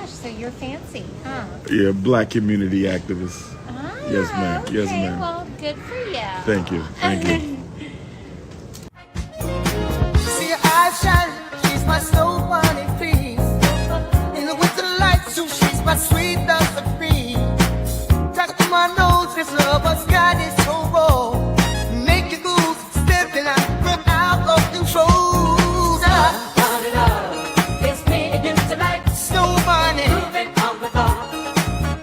gosh, so you're fancy, huh? Yeah, black community activist. Ah, Yes, ma'am. okay. Yes, ma'am. Well, good for you. Thank you. Thank you. See her eyes shining, she's my snow bunny please. In the winter light, so she's my sweet dust of cream. Tuck to my nose, this lover's got is so raw. Make you goose, stepping out, from out of control. It's me against the light, Snow bunny, moving on the bar.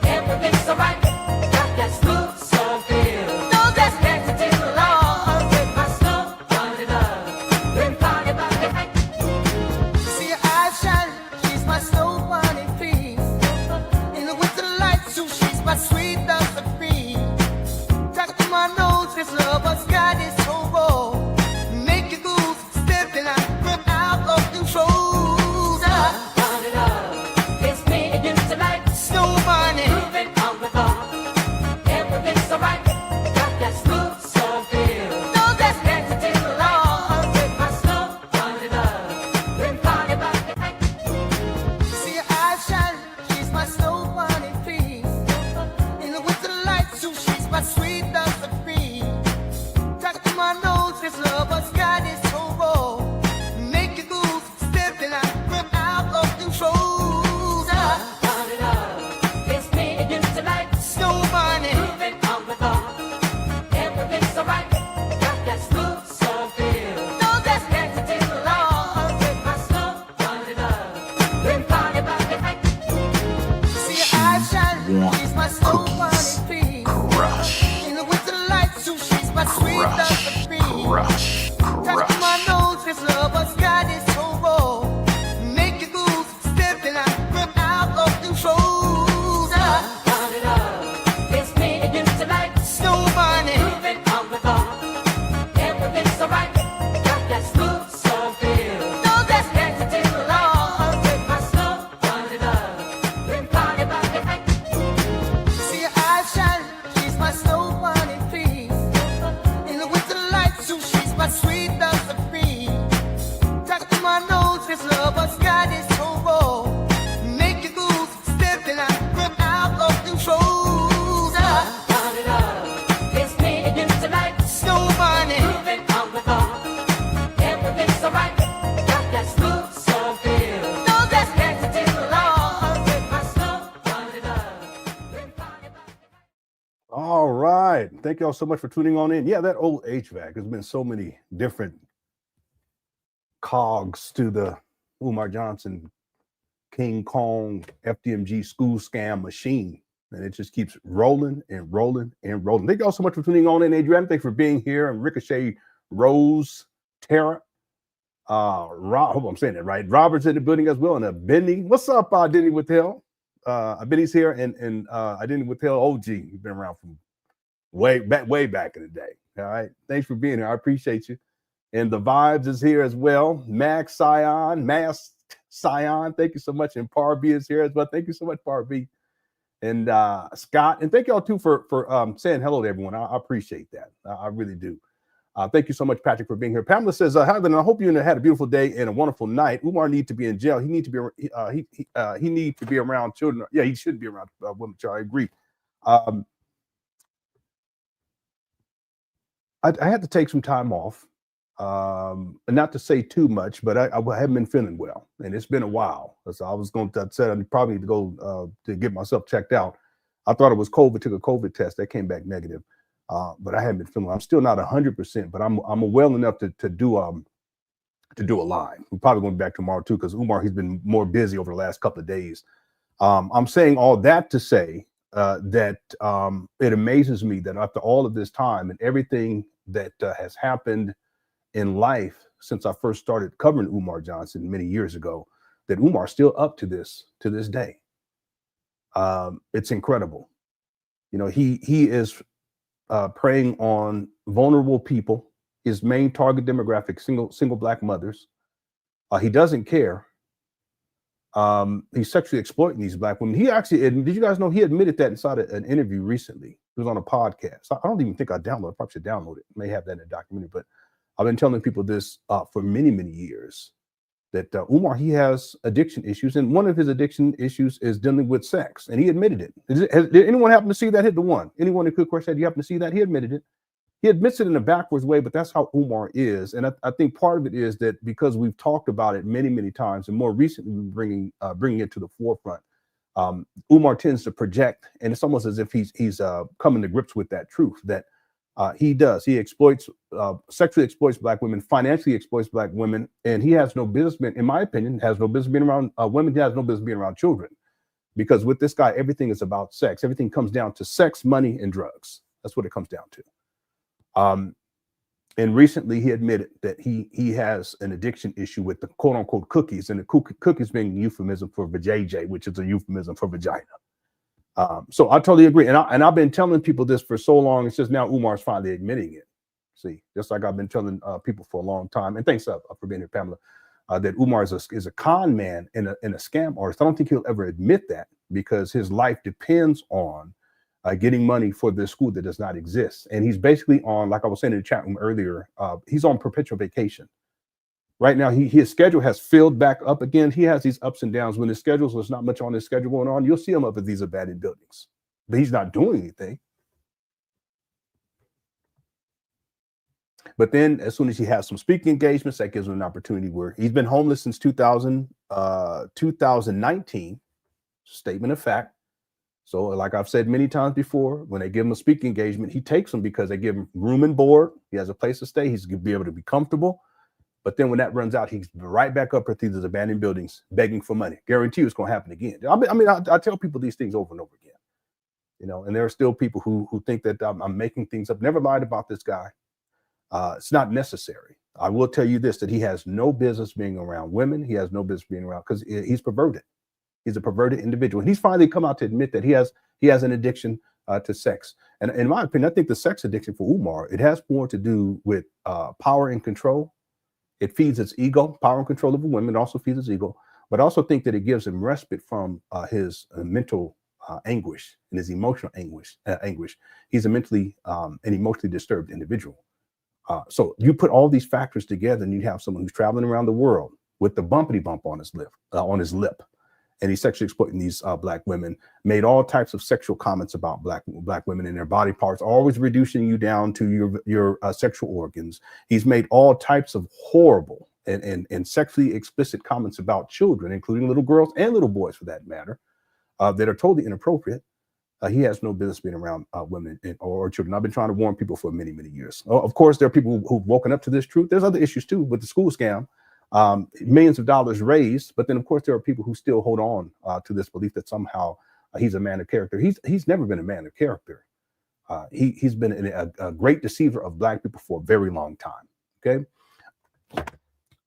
Everything's so right, got that smooth soul feel. no, that's Dancing till the light, with my snow bunny love. Been party about the night. see her eyes shining, she's my snow bunny please. In the winter light, so she's my sweet dust of cream. Tuck to my nose, this lover's got is so raw. Make you goose, stepping out, from out of control. Bunny love, it's me against the light, Snow bunny, moving on the bar. Everything's so right, got that smooth soul feel. no, that's Dancing till the light, with my snow bunny love. Been party about the night. see her eyes shining, she's my snow bunny please. In the winter light, so she's my sweet dust of cream. Tuck to my nose, this lover's got is so raw. Make you goose, stepping out, from out of control. Bunny love, it's me against the light, Snow bunny, moving on the bar. Everything's so right, got that smooth soul feel. no, that's Dancing till the light, with my snow bunny love. Been party about the night. see her eyes shining, wants she's my snow bunny cookies. please. Crush. In the winter light, so she's my sweet dust of cream. Crush. Touch to my nose, this lover's got is so raw. Make you goose, stepping out, from out of control. Bunny love, it's me against the light, Snow bunny, moving on the bar. Everything's so right, got that smooth soul feel. no, that's Dancing till the light, with my snow bunny love. Been party about the night. see her eyes shining, she's my snow bunny please. In the winter light, so she's my sweet dust of cream. Tuck to my nose, this lover's got is so raw. Make you goose, stepping out, from out of control. Bunny love, it's me against the light, Snow bunny, moving on the bar. Everything's so right, got that smooth soul feel. no, that's Dancing till the light, with my snow bunny love. Been party about the night. All right. Thank y'all so much for tuning on in. Yeah, that old HVAC. There's been so many different cogs to the Umar Johnson King Kong FDMG school scam machine. And it just keeps rolling and rolling and rolling. Thank y'all so much for tuning on in, Adrian. Thanks for being here. And Ricochet, Rose, Tara, hope I'm saying that right. Robert's in the building as well. And Benny. What's up, Denny Withell? Benny's here and Denny Withell OG. You've been around from way back in the day. All right. Thanks for being here. I appreciate you. And the Vibes is here as well. Max Scion, thank you so much. And Par B is here as well. Thank you so much, Par B. And Scott. And thank y'all too for saying hello to everyone. I appreciate that. I really do. Thank you so much, Patrick, for being here. Pamela says, hi, Lenon, I hope you had a beautiful day and a wonderful night. Umar need to be in jail. He need to be he need to be around children. Yeah, he should be around women. I agree. I had to take some time off. Not to say too much, but I haven't been feeling well, and it's been a while. So I was going to say I probably need to go to get myself checked out. I thought it was COVID. Took a COVID test that came back negative, but I haven't been feeling. I'm still not 100%, but I'm well enough to do a live. We're probably going back tomorrow too, because Umar, he's been more busy over the last couple of days. I'm saying all that to say that it amazes me that after all of this time and everything that has happened in life since I first started covering Umar Johnson many years ago, that Umar's still up to this day. It's incredible. You know, he is preying on vulnerable people. His main target demographic, single black mothers. He doesn't care. He's sexually exploiting these black women. He actually, did you guys know he admitted that inside an interview recently? He was on a podcast. I don't even think I downloaded it. I probably should download it. May have that in a documentary, but I've been telling people this for many, many years, that Umar, he has addiction issues, and one of his addiction issues is dealing with sex, and he admitted it. Did anyone happen to see that? Hit the one. Anyone who could question that, you happen to see that? He admitted it. He admits it in a backwards way, but that's how Umar is. And I think part of it is that because we've talked about it many, many times, and more recently bringing it to the forefront, Umar tends to project, and it's almost as if he's coming to grips with that truth that he exploits, sexually exploits Black women, financially exploits Black women, and he has no business, in my opinion, has no business being around women. He has no business being around children, because with this guy, everything is about sex. Everything comes down to sex, money, and drugs. That's what it comes down to. And recently he admitted that he has an addiction issue with the quote unquote cookies, and the cookies being a euphemism for vajayjay, which is a euphemism for vagina. So I totally agree. And I've been telling people this for so long. It's just now Umar's finally admitting it. See, just like I've been telling people for a long time. And thanks for being here, Pamela, that Umar is a con man and a scam artist. I don't think he'll ever admit that, because his life depends on getting money for this school that does not exist. And he's basically on, like I was saying in the chat room earlier, he's on perpetual vacation. Right now, his schedule has filled back up again. He has these ups and downs. When his schedules, there's not much on his schedule going on, you'll see him up at these abandoned buildings, but he's not doing anything. But then as soon as he has some speaking engagements, that gives him an opportunity where he's been homeless since 2019, statement of fact. So like I've said many times before, when they give him a speaking engagement, he takes them because they give him room and board. He has a place to stay. He's going to be able to be comfortable. But then when that runs out, he's right back up at these abandoned buildings begging for money. Guarantee you it's going to happen again. I tell people these things over and over again, and there are still people who think that I'm making things up. Never lied about this guy. It's not necessary. I will tell you this, that he has no business being around women. He has no business being around, because he's perverted. He's a perverted individual. And he's finally come out to admit that he has an addiction to sex. And in my opinion, I think the sex addiction for Umar, it has more to do with power and control. It feeds its ego, power and control over women. It also feeds its ego. But I also think that it gives him respite from his mental anguish and his emotional anguish. He's a mentally and emotionally disturbed individual. So you put all these factors together, and you have someone who's traveling around the world with the bumpity bump on his lip, and he's sexually exploiting these Black women, made all types of sexual comments about Black women and their body parts, always reducing you down to your sexual organs. He's made all types of horrible and sexually explicit comments about children, including little girls and little boys for that matter, that are totally inappropriate. He has no business being around women or children. I've been trying to warn people for many, many years. Of course, there are people who've woken up to this truth. There's other issues too with the school scam. Millions of dollars raised, but then of course there are people who still hold on to this belief that somehow he's a man of character. He's never been a man of character. He's been a great deceiver of Black people for a very long time. Okay.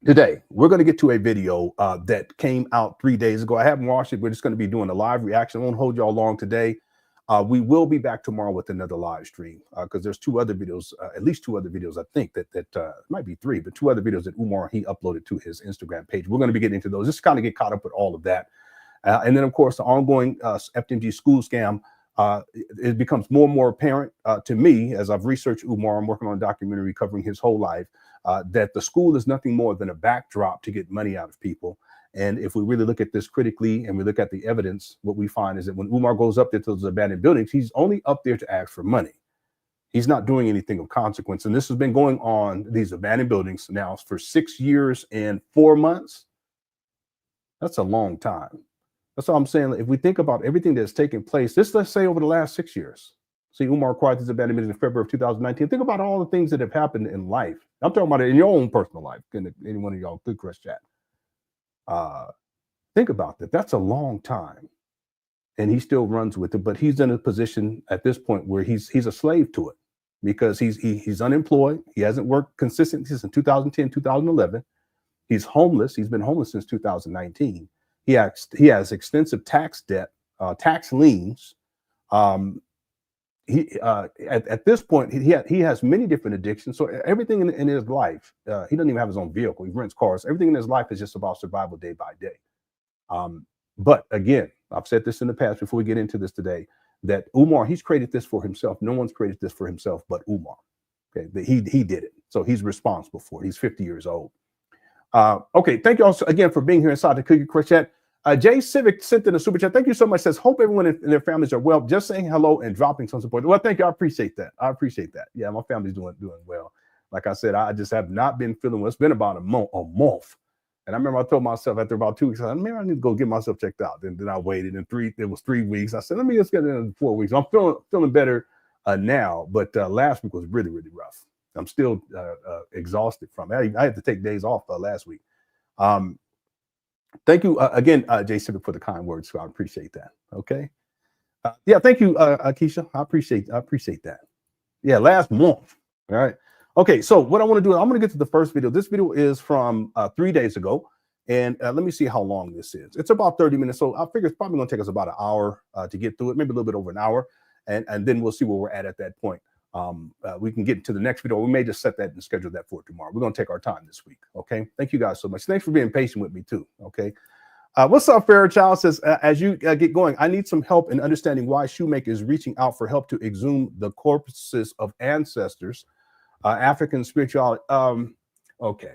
Today we're going to get to a video that came out 3 days ago. I haven't watched it. We're just going to be doing a live reaction. I won't hold y'all long today. We will be back tomorrow with another live stream because there's two other videos, at least two other videos, I think that might be three, but two other videos that Umar, he uploaded to his Instagram page. We're going to be getting into those, just kind of get caught up with all of that. And then, of course, the ongoing FDMG school scam, it becomes more and more apparent to me as I've researched Umar. I'm working on a documentary covering his whole life, that the school is nothing more than a backdrop to get money out of people. And if we really look at this critically and we look at the evidence, what we find is that when Umar goes up there to those abandoned buildings, he's only up there to ask for money. He's not doing anything of consequence. And this has been going on, these abandoned buildings now, for 6 years and 4 months. That's a long time. That's all I'm saying. If we think about everything that's taken place, let's say over the last 6 years. See, Umar acquired these abandoned buildings in February of 2019. Think about all the things that have happened in life. I'm talking about it in your own personal life. Any one of y'all could crush chat. Think about that. That's a long time, and he still runs with it. But he's in a position at this point where he's a slave to it, because he's unemployed. He hasn't worked consistently since 2010, 2011. He's homeless. He's been homeless since 2019. He has extensive tax debt, tax liens. At this point, he has many different addictions. So everything in his life, he doesn't even have his own vehicle. He rents cars. Everything in his life is just about survival day by day. But again, I've said this in the past before we get into this today, that Umar, he's created this for himself. No one's created this for himself but Umar. Okay, he did it. So he's responsible for it. He's 50 years old. Okay, thank you all again for being here inside the Cookie Crush Chat. Jay Civic sent in a super chat. Thank you so much. Says, hope everyone and their families are well. Just saying hello and dropping some support. Well, thank you. I appreciate that. I appreciate that. Yeah, my family's doing well. Like I said, I just have not been feeling well. It's been about a month. And I remember I told myself after about 2 weeks, I maybe I need to go get myself checked out. Then I waited, and it was 3 weeks. I said, let me just get it in 4 weeks. I'm feeling better now, but last week was really, really rough. I'm still exhausted from it. I had to take days off last week. Thank you again, Jay Civic, for the kind words. So I appreciate that. Okay. Yeah, thank you, Keisha. I appreciate that. Yeah, last month. All right. Okay, so what I want to do, I'm going to get to the first video. This video is from 3 days ago. And let me see how long this is. It's about 30 minutes. So I figure it's probably going to take us about an hour to get through it, maybe a little bit over an hour. And then we'll see where we're at that point. We can get to the next video. We may just set that and schedule that for tomorrow. We're going to take our time this week. Okay. Thank you guys so much. Thanks for being patient with me too. Okay. What's up, Fairchild? Says, as you get going, I need some help in understanding why Shoemake is reaching out for help to exhume the corpses of ancestors, African spirituality. Okay.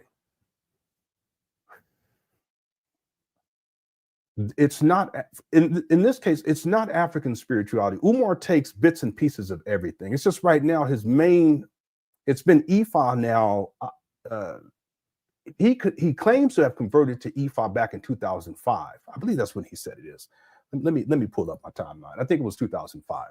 It's not in this case, it's not African spirituality. Umar takes bits and pieces of everything. It's just right now his main, it's been Ifa now. He claims to have converted to Ifa back in 2005. I believe that's when he said it is. Let me pull up my timeline. I think it was 2005.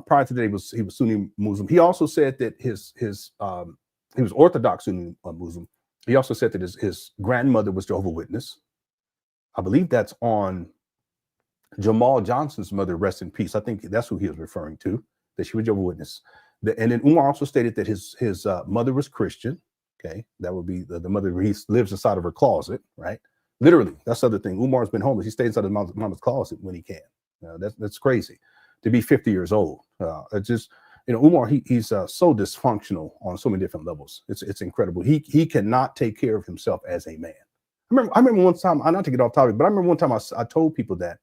Prior to that, he was Sunni Muslim. He also said that he was Orthodox Sunni Muslim. He also said that his grandmother was Jehovah's Witness. I believe that's on Jamal Johnson's mother, rest in peace. I think that's who he was referring to, that she was Jehovah's Witness. And then Umar also stated that his mother was Christian. Okay, that would be the mother where he lives inside of her closet, right? Literally, that's the other thing. Umar's been homeless. He stays inside his mama's closet when he can. That's crazy to be 50 years old. It's just, Umar, he's so dysfunctional on so many different levels. It's incredible. He cannot take care of himself as a man. I remember one time, I'm not to get off topic, but I remember one time I told people that,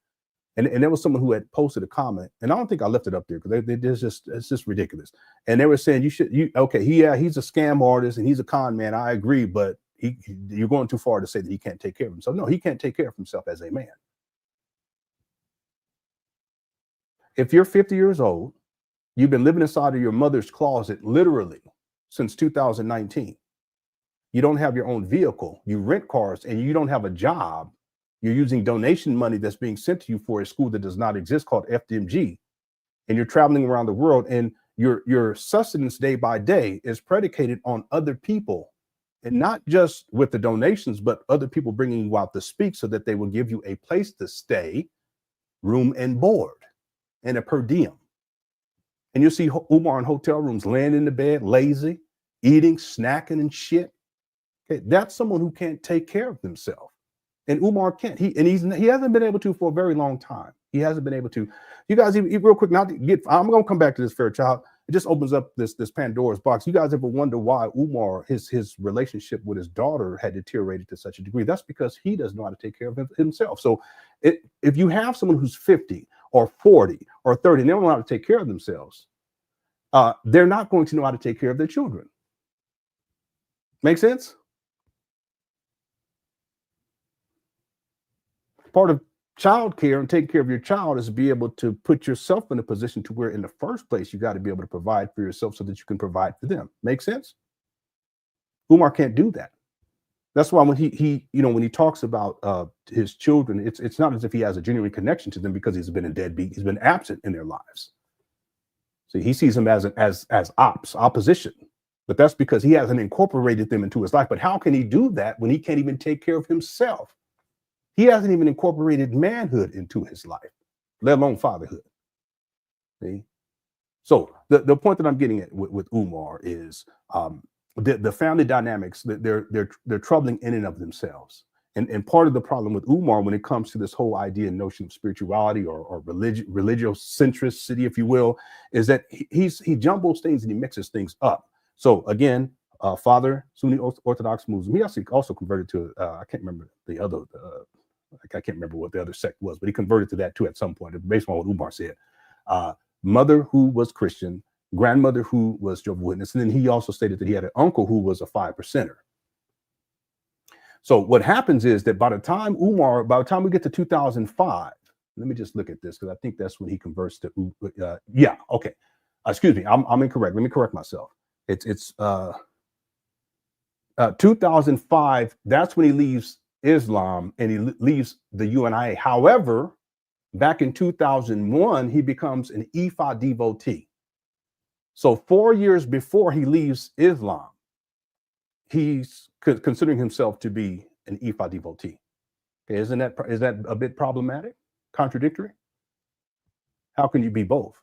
and there was someone who had posted a comment, and I don't think I left it up there because it's just ridiculous. And they were saying he's a scam artist and he's a con man. I agree, but you're going too far to say that he can't take care of himself. No, he can't take care of himself as a man. If you're 50 years old, you've been living inside of your mother's closet literally since 2019. You don't have your own vehicle, you rent cars, and you don't have a job. You're using donation money that's being sent to you for a school that does not exist called FDMG. And you're traveling around the world, and your sustenance day by day is predicated on other people, and not just with the donations, but other people bringing you out to speak so that they will give you a place to stay, room and board, and a per diem. And you'll see Umar in hotel rooms, laying in the bed, lazy, eating, snacking and shit. Okay, that's someone who can't take care of themselves. And Umar can't. He hasn't been able to for a very long time. He hasn't been able to. You guys, real quick, not to get. I'm going to come back to this, Fairchild. It just opens up this Pandora's box. You guys ever wonder why Umar, his relationship with his daughter had deteriorated to such a degree? That's because he doesn't know how to take care of himself. So if you have someone who's 50 or 40 or 30, and they don't know how to take care of themselves, they're not going to know how to take care of their children. Make sense? Part of child care and taking care of your child is to be able to put yourself in a position to where in the first place, you got to be able to provide for yourself so that you can provide for them. Make sense? Umar can't do that. That's why when he talks about his children, it's not as if he has a genuine connection to them because he's been a deadbeat. He's been absent in their lives. So he sees them as opposition. But that's because he hasn't incorporated them into his life. But how can he do that when he can't even take care of himself? He hasn't even incorporated manhood into his life, let alone fatherhood. See? So the point that I'm getting at with Umar is the family dynamics that they're troubling in and of themselves. And part of the problem with Umar when it comes to this whole idea and notion of spirituality or religious centricity, if you will, is that he jumbles things and he mixes things up. So again, father, Sunni Orthodox Muslim. He also converted to I can't remember the other. I can't remember what the other sect was, but he converted to that too at some point, based on what Umar said. Mother who was Christian, grandmother who was Jehovah's Witness, and then he also stated that he had an uncle who was a 5%er. So what happens is that by the time we get to 2005, let me just look at this because I think that's when he converts to, yeah, okay. Excuse me, I'm incorrect. Let me correct myself. It's 2005. That's when he leaves Islam and he leaves the UNIA. However, back in 2001, he becomes an Ifa devotee. So 4 years before he leaves Islam, he's considering himself to be an Ifa devotee. Okay, is that a bit problematic, contradictory? How can you be both?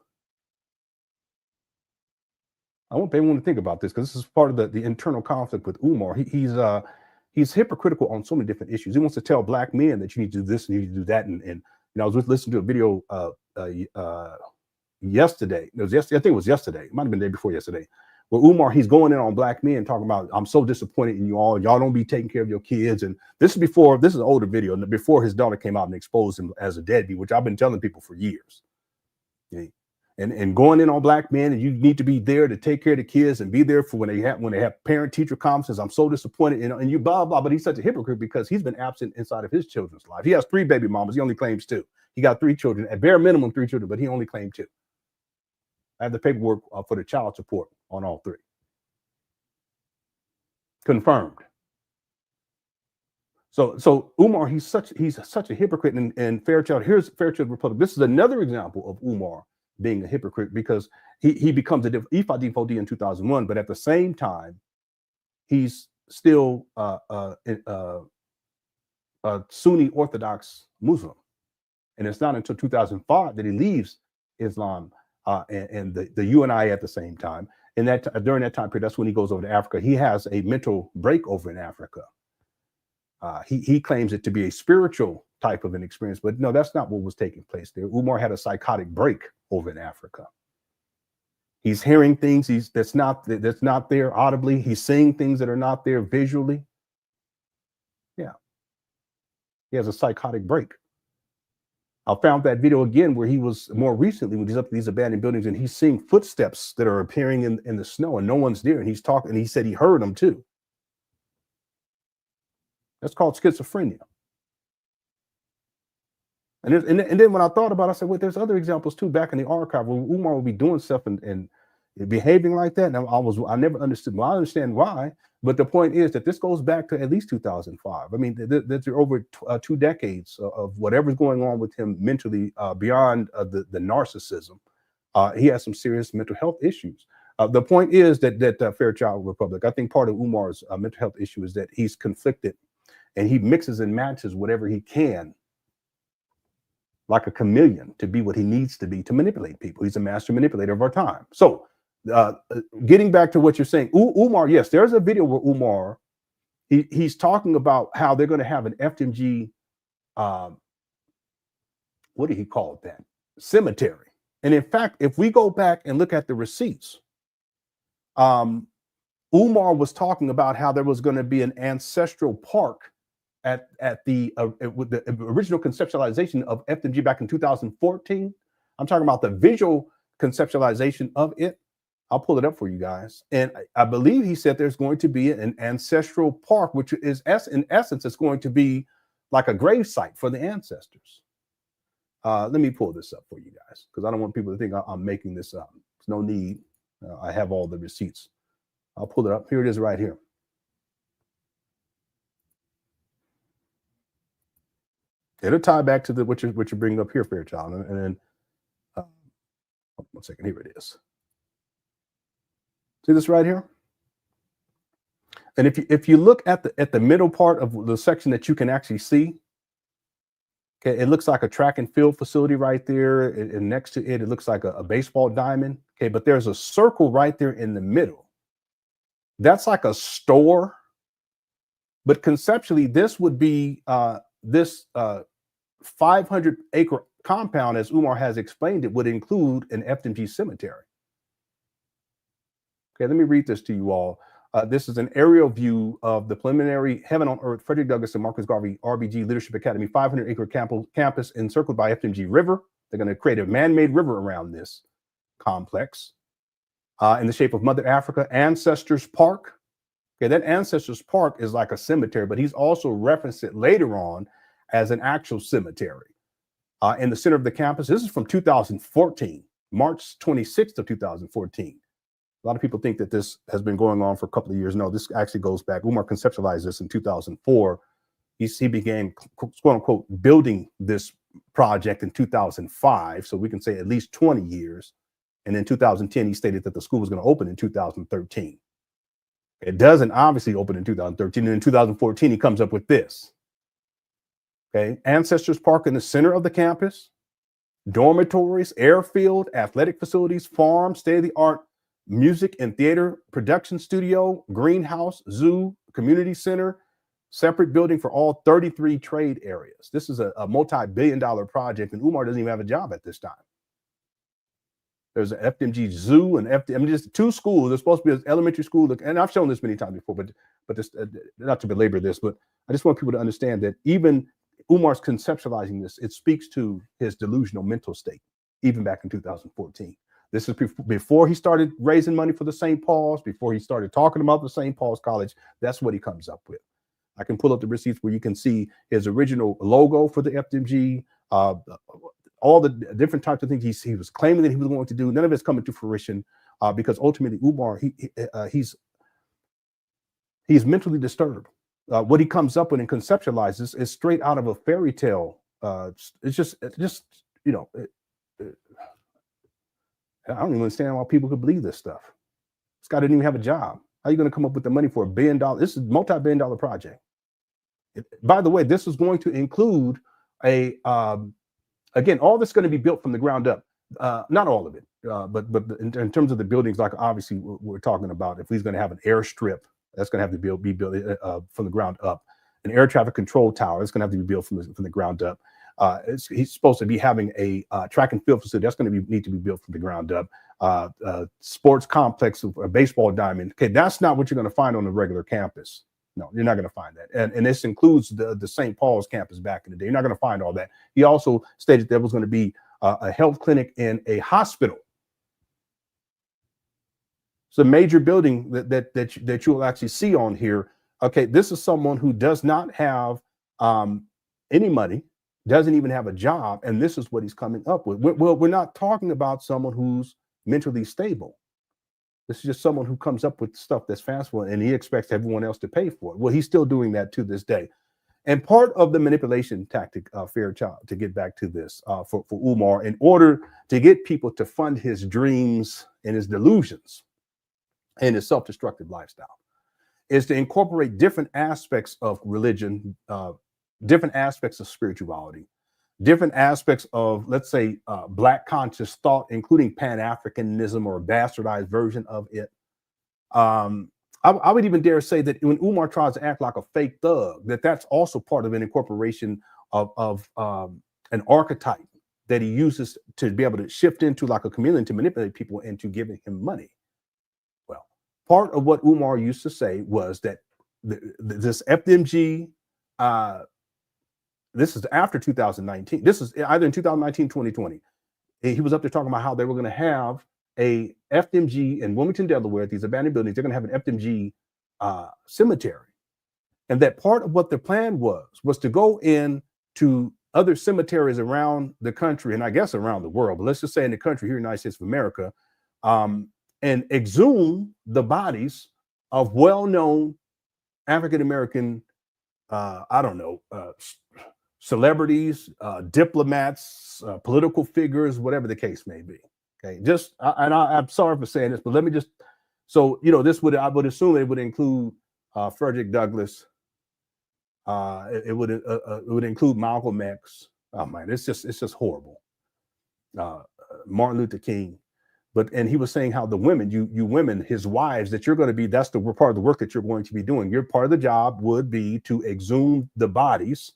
I want everyone to think about this because this is part of the internal conflict with Umar. He's hypocritical on so many different issues. He wants to tell black men that you need to do this and you need to do that. And you know, I was listening to a video yesterday. I think it was yesterday. It might have been the day before yesterday. Where Umar, he's going in on black men talking about, I'm so disappointed in you all. Y'all don't be taking care of your kids. And this is an older video, before his daughter came out and exposed him as a deadbeat, which I've been telling people for years. Okay. And going in on black men, and you need to be there to take care of the kids and be there for when they have parent-teacher conferences. I'm so disappointed, and you blah, blah. But he's such a hypocrite because he's been absent inside of his children's life. He has 3 baby mamas. He only claims 2. He got 3 children, at bare minimum 3 children, but he only claimed 2. I have the paperwork for the child support on all 3. Confirmed. So Umar, he's such a hypocrite. And Fairchild, here's Fairchild Republic. This is another example of Umar being a hypocrite because he becomes a Ifa devotee in 2001, but at the same time, he's still a Sunni Orthodox Muslim. And it's not until 2005 that he leaves Islam and the UNI at the same time. And during that time period, that's when he goes over to Africa. He has a mental break over in Africa. He claims it to be a spiritual type of an experience, but no, that's not what was taking place there. Umar had a psychotic break over in Africa. He's hearing things that's not there audibly. He's seeing things that are not there visually. Yeah, he has a psychotic break. I found that video again where he was more recently when he's up to these abandoned buildings and he's seeing footsteps that are appearing in the snow and no one's there. And he's talking, and he said he heard them too. That's called schizophrenia. And then when I thought about it, I said, well, there's other examples too back in the archive where Umar would be doing stuff and behaving like that. And I never understood. Well, I understand why. But the point is that this goes back to at least 2005. I mean, there's over 2 decades of whatever's going on with him mentally beyond the narcissism. He has some serious mental health issues. The point is that Fairchild Republic, I think part of Umar's mental health issue is that he's conflicted and he mixes and matches whatever he can like a chameleon to be what he needs to be to manipulate people. He's a master manipulator of our time. So getting back to what you're saying, Umar, yes, there's a video where Umar, he's talking about how they're going to have an FDMG, what did he call it then? Cemetery. And in fact, if we go back and look at the receipts, Umar was talking about how there was going to be an ancestral park at the with the original conceptualization of FDMG back in 2014. I'm talking about the visual conceptualization of it. I'll pull it up for you guys. And I believe he said there's going to be an ancestral park, which is in essence, it's going to be like a grave site for the ancestors. Let me pull this up for you guys because I don't want people to think I'm making this up. There's no need. I have all the receipts. I'll pull it up. Here it is right here. It'll tie back to what you're bringing up here, Fairchild. And then, 1 second, here it is. See this right here? And if you look at the middle part of the section that you can actually see, okay, it looks like a track and field facility right there, and next to it, it looks like a baseball diamond. Okay, but there's a circle right there in the middle. That's like a store, but conceptually, this would be this 500-acre compound, as Umar has explained it, would include an FDMG cemetery. Okay, let me read this to you all. This is an aerial view of the preliminary Heaven on Earth Frederick Douglass and Marcus Garvey RBG Leadership Academy 500-acre campus encircled by FDMG River. They're going to create a man-made river around this complex in the shape of Mother Africa Ancestors Park. Okay, that Ancestors Park is like a cemetery, but he's also referenced it later on as an actual cemetery. In the center of the campus, this is from 2014, March 26th of 2014. A lot of people think that this has been going on for a couple of years. No, this actually goes back. Umar conceptualized this in 2004. He began, quote unquote, building this project in 2005. So we can say at least 20 years. And in 2010, he stated that the school was going to open in 2013. It doesn't obviously open in 2013. And in 2014, he comes up with this. Okay, Ancestors Park in the center of the campus, dormitories, airfield, athletic facilities, farm, state-of-the-art music and theater production studio, greenhouse, zoo, community center, separate building for all 33 trade areas. This is a multi-billion-dollar project, and Umar doesn't even have a job at this time. There's an FDMG zoo and just two schools. There's supposed to be an elementary school, and I've shown this many times before, but this, not to belabor this, but I just want people to understand that even Umar's conceptualizing this, it speaks to his delusional mental state, even back in 2014. This is before he started raising money for the St. Paul's, before he started talking about the St. Paul's College. That's what he comes up with. I can pull up the receipts where you can see his original logo for the FDMG, all the different types of things he was claiming that he was going to do. None of it's coming to fruition because ultimately Umar, he's mentally disturbed. What he comes up with and conceptualizes is straight out of a fairy tale. It's just you know, I don't even understand why people could believe this stuff. This guy didn't even have a job. How are you going to come up with the money for $1 billion? This is a multi-billion-dollar project. By the way, this is going to include again, all this is going to be built from the ground up. Not all of it, but in terms of the buildings, like obviously we're talking about, if he's going to have an airstrip, that's going to have to be built from the ground up. An air traffic control tower, it's going to have to be built from the ground up. He's supposed to be having a track and field facility that's going to need to be built from the ground up. Sports complex, a baseball diamond. Okay, that's not what you're going to find on a regular campus. No, you're not going to find that. And this includes the St. Paul's campus back in the day. You're not going to find all that. He also stated there was going to be a health clinic and a hospital. It's a major building that you will actually see on here. Okay, this is someone who does not have any money, doesn't even have a job, and this is what he's coming up with. We're not talking about someone who's mentally stable. This is just someone who comes up with stuff that's fanciful, and he expects everyone else to pay for it. Well, he's still doing that to this day. And part of the manipulation tactic, Fairchild, to get back to this, for Umar, in order to get people to fund his dreams and his delusions and his self-destructive lifestyle, is to incorporate different aspects of religion, different aspects of spirituality, different aspects of, let's say, Black conscious thought, including Pan Africanism or a bastardized version of it. I would even dare say that when Umar tries to act like a fake thug, that's also part of an incorporation of an archetype that he uses to be able to shift into like a chameleon to manipulate people into giving him money. Well, part of what Umar used to say was that this FDMG, this is after 2019. This is either in 2019, 2020. He was up there talking about how they were going to have a FDMG in Wilmington, Delaware, these abandoned buildings. They're going to have an FDMG cemetery. And that part of what the plan was to go in to other cemeteries around the country, and I guess around the world, but let's just say in the country here in the United States of America, and exhume the bodies of well-known African-American, celebrities, diplomats, political figures, whatever the case may be. Okay, I'm sorry for saying this, but let me just, so, you know, I would assume it would include Frederick Douglass. It would include Malcolm X. Oh man, it's just horrible. Martin Luther King. And he was saying how the women, you women, his wives, that you're going to be, that's the part of the work that you're going to be doing. Your part of the job would be to exhume the bodies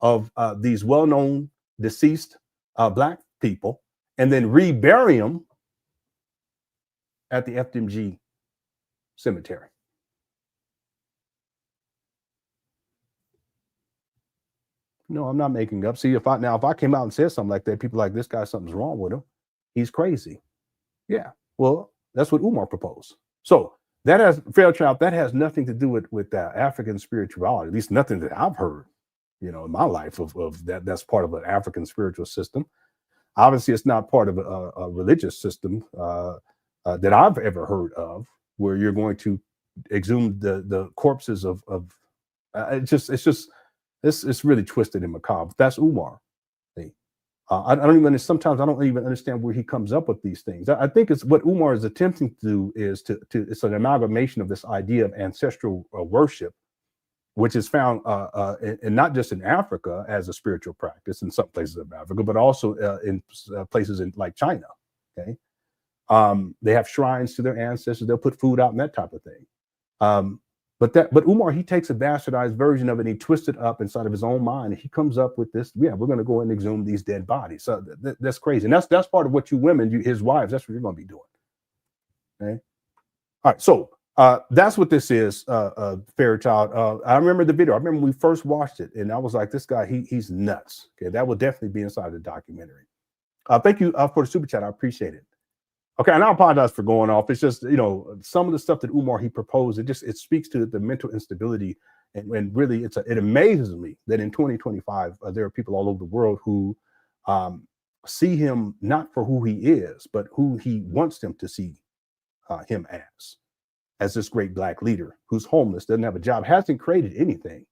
of these well-known deceased Black people and then rebury them at the FDMG cemetery. No, I'm not making up. See, if I came out and said something like that, people like, this guy, something's wrong with him. He's crazy. Yeah, well, that's what Umar proposed. So that has Fairchild. That has nothing to do with African spirituality. At least nothing that I've heard, in my life of that. That's part of an African spiritual system. Obviously, it's not part of a religious system that I've ever heard of, where you're going to exhume the corpses of it's really twisted and macabre. That's Umar. I don't even. Sometimes I don't even understand where he comes up with these things. I think it's what Umar is attempting to do is to it's an amalgamation of this idea of ancestral worship, which is found and not just in Africa as a spiritual practice in some places of Africa, but also in places in like China. Okay, they have shrines to their ancestors. They'll put food out and that type of thing. But Umar, he takes a bastardized version of it and he twists it up inside of his own mind. And he comes up with this. Yeah, we're going to go and exhume these dead bodies. So that's crazy. And that's part of what you women, his wives, that's what you're going to be doing. Okay. All right. So that's what this is, Fairchild. I remember the video. I remember when we first watched it, and I was like, this guy, he's nuts. Okay, that will definitely be inside the documentary. Thank you for the super chat. I appreciate it. Okay, and I apologize for going off. It's just, some of the stuff that Umar he proposed, it speaks to the mental instability, and really it amazes me that in 2025 there are people all over the world who see him not for who he is, but who he wants them to see him as this great black leader who's homeless, doesn't have a job, hasn't created anything,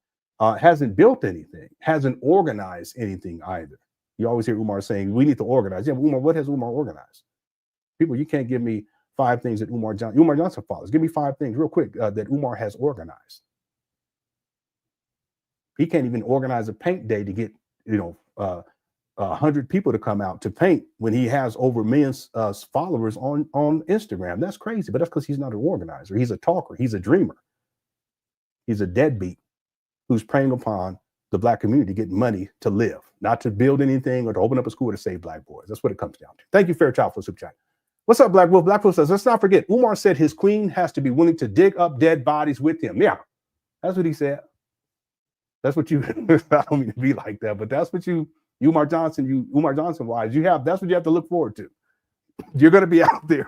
hasn't built anything, hasn't organized anything either. You always hear Umar saying, we need to organize. Yeah, Umar, what has Umar organized? People, you can't give me 5 things that Umar Johnson follows. Give me 5 things real quick that Umar has organized. He can't even organize a paint day to get 100 people to come out to paint when he has over a million followers on Instagram. That's crazy, but that's because he's not an organizer. He's a talker. He's a dreamer. He's a deadbeat who's preying upon the black community to get money to live, not to build anything or to open up a school to save black boys. That's what it comes down to. Thank you, Fairchild, for super chat. What's up, Black Wolf? Black Wolf says, let's not forget, Umar said his queen has to be willing to dig up dead bodies with him. Yeah, that's what he said. That's what you, I don't mean to be like that, but that's what Umar Johnson wise, that's what you have to look forward to. You're going to be out there,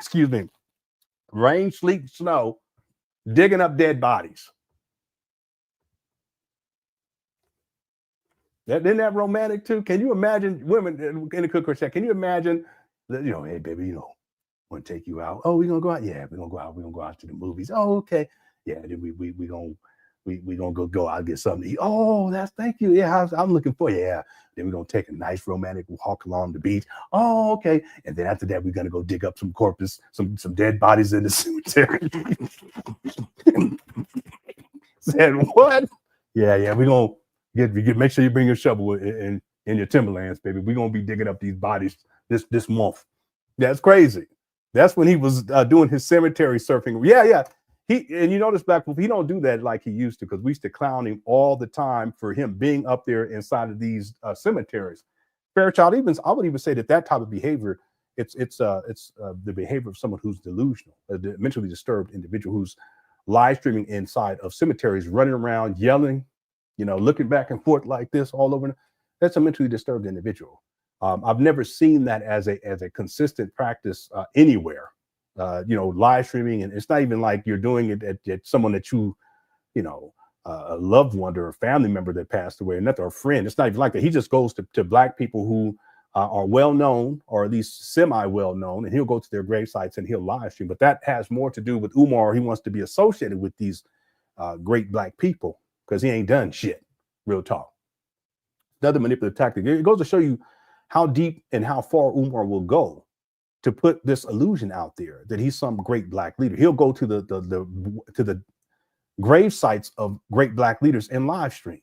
rain, sleet, snow, digging up dead bodies. Isn't that romantic too? Can you imagine women in the cooker check? Can you imagine that, hey, baby, want to take you out? Oh, we're gonna go out. Yeah, we're gonna go out. We're gonna go out to the movies. Oh, okay. Yeah, then we gonna go out and get something to eat. Oh, thank you. Yeah, I'm looking for you. Yeah. Then we're gonna take a nice romantic walk along the beach. Oh, okay. And then after that, we're gonna go dig up some corpus, some dead bodies in the cemetery. Said what? Yeah. We're gonna make sure you bring your shovel in your Timberlands, baby. We're gonna be digging up these bodies this month. That's crazy. That's when he was doing his cemetery surfing. Yeah. And you notice Black Wolf, he don't do that like he used to, because we used to clown him all the time for him being up there inside of these cemeteries. Fairchild, I would even say that type of behavior, it's the behavior of someone who's delusional, a mentally disturbed individual who's live streaming inside of cemeteries, running around, yelling, looking back and forth like this all over. That's a mentally disturbed individual. I've never seen that as a consistent practice anywhere. Live streaming, and it's not even like you're doing it at someone that a loved one or a family member that passed away, or nothing, or a friend. It's not even like that. He just goes to black people who are well known, or at least semi well known, and he'll go to their grave sites and he'll live stream. But that has more to do with Umar. He wants to be associated with these great black people because he ain't done shit. Real talk. Another manipulative tactic. It goes to show you how deep and how far Umar will go to put this illusion out there that he's some great black leader. He'll go to the grave sites of great black leaders in live stream.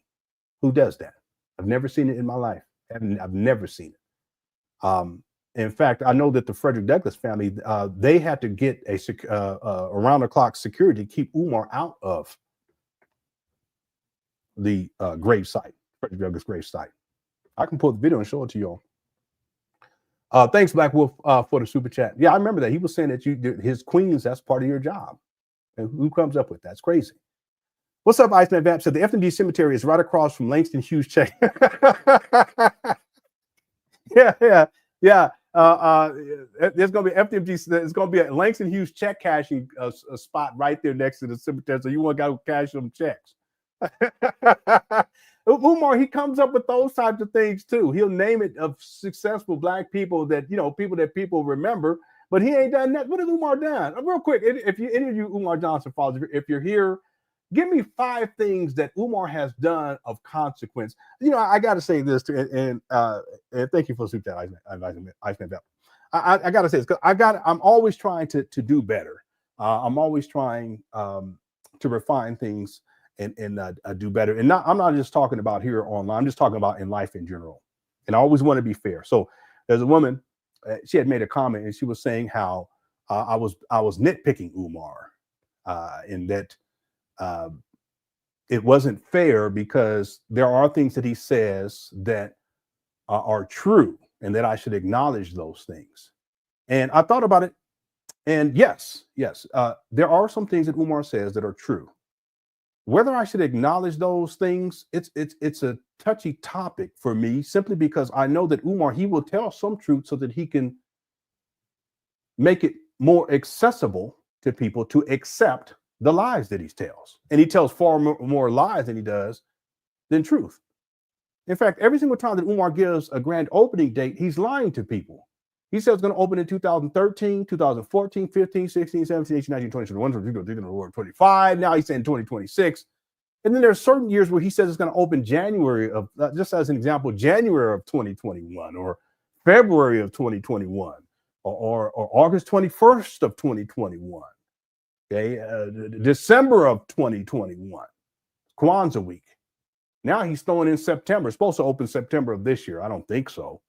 Who does that? I've never seen it in my life. I've never seen it. In fact, I know that the Frederick Douglass family, they had to get around the clock security to keep Umar out of the grave site, Frederick Douglass grave site. I can pull the video and show it to y'all. Thanks, Black Wolf, for the super chat. Yeah, I remember that. He was saying that his queens, that's part of your job. And who comes up with that? That's crazy. What's up, Iceman Vamp? Said the FDMG cemetery is right across from Langston Hughes Check. Yeah. There's going to be FDMG. There's going to be a Langston Hughes check cashing a spot right there next to the cemetery. So you want to go cash them checks. Umar, he comes up with those types of things too. He'll name it of successful black people that people that people remember, but he ain't done that. What has Umar done? Real quick, if you any of you Umar Johnson followers, if you're here, give me 5 things that Umar has done of consequence. I got to say this too, and thank you for the super chat, Iceman Bell. I got to say this because I'm always trying to do better. I'm always trying to refine things and do better. And I'm not just talking about here online. I'm just talking about in life in general. And I always want to be fair. So there's a woman. She had made a comment and she was saying how I was nitpicking Umar, in that. It wasn't fair because there are things that he says that are true and that I should acknowledge those things. And I thought about it. And yes, there are some things that Umar says that are true. Whether I should acknowledge those things, it's a touchy topic for me, simply because I know that Umar, he will tell some truth so that he can make it more accessible to people to accept the lies that he tells. And he tells far more lies than he does than truth. In fact, every single time that Umar gives a grand opening date, he's lying to people. He says it's going to open in 2013, 2014, 15, 16, 17, 18, 19, 20, 21, 25. Now he's saying 2026. And then there's certain years where he says it's going to open January of, just as an example, January of 2021 or February of 2021 or August 21st of 2021. Okay, December of 2021, Kwanzaa week. Now he's throwing in September. It's supposed to open September of this year. I don't think so.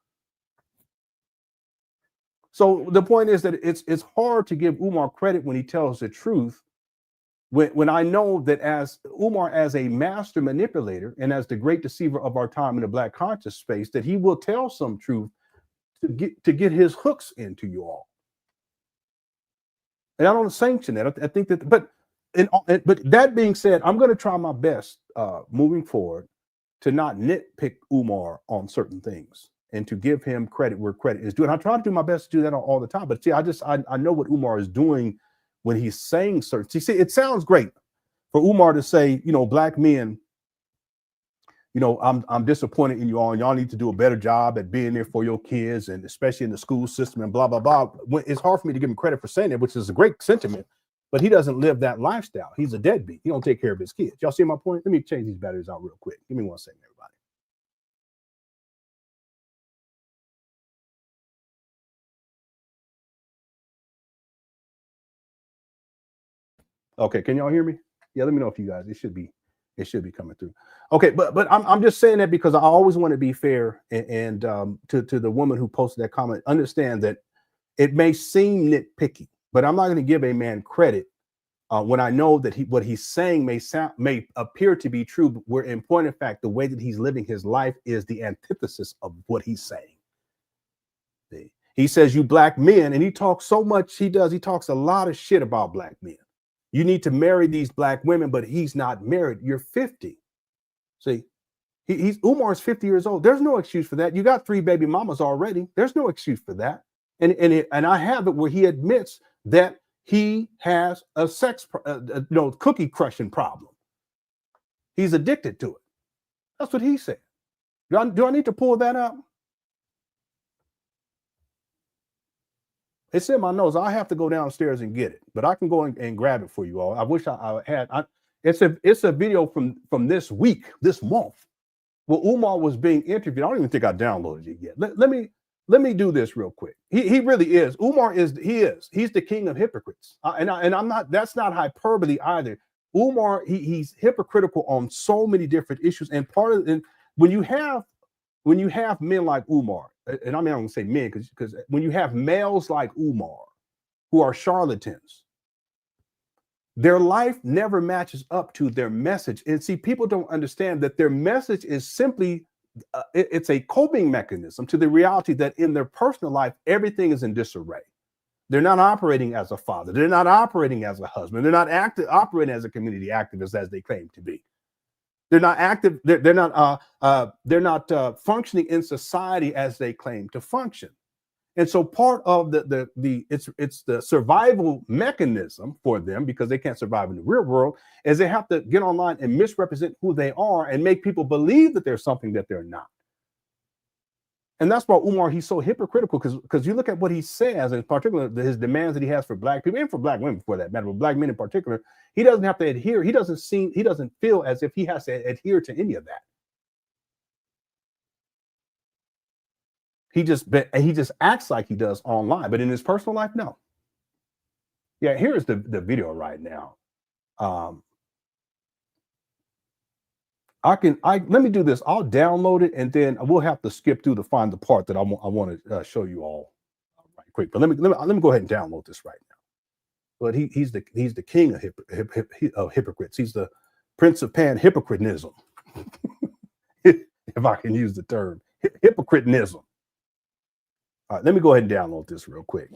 So the point is that it's hard to give Umar credit when he tells the truth. When I know that as Umar, as a master manipulator and as the great deceiver of our time in the black conscious space, that he will tell some truth to get his hooks into you all. And I don't sanction that. I think that, but that being said, I'm going to try my best moving forward to not nitpick Umar on certain things and to give him credit where credit is due. And I try to do my best to do that all the time. But see, I know what Umar is doing when he's saying certain. See, it sounds great for Umar to say, black men, I'm disappointed in you all, and y'all need to do a better job at being there for your kids, and especially in the school system and blah, blah, blah. It's hard for me to give him credit for saying it, which is a great sentiment, but he doesn't live that lifestyle. He's a deadbeat. He don't take care of his kids. Y'all see my point? Let me change these batteries out real quick. Give me 1 second, everybody. Okay, can y'all hear me? Yeah, let me know if you guys, it should be coming through. Okay, but I'm just saying that because I always want to be fair, and to the woman who posted that comment, understand that it may seem nitpicky, but I'm not going to give a man credit when I know that what he's saying may appear to be true, but where in point of fact, the way that he's living his life is the antithesis of what he's saying. See? He says, you black men, and he talks so much, he talks a lot of shit about black men. You need to marry these black women, but he's not married. You're 50. See, Umar's 50 years old. There's no excuse for that. You got 3 baby mamas already. There's no excuse for that. And I have it where he admits that he has a cookie crushing problem. He's addicted to it. That's what he said. Do I need to pull that up? It's in my notes. I have to go downstairs and get it, but I can go and grab it for you all. I wish I had. It's a video from this week, this month, where Umar was being interviewed. I don't even think I downloaded it yet. Let me do this real quick. He really is. Umar is. He's the king of hypocrites. And I'm not. That's not hyperbole either. Umar, he's hypocritical on so many different issues. And when you have men like Umar, and I'm not going to say men because when you have males like Umar who are charlatans, their life never matches up to their message. And see, people don't understand that their message is simply, it's a coping mechanism to the reality that in their personal life, everything is in disarray. They're not operating as a father. They're not operating as a husband. They're not operating as a community activist as they claim to be. They're not active. They're not functioning in society as they claim to function. And so part of it's the survival mechanism for them, because they can't survive in the real world, is they have to get online and misrepresent who they are and make people believe that they're something that they're not. And that's why Umar, he's so hypocritical, because you look at what he says, in particular, his demands that he has for black people and for black women, for that matter, but black men in particular. He doesn't have to adhere. He doesn't feel as if he has to adhere to any of that. He just acts like he does online, but in his personal life, no. Yeah, here's the video right now. Let me do this. I'll download it, and then we'll have to skip through to find the part that I want to show you all right quick. But let me go ahead and download this right now. But he's the king of hypocrites. He's the prince of Pan Africanism, if I can use the term hypocritism. All right, let me go ahead and download this real quick.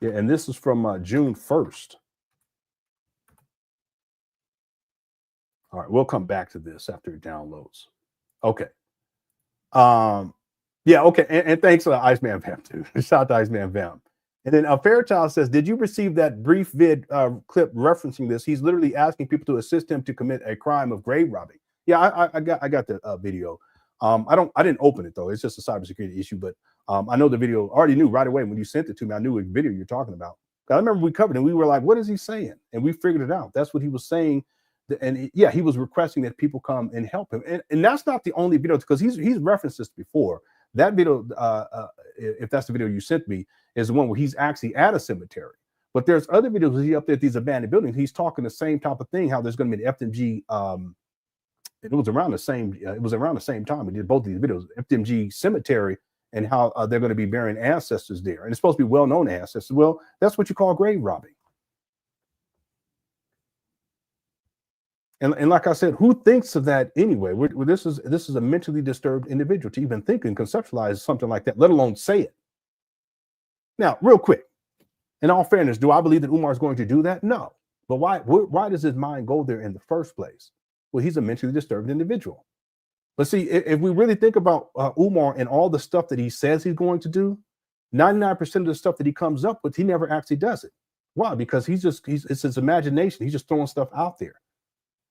Yeah, and this is from June 1st. All right, we'll come back to this after it downloads. Okay. Yeah, okay. And thanks to Iceman Vamp too. Shout out to Iceman Vamp. And then Fairchild says, did you receive that brief vid clip referencing this? He's literally asking people to assist him to commit a crime of grave robbing. Yeah, I got the video. I didn't open it though. It's just a cybersecurity issue, but I know the video. I already knew right away when you sent it to me. I knew what video you're talking about. I remember we covered it and we were like, what is he saying? And we figured it out. That's what he was saying. And yeah, he was requesting that people come and help him. And that's not the only video, because he's referenced this before. That video, if that's the video you sent me, is the one where he's actually at a cemetery. But there's other videos where he's up there at these abandoned buildings. He's talking the same type of thing, how there's going to be an FDMG. It was around the same time we did both of these videos, FDMG cemetery, and how they're going to be burying ancestors there. And it's supposed to be well-known ancestors. Well, that's what you call grave robbing. And like I said, who thinks of that anyway? This is a mentally disturbed individual to even think and conceptualize something like that, let alone say it. Now, real quick, in all fairness, do I believe that Umar is going to do that? No. But why does his mind go there in the first place? Well, he's a mentally disturbed individual. But see, if we really think about Umar and all the stuff that he says he's going to do, 99% of the stuff that he comes up with, he never actually does it. Why? Because it's his imagination. He's just throwing stuff out there.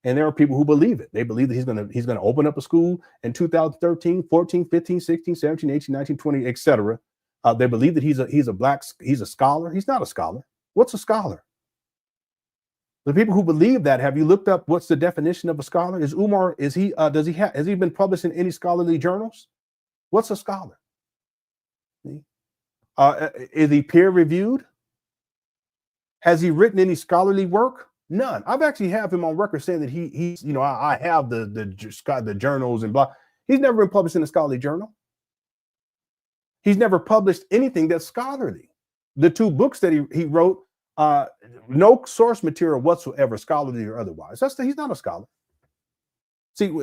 And there are people who believe it. They believe that he's going to open up a school in 2013, 14, 15, 16, 17, 18, 19, 20, etc. They believe that he's a scholar. He's not a scholar. What's a scholar? The people who believe that, have you looked up what's the definition of a scholar? Has he been published in any scholarly journals? What's a scholar? Is he peer reviewed? Has he written any scholarly work? None. I've actually have him on record saying that he's I have the journals and blah. He's never been published in a scholarly journal. He's never published anything that's scholarly. The two books that he wrote, no source material whatsoever, scholarly or otherwise. He's not a scholar. See,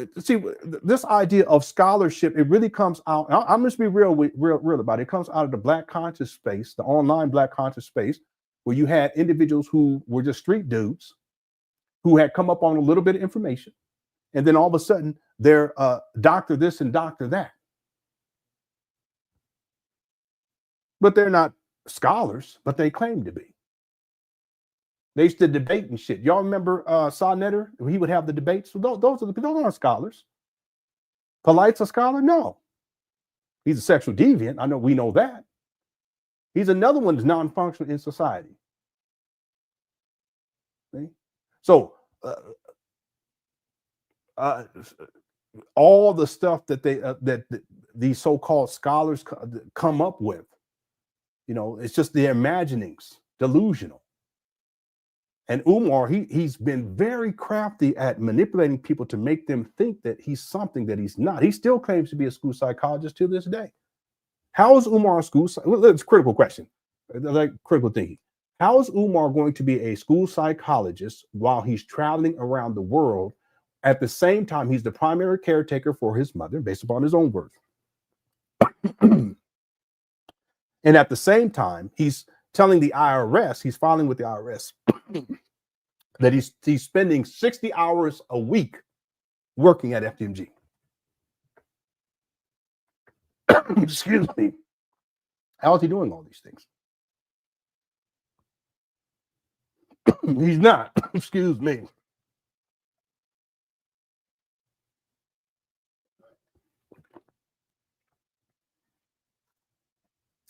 this idea of scholarship, it really comes out. I'm just be real about it. It comes out of the Black conscious space, the online Black conscious space, where you had individuals who were just street dudes who had come up on a little bit of information, and then all of a sudden they're doctor this and doctor that. But they're not scholars, but they claim to be. They used to debate and shit. Y'all remember Saw Netter? He would have the debates. So those aren't scholars. Polite's a scholar? No. He's a sexual deviant. We know that. He's another one that's non-functional in society. See? So all the stuff that these so-called scholars come up with, it's just their imaginings, delusional. And Umar, he's been very crafty at manipulating people to make them think that he's something that he's not. He still claims to be a school psychologist to this day. How is Umar a school? It's a critical question, like critical thinking. How is Umar going to be a school psychologist while he's traveling around the world? At the same time, he's the primary caretaker for his mother, based upon his own words. And at the same time, he's telling the IRS, he's filing with the IRS, that he's spending 60 hours a week working at FDMG. Excuse me. How is he doing all these things? He's not. Excuse me.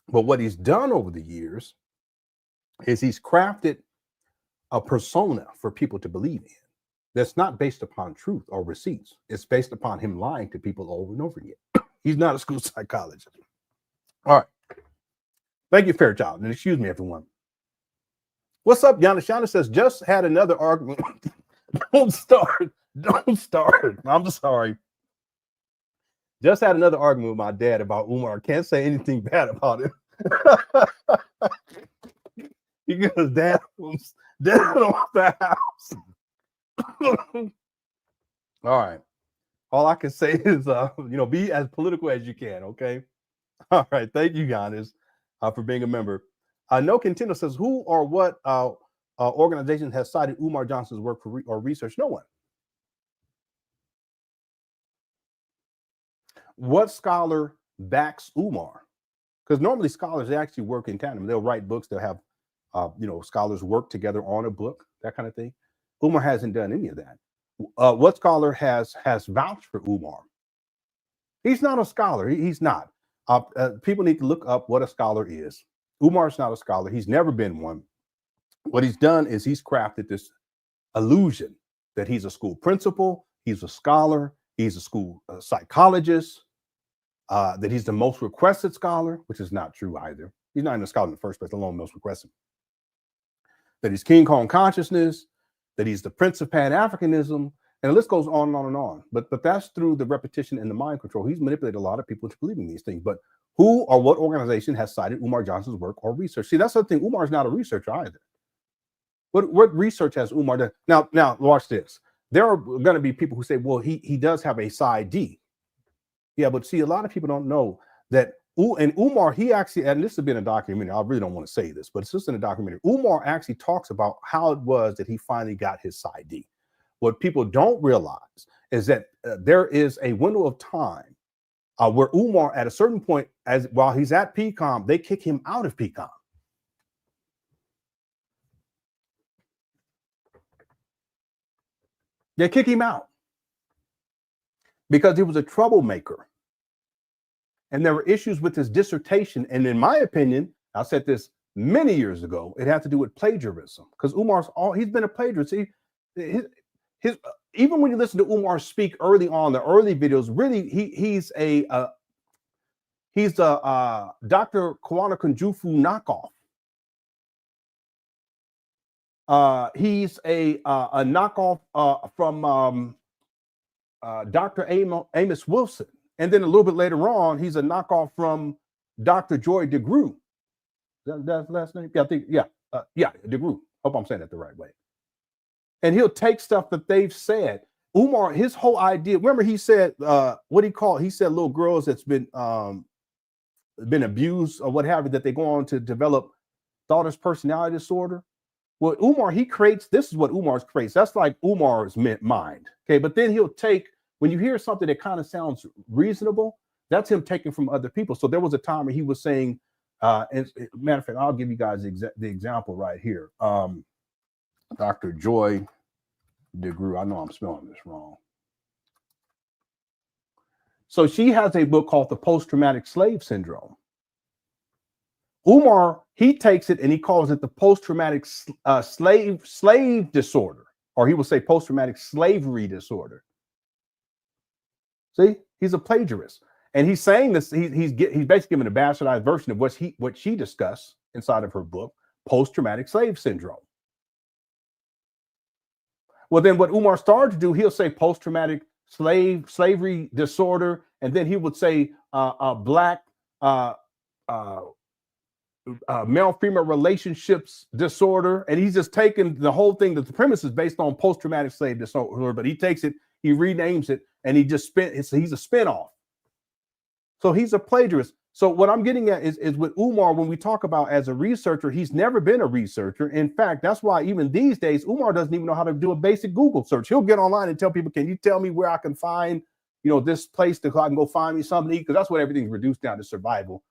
But what he's done over the years is he's crafted a persona for people to believe in that's not based upon truth or receipts. It's based upon him lying to people over and over again. He's not a school psychologist. All right. Thank you, Fairchild. And excuse me, everyone. What's up, Yana? Shana says, just had another argument. Don't start. Don't start. I'm sorry. Just had another argument with my dad about Umar. Can't say anything bad about him. Because dad wants the house. All right. All I can say is, be as political as you can, okay? All right. Thank you, Giannis, for being a member. No Contender says, who or what organization has cited Umar Johnson's work for or research? No one. What scholar backs Umar? Because normally scholars, they actually work in tandem. They'll write books. They'll have, scholars work together on a book, that kind of thing. Umar hasn't done any of that. What scholar has vouched for Umar? He's not a scholar. He's not. People need to look up what a scholar is. Umar's not a scholar. He's never been one. What he's done is he's crafted this illusion that he's a school principal, he's a scholar, he's a school psychologist, that he's the most requested scholar, which is not true either. He's not even a scholar in the first place, alone most requested. That he's King Kong consciousness, that he's the Prince of Pan Africanism, and the list goes on and on and on. But that's through the repetition and the mind control. He's manipulated a lot of people into believing these things. But who or what organization has cited Umar Johnson's work or research? See, that's the thing. Umar's not a researcher either. What research has Umar done? Now, watch this. There are going to be people who say, well, he does have a side D. Yeah, but see, a lot of people don't know that. And Umar, he actually, and this has been a documentary. I really don't want to say this, but it's just in a documentary. Umar actually talks about how it was that he finally got his side D. What people don't realize is that there is a window of time where Umar, at a certain point, while he's at PCOM, they kick him out of PCOM. They kick him out because he was a troublemaker. And there were issues with his dissertation. And in my opinion, I said this many years ago, it had to do with plagiarism, because he's been a plagiarist. Even when you listen to Umar speak early on, the early videos, really, he's a Dr. Kwana Kunjufu knockoff. He's a knockoff from Dr. Amos Wilson. And then a little bit later on, he's a knockoff from Dr. Joy DeGruy. That's the last name? Yeah, I think, yeah, DeGruy. Hope I'm saying that the right way. And he'll take stuff that they've said. Umar, his whole idea, remember he said, he said little girls that's been abused or what have you, that they go on to develop daughter's personality disorder. Well, Umar, this is what Umar creates. That's like Umar's mind. Okay, but then he'll take, when you hear something that kind of sounds reasonable, that's him taking from other people. So there was a time where he was saying, matter of fact, I'll give you guys the example right here. Dr. Joy DeGruy, I know I'm spelling this wrong. So she has a book called The Post-Traumatic Slave Syndrome. Umar, he takes it and he calls it the post-traumatic slave disorder, or he will say post-traumatic slavery disorder. See, he's a plagiarist, and he's saying this. He's basically giving a bastardized version of what she discussed inside of her book, post-traumatic slave syndrome. Well, then what Umar started to do, he'll say post-traumatic slavery disorder, and then he would say black male-female relationships disorder, and he's just taken the whole thing. That the premise is based on post-traumatic slave disorder, but he takes it, he renames it, and he's a spinoff. So he's a plagiarist. So what I'm getting at is with Umar, when we talk about as a researcher, he's never been a researcher. In fact, that's why even these days, Umar doesn't even know how to do a basic Google search. He'll get online and tell people, can you tell me where I can find, this place I can go find me something to eat? Because that's what everything's reduced down to: survival,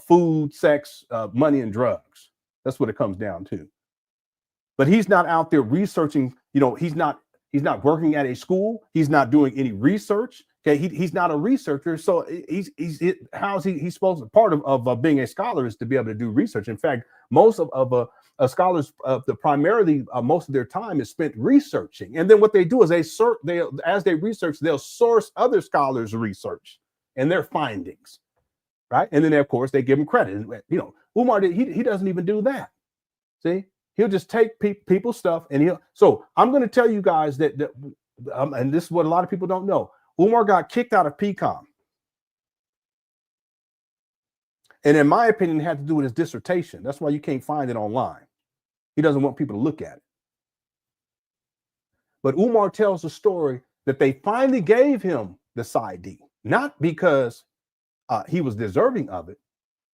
food, sex, money, and drugs. That's what it comes down to. But he's not out there researching. He's not working at a school. He's not doing any research. Okay, he's not a researcher. So how's he supposed to? Part of being a scholar is to be able to do research. In fact, most of scholars, primarily most of their time is spent researching. And then what they do is as they research, they'll source other scholars' research and their findings, right? And then of course they give him credit. Umar, he doesn't even do that. See, he'll just take people's stuff and So I'm going to tell you guys that and this is what a lot of people don't know. Umar got kicked out of PCOM. And in my opinion, it had to do with his dissertation. That's why you can't find it online. He doesn't want people to look at it. But Umar tells the story that they finally gave him the side D, not because he was deserving of it,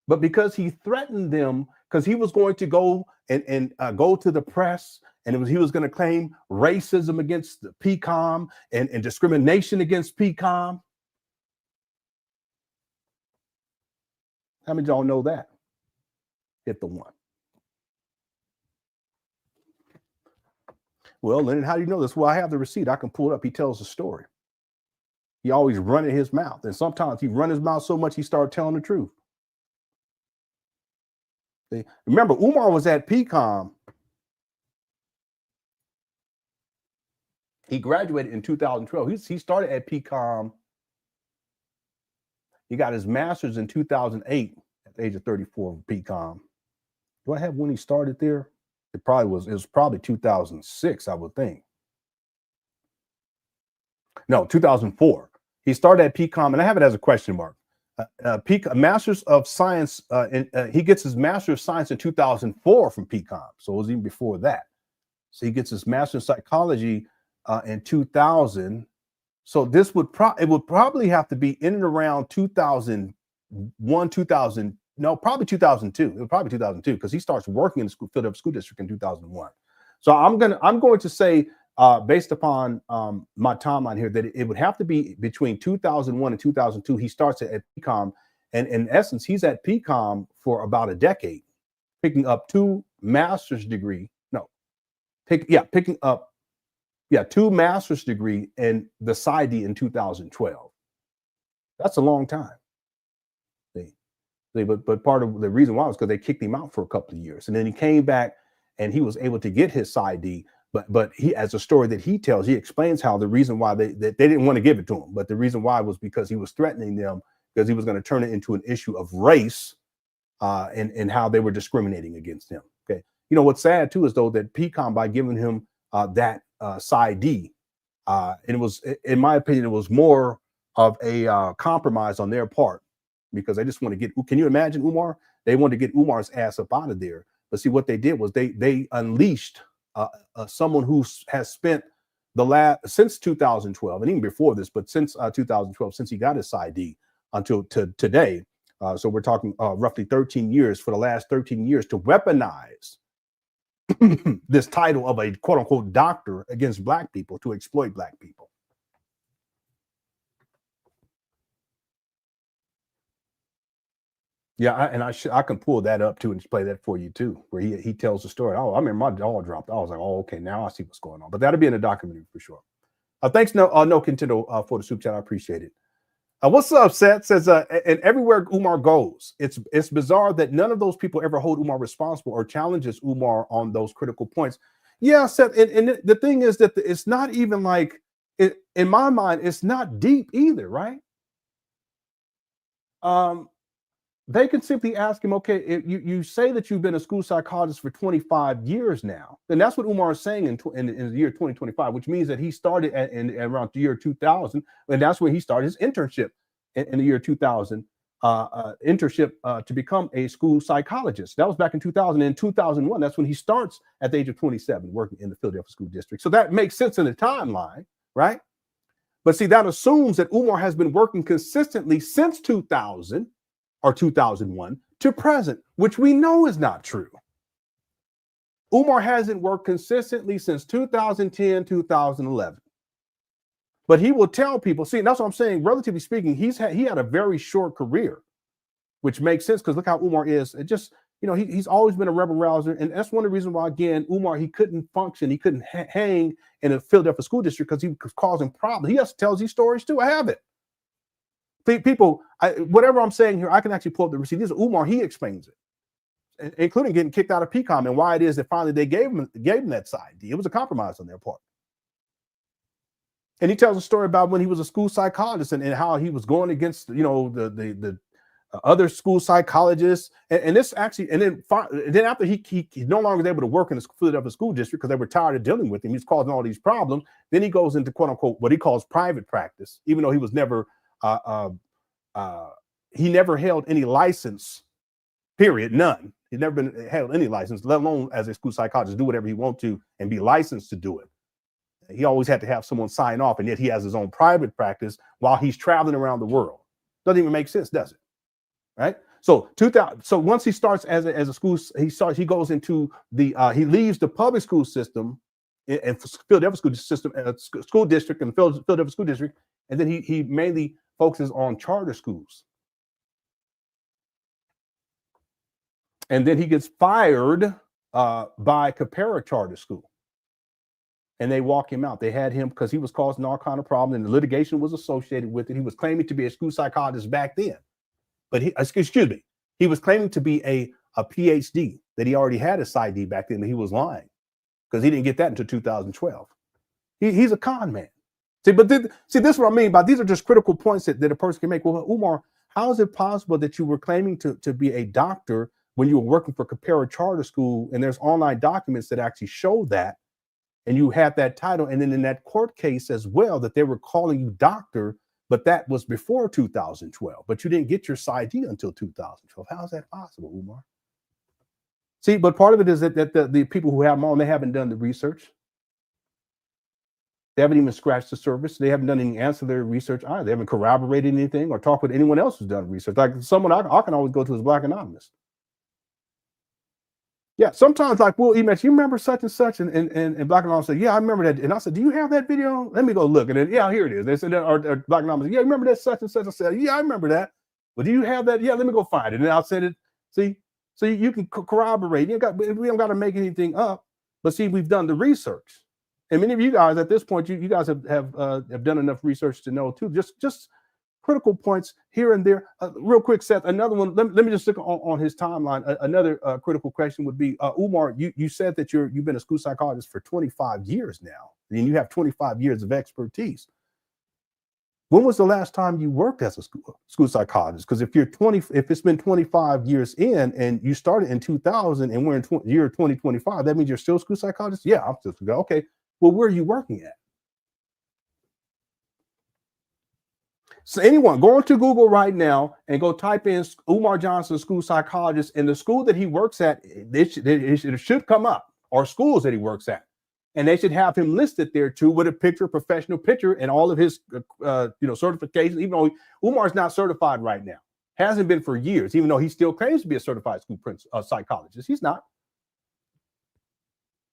but because he threatened them, because he was going to go and go to the press, and he was going to claim racism against the PCOM and discrimination against PCOM. How many of y'all know that? Hit the one. Well, Lenon, how do you know this? Well, I have the receipt. I can pull it up. He tells the story. He always running his mouth. And sometimes he run his mouth so much he started telling the truth. See? Remember, Umar was at PCOM. He graduated in 2012. He started at PCOM. He got his master's in 2008 at the age of 34 of PCOM. Do I have when he started there? It was probably 2006, I would think. No, 2004. He started at PCOM, and I have it as a question mark. Master's of Science, he gets his Master of Science in 2004 from PCOM. So it was even before that. So he gets his Master of Psychology in 2000. So this would probably have to be in and around 2001, 2000. No, probably 2002. It was probably 2002 because he starts working in the Philadelphia School District in 2001. So I'm going to say, based upon my timeline here, that it would have to be between 2001 and 2002. He starts at PCOM, and in essence, he's at PCOM for about a decade, picking up two master's degree. Picking up two master's degree and the PsyD in 2012. That's a long time. But part of the reason why was because they kicked him out for a couple of years, and then he came back and he was able to get his PsyD. But he, as a story that he tells, he explains how the reason why they didn't want to give it to him, but the reason why was because he was threatening them, because he was going to turn it into an issue of race, and how they were discriminating against him. Okay, what's sad too is though that PCOM, by giving him that PsyD, and it was, in my opinion, it was more of a compromise on their part, because they just want to get. Can you imagine Umar? They wanted to get Umar's ass up out of there. But see, what they did was they unleashed someone who has spent since 2012, and even before this, but since 2012, since he got his PsyD until today. So we're talking roughly 13 years, for the last 13 years, to weaponize this title of a quote unquote doctor against Black people, to exploit Black people. Yeah, I can pull that up too and play that for you too, where he tells the story. Oh, I mean, my jaw dropped. I was like, oh, okay, now I see what's going on. But that'll be in the documentary for sure. Thanks, No Contento, for the soup chat. I appreciate it. What's up, Seth? Says, and everywhere Umar goes, it's bizarre that none of those people ever hold Umar responsible or challenges Umar on those critical points. Yeah, Seth, and the thing is that it's not even like, in my mind, it's not deep either, right? They can simply ask him, okay, if you say that you've been a school psychologist for 25 years now, then that's what Umar is saying in the year 2025, which means that he started around the year 2000, and that's where he started his internship in the year 2000, internship to become a school psychologist. That was back in 2000. In 2001, that's when he starts at the age of 27 working in the Philadelphia School District. So that makes sense in the timeline, right? But see, that assumes that Umar has been working consistently since 2000 or 2001 to present, which we know is not true. Umar hasn't worked consistently since 2010, 2011. But he will tell people, see, that's what I'm saying, relatively speaking, he had a very short career, which makes sense because look how Umar is. It just, he's always been a rebel rouser. And that's one of the reasons why, again, Umar, he couldn't function. He couldn't hang in a Philadelphia school district because he was causing problems. He also tells these stories too. I have it. People, whatever I'm saying here, I can actually pull up the receipt. This is Umar, he explains it, including getting kicked out of PCOM and why it is that finally they gave him that side deal. It was a compromise on their part. And he tells a story about when he was a school psychologist and how he was going against, the other school psychologists. And this actually, and then after he no longer was able to work in the Philadelphia school district because they were tired of dealing with him, he's causing all these problems. Then he goes into quote unquote what he calls private practice, even though he was never he never held any license, period, none. He's never been held any license, let alone as a school psychologist, do whatever he wants to and be licensed to do it. He always had to have someone sign off, and yet he has his own private practice while he's traveling around the world. Doesn't even make sense, does it? Right? So once he starts as a school, he goes into the he leaves the public school system and Philadelphia school system, school district and Philadelphia school district, and then he mainly focuses on charter schools. And then he gets fired by a.k.a. charter school. And they walk him out. They had him because he was causing all kind of problems, and the litigation was associated with it. He was claiming to be a school psychologist back then, but he was claiming to be a PhD, that he already had a PsyD back then, but he was lying because he didn't get that until 2012. He's a con man. See, but this is what I mean by these are just critical points that a person can make. Well, Umar, how is it possible that you were claiming to be a doctor when you were working for a.k.a. charter school, and there's online documents that actually show that? And you had that title, and then in that court case as well, that they were calling you doctor, but that was before 2012. But you didn't get your PsyD until 2012. How is that possible, Umar? See, but part of it is that the people who have them on, they haven't done the research. They haven't even scratched the surface. They haven't done any ancillary research either. They haven't corroborated anything or talked with anyone else who's done research. Like someone I can always go to is Black Anonymous. Yeah, sometimes like we'll email, you remember such and such, and Black Anonymous said, yeah, I remember that. And I said, do you have that video? Let me go look. And then, yeah, here it is. They said, or Black Anonymous, yeah, remember that such and such? I said, yeah, I remember that. But do you have that? Yeah, let me go find it. And then I'll send it. See, so you can corroborate. We don't got to make anything up. But see, we've done the research. And many of you guys at this point, you guys have done enough research to know too. Just critical points here and there. Real quick, Seth, another one. Let me just look on his timeline. Another critical question would be, Umar, you said that you've been a school psychologist for 25 years now, and you have 25 years of expertise. When was the last time you worked as a school psychologist? Because if it's been 25 years in, and you started in 2000, and we're in year 2025, that means you're still a school psychologist? Yeah, I'm still okay. Well, where are you working at? So anyone, go into Google right now and go type in Umar Johnson, school psychologist, and the school that he works at, it should come up, or schools that he works at. And they should have him listed there too with a picture, professional picture, and all of his certifications, even though Umar's not certified right now. Hasn't been for years, even though he still claims to be a certified school psychologist. He's not.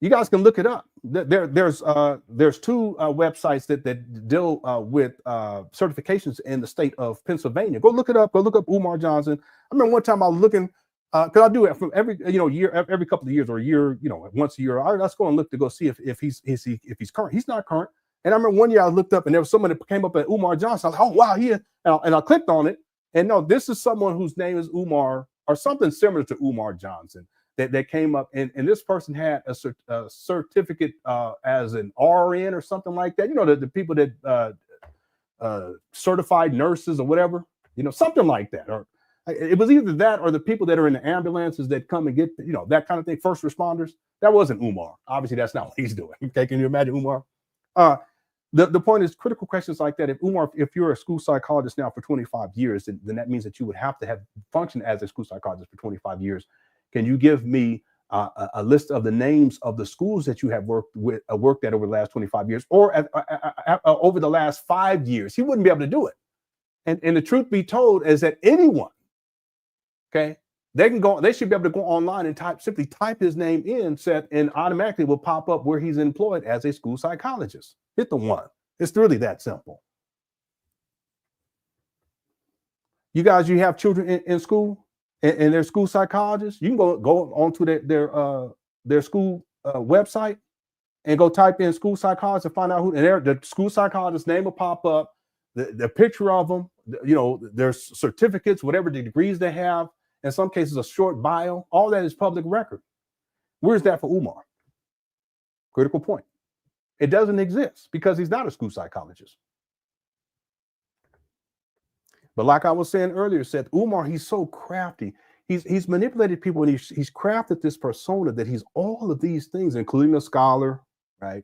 You guys can look it up. There's two websites that deal with certifications in the state of Pennsylvania. Go look it up. Go look up Umar Johnson. I remember one time I was looking because I do it from every year, every couple of years or a year, once a year. Let's go and look to go see if he's current. He's not current. And I remember one year I looked up and there was someone that came up at Umar Johnson. I was like, oh wow, he is. And I clicked on it, and no, this is someone whose name is Umar or something similar to Umar Johnson. That came up, and this person had a certificate as an RN or something like that. The people that certified nurses or whatever, something like that. Or it was either that or the people that are in the ambulances that come and get, that kind of thing, first responders. That wasn't Umar. Obviously, that's not what he's doing. Okay, can you imagine Umar? The point is critical questions like that. If you're a school psychologist now for 25 years, then that means that you would have to have functioned as a school psychologist for 25 years. Can you give me a list of the names of the schools that you have worked at over the last 25 years or over the last 5 years. He wouldn't be able to do it. And the truth be told is that anyone, okay, they should be able to go online and simply type his name in, and automatically will pop up where he's employed as a school psychologist. Hit the 1. It's really that simple. You guys, you have children in school and they're school psychologists. You can go onto their school website and go type in school psychologist and find out who, and the school psychologist's name will pop up, the picture of them, their certificates, whatever the degrees they have, in some cases a short bio. All that is public record. Where's that for Umar? Critical point. It doesn't exist because he's not a school psychologist. But like I was saying earlier, Umar, he's so crafty. He's manipulated people, and he's crafted this persona that he's all of these things, including a scholar, right?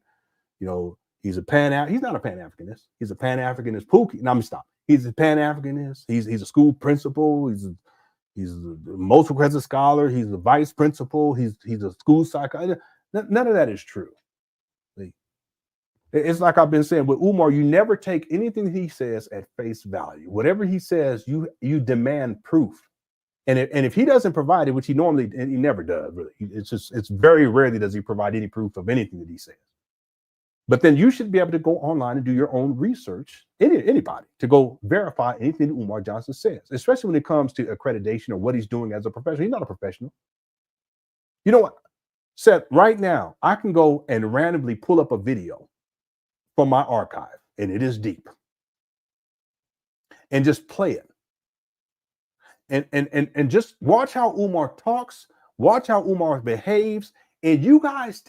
He's not a Pan Africanist. He's a Pan Africanist Pookie. No, I'm stop. He's a Pan Africanist. He's a school principal. He's a multiple credit scholar. He's a vice principal. He's a school psychologist. None of that is true. It's like I've been saying with Umar, you never take anything he says at face value. Whatever he says, you demand proof. And if he doesn't provide it, which he never does, really. It's very rarely does he provide any proof of anything that he says. But then you should be able to go online and do your own research, anybody, to go verify anything that Umar Johnson says, especially when it comes to accreditation or what he's doing as a professional. He's not a professional. You know what, Seth, right now, I can go and randomly pull up a video from my archive, and it is deep, and just play it. And just watch how Umar talks, watch how Umar behaves, and you guys,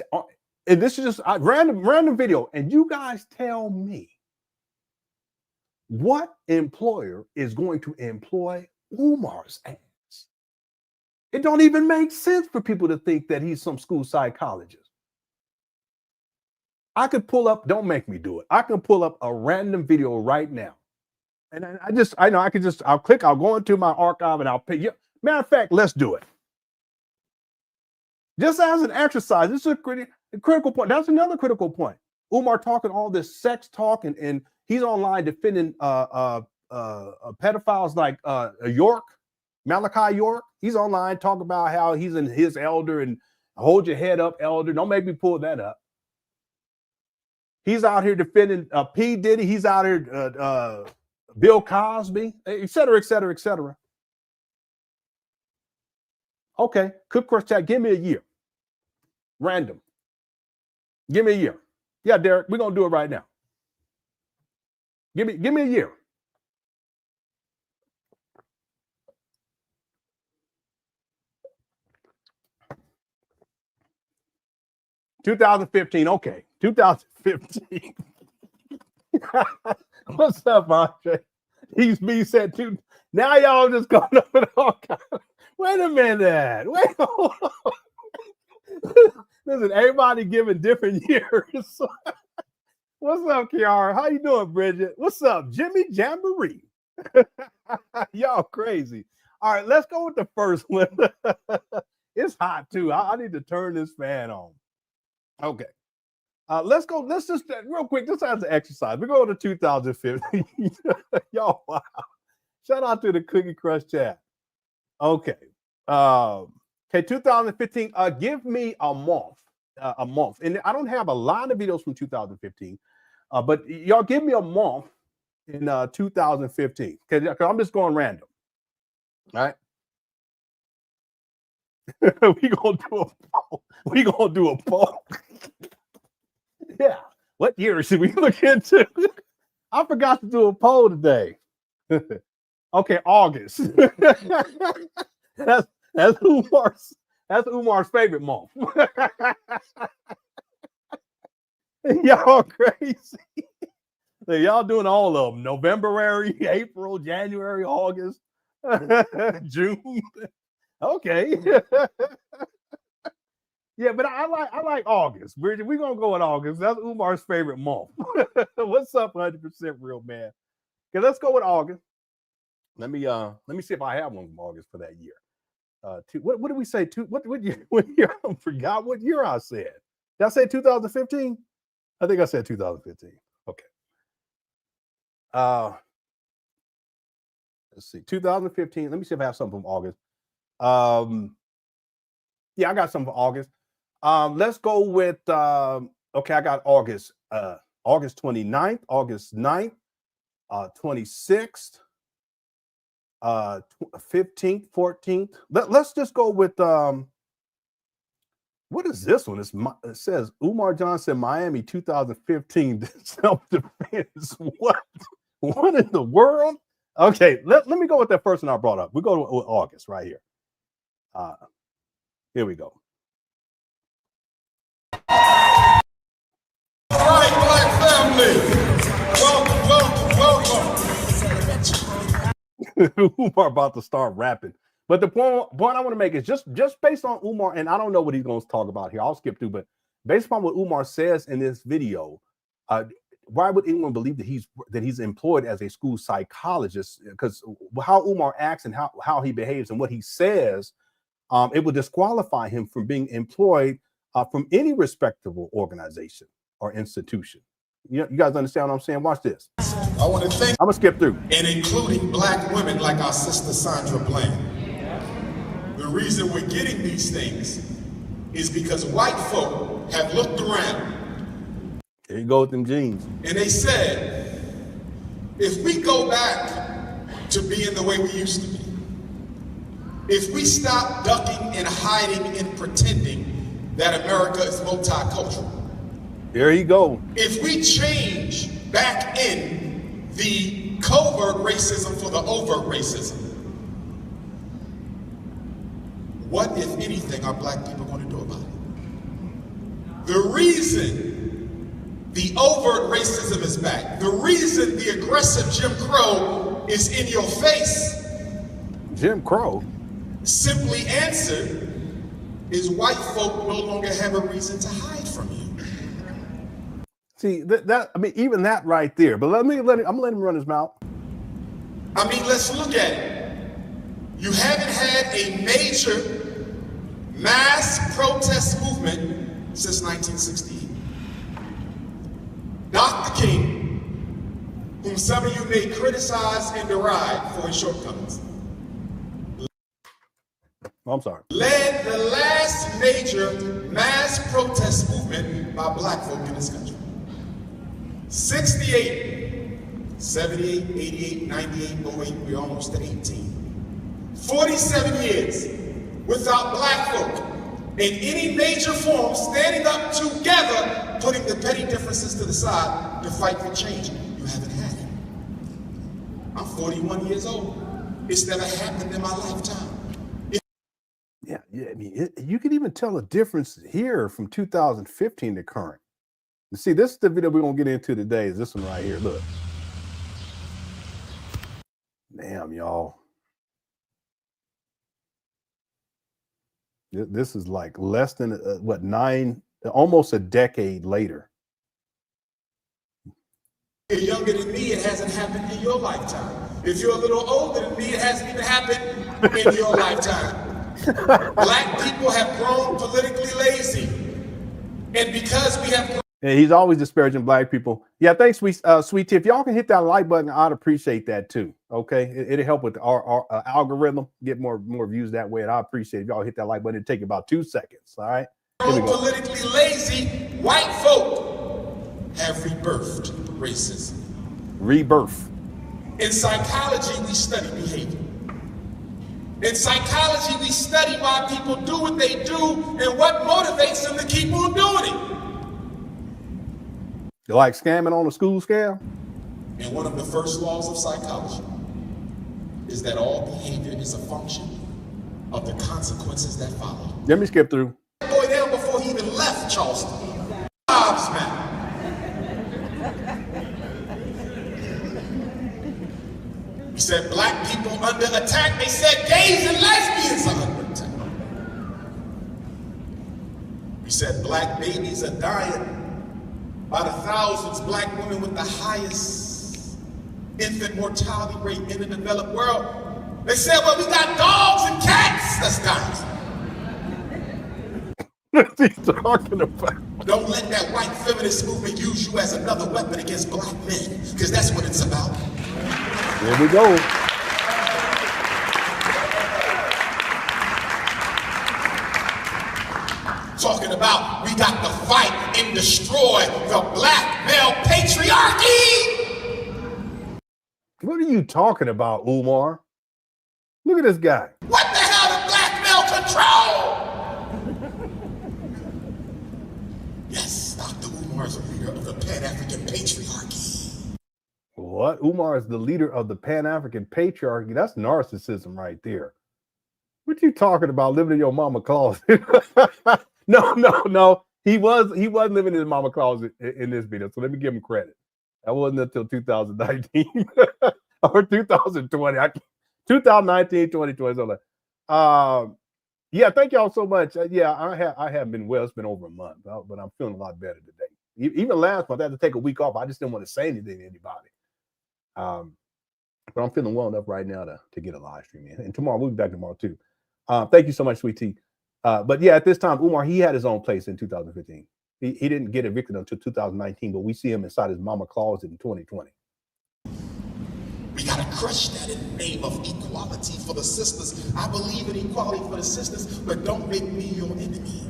and this is just a random video, and you guys tell me what employer is going to employ Umar's ass. It don't even make sense for people to think that he's some school psychologist. I could pull up, don't make me do it. I can pull up a random video right now. And I'll click, I'll go into my archive and I'll pick. Matter of fact, let's do it. Just as an exercise, this is a critical point. That's another critical point. Umar talking all this sex talk, and he's online defending pedophiles like Malachi York. He's online talking about how he's in his elder and hold your head up, elder. Don't make me pull that up. He's out here defending P. Diddy. He's out here Bill Cosby, et cetera, et cetera, et cetera. Okay, Cook Crush Chat, give me a year. Random. Give me a year. Yeah, Derek, we're gonna do it right now. Give me a year. $2015. Okay, 2015. What's up, Andre? He said two. Now y'all just going up with all kinds. Wait a minute. Wait. Listen, everybody giving different years. What's up, Kiara? How you doing, Bridget? What's up, Jimmy Jamboree? Y'all crazy. All right, let's go with the first one. It's hot too. I need to turn this fan on. Okay. Let's go. Let's just real quick. This as an exercise. We're going to 2015. Y'all, wow. Shout out to the Cookie Crush chat. Okay. Okay, 2015. Give me a month. And I don't have a lot of videos from 2015. But y'all give me a month in 2015. Because I'm just going random. All right. we gonna do a poll. Yeah. What year should we look into? I forgot to do a poll today. Okay, August. that's Umar's favorite month. Y'all crazy. Y'all doing all of them. November, April, January, August, June. Okay. Yeah, but I like August. We're gonna go with August. That's Umar's favorite month. What's up, 100% real man? Okay, let's go with August. Let me see if I have one from August for that year. what did we say? What year? I forgot what year I said. Did I say 2015? I think I said 2015. Okay. Let's see, 2015. Let me see if I have something from August. Yeah, I got something for August. Let's go with okay, I got August 29th, August 9th, 26th, 15th, 14th. Let's just go with what is this one? It says Umar Johnson, Miami, 2015 self-defense. What in the world? Okay, let me go with that first one I brought up. We go with August right here. Here we go. All right, Black family. Welcome. Umar about to start rapping. But the point I want to make is just based on Umar, and I don't know what he's going to talk about here. I'll skip through, but based upon what Umar says in this video, why would anyone believe that he's employed as a school psychologist? Because how Umar acts and how he behaves and what he says, it would disqualify him from being employed from any respectable organization or institution. You guys understand what I'm saying? Watch this. I want to thank, I'm gonna skip through, and including Black women like our sister Sandra Bland. The reason we're getting these things is because white folk have looked around. There you go with them jeans. And they said, if we go back to being the way we used to be, if we stop ducking and hiding and pretending that America is multicultural, there you go. if we change back in the covert racism for the overt racism, what, if anything, are Black people going to do about it? The reason the overt racism is back, the reason the aggressive Jim Crow is in your face, Jim Crow, simply answered, is white folk no longer have a reason to hide from you. see that I mean, even that right there. But I'm gonna let him run his mouth. I mean, let's look at it. You haven't had a major mass protest movement since 1968. Dr. King, whom some of you may criticize and deride for his shortcomings, I'm sorry. led the last major mass protest movement by Black folk in this country. 68, 78, 88, 98, 08, we're almost at 18. 47 years without Black folk in any major form standing up together, putting the petty differences to the side to fight for change. You haven't had it. I'm 41 years old. It's never happened in my lifetime. Yeah, I mean, you can even tell a difference here from 2015 to current. You see, this is the video we're gonna get into today. Is this one right here? Look, damn, y'all. This is like less than what, almost a decade later. If you're younger than me, it hasn't happened in your lifetime. If you're a little older than me, it hasn't even happened in your lifetime. Black people have grown politically lazy. And because we have grown, And he's always disparaging Black people. Yeah, thanks, Sweet Tea. If y'all can hit that like button, I'd appreciate that too. Okay, it'll help with our algorithm, get more views that way. And I appreciate if y'all hit that like button. It'll take about 2 seconds. All right. politically lazy, white folk have rebirthed racism. Rebirth. In psychology, we study behavior. In psychology, we study why people do what they do and what motivates them to keep on doing it. You like scamming on a school scale? And one of the first laws of psychology is that all behavior is a function of the consequences that follow. Let me skip through. Boy, down before he even left Charleston. Jobs, man. He said Black people under attack. They said gays and lesbians are under attack. He said Black babies are dying by the thousands. Black women with the highest infant mortality rate in the developed world. They said, well, we got dogs and cats. That's nice. What's he talking about? Don't let that white feminist movement use you as another weapon against black men, because that's what it's about. There we go. Talking about we got to fight and destroy the black male patriarchy. What are you talking about, Umar? Look at this guy. What the hell does black male control? Yes, Dr. Umar is a leader of the Pan African patriarchy. What? Umar is the leader of the Pan African patriarchy. That's narcissism right there. What you talking about? Living in your mama closet? No. He wasn't living in his mama closet in this video. So let me give him credit. That wasn't until 2019 or 2020. 2019, 2020. So yeah, thank y'all so much. Yeah, I haven't been well. It's been over a month, but I'm feeling a lot better today. Even last month, I had to take a week off. I just didn't want to say anything to anybody. But I'm feeling well enough right now to get a live stream in. And tomorrow, we'll be back tomorrow too. Thank you so much, Sweet Tea. But yeah, at this time, Umar, he had his own place in 2015. He didn't get evicted until 2019, but we see him inside his mama closet in 2020. We got to crush that in the name of equality for the sisters. I believe in equality for the sisters, but don't make me your enemy.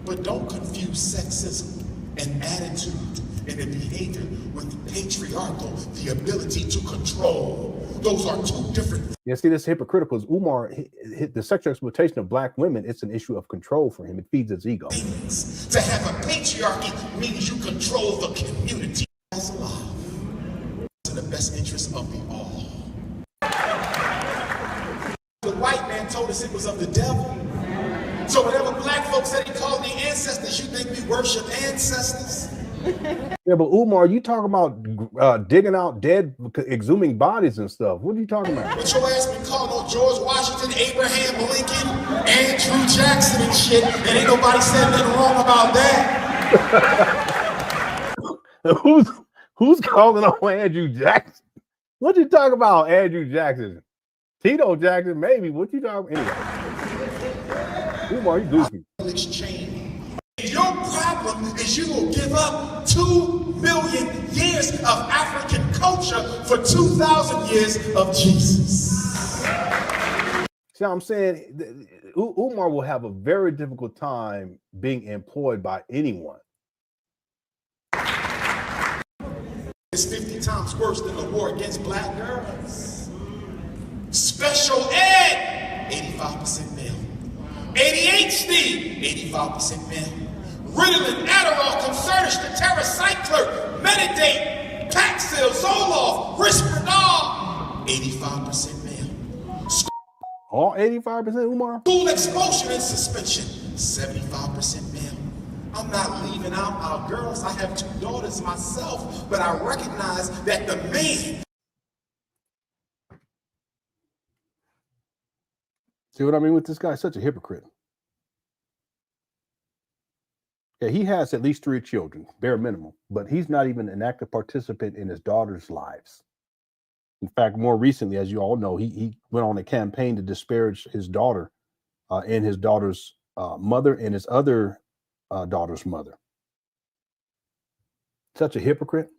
But don't confuse sexism and attitude and the behavior with patriarchal, the ability to control. Those are two different things. Yeah, see, this hypocritical is Umar, the sexual exploitation of black women, it's an issue of control for him. It feeds his ego. To have a patriarchy means you control the community. That's a lie. It's in the best interest of the all. The white man told us it was of the devil. So whenever black folks said he called me ancestors, you think we worship ancestors? Yeah, but Umar, you talking about digging out dead, exhuming bodies and stuff. What are you talking about? But your ass been calling on George Washington, Abraham Lincoln, Andrew Jackson and shit, and ain't nobody said nothing wrong about that. Who's calling on Andrew Jackson? What you talking about, Andrew Jackson? Tito Jackson, maybe. What you talking about? Anyway, Umar, you goofy. Exchange. Your problem is you will give up 2 million years of African culture for 2,000 years of Jesus. See what I'm saying? Umar will have a very difficult time being employed by anyone. It's 50 times worse than the war against black girls. Special ed, 85% male. ADHD, 85% male. Ritalin, Adderall, Concerta, Tetracycline, Metadate, Paxil, Zoloft, Risperdal, 85% male. All 85%, Umar? School expulsion and suspension, 75% male. I'm not leaving out our girls. I have 2 daughters myself, but I recognize that the man. See what I mean with this guy? Such a hypocrite. Yeah, he has at least 3 children, bare minimum, but he's not even an active participant in his daughter's lives. In fact, more recently, as you all know, he went on a campaign to disparage his daughter and his daughter's mother and his other daughter's mother. Such a hypocrite.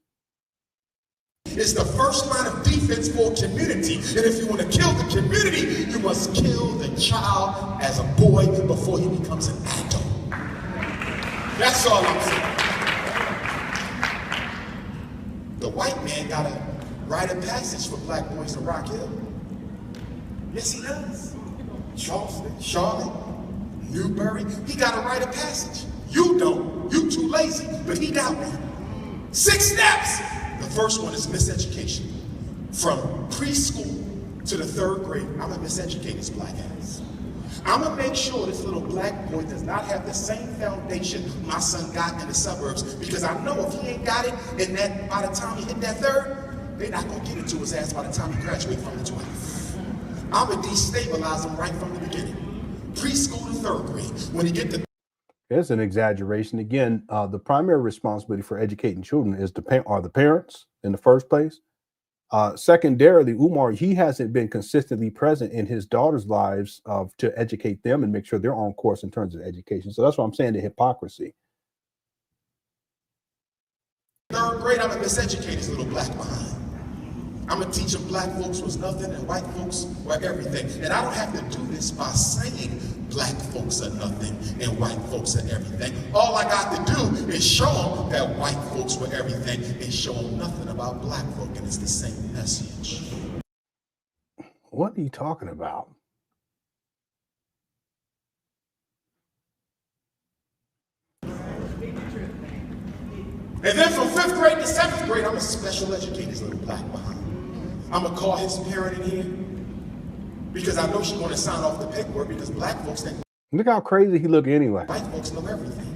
It's the first line of defense for a community. And if you want to kill the community, you must kill the child as a boy before he becomes an adult. That's all I'm saying. The white man got to write a passage for black boys in Rock Hill. Yes, he does. Charleston, Charlotte, Newbury, he got to write a passage. You don't. You too lazy, but he got one. 6 steps. The first one is miseducation. From preschool to the 3rd grade, I'm gonna miseducate this black ass. I'm gonna make sure this little black boy does not have the same foundation my son got in the suburbs, because I know if he ain't got it, and that by the time he hit that 3rd, they're not gonna get it to his ass by the time he graduates from the 12th. I'm gonna destabilize him right from the beginning. Preschool to 3rd grade. When he get to It's an exaggeration. Again, the primary responsibility for educating children is are the parents in the first place. Secondarily, Umar, he hasn't been consistently present in his daughters' lives to educate them and make sure they're on course in terms of education. So that's what I'm saying, the hypocrisy. Third grade, I'm gonna miseducate his little black mind. I'm gonna teach him black folks was nothing and white folks were everything. And I don't have to do this by saying black folks are nothing and white folks are everything. All I got to do is show them that white folks were everything and show them nothing about black folk, and it's the same message. What are you talking about? And then from 5th grade to 7th grade, I'm gonna special educate his little black behind. I'm gonna call his parent in here because I know she's gonna sign off the paperwork because black folks think Look how crazy he look anyway. white folks know everything.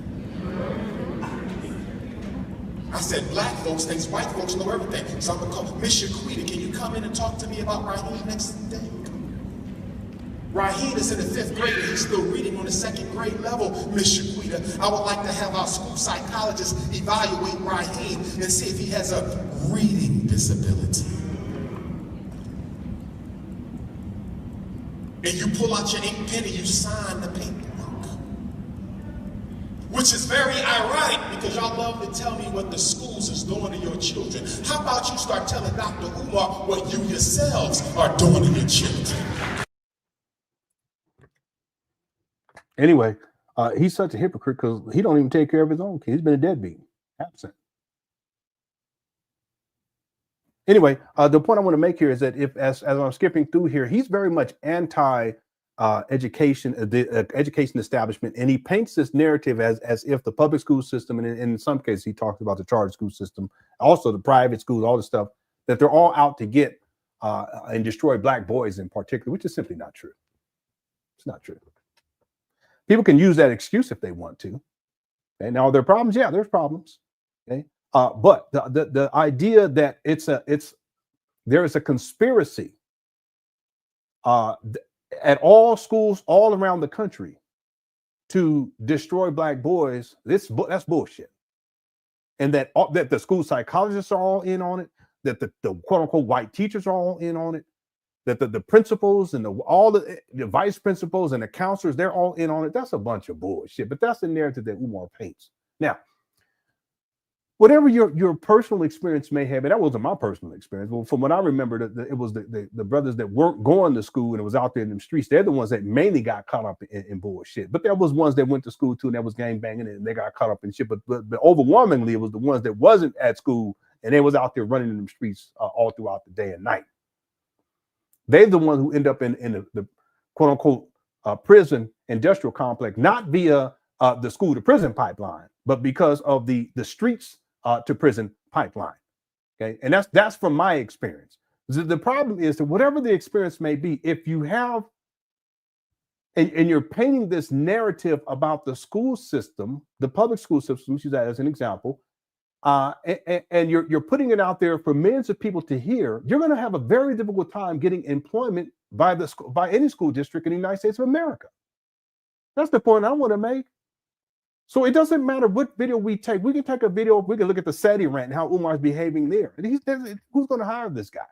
I said black folks think white folks know everything. So I'm gonna call Miss Shaquita, can you come in and talk to me about Raheem next day? Raheem is in the 5th grade and he's still reading on the 2nd grade level. Miss Shaquita, I would like to have our school psychologist evaluate Raheem and see if he has a reading disability. And you pull out your ink pen and you sign the paperwork. Which is very ironic because y'all love to tell me what the schools is doing to your children. How about you start telling Dr. Umar what you yourselves are doing to your children? Anyway, he's such a hypocrite because he don't even take care of his own kids. He's been a deadbeat, absent. Anyway, the point I want to make here is that if, as I'm skipping through here, he's very much anti education, the education establishment, and he paints this narrative as if the public school system, and in some cases he talks about the charter school system, also the private schools, all the stuff, that they're all out to get and destroy black boys in particular, which is simply not true. It's not true. People can use that excuse if they want to. Okay, now are there problems? Yeah, there's problems. Okay. But the idea that there is a conspiracy at all schools all around the country to destroy black boys, that's bullshit. And that the school psychologists are all in on it, that the quote unquote white teachers are all in on it, that the principals and all the vice principals and the counselors, they're all in on it. That's a bunch of bullshit. But that's the narrative that Umar paints. Now, whatever your personal experience may have, and that wasn't my personal experience. Well, from what I remember, it was the brothers that weren't going to school and it was out there in the streets. They're the ones that mainly got caught up in bullshit. But there was ones that went to school too, and that was gang banging, and they got caught up in shit. But overwhelmingly, it was the ones that wasn't at school and they was out there running in the streets all throughout the day and night. They're the ones who end up in the quote unquote prison industrial complex, not via the school to prison pipeline, but because of the streets to prison pipeline. Okay, and that's from my experience. The problem is that whatever the experience may be, if you have and you're painting this narrative about the school system, the public school system, use that as an example, and you're putting it out there for millions of people to hear, you're going to have a very difficult time getting employment by any school district in the United States of America. That's the point I want to make. So it doesn't matter what video we take. We can take a video. We can look at the SETI rant and how Umar's behaving there. Who's going to hire this guy?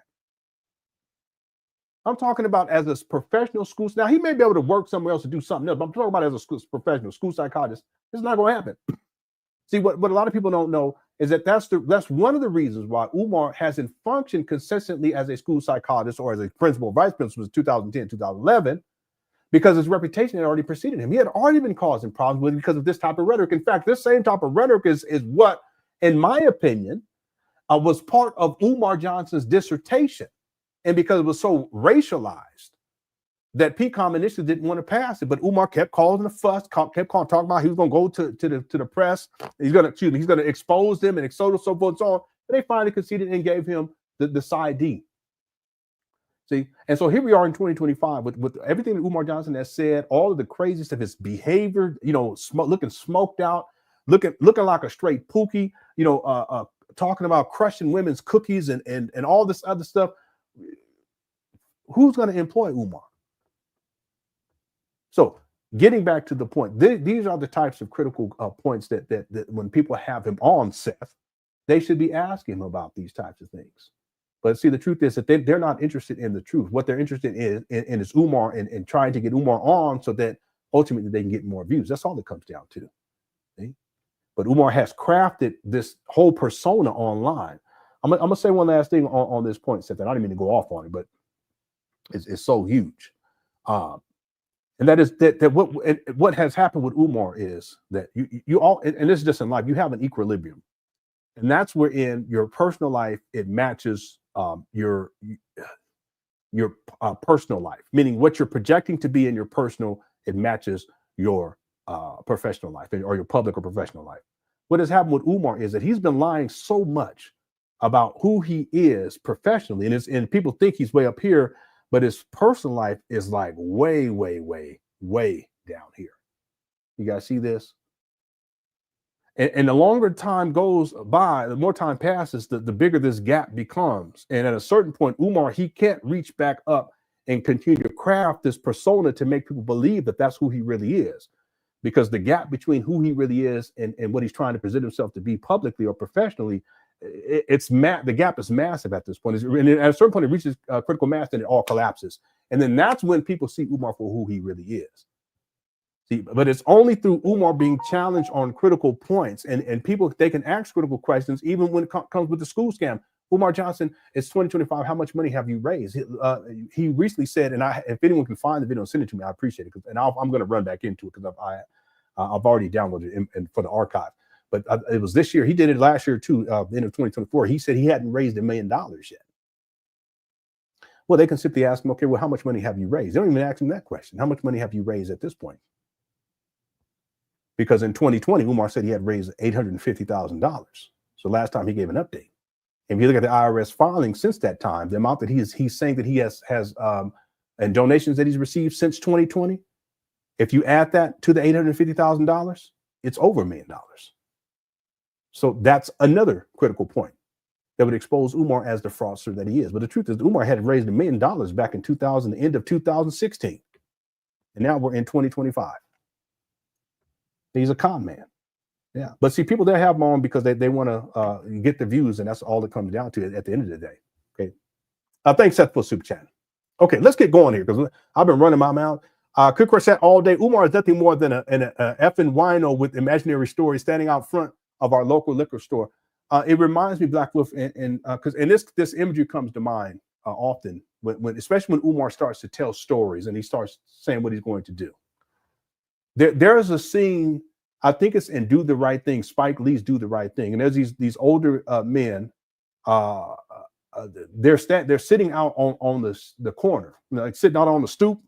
I'm talking about as a professional school. Now, he may be able to work somewhere else to do something else, but I'm talking about as a professional school psychologist. It's not going to happen. See, what a lot of people don't know is that that's one of the reasons why Umar hasn't functioned consistently as a school psychologist or as a principal, vice principal in 2010, 2011, because his reputation had already preceded him. He had already been causing problems with it because of this type of rhetoric. In fact, this same type of rhetoric is what, in my opinion, was part of Umar Johnson's dissertation. And because it was so racialized that PCOM initially didn't want to pass it, but Umar kept calling the fuss, kept talking about he was going to go to the press. He's going to expose them and so forth and so on. And they finally conceded and gave him the side D. See, and so here we are in 2025 with everything that Umar Johnson has said, all of the craziest of his behavior, looking smoked out, looking like a straight pookie, talking about crushing women's cookies and all this other stuff. Who's going to employ Umar? So getting back to the point, these are the types of critical points that when people have him on, Seth, they should be asking him about these types of things. But see, the truth is that they're not interested in the truth. What they're interested in is Umar and trying to get Umar on so that ultimately they can get more views. That's all it comes down to. See? But Umar has crafted this whole persona online. I'm gonna say one last thing on this point, Seth, and I didn't mean to go off on it, but it's so huge. And that is that what has happened with Umar is that you all, and this is just in life, you have an equilibrium. And that's where in your personal life, it matches your personal life, meaning what you're projecting to be in your personal, it matches your professional life or your public or professional life. What has happened with Umar is that he's been lying so much about who he is professionally, and people think he's way up here, but his personal life is like way, way, way, way down here. You guys see this? And the longer time goes by, the more time passes, the bigger this gap becomes. And at a certain point, Umar, he can't reach back up and continue to craft this persona to make people believe that that's who he really is. Because the gap between who he really is and what he's trying to present himself to be publicly or professionally, the gap is massive at this point. And at a certain point, it reaches critical mass and it all collapses. And then that's when people see Umar for who he really is. See, but it's only through Umar being challenged on critical points and people, they can ask critical questions, even when it comes with the school scam. Umar Johnson, it's 2025. How much money have you raised? He recently said, and if anyone can find the video and send it to me, I appreciate it. And I'm going to run back into it because I've already downloaded it for the archive. But it was this year. He did it last year too, the end of 2024. He said he hadn't raised $1 million yet. Well, they can simply ask him, okay, well, how much money have you raised? They don't even ask him that question. How much money have you raised at this point? Because in 2020, Umar said he had raised $850,000. So last time he gave an update. If you look at the IRS filing since that time, the amount that he's saying that he has and donations that he's received since 2020, if you add that to the $850,000, it's over $1 million. So that's another critical point that would expose Umar as the fraudster that he is. But the truth is, Umar had raised $1 million back in the end of 2016, and now we're in 2025. He's a con man. Yeah, but see, people, they have him on because they want to get the views, and that's all it comes down to at the end of the day. Okay, thanks, Seth, for super chat. Okay, let's get going here because I've been running my mouth. Quick reset all day. Umar is nothing more than an effing wino with imaginary stories standing out front of our local liquor store. It reminds me, Black Wolf, and this imagery comes to mind often when especially when Umar starts to tell stories and he starts saying what he's going to do. There's a scene. I think it's in Do the Right Thing, Spike Lee's Do the Right Thing. And there's these older men, they're sitting out on the corner, like sitting out on the stoop.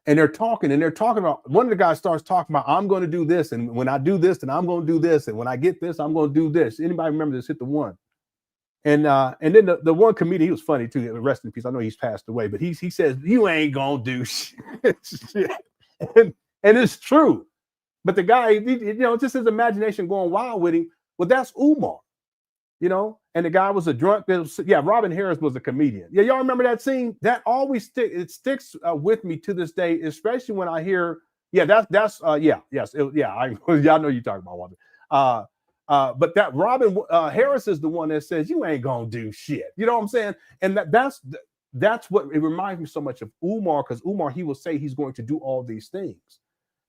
And they're talking about, one of the guys starts talking about, I'm going to do this. And when I do this, then I'm going to do this. And when I get this, I'm going to do this. Anybody remember this? Hit the one. And then the one comedian, he was funny too. Rest in peace. I know he's passed away, but he says, you ain't going to do shit. And it's true. But the guy, just his imagination going wild with him. Well, that's Umar, and the guy was a drunk. Robin Harris was a comedian. Yeah, y'all remember that scene? That always sticks with me to this day, especially when I hear, y'all know you're talking about Robin. But that Robin Harris is the one that says, you ain't gonna do shit. You know what I'm saying? And that's what it reminds me so much of Umar, because Umar, he will say he's going to do all these things.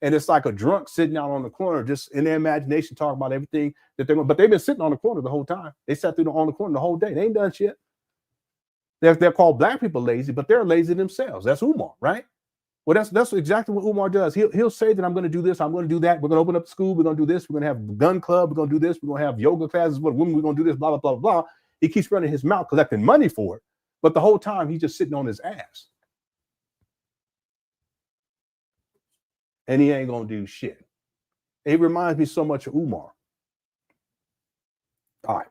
And it's like a drunk sitting out on the corner, just in their imagination, talking about everything that they're going. But they've been sitting on the corner the whole time. They sat on the corner the whole day. They ain't done shit. They're called black people lazy, but they're lazy themselves. That's Umar, right? Well, that's exactly what Umar does. He'll say that I'm going to do this, I'm going to do that. We're going to open up the school. We're going to do this. We're going to have a gun club. We're going to do this. We're going to have yoga classes for women. We're going to do this. Blah blah blah blah. He keeps running his mouth, collecting money for it, but the whole time he's just sitting on his ass. And he ain't gonna do shit. It reminds me so much of Umar. All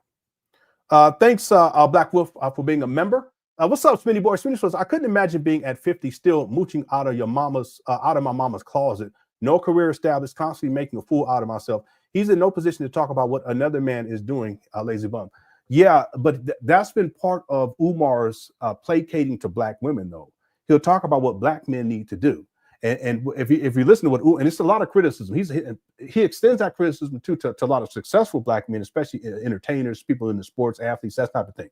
right. Thanks, Black Wolf, for being a member. What's up, Spinny Boy? Spinny says, I couldn't imagine being at 50 still mooching out of my mama's closet. No career established, constantly making a fool out of myself. He's in no position to talk about what another man is doing, lazy bum. Yeah, but that's been part of Umar's placating to black women, though. He'll talk about what black men need to do. And if you listen to what, and it's a lot of criticism, he extends that criticism to a lot of successful black men, especially entertainers, people in the sports, athletes, that type of thing.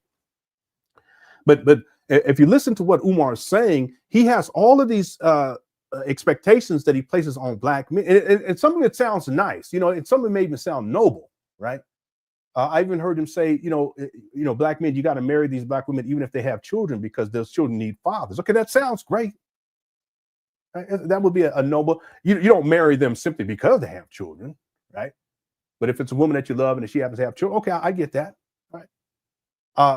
But if you listen to what Umar is saying, he has all of these expectations that he places on black men, and some of it sounds nice, you know, and some of it may even sound noble, right? I even heard him say, you know, black men, you got to marry these black women even if they have children because those children need fathers. Okay, that sounds great. That would be a noble. You don't marry them simply because they have children, right? But if it's a woman that you love and if she happens to have children, okay, I get that, right?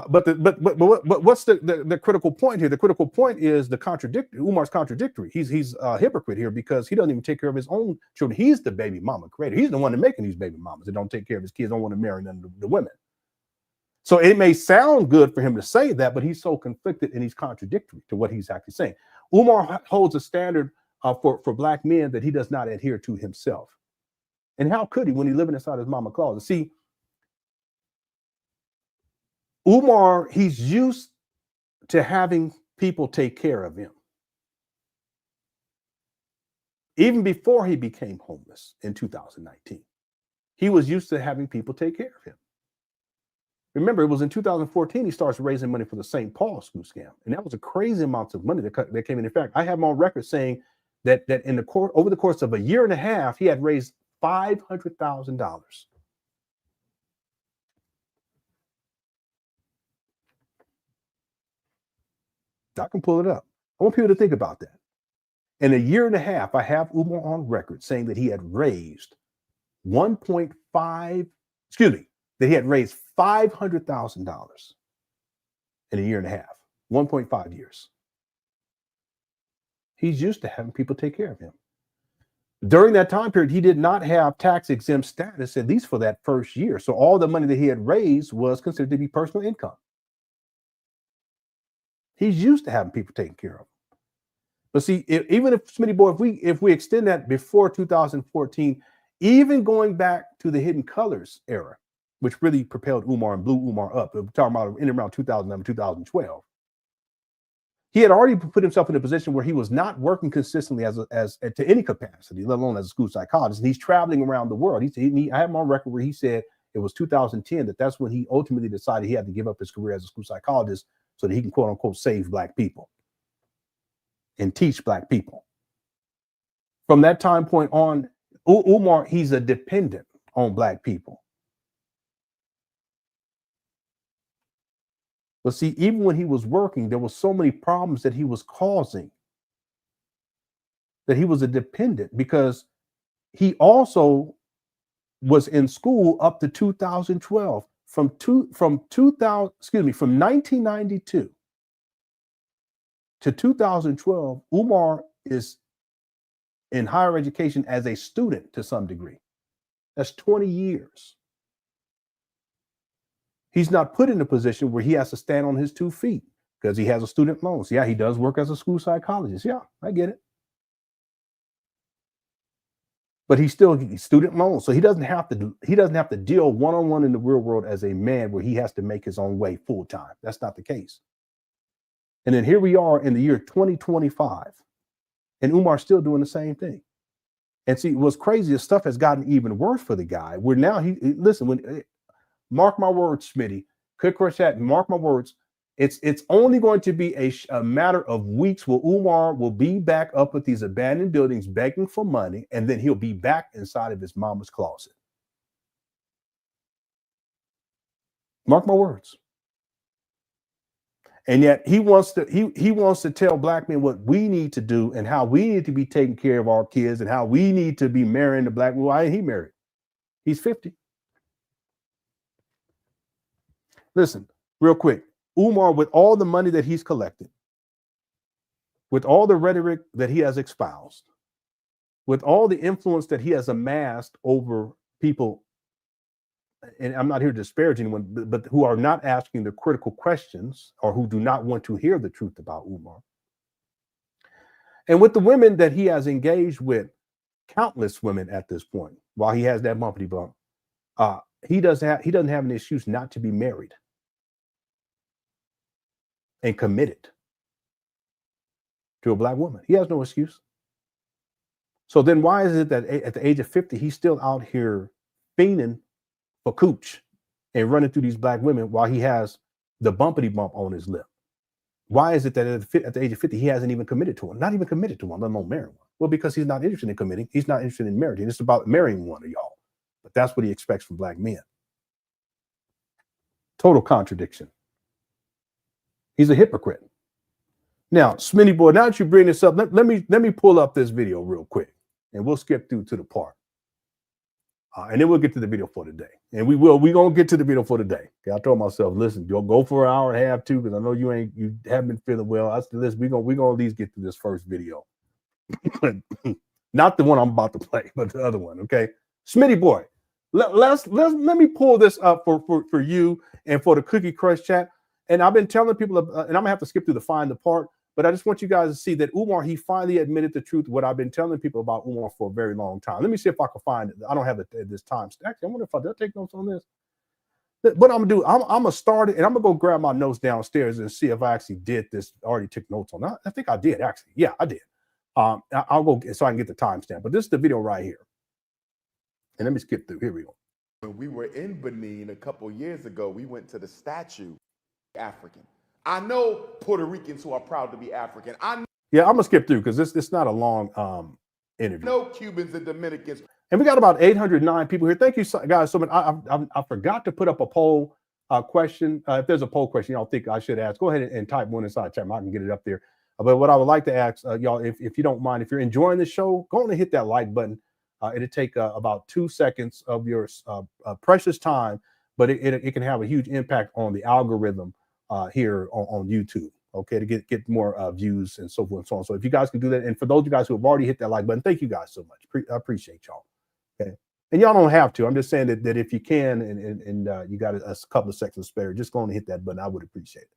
But what's the critical point here? The critical point is the contradictory. Umar's contradictory. He's a hypocrite here because he doesn't even take care of his own children. He's the baby mama creator. He's the one that's making these baby mamas that don't take care of his kids, don't want to marry none of the women. So it may sound good for him to say that, but he's so conflicted and he's contradictory to what he's actually saying. Umar holds a standard for black men that he does not adhere to himself. And how could he when he's living inside his mama closet? See, Umar, he's used to having people take care of him. Even before he became homeless in 2019, he was used to having people take care of him. Remember, it was in 2014 he starts raising money for the St. Paul school scam, and that was a crazy amount of money that came in. In fact, I have him on record saying that in the over the course of a year and a half, he had raised $500,000. I can pull it up. I want people to think about that. In a year and a half, I have Umar on record saying that he had raised that he had raised $500,000 in a year and a half, 1.5 years. He's used to having people take care of him. During that time period, he did not have tax exempt status, at least for that first year. So all the money that he had raised was considered to be personal income. He's used to having people taken care of him. But see, even if Smitty boy, if we extend that before 2014, even going back to the Hidden Colors era, which really propelled Umar and blew Umar up, we're talking about in around 2011, 2012, he had already put himself in a position where he was not working consistently as to any capacity, let alone as a school psychologist. And he's traveling around the world. I have him on record where he said it was 2010 that's when he ultimately decided he had to give up his career as a school psychologist so that he can quote unquote save black people and teach black people. From that time point on, Umar, he's a dependent on black people. But see, even when he was working, there were so many problems that he was causing that he was a dependent, because he also was in school up to 2012. From 1992 to 2012, Umar is in higher education as a student to some degree. That's 20 years. He's not put in a position where he has to stand on his 2 feet because he has a student loan. So yeah, he does work as a school psychologist. Yeah, I get it. But he's student loan. So he doesn't have to deal one-on-one in the real world as a man where he has to make his own way full time. That's not the case. And then here we are in the year 2025, and Umar's still doing the same thing. And see, what's crazy is stuff has gotten even worse for the guy. Where now mark my words, Smitty, quick chat, mark my words. It's only going to be a matter of weeks where Umar will be back up at these abandoned buildings begging for money, and then he'll be back inside of his mama's closet. Mark my words. And yet he wants to tell black men what we need to do and how we need to be taking care of our kids and how we need to be marrying the black woman. Why ain't he married? He's 50. Listen, real quick. Umar, with all the money that he's collected, with all the rhetoric that he has espoused, with all the influence that he has amassed over people, and I'm not here to disparage anyone, but who are not asking the critical questions or who do not want to hear the truth about Umar. And with the women that he has engaged with, countless women at this point, while he has that bumpity bump, he doesn't have an excuse not to be married and committed to a black woman. He has no excuse. So then why is it that at the age of 50, he's still out here fiending for cooch and running through these black women while he has the bumpity bump on his lip? Why is it that at the age of 50, he hasn't even committed to one, not even committed to one, let alone marrying one? Well, because he's not interested in committing. He's not interested in marriage. It's about marrying one of y'all. But that's what he expects from black men. Total contradiction. He's a hypocrite. Now, Smitty boy, now that you bring this up, let me pull up this video real quick, and we'll skip through to the part. And then we'll get to the video for today. And we're going to get to the video for today. Okay, I told myself, listen, you'll go for an hour and a half too, because I know you haven't been feeling well. I said, listen, we're going to at least get to this first video. Not the one I'm about to play, but the other one, okay? Smitty boy, let me pull this up for you and for the Cookie Crush chat. And I've been telling people, and I'm going to have to skip through the find the part, but I just want you guys to see that Umar, he finally admitted the truth, what I've been telling people about Umar for a very long time. Let me see if I can find it. I don't have this time. Actually, I wonder if I did take notes on this. What I'm going to do, I'm going to start it, and I'm going to go grab my notes downstairs and see if I actually did this, already took notes on that. I think I did, actually. Yeah, I did. I'll go so I can get the timestamp. But this is the video right here. And let me skip through. Here we go. When we were in Benin a couple years ago, we went to the statue, African. I know Puerto Ricans who are proud to be African. Yeah, I'm gonna skip through because it's not a long interview. No Cubans and Dominicans. And we got about 809 people here. Thank you guys so much. I forgot to put up a poll question. If there's a poll question y'all think I should ask, go ahead and type one inside chat. I can get it up there. But what I would like to ask y'all, if you don't mind, if you're enjoying the show, go on and hit that like button. It'll take about 2 seconds of your precious time, but it can have a huge impact on the algorithm here on YouTube, okay, to get more views and so forth and so on. So if you guys can do that, and for those of you guys who have already hit that like button, thank you guys so much. I appreciate y'all. Okay, and y'all don't have to. I'm just saying that if you can and you got a couple of seconds spare, just go on and hit that button. I would appreciate it.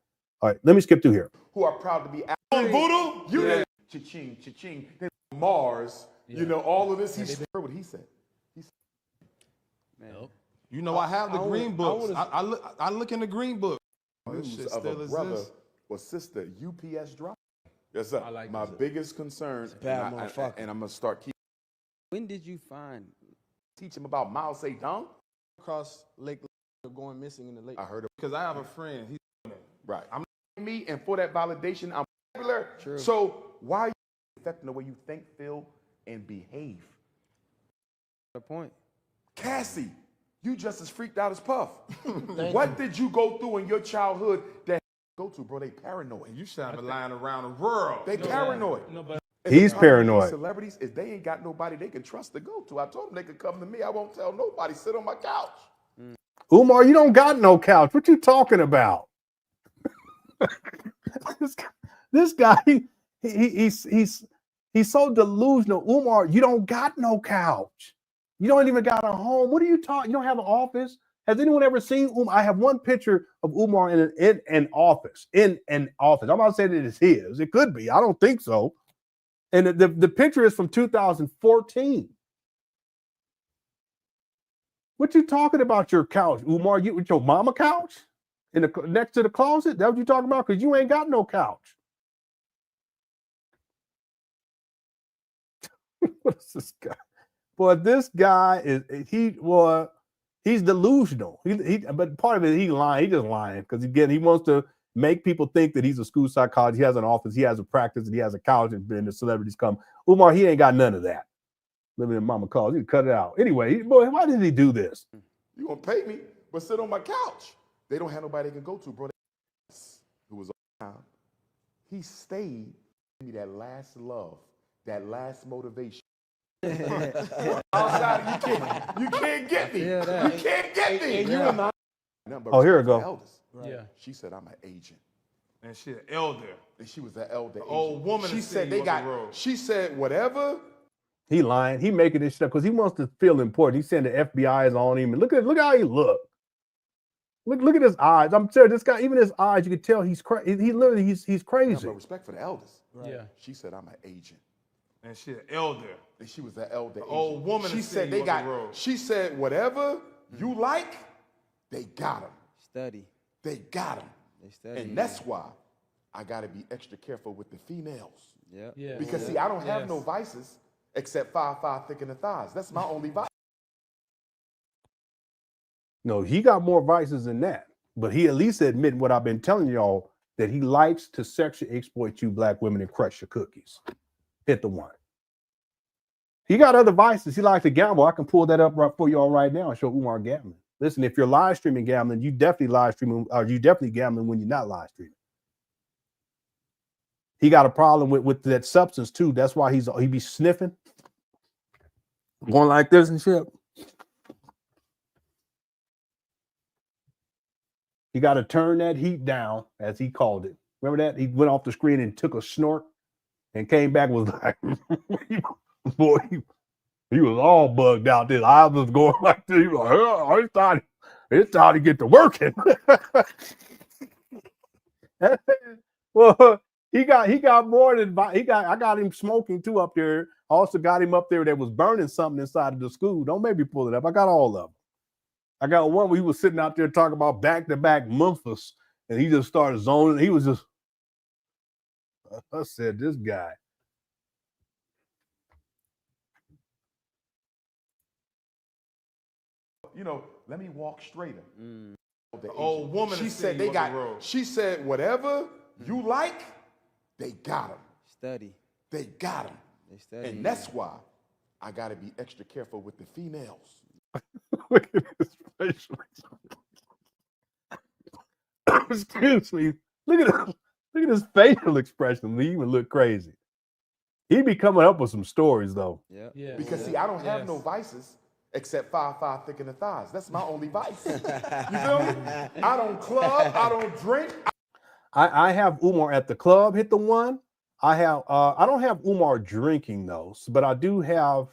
All right, let me skip through here. Who are proud to be African. On Voodoo, you cha-ching, cha-ching. Then Mars, you know, all of this. He heard what he said. He said, man. You know, I have the green books. I look in the green book. News of a brother or sister UPS driver. Yes, sir. Like my biggest concern, and I'm gonna start keeping. When did you find? Teach him about Mao Zedong. Across Lake going missing in the lake. I heard it because I have a friend. He's right. I'm me, and for that validation, I'm popular. True. So why are you affecting the way you think, feel, and behave? The point, Cassie. You just as freaked out as Puff. What did you go through in your childhood that go to, bro? They paranoid. You should have a line around the world. They paranoid. No, but he's paranoid. Celebrities is they ain't got nobody they can trust to go to. I told them they could come to me. I won't tell nobody. Sit on my couch. Umar, you don't got no couch. What you talking about? this guy, he's so delusional. Umar, you don't got no couch. You don't even got a home. What are you talking? You don't have an office? Has anyone ever seen Umar? I have one picture of Umar in an office. In an office. I'm not saying it is his. It could be. I don't think so. And the picture is from 2014. What you talking about your couch, Umar? You with your mama couch in the next to the closet? That what you talking about? Because you ain't got no couch. What is this guy? Boy, this guy he's delusional. But part of it, he's lying. He's just lying because he wants to make people think that he's a school psychologist. He has an office, he has a practice, and he has a college, and the celebrities come. Umar, he ain't got none of that. Living in mama calls, he cut it out. Anyway, boy, why did he do this? You gonna pay me, but sit on my couch. They don't have nobody they can go to, bro. Who was on time. He stayed me that last love, that last motivation. Outside, you can't get me. You can't get me. And you and I. Oh, here we go. right. Yeah. She said, I'm an agent. And she an elder. And she was an elder. Old woman. She said they got. She said whatever. He lying. He making this stuff because he wants to feel important. He's saying the FBI is on him. And look how he look. Look at his eyes. I'm serious. This guy, even his eyes, you can tell he's crazy. He's crazy. No, respect for the elders. Right. Yeah. She said, I'm an agent. And she an elder. And she was an elder. Old woman. She said they got. She said whatever you like, they got him. Study. They got him. They study. And that's why I got to be extra careful with the females. Yeah. Yeah. Because see, I don't have no vices except 5'5" thick in the thighs. That's my only vice. No, he got more vices than that. But he at least admit what I've been telling y'all. that he likes to sexually exploit you black women and crush your cookies. Hit the 1. He got other vices. He likes to gamble. I can pull that up right for y'all right now and show Umar gambling. Listen, if you're live streaming gambling, you definitely live streaming, or you definitely gambling when you're not live streaming. He got a problem with that substance too. That's why he be sniffing, going like this and shit. He got to turn that heat down, as he called it. Remember that? He went off the screen and took a snort and came back and was like, boy, he was all bugged out. His eyes was going like this. He was like, oh, it's time to get to working. Well, he got more than I got him smoking too up there. I also got him up there that was burning something inside of the school. Don't make me pull it up. I got all of them. I got one where he was sitting out there talking about back-to-back Memphis, and he just started zoning. He was just, I said, this guy. You know, let me walk straighter. The old woman. She said they got. She said whatever you like, they got him. Study. They got him. They study. And that's why I got to be extra careful with the females. Look at his facial expression. Excuse me. Look at his facial expression. He even look crazy. He be coming up with some stories though. Yeah. Because see, I don't have no vices except 5'5" thick in the thighs. That's my only vice. You feel me? I don't club. I don't drink. I have Umar at the club. Hit the 1. I have. I don't have Umar drinking though, but I do have.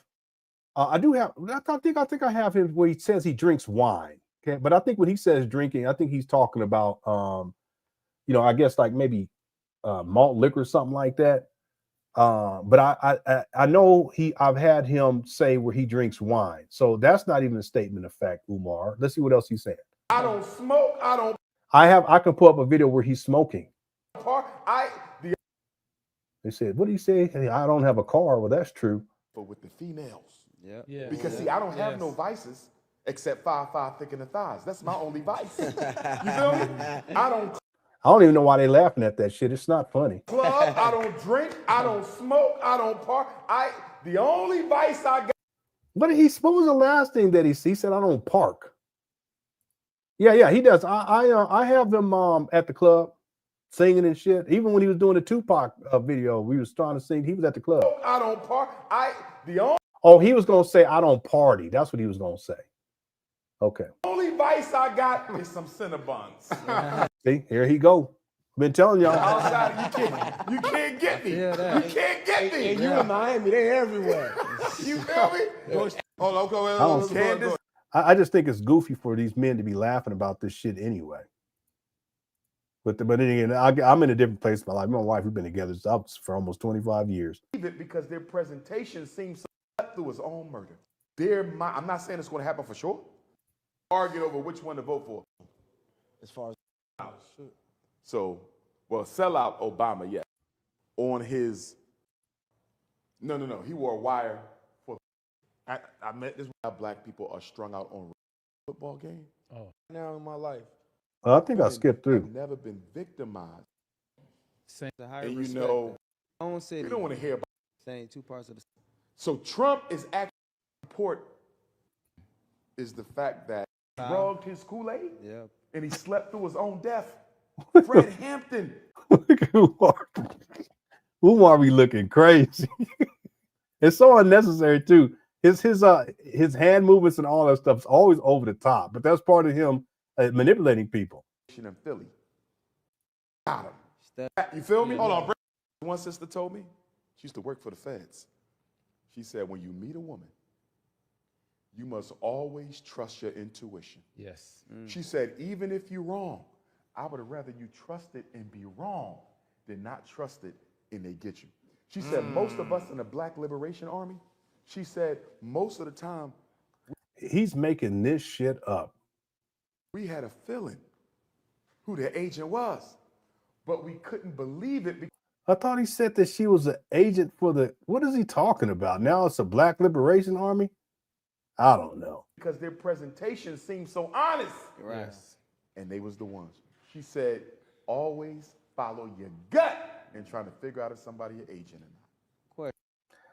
I think I have him where he says he drinks wine. Okay, but I think when he says drinking, I think he's talking about, I guess like maybe malt liquor or something like that. But I know I've had him say where he drinks wine, so that's not even a statement of fact, Umar. Let's see what else he's saying. I don't smoke. I don't. I can pull up a video where he's smoking. They said, what do you say? I don't have a car. Well, that's true. But with the females. Yeah. Because see, I don't have no vices except 5'5" thick in the thighs. That's my only vice. You feel me? I don't even know why they laughing at that shit. It's not funny. Club, I don't drink, I don't smoke, I don't park. The only vice I got. But he supposed the last thing that he said, I don't park. Yeah, he does. I have him at the club singing and shit. Even when he was doing the Tupac video, we was trying to sing. He was at the club. I don't park. Oh, he was gonna say I don't party. That's what he was gonna say. Okay. Only vice I got is some Cinnabons. See, here he go. Been telling y'all. Outside, you can't get me. You can't get me. And you in Miami, they everywhere. You feel me? I just think it's goofy for these men to be laughing about this shit anyway. But then again, I'm in a different place in my life. My wife, we've been together for almost 25 years. Because their presentation seems so through his own murder. I'm not saying it's going to happen for sure. Argued over which one to vote for. As far as So, sellout Obama, yes. On his no. He wore a wire for. I met this. Black people are strung out on a football game. Oh, now in my life. I think I skipped through. I've never been victimized. Saying the higher And respect. you know, You don't want to hear about. Saying two parts of the. So Trump is actually report is the fact that he drugged his Kool-Aid and he slept through his own death. Fred Hampton. Look at Umar be looking crazy. It's so unnecessary too. His hand movements and all that stuff is always over the top, but that's part of him manipulating people. In Philly. Got him. You feel me? Hold on. One sister told me, she used to work for the feds. She said, when you meet a woman, you must always trust your intuition. Yes. She said, even if you're wrong, I would rather you trust it and be wrong than not trust it and they get you. She said, most of us in the Black Liberation Army, she said, most of the time, he's making this shit up. We had a feeling who the agent was, but we couldn't believe it. I thought he said that she was an agent for what is he talking about? Now it's a Black Liberation Army? I don't know. Because their presentation seemed so honest. Right. And they was the ones. She said, always follow your gut and trying to figure out if somebody your agent or not.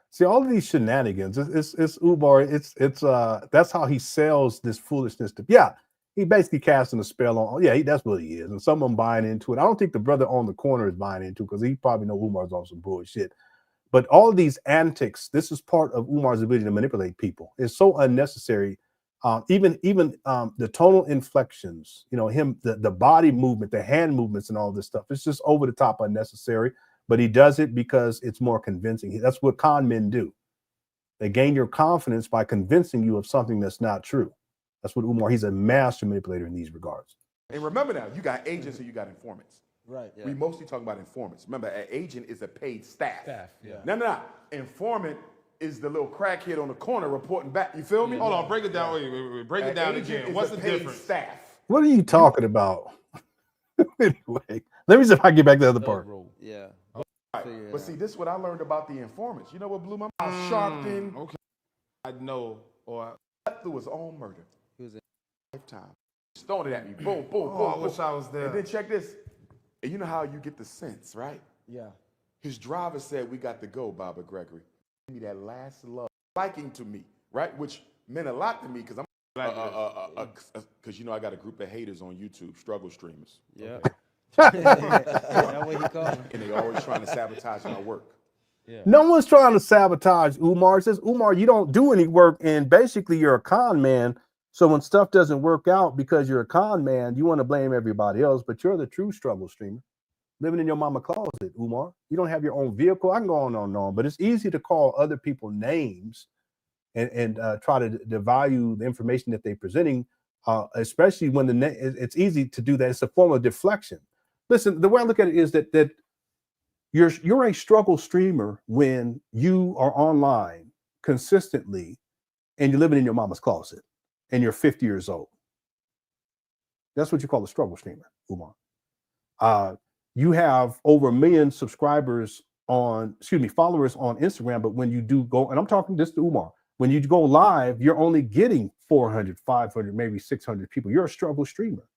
See, all of these shenanigans, it's Umar, that's how he sells this foolishness to, he basically casting a spell on, that's what he is. And some of them buying into it. I don't think the brother on the corner is buying into it because he probably know Umar's on some bullshit. But all of these antics, this is part of Umar's ability to manipulate people. It's so unnecessary. Even the tonal inflections, the body movement, the hand movements and all this stuff, it's just over the top unnecessary. But he does it because it's more convincing. That's what con men do. They gain your confidence by convincing you of something that's not true. That's what Umar, he's a master manipulator in these regards. And remember now, you got agents and you got informants. Right. Yeah. We mostly talk about informants. Remember, an agent is a paid staff. Yeah. No. Informant is the little crackhead on the corner reporting back. You feel me? Hold on, break it down. Wait. Break it down again. What's the difference? Staff. What are you talking about? Anyway, let me see if I can get back to the other part. Yeah. Right. But see, this is what I learned about the informants. You know what blew my mind? Sharpton. Okay. I know. Or through his own murder. He was in lifetime. Just throwing it at me. Boom, boom, I boom. wish I was there. And then check this. And you know how you get the sense, right? Yeah. His driver said, "We got to go, Baba Gregory." Give me that last love, liking to me, right? Which meant a lot to me because I'm, because I got a group of haters on YouTube, struggle streamers. Yeah. Okay. That what he called him. And they always trying to sabotage my work. Yeah. No one's trying to sabotage Umar. It says, Umar, you don't do any work, and basically you're a con man. So when stuff doesn't work out because you're a con man, you want to blame everybody else, but you're the true struggle streamer. Living in your mama closet, Umar. You don't have your own vehicle. I can go on and on, but it's easy to call other people names and try to devalue the information that they're presenting, especially when it's easy to do that. It's a form of deflection. Listen, the way I look at it is that you're a struggle streamer when you are online consistently and you're living in your mama's closet and you're 50 years old. That's what you call a struggle streamer, Umar. You have over 1 million followers on Instagram, but when you do go, and I'm talking just to Umar, when you go live, you're only getting 400, 500, maybe 600 people. You're a struggle streamer.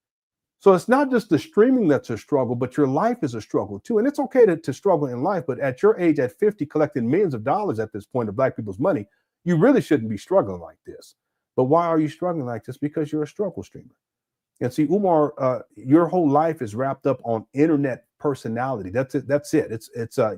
So it's not just the streaming that's a struggle, but your life is a struggle too. And it's okay to struggle in life, but at your age, at 50, collecting millions of dollars at this point of Black people's money, you really shouldn't be struggling like this. But why are you struggling like this? Because you're a struggle streamer. And see, Umar, your whole life is wrapped up on internet personality. That's it. That's it.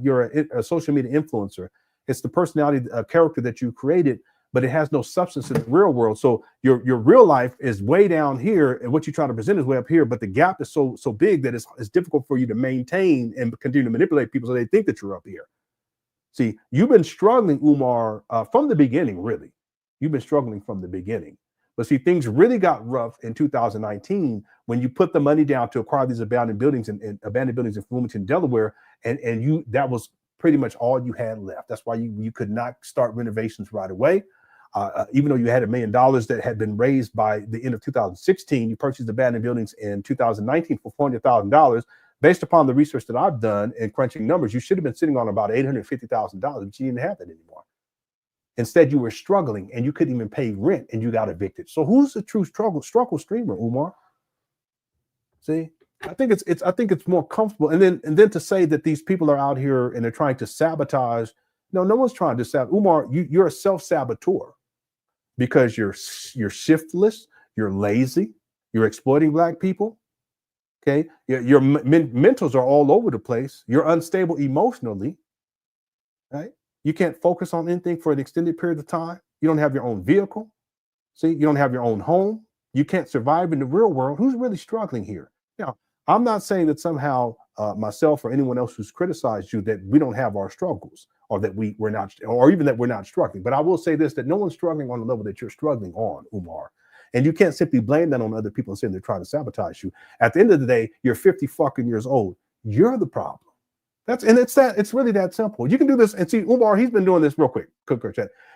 You're a social media influencer. It's the personality, character that you created, but it has no substance in the real world. So your real life is way down here, and what you try to present is way up here. But the gap is so big that it's difficult for you to maintain and continue to manipulate people so they think that you're up here. See, you've been struggling, Umar, from the beginning. Really, you've been struggling from the beginning. But see, things really got rough in 2019 when you put the money down to acquire these abandoned buildings in Wilmington, Delaware, and that was pretty much all you had left. That's why you could not start renovations right away. Even though you had $1 million that had been raised by the end of 2016, you purchased abandoned buildings in 2019 for $400,000. Based upon the research that I've done and crunching numbers, you should have been sitting on about $850,000, but you didn't have that anymore. Instead, you were struggling and you couldn't even pay rent and you got evicted. So who's the true struggle streamer, Umar? See, I think it's more comfortable. And then to say that these people are out here and they're trying to sabotage. No one's trying to sabotage. Umar, you're a self-saboteur because you're shiftless, you're lazy, you're exploiting Black people. Okay, your mentals are all over the place. You're unstable emotionally, right? You can't focus on anything for an extended period of time. You don't have your own vehicle. See, you don't have your own home. You can't survive in the real world. Who's really struggling here? Now, I'm not saying that somehow myself or anyone else who's criticized you that we don't have our struggles or that we're not, or even that we're not struggling. But I will say this, that no one's struggling on the level that you're struggling on, Umar. And you can't simply blame that on other people and say they're trying to sabotage you. At the end of the day, you're 50 fucking years old. You're the problem. It's really that simple. You can do this and see Umar, he's been doing this real quick.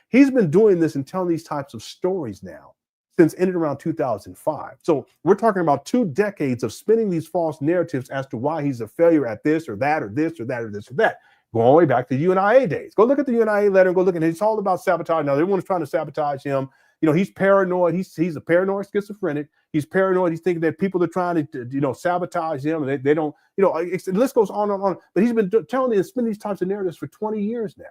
He's been doing this and telling these types of stories now since ended around 2005. So we're talking about 2 decades of spinning these false narratives as to why he's a failure at this or that or this or that or this or that. Going all the way back to UNIA days. Go look at the UNIA letter and go look at it. It's all about sabotage. Now everyone's trying to sabotage him. he's paranoid. He's a paranoid schizophrenic. He's paranoid. He's thinking that people are trying to, sabotage him. And they don't, the list goes on and on. But he's been telling and spinning these types of narratives for 20 years now.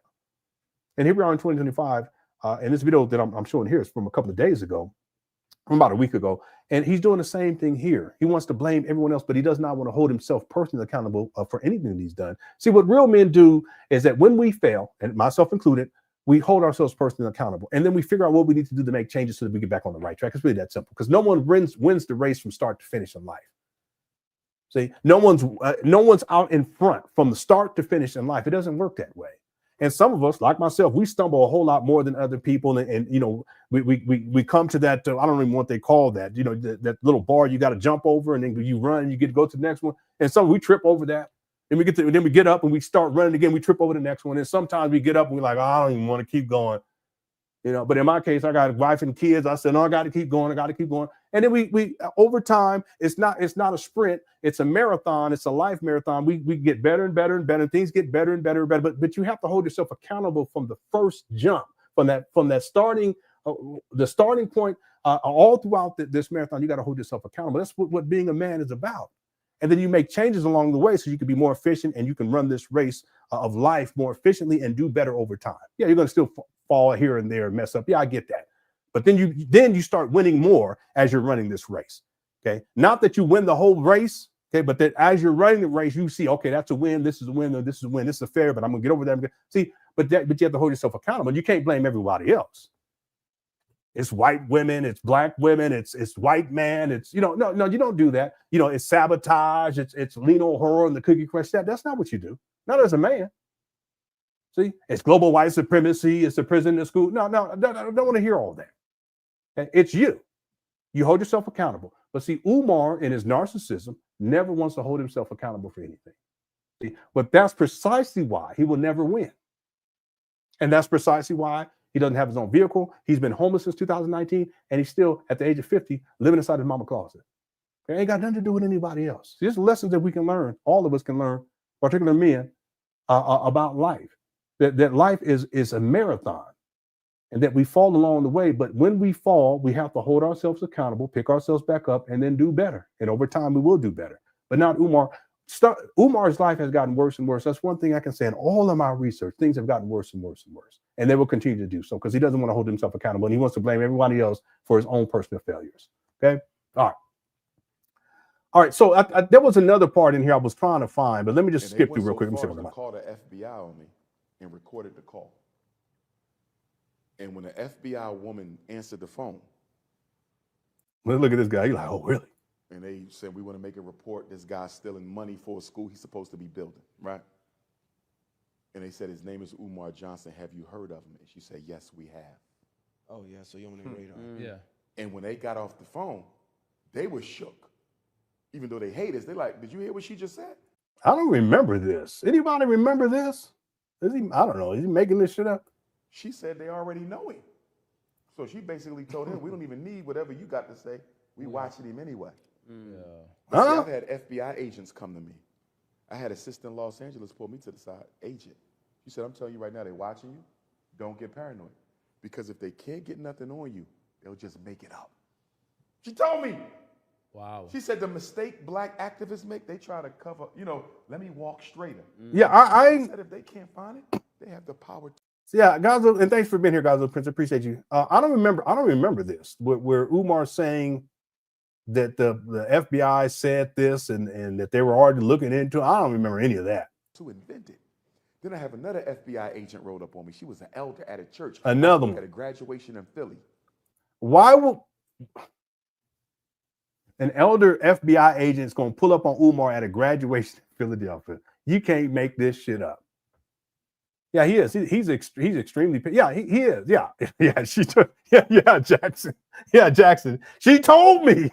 And here we are in 2025. And this video that I'm showing here is from a couple of days ago, from about a week ago. And he's doing the same thing here. He wants to blame everyone else, but he does not want to hold himself personally accountable for anything that he's done. See, what real men do is that when we fail, and myself included, we hold ourselves personally accountable. And then we figure out what we need to do to make changes so that we get back on the right track. It's really that simple, because no one wins the race from start to finish in life. See, no one's out in front from the start to finish in life. It doesn't work that way. And some of us, like myself, we stumble a whole lot more than other people. And we come to that, I don't even know what they call that, that little bar you got to jump over, and then you run, and you get to go to the next one. And some we trip over that. Then we get up and we start running again. We trip over the next one. And sometimes we get up and we're like, oh, I don't even want to keep going. But in my case, I got a wife and kids. I said, no, I got to keep going. I got to keep going. And then we over time, it's not a sprint. It's a marathon. It's a life marathon. We get better and better and better. Things get better and better and better. But you have to hold yourself accountable from the first jump, from that starting, the starting point, all throughout this marathon. You got to hold yourself accountable. That's what being a man is about. And then you make changes along the way so you can be more efficient, and you can run this race of life more efficiently and do better over time. Yeah, you're going to still fall here and there and mess up. Yeah, I get that. But then you start winning more as you're running this race. Okay, not that you win the whole race. Okay, but that as you're running the race, you see, okay, that's a win. This is a win. Or this is a win. This is a fair. But I'm going to get over that. See, but you have to hold yourself accountable. You can't blame everybody else. It's white women, it's black women, it's white man, it's no, you don't do that. It's sabotage, it's LenonHonor and the Cookie Crush. That's not what you do. Not as a man. See, it's global white supremacy, it's the prison, the school. No, I don't want to hear all that. Okay? It's you. You hold yourself accountable. But see, Umar in his narcissism never wants to hold himself accountable for anything. See? But that's precisely why he will never win. And that's precisely why he doesn't have his own vehicle. He's been homeless since 2019, and he's still, at the age of 50, living inside his mama closet. It ain't got nothing to do with anybody else. There's lessons that we can learn, all of us can learn, particularly men, about life. That life is a marathon, and that we fall along the way. But when we fall, we have to hold ourselves accountable, pick ourselves back up, and then do better. And over time, we will do better. But not Umar. Umar's life has gotten worse and worse. That's one thing I can say in all of my research. Things have gotten worse and worse and worse. And they will continue to do so, because he doesn't want to hold himself accountable, and he wants to blame everybody else for his own personal failures. Okay? All right. So there was another part in here I was trying to find, but let me just skip through real quick. Let me see what called the FBI on me and recorded the call. And when the FBI woman answered the phone, look at this guy. He's like, oh, really? And they said, we want to make a report. This guy's stealing money for a school he's supposed to be building, right? And they said, his name is Umar Johnson. Have you heard of him? And she said, yes, we have. Oh, yeah, so you're on the radar. Yeah. And when they got off the phone, they were shook. Even though they hate us, they're like, did you hear what she just said? I don't remember this. Anybody remember this? I don't know. Is he making this shit up? She said they already know him. So she basically told him, we don't even need whatever you got to say. We watching him anyway. See, I've had FBI agents come to me. I had an assistant in Los Angeles pull me to the side, agent. She said, I'm telling you right now, they're watching you. Don't get paranoid. Because if they can't get nothing on you, they'll just make it up. She told me. Wow. She said the mistake black activists make, they try to cover, let me walk straighter. Yeah, I said if they can't find it, they have the power to. Yeah, Gazo, and thanks for being here, Gazo Prince. I appreciate you. I don't remember this, where Umar's saying that the FBI said this and that they were already looking into it. I don't remember any of that. To invent it. Then I have another FBI agent rolled up on me. She was an elder at a church. Another one. At a graduation in Philly. Why will an elder FBI agent is going to pull up on Umar at a graduation in Philadelphia? You can't make this shit up. Yeah, he is. He's extremely. Yeah, he is. Yeah, yeah. She took. Yeah, Jackson. Yeah, Jackson. She told me.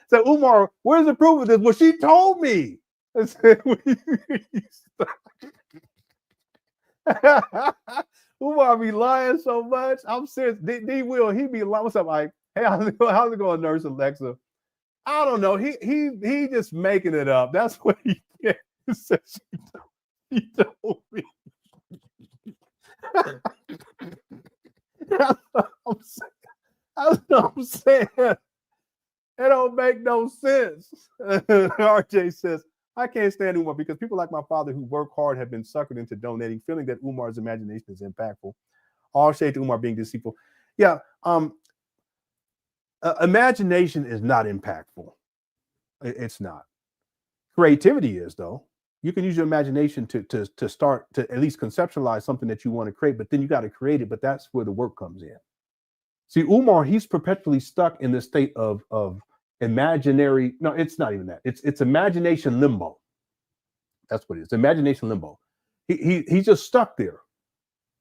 So Umar, where's the proof of this? Well, she told me. I said, Umar be lying so much. I'm serious. D will. He be lying. What's up, Ike? Hey, how's it going, Nurse Alexa? I don't know. He just making it up. That's what he said. She told me. That's what I'm saying. It don't make no sense. RJ says, I can't stand Umar because people like my father who work hard have been suckered into donating, feeling that Umar's imagination is impactful. All shade to Umar being deceitful. Yeah, imagination is not impactful. It's not. Creativity is, though. You can use your imagination to start to at least conceptualize something that you want to create, but then you got to create it. But that's where the work comes in. See, Umar, he's perpetually stuck in this state of imaginary. No, it's not even that. It's imagination limbo. That's what it is. Imagination limbo. He's just stuck there.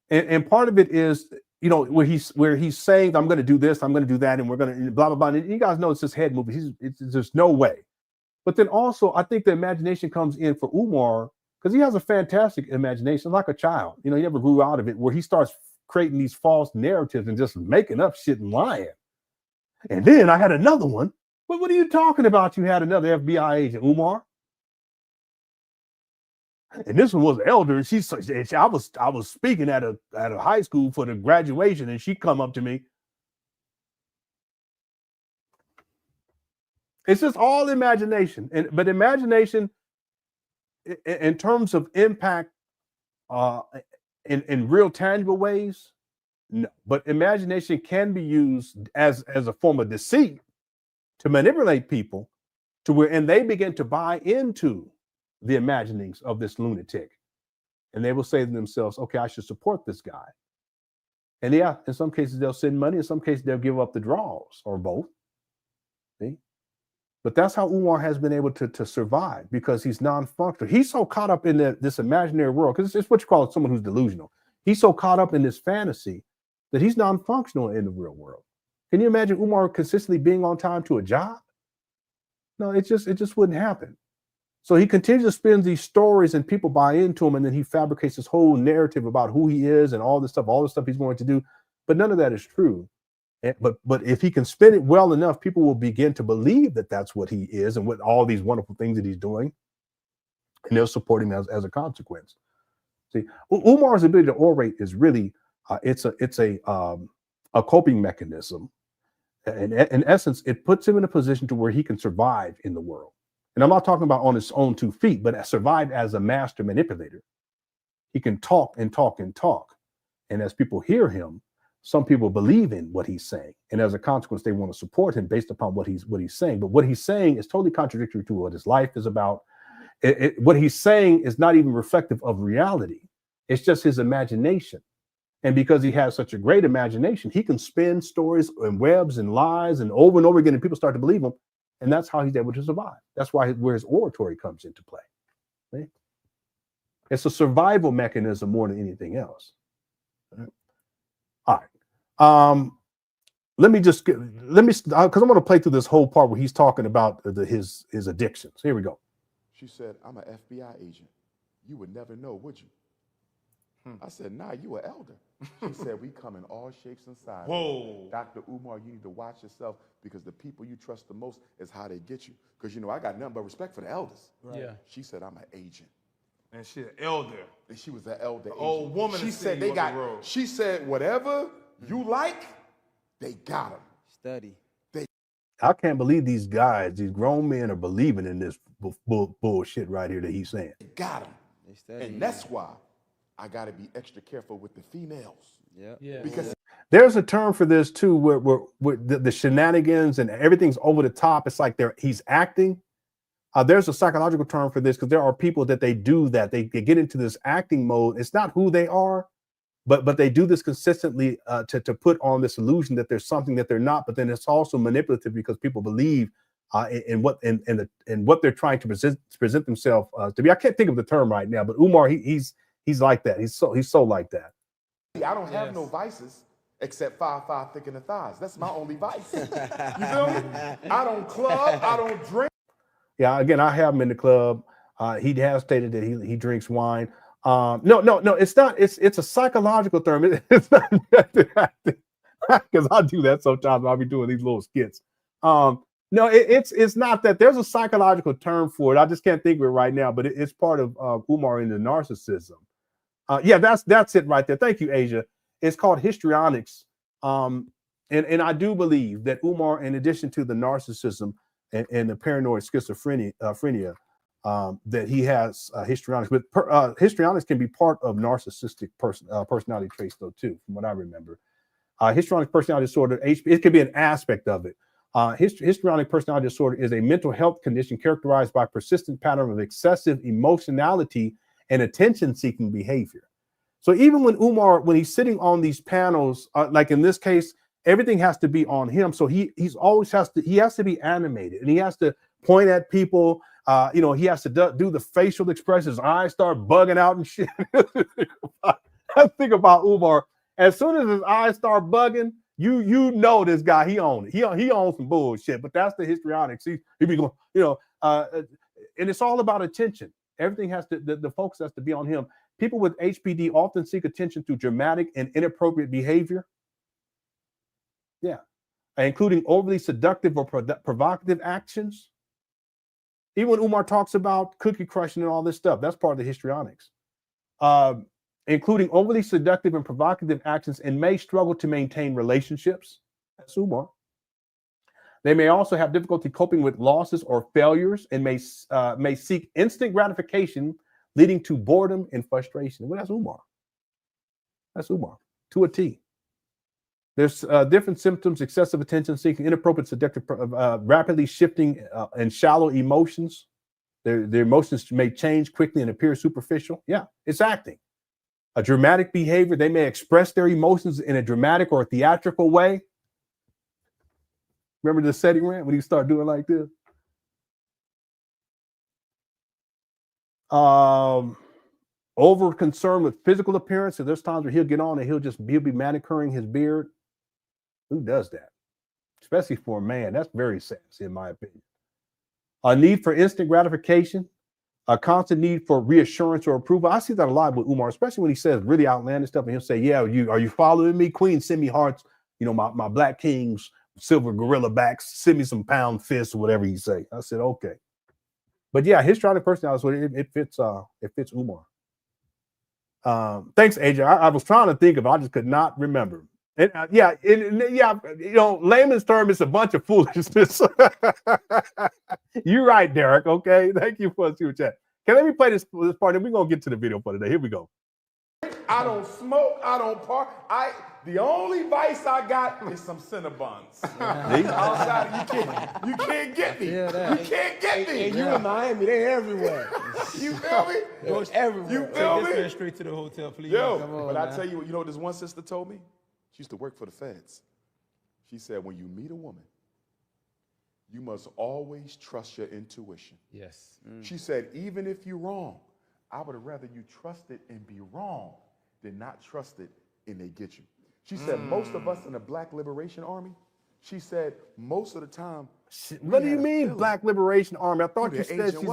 And part of it is, you know, where he's saying, I'm going to do this, I'm going to do that, and we're going to blah, blah, blah. And you guys know it's his head moving. There's no way. But then also, I think the imagination comes in for Umar because he has a fantastic imagination, like a child. You know, he never grew out of it, where he starts creating these false narratives and just making up shit and lying. And then I had another one. But what are you talking about? You had another FBI agent, Umar. And this one was elder, and I was speaking at a high school for the graduation, and she come up to me. It's just all imagination, but imagination, in terms of impact, in real tangible ways, no. But imagination can be used as a form of deceit to manipulate people to where, and they begin to buy into the imaginings of this lunatic, and they will say to themselves, okay, I should support this guy. And yeah, in some cases they'll send money, in some cases they'll give up the draws, or both. See? But that's how Umar has been able to survive, because he's non-functional. He's so caught up in this imaginary world, because it's what you call someone who's delusional. He's so caught up in this fantasy that he's non-functional in the real world. Can you imagine Umar consistently being on time to a job? No, it just wouldn't happen. So he continues to spin these stories, and people buy into him, and then he fabricates this whole narrative about who he is and all the stuff he's going to do. But none of that is true. But if he can spin it well enough, people will begin to believe that that's what he is and what all these wonderful things that he's doing, and they'll support him as a consequence. See, Umar's ability to orate is really it's a coping mechanism. And in essence, it puts him in a position to where he can survive in the world. And I'm not talking about on his own 2 feet, but survive as a master manipulator. He can talk and talk and talk, and as people hear him, some people believe in what he's saying, and as a consequence, they want to support him based upon what he's saying. But what he's saying is totally contradictory to what his life is about. What he's saying is not even reflective of reality. It's just his imagination. And because he has such a great imagination, he can spin stories and webs and lies and over again, and people start to believe him. And that's how he's able to survive. That's where his oratory comes into play. Right? It's a survival mechanism more than anything else. All right. Let me because I want to play through this whole part where he's talking about his addictions. Here we go. She said, I'm an FBI agent. You would never know, would you? I said, nah, you an elder. She said, we come in all shapes and sizes. Whoa. Dr. Umar, you need to watch yourself, because the people you trust the most is how they get you. Because, I got nothing but respect for the elders. Right. Yeah. She said, I'm an agent. And she an elder. And she was an elder agent. Old woman. She said they got, she said, whatever you like, they got them. Study. I can't believe these guys, these grown men, are believing in this bullshit right here that he's saying. They got them. They study. And that's why I got to be extra careful with the females. Yeah. Because there's a term for this too, where the shenanigans and everything's over the top. It's like he's acting. There's a psychological term for this, because there are people that they do that. They get into this acting mode. It's not who they are, but they do this consistently to put on this illusion that there's something that they're not. But then it's also manipulative, because people believe in what they're trying to present themselves to be. I can't think of the term right now, but Umar, he's like that. He's so like that. I don't have no vices except 5'5" thick in the thighs. That's my only vice. You feel me? I don't club. I don't drink. Yeah, again, I have him in the club. He has stated that he drinks wine. No, it's not. It's a psychological term. It's not because I do that sometimes. I'll be doing these little skits. No, it's not that. There's a psychological term for it. I just can't think of it right now. But it's part of Umar in the narcissism. Yeah, that's it right there. Thank you, Asia. It's called histrionics. And I do believe that Umar, in addition to the narcissism and the paranoid schizophrenia, that he has histrionics. But histrionics can be part of narcissistic personality traits, though, too, from what I remember. Histrionic personality disorder, it could be an aspect of it. Histrionic personality disorder is a mental health condition characterized by persistent pattern of excessive emotionality and attention-seeking behavior. So even when Umar, when he's sitting on these panels, like in this case, everything has to be on him. So he has to be animated, and he has to point at people. You know, he has to do the facial expressions. His eyes start bugging out and shit. I think about Umar. As soon as his eyes start bugging, you know this guy, he owns it. He owns some bullshit, but that's the histrionics. He be going, you know, and it's all about attention. Everything has to, the focus has to be on him. People with HPD often seek attention through dramatic and inappropriate behavior. Yeah. Including overly seductive or provocative actions. Even when Umar talks about cookie crushing and all this stuff, that's part of the histrionics. Including overly seductive and provocative actions, and may struggle to maintain relationships. That's Umar. They may also have difficulty coping with losses or failures, and may seek instant gratification, leading to boredom and frustration. Well, that's Umar. That's Umar to a T. There's different symptoms: excessive attention seeking, inappropriate seductive, rapidly shifting and shallow emotions. Their emotions may change quickly and appear superficial. Yeah, it's acting. A dramatic behavior. They may express their emotions in a dramatic or a theatrical way. Remember the setting rant when you start doing like this? Over concern with physical appearance. So there's times where he'll get on and he'll be manicuring his beard. Who does that? Especially for a man. That's very sexy, in my opinion. A need for instant gratification. A constant need for reassurance or approval. I see that a lot with Umar, especially when he says really outlandish stuff, and he'll say, "Yeah, are you following me, Queen? Send me hearts. You know, my black kings, silver gorilla backs. Send me some pound fists," or whatever he say. I said, okay. But yeah, histrionic personality, it fits Umar. Thanks, AJ. I was trying to think of it. I just could not remember. And yeah, you know, layman's term, it's a bunch of foolishness. You're right, Derek. Okay, thank you for the super chat. Okay, let me play this part, and we're gonna get to the video for today. Here we go. I don't smoke. I don't park. The only vice I got is some Cinnabons. Outside, you can't get me. You can't get me. And you in Miami, they everywhere. You feel me? Goes everywhere. You feel me? Straight to the hotel, please. Yo, Come on, but man. I tell you, you know what this one sister told me? She used to work for the feds. She said, when you meet a woman, you must always trust your intuition. Yes. She said, even if you're wrong, I would rather you trust it and be wrong than not trust it and they get you. She said, most of us in the Black Liberation Army, she said, most of the time. What do you mean, Black Liberation Army? I thought you said she's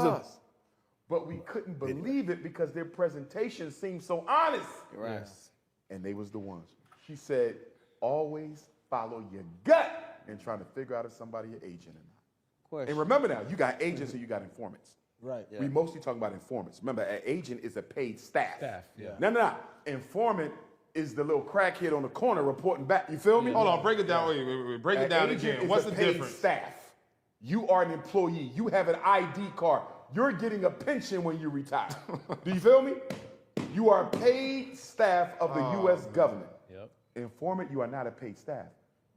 but we couldn't believe it because their presentation seemed so honest. Right. And they was the ones. She said, always follow your gut and trying to figure out if somebody an agent or not. And remember now, you got agents and you got informants. Right. Yeah. We mostly talk about informants. Remember, an agent is a paid staff. Yeah. No. Informant is the little crackhead on the corner reporting back. You feel me? Hold on, break it down. Wait. Break it down again. What's the difference? Staff. You are an employee. You have an ID card. You're getting a pension when you retire. Do you feel me? You are paid staff of the U.S. government. Yep. Informant, you are not a paid staff.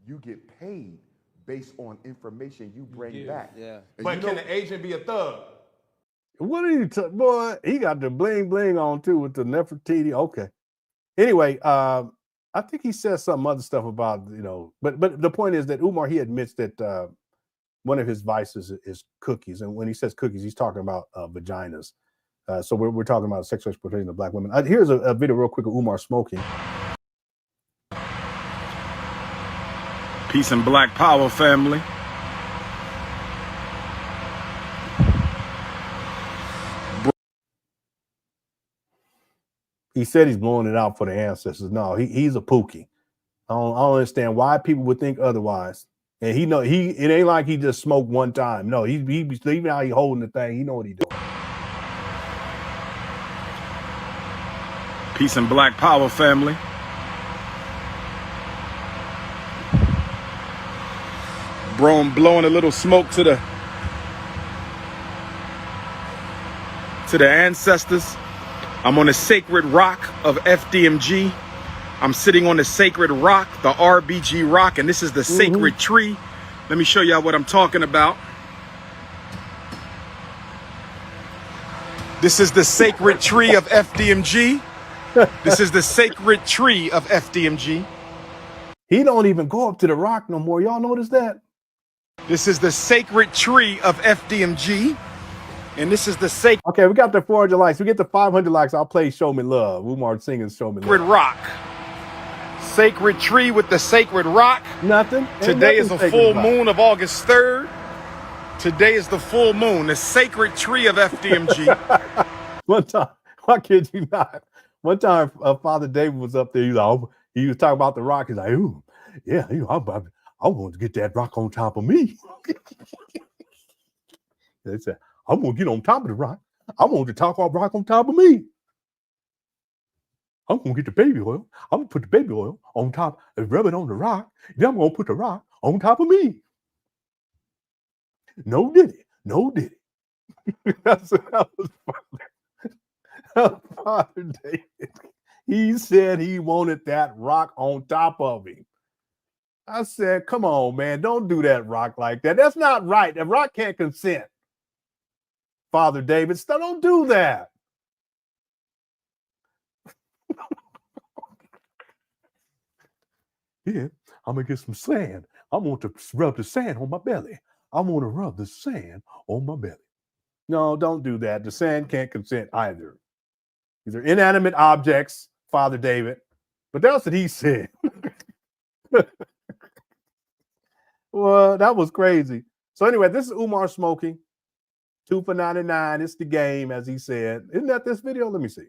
You get paid based on information you bring back. Yeah. But can an agent be a thug? What are you boy? He got the bling bling on too with the Nefertiti. Okay. Anyway, I think he says some other stuff about, you know, but the point is that Umar, he admits that one of his vices is cookies, and when he says cookies, he's talking about vaginas. So we're talking about sexual exploitation of black women. Here's a video real quick of Umar smoking. Peace and black power, family. He said he's blowing it out for the ancestors. No, he's a pookie. I don't understand why people would think otherwise. And it ain't like he just smoked one time. No, even how he holding the thing, he know what he doing. Peace and black power, family. Bro, I'm blowing a little smoke to the ancestors. I'm on the sacred rock of FDMG. I'm sitting on the sacred rock, the RBG rock, and this is the sacred tree. Let me show y'all what I'm talking about. This is the sacred tree of FDMG. This is the sacred tree of FDMG. He don't even go up to the rock no more. Y'all notice that? This is the sacred tree of FDMG. And this is the sacred Okay, we got the 400 likes. We get the 500 likes. I'll play Show Me Love. Umar singing Show Me Love. rock. Sacred tree with the sacred rock. Nothing. Today is a full moon of August 3rd. Today is the full moon, the sacred tree of FDMG. One time, I kid you not. One time, Father David was up there. He was talking about the rock. He's like, "Ooh, yeah, I want to get that rock on top of me." They said, "I'm gonna get on top of the rock. I want to talk about rock on top of me. I'm gonna get the baby oil. I'm gonna put the baby oil on top and rub it on the rock. Then I'm gonna put the rock on top of me." No diddy. That was Father David. He said he wanted that rock on top of him. I said, come on, man, don't do that rock like that. That's not right. The rock can't consent. Father David, don't do that. Yeah, I'm gonna get some sand. I want to rub the sand on my belly. I want to rub the sand on my belly. No, don't do that. The sand can't consent either. These are inanimate objects, Father David. But that's what he said. Well, that was crazy. So anyway, this is Umar smoking. 2 for 99. It's the game, as he said. Isn't that this video? Let me see.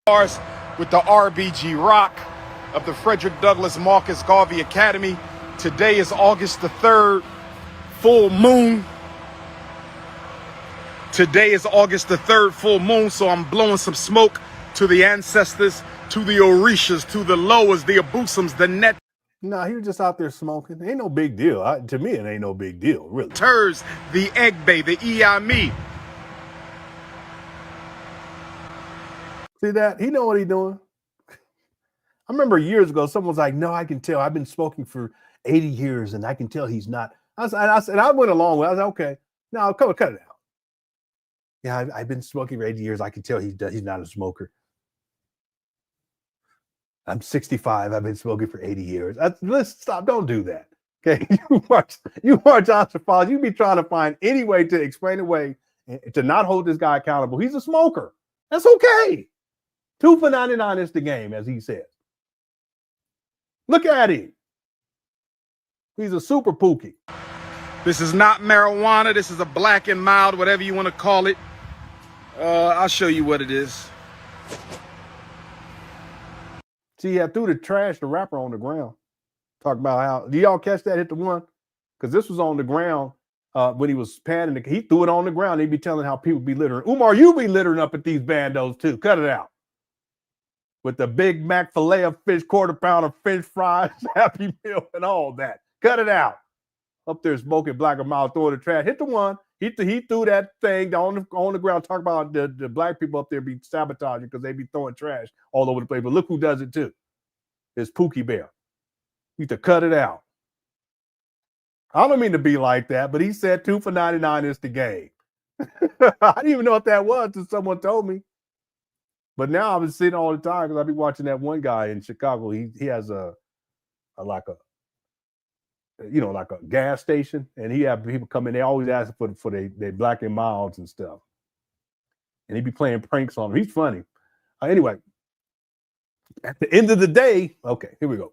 With the RBG rock of the Frederick Douglass Marcus Garvey Academy. Today is August the 3rd, full moon. Today is August the 3rd, full moon, so I'm blowing some smoke to the ancestors, to the Orishas, to the Loas, the Abusums, the Net. No, he was just out there smoking. Ain't no big deal. To me, it ain't no big deal, really. Turs, the Egbe, the Iami. See that? He know what he's doing. I remember years ago, someone was like, no, I can tell. I've been smoking for 80 years, and I can tell he's not. I said, I went along with it. I was like, okay, no, cut it out. Yeah, I've been smoking for 80 years. I can tell he's not a smoker. I'm 65. I've been smoking for 80 years. Let's stop. Don't do that. Okay. You are Johnson Falls. You be trying to find any way to explain away to not hold this guy accountable. He's a smoker. That's okay. 2 for 99 is the game, as he says. Look at him. He's a super pookie. This is not marijuana. This is a black and mild, whatever you want to call it. I'll show you what it is. See, I threw the trash, the wrapper on the ground. Talk about how, do y'all catch that? Hit the one? Because this was on the ground when he was panning. He threw it on the ground. He'd be telling how people be littering. Umar, you be littering up at these bandos too. Cut it out. With the Big Mac filet of fish, quarter pound of French fries, Happy Meal, and all that. Cut it out. Up there smoking black and mild, throwing the trash. Hit the one. He threw that thing on the ground. Talk about the black people up there be sabotaging because they be throwing trash all over the place. But look who does it too. It's Pookie Bear. You need to cut it out. I don't mean to be like that, but he said 2 for 99 is the game. I didn't even know what that was until someone told me. But now I've been sitting all the time because I be watching that one guy in Chicago. He has a gas station, and he have people come in. They always ask for their black and milds and stuff, and he be playing pranks on them. He's funny. Anyway, at the end of the day, okay, here we go.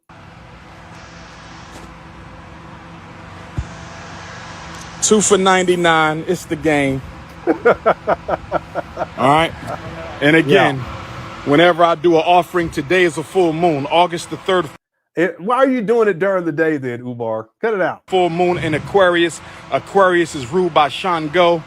$2 for 99. It's the game. All right. And again, whenever I do an offering, today is a full moon, August the 3rd. Why are you doing it during the day then, Umar? Cut it out. Full moon in Aquarius. Aquarius is ruled by Shango.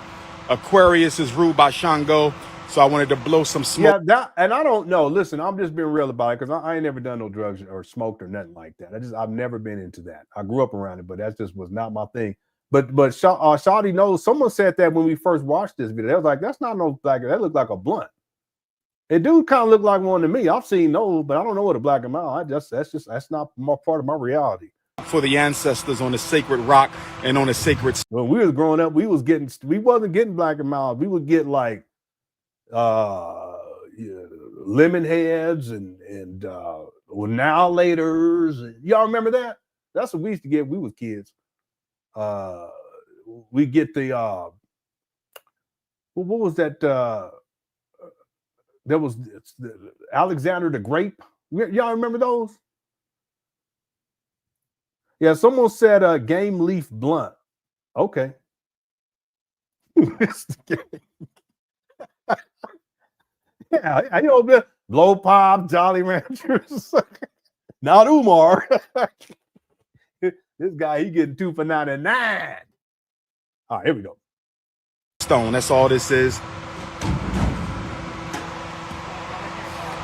Aquarius is ruled by Shango. So I wanted to blow some smoke. Yeah, that, and I don't know. Listen, I'm just being real about it because I ain't never done no drugs or smoked or nothing like that. I've never been into that. I grew up around it, but that just was not my thing. But Shawty knows. Someone said that when we first watched this video. They was like, "That's not no black. That looked like a blunt." It do kind of look like one to me. I've seen those, but I don't know what a black and mild. That's not more part of my reality. For the ancestors on the sacred rock and on the sacred. When we was growing up, we wasn't getting black and mild. We would get like lemon heads and now laters. Y'all remember that? That's what we used to get. We was kids. We get the what was that? There was Alexander the Grape. Y'all remember those? Yeah, someone said game leaf blunt. Okay. Yeah, you know, blow pop, Jolly Ranchers. Not Umar. This guy, he getting 2 for $99. All right, here we go. Stone, that's all this is.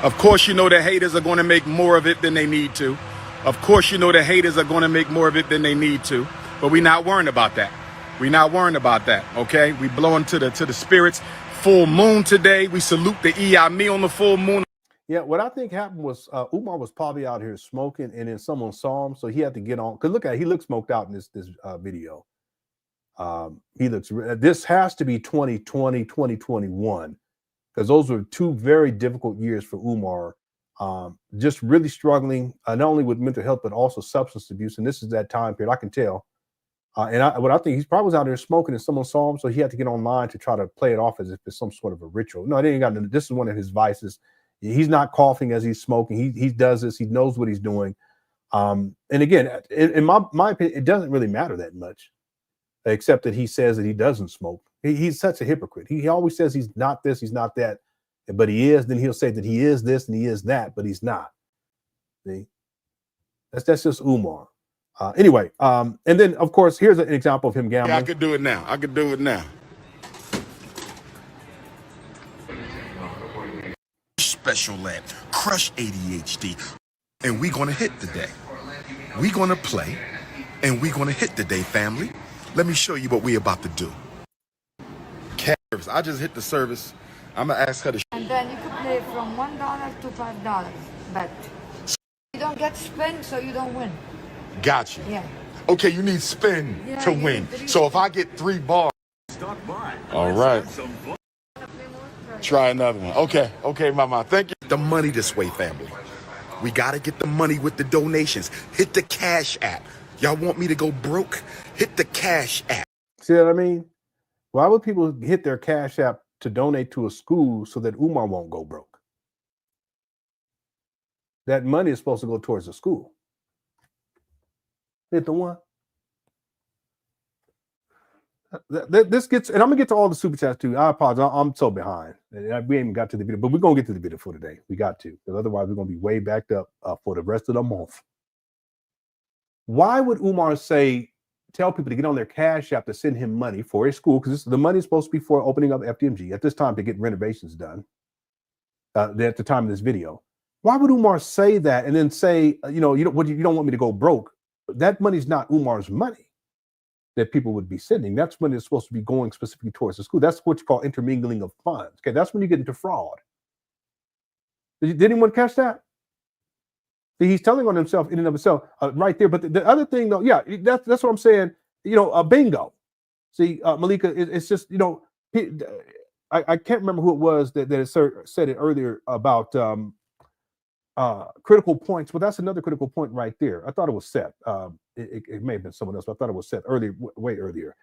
Of course, you know the haters are going to make more of it than they need to. Of course, you know the haters are going to make more of it than they need to. But we're not worrying about that. We're not worrying about that, okay? We blowing to the spirits. Full moon today. We salute the EI on the full moon. Yeah, what I think happened was Umar was probably out here smoking, and then someone saw him, so he had to get on. Because look at it, he looks smoked out in this video. He looks. This has to be 2020, 2021, because those were 2 very difficult years for Umar. Just really struggling, not only with mental health but also substance abuse, and this is that time period. I can tell. What I think he's probably was out there smoking, and someone saw him, so he had to get online to try to play it off as if it's some sort of a ritual. No, it ain't got. This is one of his vices. He's not coughing as he's smoking. He does this. He knows what he's doing. And again, in my opinion, it doesn't really matter that much, except that he says that he doesn't smoke. He's such a hypocrite. He always says he's not this, he's not that, but he is. Then he'll say that he is this and he is that, but he's not. See, that's just Umar. Anyway, and then of course, here's an example of him gambling. Yeah, I could do it now. I could do it now. Special Lab, Crush ADHD, and we're gonna hit today. We're gonna play, and we're gonna hit today, family. Let me show you what we're about to do. I just hit the service. I'm gonna ask her to. And then you could play from $1 to $5, but you don't get spin, so you don't win. Got you. Yeah. Okay, you need spin to win. So if I get 3 bars, all right. Try another one. Okay, mama. Thank you. The money this way, family. We gotta get the money with the donations. Hit the Cash App. Y'all want me to go broke? Hit the Cash App. See what I mean? Why would people hit their Cash App to donate to a school so that Umar won't go broke? That money is supposed to go towards the school. Hit the one. This gets, and I'm gonna get to all the super chats too. I apologize, I'm so behind. We ain't even got to the video, but we're gonna get to the video for today. We got to, because otherwise we're gonna be way backed up for the rest of the month. Why would Umar tell people to get on their Cash App to send him money for his school? Because the money is supposed to be for opening up FDMG at this time to get renovations done. At the time of this video, why would Umar say that and then say, you don't want me to go broke? That money's not Umar's money that people would be sending. That's when it's supposed to be going specifically towards the school. That's what you call intermingling of funds. Okay, that's when you get into fraud. Did anyone catch that? See, he's telling on himself in and of itself right there. But the other thing, though, yeah, that's what I'm saying. Bingo. See, Malika, it's just, I can't remember who it was that said it earlier about critical points. Well, that's another critical point right there. I thought it was Seth. It may have been someone else, but I thought it was Seth earlier, way earlier.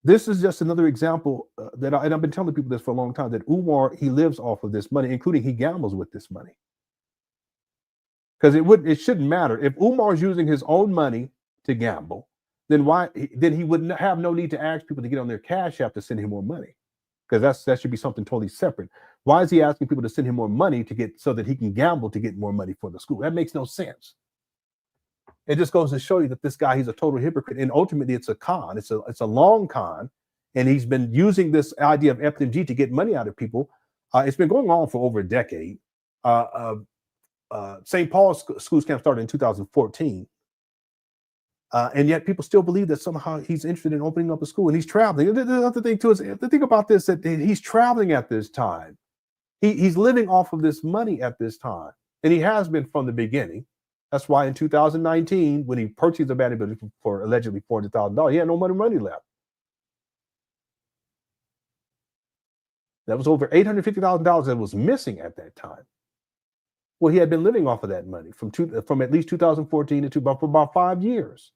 This is just another example and I've been telling people this for a long time, that Umar, he lives off of this money, including he gambles with this money. Because it shouldn't matter. If Umar's using his own money to gamble, then he would have no need to ask people to get on their Cash App to send him more money. Because that should be something totally separate. Why is he asking people to send him more money so that he can gamble to get more money for the school? That makes no sense. It just goes to show you that this guy, he's a total hypocrite, and ultimately it's a con. It's a long con, and he's been using this idea of FDMG to get money out of people. It's been going on for over a decade. St. Paul's schools camp started in 2014. And yet people still believe that somehow he's interested in opening up a school, and he's traveling. The other thing too is the thing about this, that he's traveling at this time. He's living off of this money at this time, and he has been from the beginning. That's why in 2019, when he purchased the abandoned building for allegedly $400,000, he had no money left. That was over $850,000 that was missing at that time. Well, he had been living off of that money from at least 2014 to about 5 years.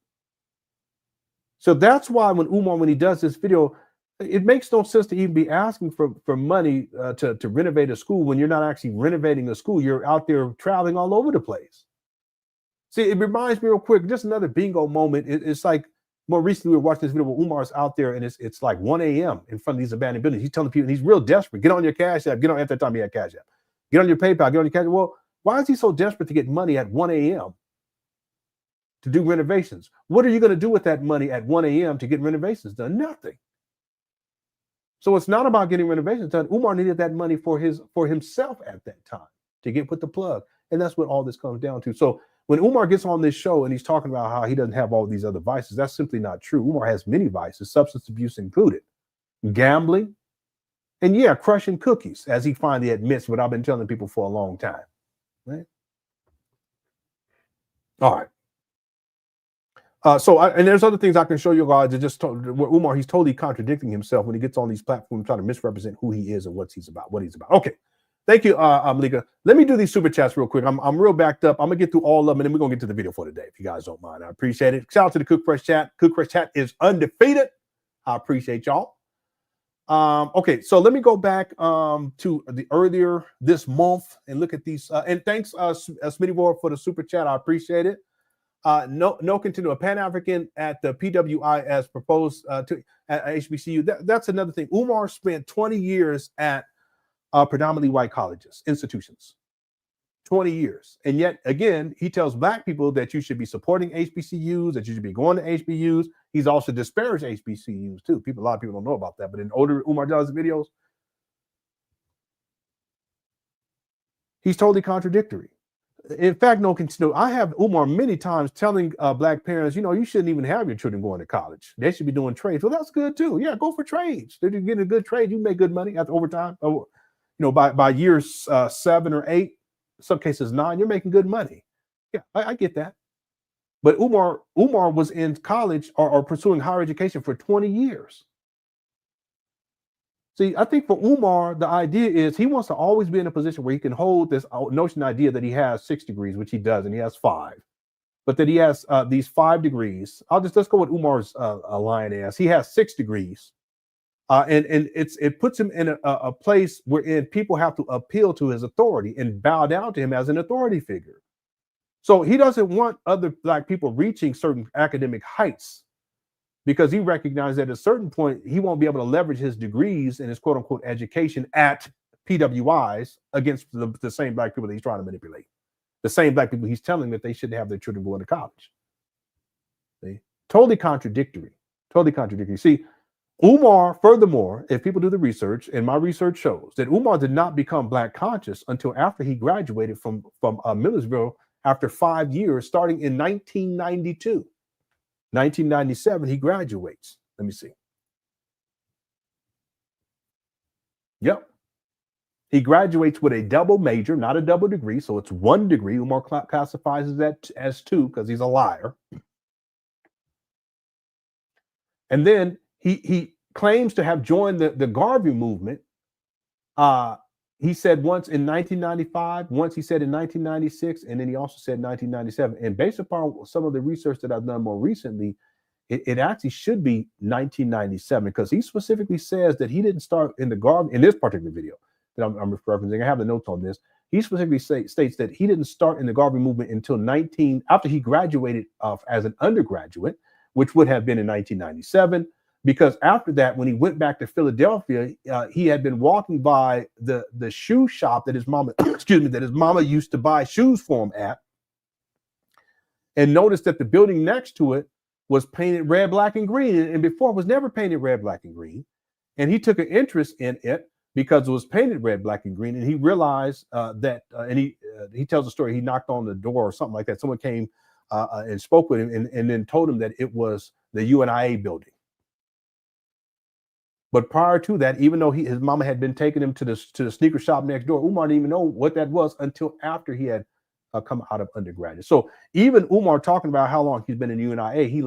So that's why when he does this video, it makes no sense to even be asking for money to renovate a school when you're not actually renovating a school. You're out there traveling all over the place. See, it reminds me real quick, just another bingo moment. It's like more recently we were watching this video where Umar's out there, and it's like 1 a.m. in front of these abandoned buildings. He's telling people, and he's real desperate. Get on your Cash App. At that time he had Cash App. Get on your PayPal. Get on your Cash App. Well, why is he so desperate to get money at 1 a.m. to do renovations? What are you going to do with that money at 1 a.m. to get renovations done? Nothing. So it's not about getting renovations done. Umar needed that money for himself at that time to put the plug. And that's what all this comes down to. So when Umar gets on this show and he's talking about how he doesn't have all these other vices, that's simply not true. Umar has many vices, substance abuse included, gambling, and yeah, crushing cookies, as he finally admits what I've been telling people for a long time. Right? All right. And there's other things I can show you guys that just where Umar, he's totally contradicting himself when he gets on these platforms trying to misrepresent who he is and what he's about. Okay. Thank you, Malika. Let me do these super chats real quick. I'm real backed up. I'm gonna get through all of them, and then we're gonna get to the video for today, if you guys don't mind. I appreciate it. Shout out to the Cook Fresh chat. Cook Fresh chat is undefeated. I appreciate y'all. Okay, so let me go back to the earlier this month and look at these. And thanks, Smitty Ward, for the super chat. I appreciate it. No continue. A Pan African at the PWI as proposed at HBCU. That's another thing. Umar spent 20 years at predominantly white colleges, institutions. 20 years. And yet, again, he tells black people that you should be supporting HBCUs, that you should be going to HBCUs. He's also disparaged HBCUs too. A lot of people don't know about that. But in older Umar Johnson videos, he's totally contradictory. In fact, I have Umar many times telling black parents, you shouldn't even have your children going to college. They should be doing trades. Well, that's good too. Yeah, go for trades. If you're getting a good trade, you make good money after overtime. By years 7 or 8, some cases 9, you're making good money. Yeah, I get that. But Umar was in college or pursuing higher education for 20 years. See, I think for Umar, the idea is he wants to always be in a position where he can hold this idea that he has 6 degrees, which he does, and he has 5. But that he has these 5 degrees. Let's go with Umar's line as. He has 6 degrees. And it puts him in a place wherein people have to appeal to his authority and bow down to him as an authority figure. So he doesn't want other black people reaching certain academic heights, because he recognized that at a certain point, he won't be able to leverage his degrees and his quote unquote education at PWIs against the same black people that he's trying to manipulate. The same black people he's telling that they shouldn't have their children going to college. See? Totally contradictory. Totally contradictory. See, Umar, furthermore, if people do the research, and my research shows that Umar did not become black conscious until after he graduated from Millersville after 5 years, starting in 1992. 1997, he graduates. Let me see. Yep. He graduates with a double major, not a double degree. So it's 1 degree. Umar classifies that as 2 because he's a liar. And then he claims to have joined the Garvey movement. He said once in 1995, once he said in 1996, and then he also said 1997. And based upon some of the research that I've done more recently, it actually should be 1997, because he specifically says that he didn't start in the Garvey, in this particular video that I'm referencing. I have the notes on this. He specifically states that he didn't start in the Garvey movement until after he graduated as an undergraduate, which would have been in 1997. Because after that, when he went back to Philadelphia, he had been walking by the shoe shop that his mama, that his mama used to buy shoes for him at, and noticed that the building next to it was painted red, black, and green, and before it was never painted red, black, and green. And he took an interest in it because it was painted red, black, and green. And he realized that, and he tells a story. He knocked on the door or something like that. Someone came and spoke with him, and then told him that it was the UNIA building. But prior to that, even though his mama had been taking him to the sneaker shop next door, Umar didn't even know what that was until after he had come out of undergraduate. So even Umar talking about how long he's been in UNIA, he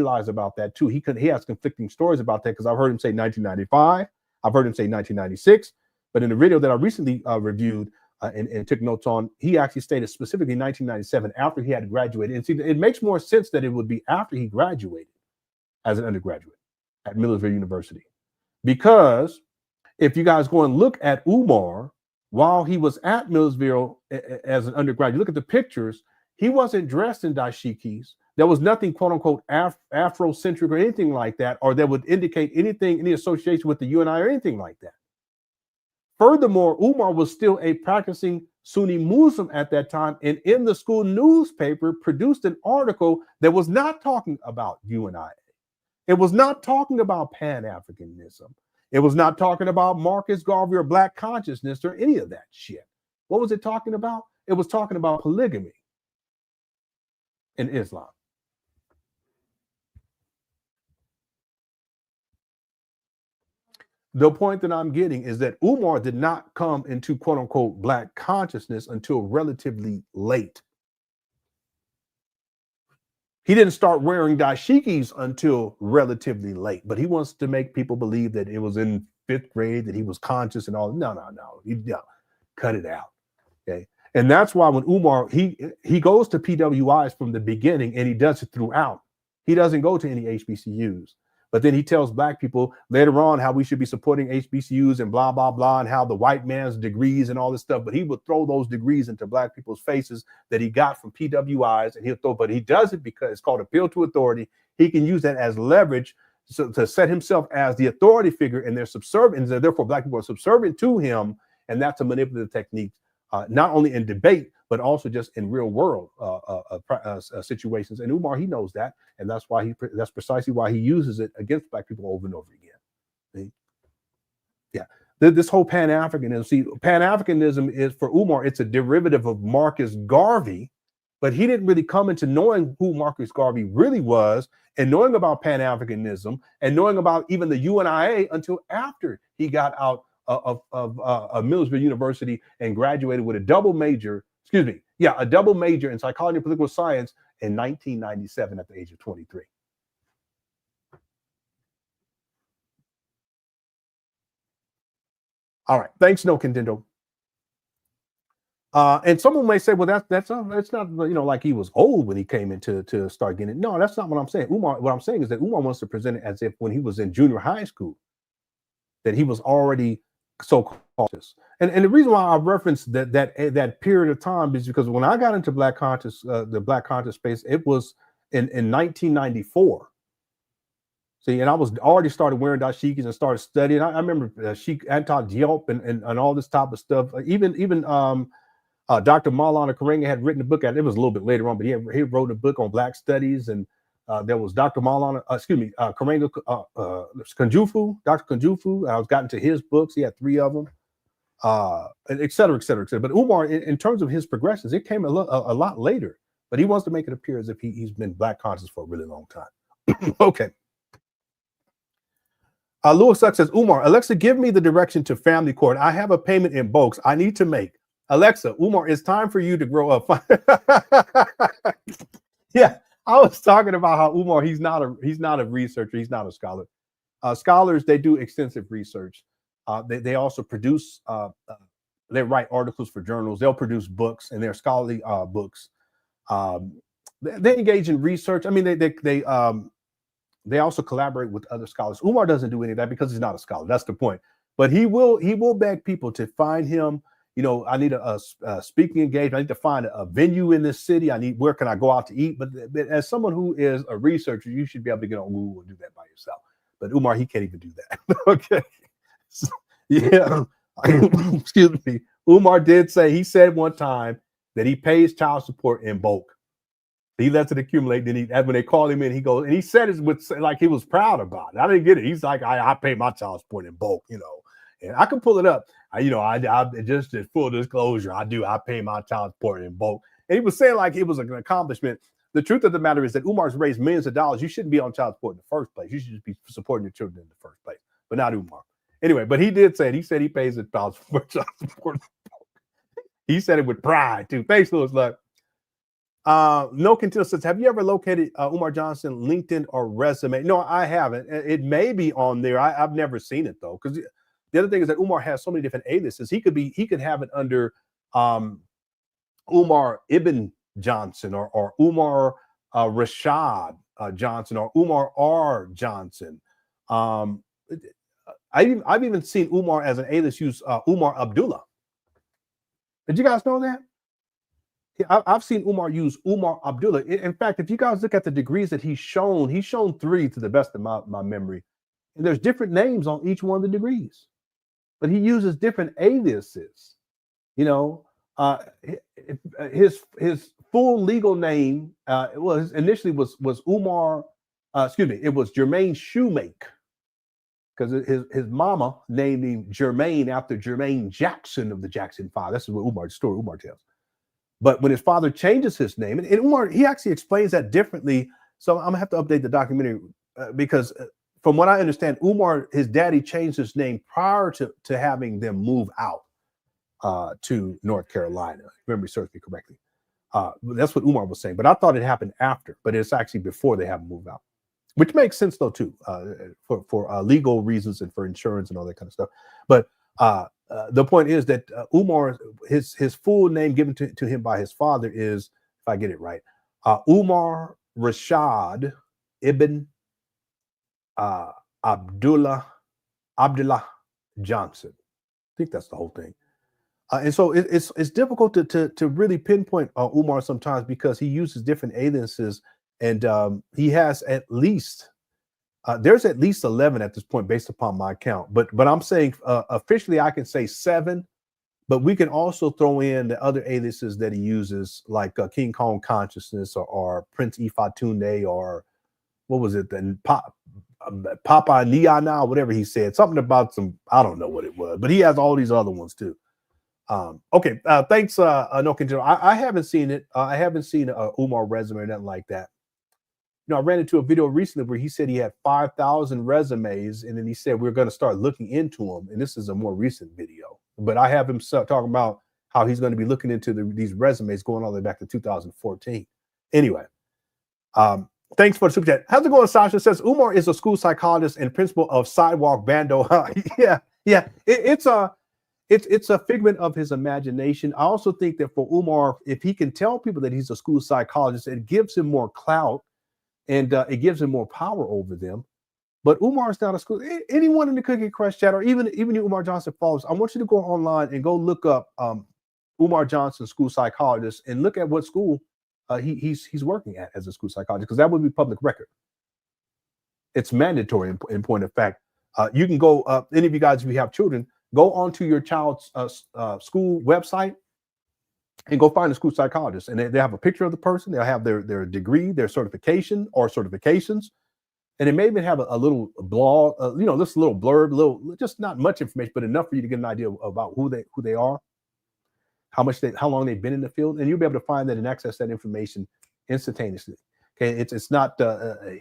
lies about that too. He has conflicting stories about that, because I've heard him say 1995, I've heard him say 1996, but in the video that I recently reviewed and took notes on, he actually stated specifically 1997 after he had graduated. And see, it makes more sense that it would be after he graduated as an undergraduate at Millersville University. Because if you guys go and look at Umar while he was at Millersville as an undergraduate, look at the pictures, he wasn't dressed in dashikis. There was nothing, quote unquote, Afrocentric or anything like that, or that would indicate anything, any association with the UNI or anything like that. Furthermore, Umar was still a practicing Sunni Muslim at that time, and in the school newspaper produced an article that was not talking about UNI. It was not talking about Pan Africanism. It was not talking about Marcus Garvey or Black consciousness or any of that shit. What was it talking about? It was talking about polygamy in Islam. The point that I'm getting is that Umar did not come into quote unquote Black consciousness until relatively late. He didn't start wearing dashikis until relatively late, but he wants to make people believe that it was in 5th grade, that he was conscious and all. No. Cut it out. Okay. And that's why when Umar, he goes to PWIs from the beginning, and he does it throughout. He doesn't go to any HBCUs. But then he tells Black people later on how we should be supporting HBCUs and blah, blah, blah, and how the white man's degrees and all this stuff. But he would throw those degrees into Black people's faces that he got from PWIs, and but he does it because it's called appeal to authority. He can use that as leverage to set himself as the authority figure, and they're subservient, and therefore Black people are subservient to him. And that's a manipulative technique, not only in debate, but also just in real world situations. And Umar, he knows that, and that's precisely why he uses it against Black people over and over again. See? Yeah, this whole Pan Africanism. See, Pan Africanism is for Umar, it's a derivative of Marcus Garvey, but he didn't really come into knowing who Marcus Garvey really was, and knowing about Pan Africanism, and knowing about even the UNIA until after he got out of Millersville University and graduated with a double major. A double major in psychology and political science in 1997 at the age of 23. All right, thanks, No Contendo. And someone may say, well, that's not like he was old when he came into to start getting it. No, that's not what I'm saying. Umar, what I'm saying is that Umar wants to present it as if when he was in junior high school, that he was already so cautious. And the reason why I referenced that period of time is because when I got into Black conscious, the Black conscious space, it was in 1994. See, and I was already started wearing dashikis and started studying. I remember Sheikh Anti-Diop and all this type of stuff. Even Dr. Maulana Karenga had written a book. It was a little bit later on, but he wrote a book on Black studies. And there was Dr. Maulana, Karenga Kunjufu, Dr. Kunjufu. I was gotten to his books. He had 3 of them, et cetera, et cetera, et cetera. But Umar, in terms of his progressions, it came a lot later. But he wants to make it appear as if he's been Black conscious for a really long time. Okay. Louis Suck says, Umar, Alexa, give me the direction to family court. I have a payment in bulks I need to make. Alexa, Umar, it's time for you to grow up. Yeah, I was talking about how Umar, he's not a researcher, he's not a scholar. Scholars, they do extensive research. They also produce, they write articles for journals. They'll produce books, and they're scholarly books. They engage in research. I mean, they also collaborate with other scholars. Umar doesn't do any of that because he's not a scholar. That's the point. But he will beg people to find him. I need a speaking engagement. I need to find a venue in this city. Where can I go out to eat? But as someone who is a researcher, you should be able to get on Google and do that by yourself. But Umar, he can't even do that. Okay. So, yeah. Excuse me. Umar did say, he said one time that he pays child support in bulk. He lets it accumulate. Then when they call him in, he goes, and he said it with like he was proud about it. I didn't get it. He's like, I pay my child support in bulk, you know, and I can pull it up. I just full disclosure, I pay my child support in bulk. And he was saying like it was an accomplishment. The truth of the matter is that Umar's raised millions of dollars. You shouldn't be on child support in the first place. You should just be supporting your children in the first place, but not Umar. Anyway, but he did say it. He said he pays his child support. He said it with pride too. Thanks, Louis. Look. No Contil says, have you ever located Umar Johnson LinkedIn or resume? No, I haven't. It may be on there. I've never seen it though, because the other thing is that Umar has so many different aliases. He could have it under Umar Ibn Johnson or Umar Rashad Johnson or Umar R Johnson. I've even seen Umar as an alias use Umar Abdullah. Did you guys know that? I've seen Umar use Umar Abdullah. In fact, if you guys look at the degrees that he's shown 3 to the best of my memory. And there's different names on each one of the degrees. But he uses different aliases. You know, his full legal name initially was Umar, it was Jermaine Shoemake. Because his mama named him Jermaine after Jermaine Jackson of the Jackson 5. That's what Umar tells. But when his father changes his name, and Umar, he actually explains that differently. So I'm gonna have to update the documentary because from what I understand, Umar, his daddy changed his name prior to having them move out to North Carolina. If memory serves me correctly. That's what Umar was saying. But I thought it happened after, but it's actually before they have them moved out. Which makes sense though too, for legal reasons and for insurance and all that kind of stuff. But the point is that Umar, his full name given to him by his father is, if I get it right, Umar Rashad Ibn Abdullah Johnson. I think that's the whole thing. And so it's difficult to really pinpoint Umar sometimes because he uses different aliases, and he has at least there's at least 11 at this point based upon my count. But I'm saying officially I can say 7, but we can also throw in the other aliases that he uses, like King Kong Consciousness or Prince Ifatunde, or what was it then? Papa Niana, whatever he said, something about some, I don't know what it was, but he has all these other ones too. Okay, thanks, No Control. I haven't seen it. I haven't seen a Umar resume or nothing like that. You know, I ran into a video recently where he said he had 5,000 resumes, and then he said we're going to start looking into them. And this is a more recent video, but I have him talking about how he's going to be looking into these resumes going all the way back to 2014. Anyway, thanks for the super chat. How's it going, Sasha? Says Umar is a school psychologist and principal of Sidewalk Bando. yeah. It's a figment of his imagination. I also think that for Umar, if he can tell people that he's a school psychologist, it gives him more clout and it gives him more power over them. But Umar is not a school. Anyone in the Cookie Crush chat, or even you Umar Johnson followers, I want you to go online and go look up Umar Johnson, school psychologist, and look at what school he's working at as a school psychologist, because that would be public record. It's mandatory in point of fact. You can go, any of you guys, if you have children, go onto your child's school website and go find a school psychologist. And they have a picture of the person. They'll have their degree, their certification or certifications. And it may even have a little blog, just a little blurb, just not much information, but enough for you to get an idea about who they are, how long they've been in the field. And you'll be able to find that and access that information instantaneously. Okay, it's not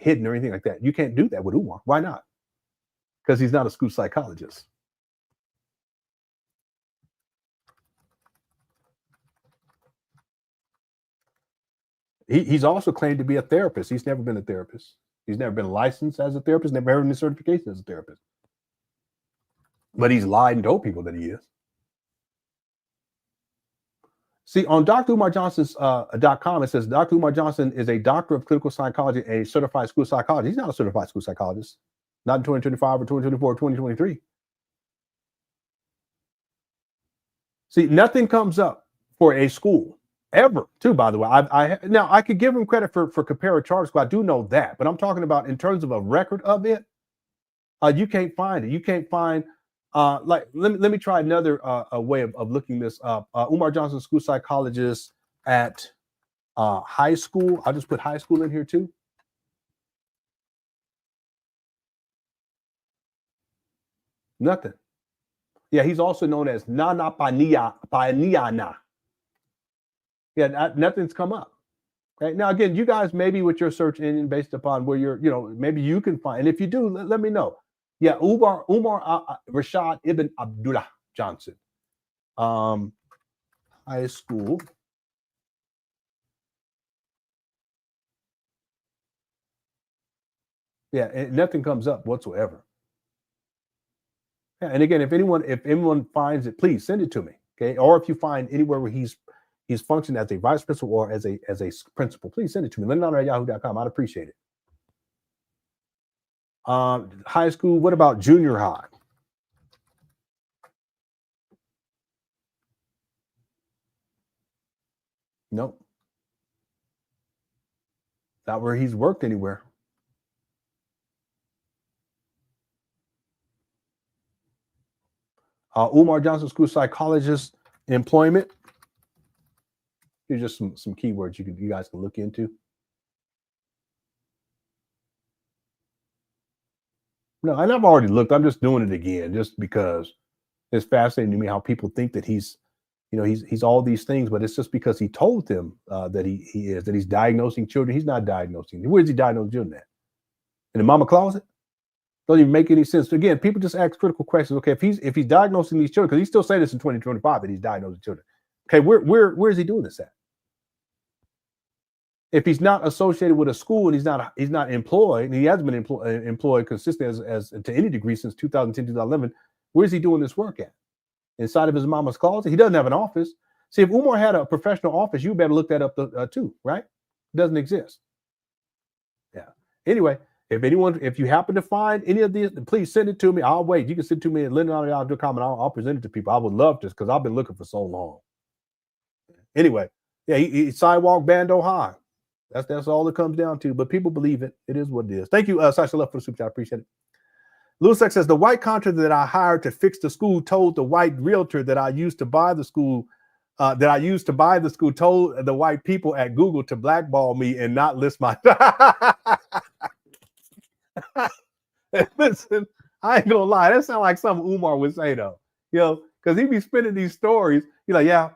hidden or anything like that. You can't do that with Umar. Why not? Because he's not a school psychologist. He's also claimed to be a therapist. He's never been a therapist. He's never been licensed as a therapist, never earned any certification as a therapist. But he's lied and told people that he is. See, on Dr. Umar Johnson's .com, it says Dr. Umar Johnson is a doctor of clinical psychology and a certified school psychologist. He's not a certified school psychologist. Not in 2025 or 2024 or 2023. See, nothing comes up for a school ever, too, by the way. Now, I could give him credit for comparative charges, because I do know that. But I'm talking about in terms of a record of it, you can't find it. You can't find, let me try another way of looking this up. Umar Johnson, school psychologist at High school, I'll just put high school in here too. Nothing. Yeah, he's also known as Nana Paniana. Yeah, nothing's come up. Okay. Now, again, you guys maybe with your search engine based upon where you're, maybe you can find. And if you do, let me know. Yeah, Umar Rashad Ibn Abdullah Johnson. High school. Yeah, and nothing comes up whatsoever. Yeah, and again, if anyone finds it, please send it to me. Okay, or if you find anywhere where he's functioned as a vice principal or as a principal, please send it to me. LenonHonor@yahoo.com. I'd appreciate it. High school. What about junior high? Nope. Not where he's worked anywhere. Umar Johnson, school psychologist, employment. Here's just some keywords you guys can look into. No, and I've already looked. I'm just doing it again, just because it's fascinating to me how people think that he's all these things, but it's just because he told them that he's diagnosing children. He's not diagnosing. Where is he diagnosing children at? In the mama closet? Doesn't even make any sense. Again, people just ask critical questions. Okay, if he's diagnosing these children, because he's still saying this in 2025 that he's diagnosing children. Okay, where is he doing this at? If he's not associated with a school and he's not employed, and he hasn't been employed consistently as to any degree since 2010, 2011, where is he doing this work at? Inside of his mama's closet? He doesn't have an office. See, if Umar had a professional office, you better look that up too, right? It doesn't exist. Yeah. Anyway, if you happen to find any of these, please send it to me. I'll wait. You can send it to me at LenonHonor.com and I'll present it to people. I would love this because I've been looking for so long. Anyway, yeah, he sidewalk bando high. That's all it comes down to. But people believe it. It is what it is. Thank you, Sasha Love, for the super chat. I appreciate it. Louis X says the white contractor that I hired to fix the school told the white realtor that I used to buy the school told the white people at Google to blackball me and not list my. Listen, I ain't gonna lie. That sounds like something Umar would say though. Because he be spinning these stories. He's like, yeah,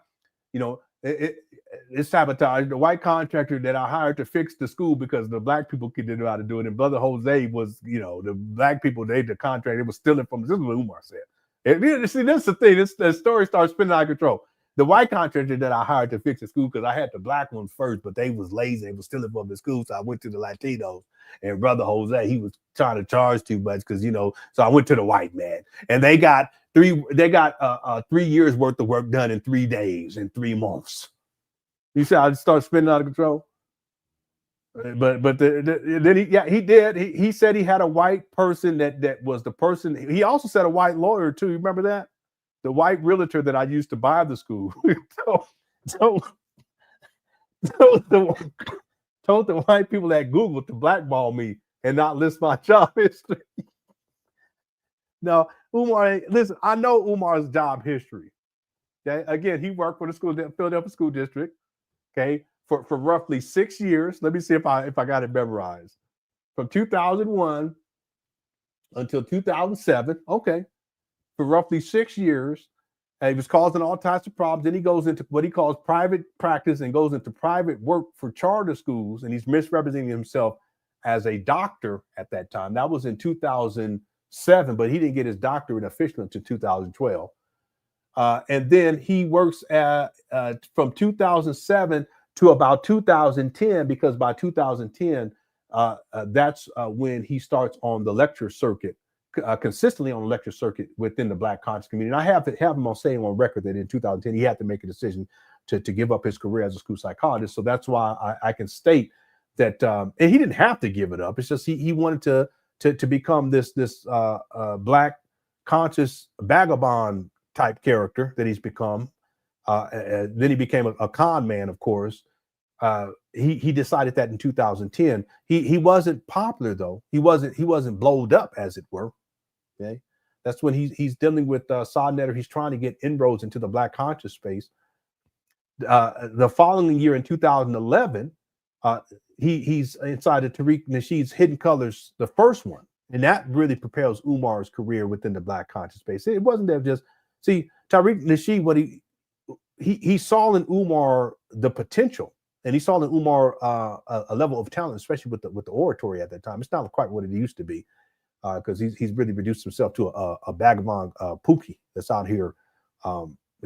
it's sabotage. The white contractor that I hired to fix the school because the black people didn't know how to do it. And Brother Jose was, the black people, the contractor, was stealing from. This is what Umar said. See, this is the thing. The story starts spinning out of control. The white contractor that I hired to fix the school because I had the black ones first, but they was lazy. They was stealing from the school. So I went to the Latinos. And Brother Jose, he was trying to charge too much because, so I went to the white man. And they got 3 years worth of work done in 3 days, in 3 months. You see how it starts spinning out of control? But then he did. He said he had a white person that was the person. He also said a white lawyer too. You remember that? The white realtor that I used to buy the school. told the white people at Google to blackball me and not list my job history. No, Umar, listen, I know Umar's job history. Okay, again, he worked for the Philadelphia School District. Okay, for roughly 6 years. Let me see if I got it memorized. From 2001 until 2007. Okay, for roughly 6 years. And he was causing all types of problems. Then he goes into what he calls private practice and goes into private work for charter schools. And he's misrepresenting himself as a doctor at that time. That was in 2007, but he didn't get his doctorate officially until 2012. And then he works from 2007 to about 2010, because by 2010, that's when he starts on the lecture circuit. Consistently on the lecture circuit within the Black conscious community. And I have him on saying on record that in 2010 he had to make a decision to give up his career as a school psychologist. So that's why I can state that, and he didn't have to give it up. It's just he wanted to become this Black conscious vagabond type character that he's become. Then he became a con man, of course. He decided that in 2010. He wasn't popular though. He wasn't blowed up, as it were. Okay, that's when he's dealing with Sodnetter. He's trying to get inroads into the Black conscious space. The following year in 2011, he's inside of Tariq Nasheed's Hidden Colors, the first one. And that really propels Umar's career within the Black conscious space. It wasn't that just, see, Tariq Nasheed, what he saw in Umar the potential, and he saw in Umar a level of talent, especially with the oratory at that time. It's not quite what it used to be, because he's really reduced himself to a vagabond pookie that's out here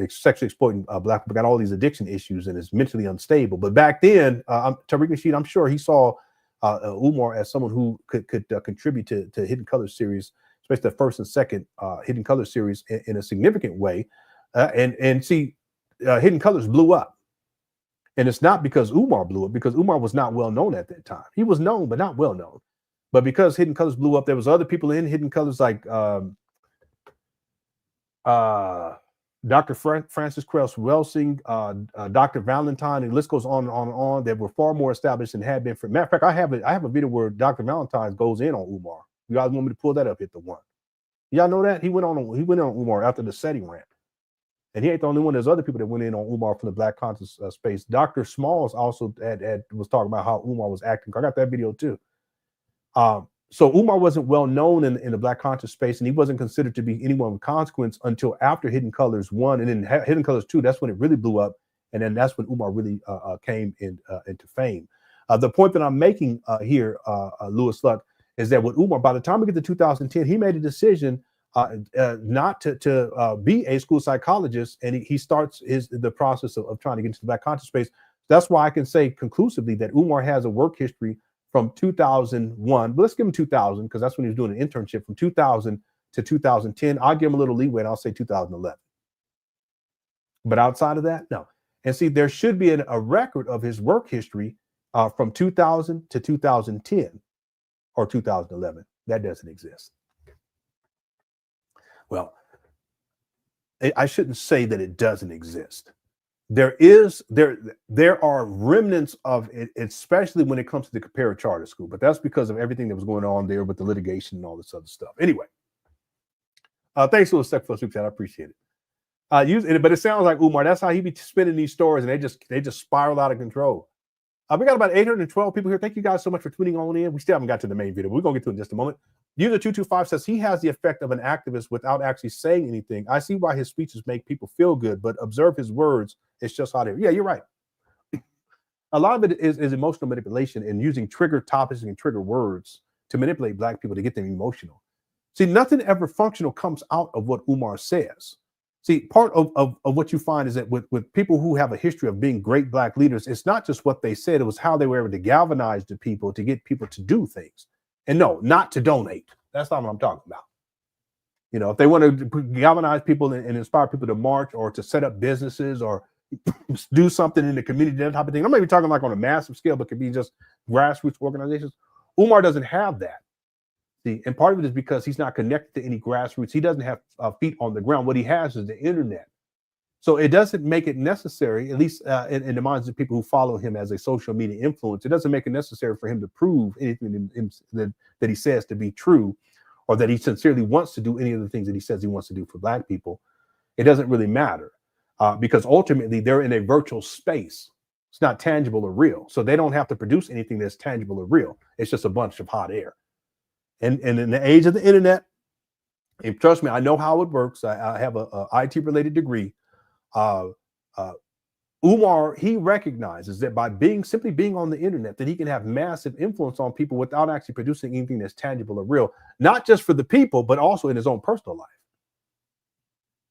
sexually exploiting Black people, got all these addiction issues, and is mentally unstable. But back then, Tariq Nasheed, I'm sure he saw Umar as someone who could contribute to Hidden Colors series, especially the first and second Hidden Colors series in a significant way. And see, Hidden Colors blew up. And it's not because Umar blew up, because Umar was not well known at that time. He was known, but not well known. But because Hidden Colors blew up, there was other people in Hidden Colors like Dr. Francis Krauss Welsing, Dr. Valentine, and the list goes on and on and on. That were far more established than had been. For matter of fact, I have a video where Dr. Valentine goes in on Umar. You guys want me to pull that up? Hit the one. Y'all know that he went on Umar after the setting rant, and he ain't the only one. There's other people that went in on Umar from the Black conscious space. Dr. Smalls also was talking about how Umar was acting. I got that video too. So Umar wasn't well known in the Black conscious space, and he wasn't considered to be anyone with consequence until after Hidden Colors 1, and then Hidden Colors 2. That's when it really blew up, and then that's when Umar really came into fame. The point that I'm making here, Lewis Luck, is that with Umar, by the time we get to 2010, he made a decision not to be a school psychologist, and he starts the process of trying to get into the Black conscious space. That's why I can say conclusively that Umar has a work history from 2001, but let's give him 2000, because that's when he was doing an internship, from 2000 to 2010. I'll give him a little leeway, and I'll say 2011. But outside of that, no. And see, there should be a record of his work history from 2000 to 2010 or 2011. That doesn't exist. Well, I shouldn't say that it doesn't exist. There are remnants of it, especially when it comes to the Compare Charter School, but that's because of everything that was going on there with the litigation and all this other stuff. Anyway, thanks for the second for super chat. I appreciate it. But it sounds like Umar. That's how he be spinning these stories, and they just spiral out of control. We got about 812 people here. Thank you guys so much for tuning on in. We still haven't got to the main video. We're gonna get to it in just a moment. User 225 says he has the effect of an activist without actually saying anything. I see why his speeches make people feel good, but observe his words. It's just how they. Yeah, you're right. A lot of it is emotional manipulation and using trigger topics and trigger words to manipulate Black people to get them emotional. See, nothing ever functional comes out of what Umar says. See, part of what you find is that with people who have a history of being great Black leaders, it's not just what they said, it was how they were able to galvanize the people to get people to do things. And no, not to donate. That's not what I'm talking about. You know, if they want to galvanize people and inspire people to march or to set up businesses or do something in the community, that type of thing. I'm not even talking like on a massive scale, but it could be just grassroots organizations. Umar doesn't have that. See, and part of it is because he's not connected to any grassroots. He doesn't have feet on the ground. What he has is the internet. So it doesn't make it necessary, at least in the minds of people who follow him as a social media influence, it doesn't make it necessary for him to prove anything that he says to be true, or that he sincerely wants to do any of the things that he says he wants to do for Black people. It doesn't really matter because ultimately they're in a virtual space. It's not tangible or real. So they don't have to produce anything that's tangible or real. It's just a bunch of hot air. And in the age of the internet, and trust me, I know how it works. I have a IT related degree. Umar, he recognizes that by simply being on the internet, that he can have massive influence on people without actually producing anything that's tangible or real, not just for the people, but also in his own personal life.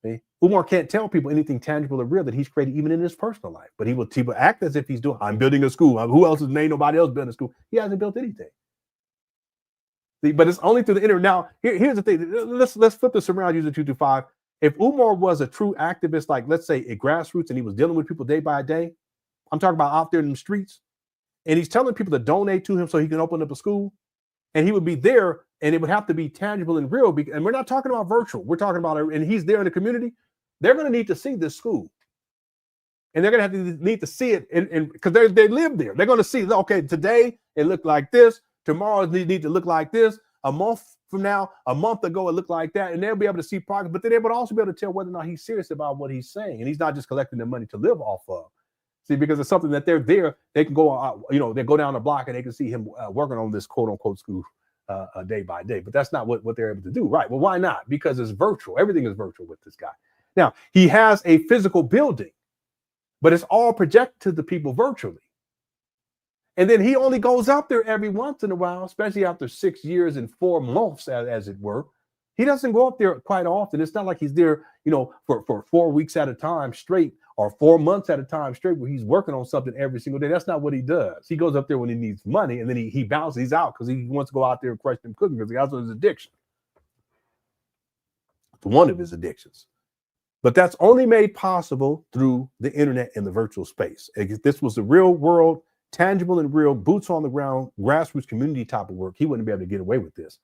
See? Umar can't tell people anything tangible or real that he's created even in his personal life, but he will act as if he's doing, I'm building a school. Who else is named? Nobody else building a school. He hasn't built anything. See, but it's only through the internet. Now, here's the thing. Let's flip this around, user 225. If Umar was a true activist, like let's say at grassroots, and he was dealing with people day by day, I'm talking about out there in the streets, and he's telling people to donate to him so he can open up a school, and he would be there, and it would have to be tangible and real. And we're not talking about virtual. We're talking about, and he's there in the community. They're going to need to see this school, and they're going to need to see it, and because they live there. They're going to see, okay, today it looked like this. Tomorrow it need to look like this. A month from now, a month ago, it looked like that. And they'll be able to see progress, but then they would also be able to tell whether or not he's serious about what he's saying. And he's not just collecting the money to live off of. See, because it's something that they're there, they can go out, they go down the block and they can see him working on this quote unquote school day by day. But that's not what they're able to do. Right. Well, why not? Because it's virtual. Everything is virtual with this guy. Now, he has a physical building, but it's all projected to the people virtually. And then he only goes up there every once in a while, especially after 6 years and 4 months, as it were. He doesn't go up there quite often. It's not like he's there, for 4 weeks at a time straight or 4 months at a time straight where he's working on something every single day. That's not what he does. He goes up there when he needs money, and then he bounces. He's out because he wants to go out there and crush them cooking because he has his addiction. It's one of his addictions. But that's only made possible through the internet and the virtual space. If this was the real world, tangible and real, boots on the ground, grassroots community type of work, he wouldn't be able to get away with this.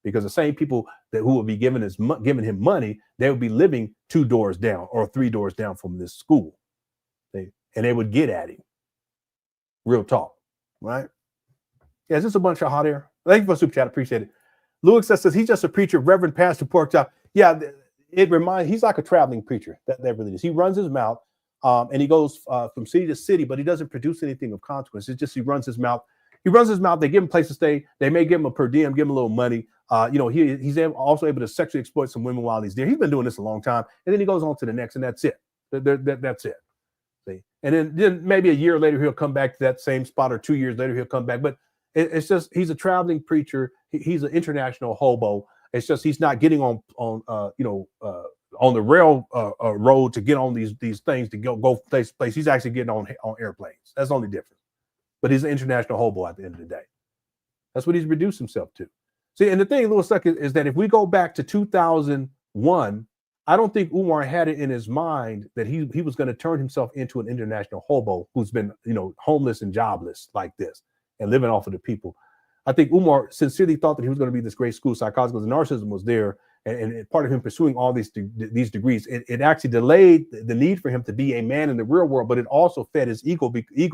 Because the same people who would be giving him money, they would be living 2 doors down or 3 doors down from this school. And they would get at him. Real talk, right? Yeah, is this a bunch of hot air? Thank you for super chat. Appreciate it. Lewis says he's just a preacher, Reverend Pastor Pork Chop. Yeah, he's like a traveling preacher. That really is. He runs his mouth and he goes from city to city, but he doesn't produce anything of consequence. It's just he runs his mouth. He runs his mouth. They give him a place to stay. They may give him a per diem, give him a little money. He's also able to sexually exploit some women while he's there. He's been doing this a long time. And then he goes on to the next, and that's it. That's it. See? And then maybe a year later, he'll come back to that same spot, or 2 years later, he'll come back. But it's just he's a traveling preacher. He's an international hobo. It's just he's not getting on the rail road to get on these things to go place to place. He's actually getting on airplanes. That's the only difference. But he's an international hobo at the end of the day. That's what he's reduced himself to. See, and the thing, Louis Suck, is that if we go back to 2001, I don't think Umar had it in his mind that he was going to turn himself into an international hobo who's been, homeless and jobless like this and living off of the people. I think Umar sincerely thought that he was going to be this great school psychologist because the narcissism was there. And part of him pursuing all these degrees, it actually delayed the need for him to be a man in the real world, but it also fed his ego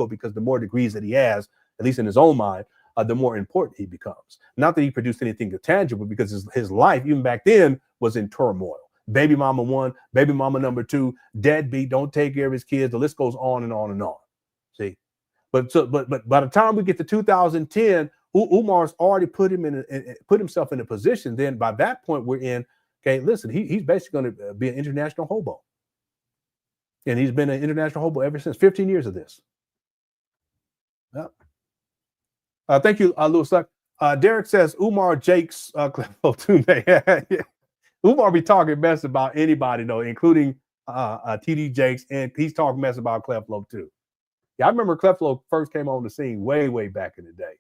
because the more degrees that he has, at least in his own mind, the more important he becomes. Not that he produced anything tangible, because his life, even back then, was in turmoil. Baby mama 1, baby mama number 2, deadbeat, don't take care of his kids. The list goes on and on and on. See, but by the time we get to 2010, Umar's already put himself in a position. Then by that point, we're in. Okay, listen, he's basically going to be an international hobo, and he's been an international hobo ever since. 15 years of this. Yep. Thank you, Louis Luck. Derek says Umar Jakes Umar be talking mess about anybody though, including TD Jakes, and he's talking mess about Cleflo too. Yeah, I remember Cleflo first came on the scene way back in the day.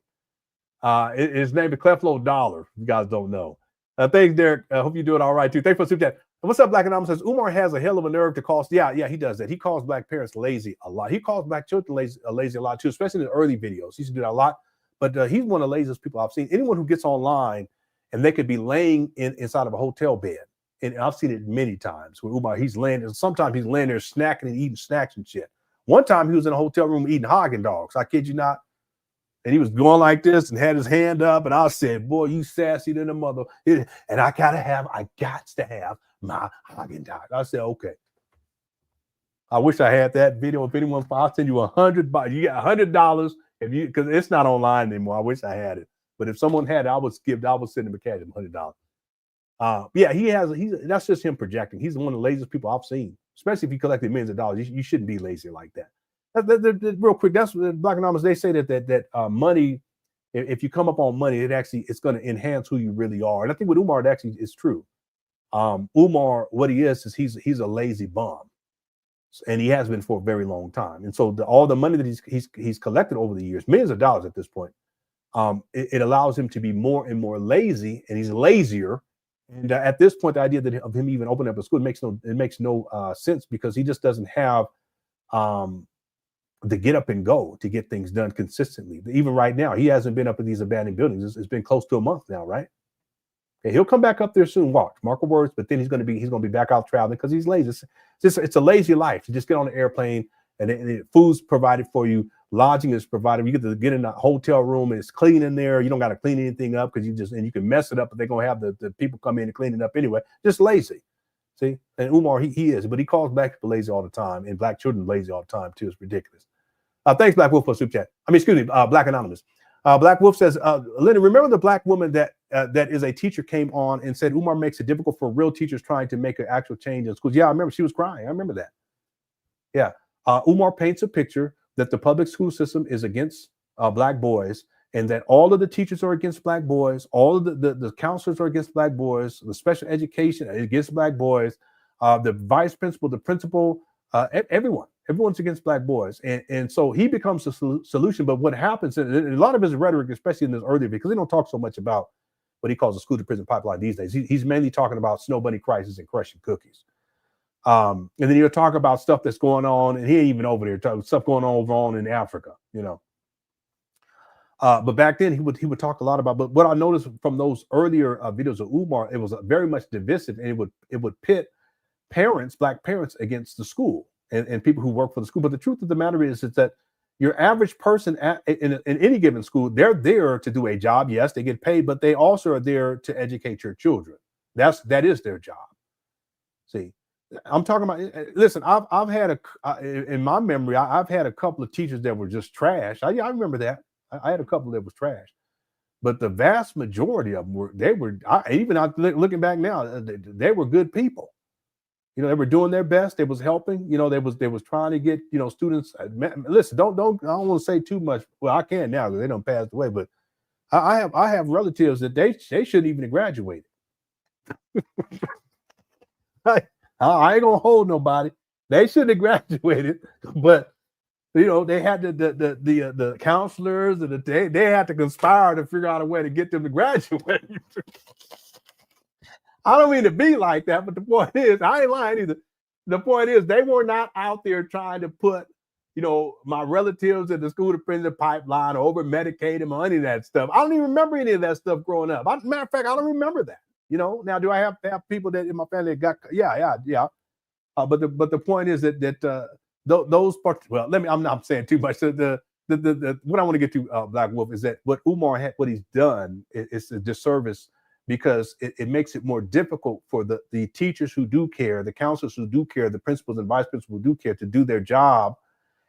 His name is Cleflo Dollar. You guys don't know. Thanks, Derek. I hope you're doing all right too. Thanks for super chat. What's up, Black Anonymous? Says Umar has a hell of a nerve to call. Yeah, he does that. He calls black parents lazy a lot. He calls black children lazy a lot too, especially in the early videos. He used to do that a lot. But he's one of the laziest people I've seen. Anyone who gets online and they could be laying inside of a hotel bed, and I've seen it many times where Umar sometimes he's laying there snacking and eating snacks and shit. One time he was in a hotel room eating Haagen dogs. I kid you not. And he was going like this and had his hand up, and I said, "Boy, you sassy than a mother." And I got to have my Haagen dog. I said, "Okay." I wish I had that video. If anyone, I'll send you $100. You get $100 because it's not online anymore. I wish I had it, but if someone had it, I would send him a cash of $100. That's just him projecting. He's one of the laziest people I've seen, especially if he collected millions of dollars. You shouldn't be lazy like that. Real quick, that's Black Anonymous. They say that money, if you come up on money, it's going to enhance who you really are. And I think with Umar, it actually is true. Umar, what he is he's a lazy bum, and he has been for a very long time. And so all the money that he's collected over the years, millions of dollars at this point, it allows him to be more and more lazy, and he's lazier. And at this point, the idea of him even opening up a school makes no sense, because he just doesn't have the get up and go to get things done consistently. Even right now, he hasn't been up in these abandoned buildings. It's been close to a month now, right? Okay, he'll come back up there soon. Watch, mark my words. But then he's going to be back out traveling because he's lazy. It's a lazy life to just get on an airplane and food's provided for you, lodging is provided. You get to get in a hotel room and it's clean in there. You don't got to clean anything up because you can mess it up, but they're gonna have the people come in and clean it up anyway. Just lazy. See, and Umar he is, but he calls black people lazy all the time, and black children lazy all the time too. It's ridiculous. Thanks, Black Wolf, for super chat. I mean, excuse me, Black Anonymous. Black Wolf says, Lenon, remember the black woman that is a teacher came on and said Umar makes it difficult for real teachers trying to make an actual change in schools. Yeah, I remember she was crying. I remember that. Yeah. Umar paints a picture that the public school system is against black boys, and that all of the teachers are against black boys, all of the counselors are against black boys, the special education is against black boys, the vice principal, the principal, everyone's against black boys. And so he becomes the solution. But what happens, and a lot of his rhetoric, especially in this earlier, because they don't talk so much about what he calls the school to prison pipeline these days. He's mainly talking about snow bunny crisis and crushing cookies. And then he'll talk about stuff that's going on, and he ain't even over there, stuff going on over on in Africa, you know. But back then he would talk a lot about. But what I noticed from those earlier videos of Umar, it was very much divisive, and it would pit parents, black parents, against the school and people who work for the school. But the truth of the matter is that your average person in any given school, they're there to do a job. Yes, they get paid, but they also are there to educate your children. That is their job. See, I'm talking about. Listen, I've had in my memory, I've had a couple of teachers that were just trash. I remember that. I had a couple that was trash, but the vast majority of them were. Looking back now, they were good people. You know, they were doing their best. They was helping. You know, they was trying to get, you know, students. Listen, I don't want to say too much. Well, I can now because they done passed away. But I have relatives that they shouldn't even have graduated. I ain't gonna hold nobody. They shouldn't have graduated, but you know, they had the counselors and they had to conspire to figure out a way to get them to graduate. I don't mean to be like that, but the point is, I ain't lying either. The point is, they were not out there trying to put, you know, my relatives in the school to prison pipeline or over medicate them or any of that stuff. I don't even remember any of that stuff growing up. Matter of fact, I don't remember that. You know, now do I have to have people that in my family that got? Yeah. But the point is that those parts. Well, I'm not saying too much. The what I want to get to, Black Wolf, is that what Umar had, what he's done is a disservice, because it makes it more difficult for the teachers who do care, the counselors who do care, the principals and vice principals who do care to do their job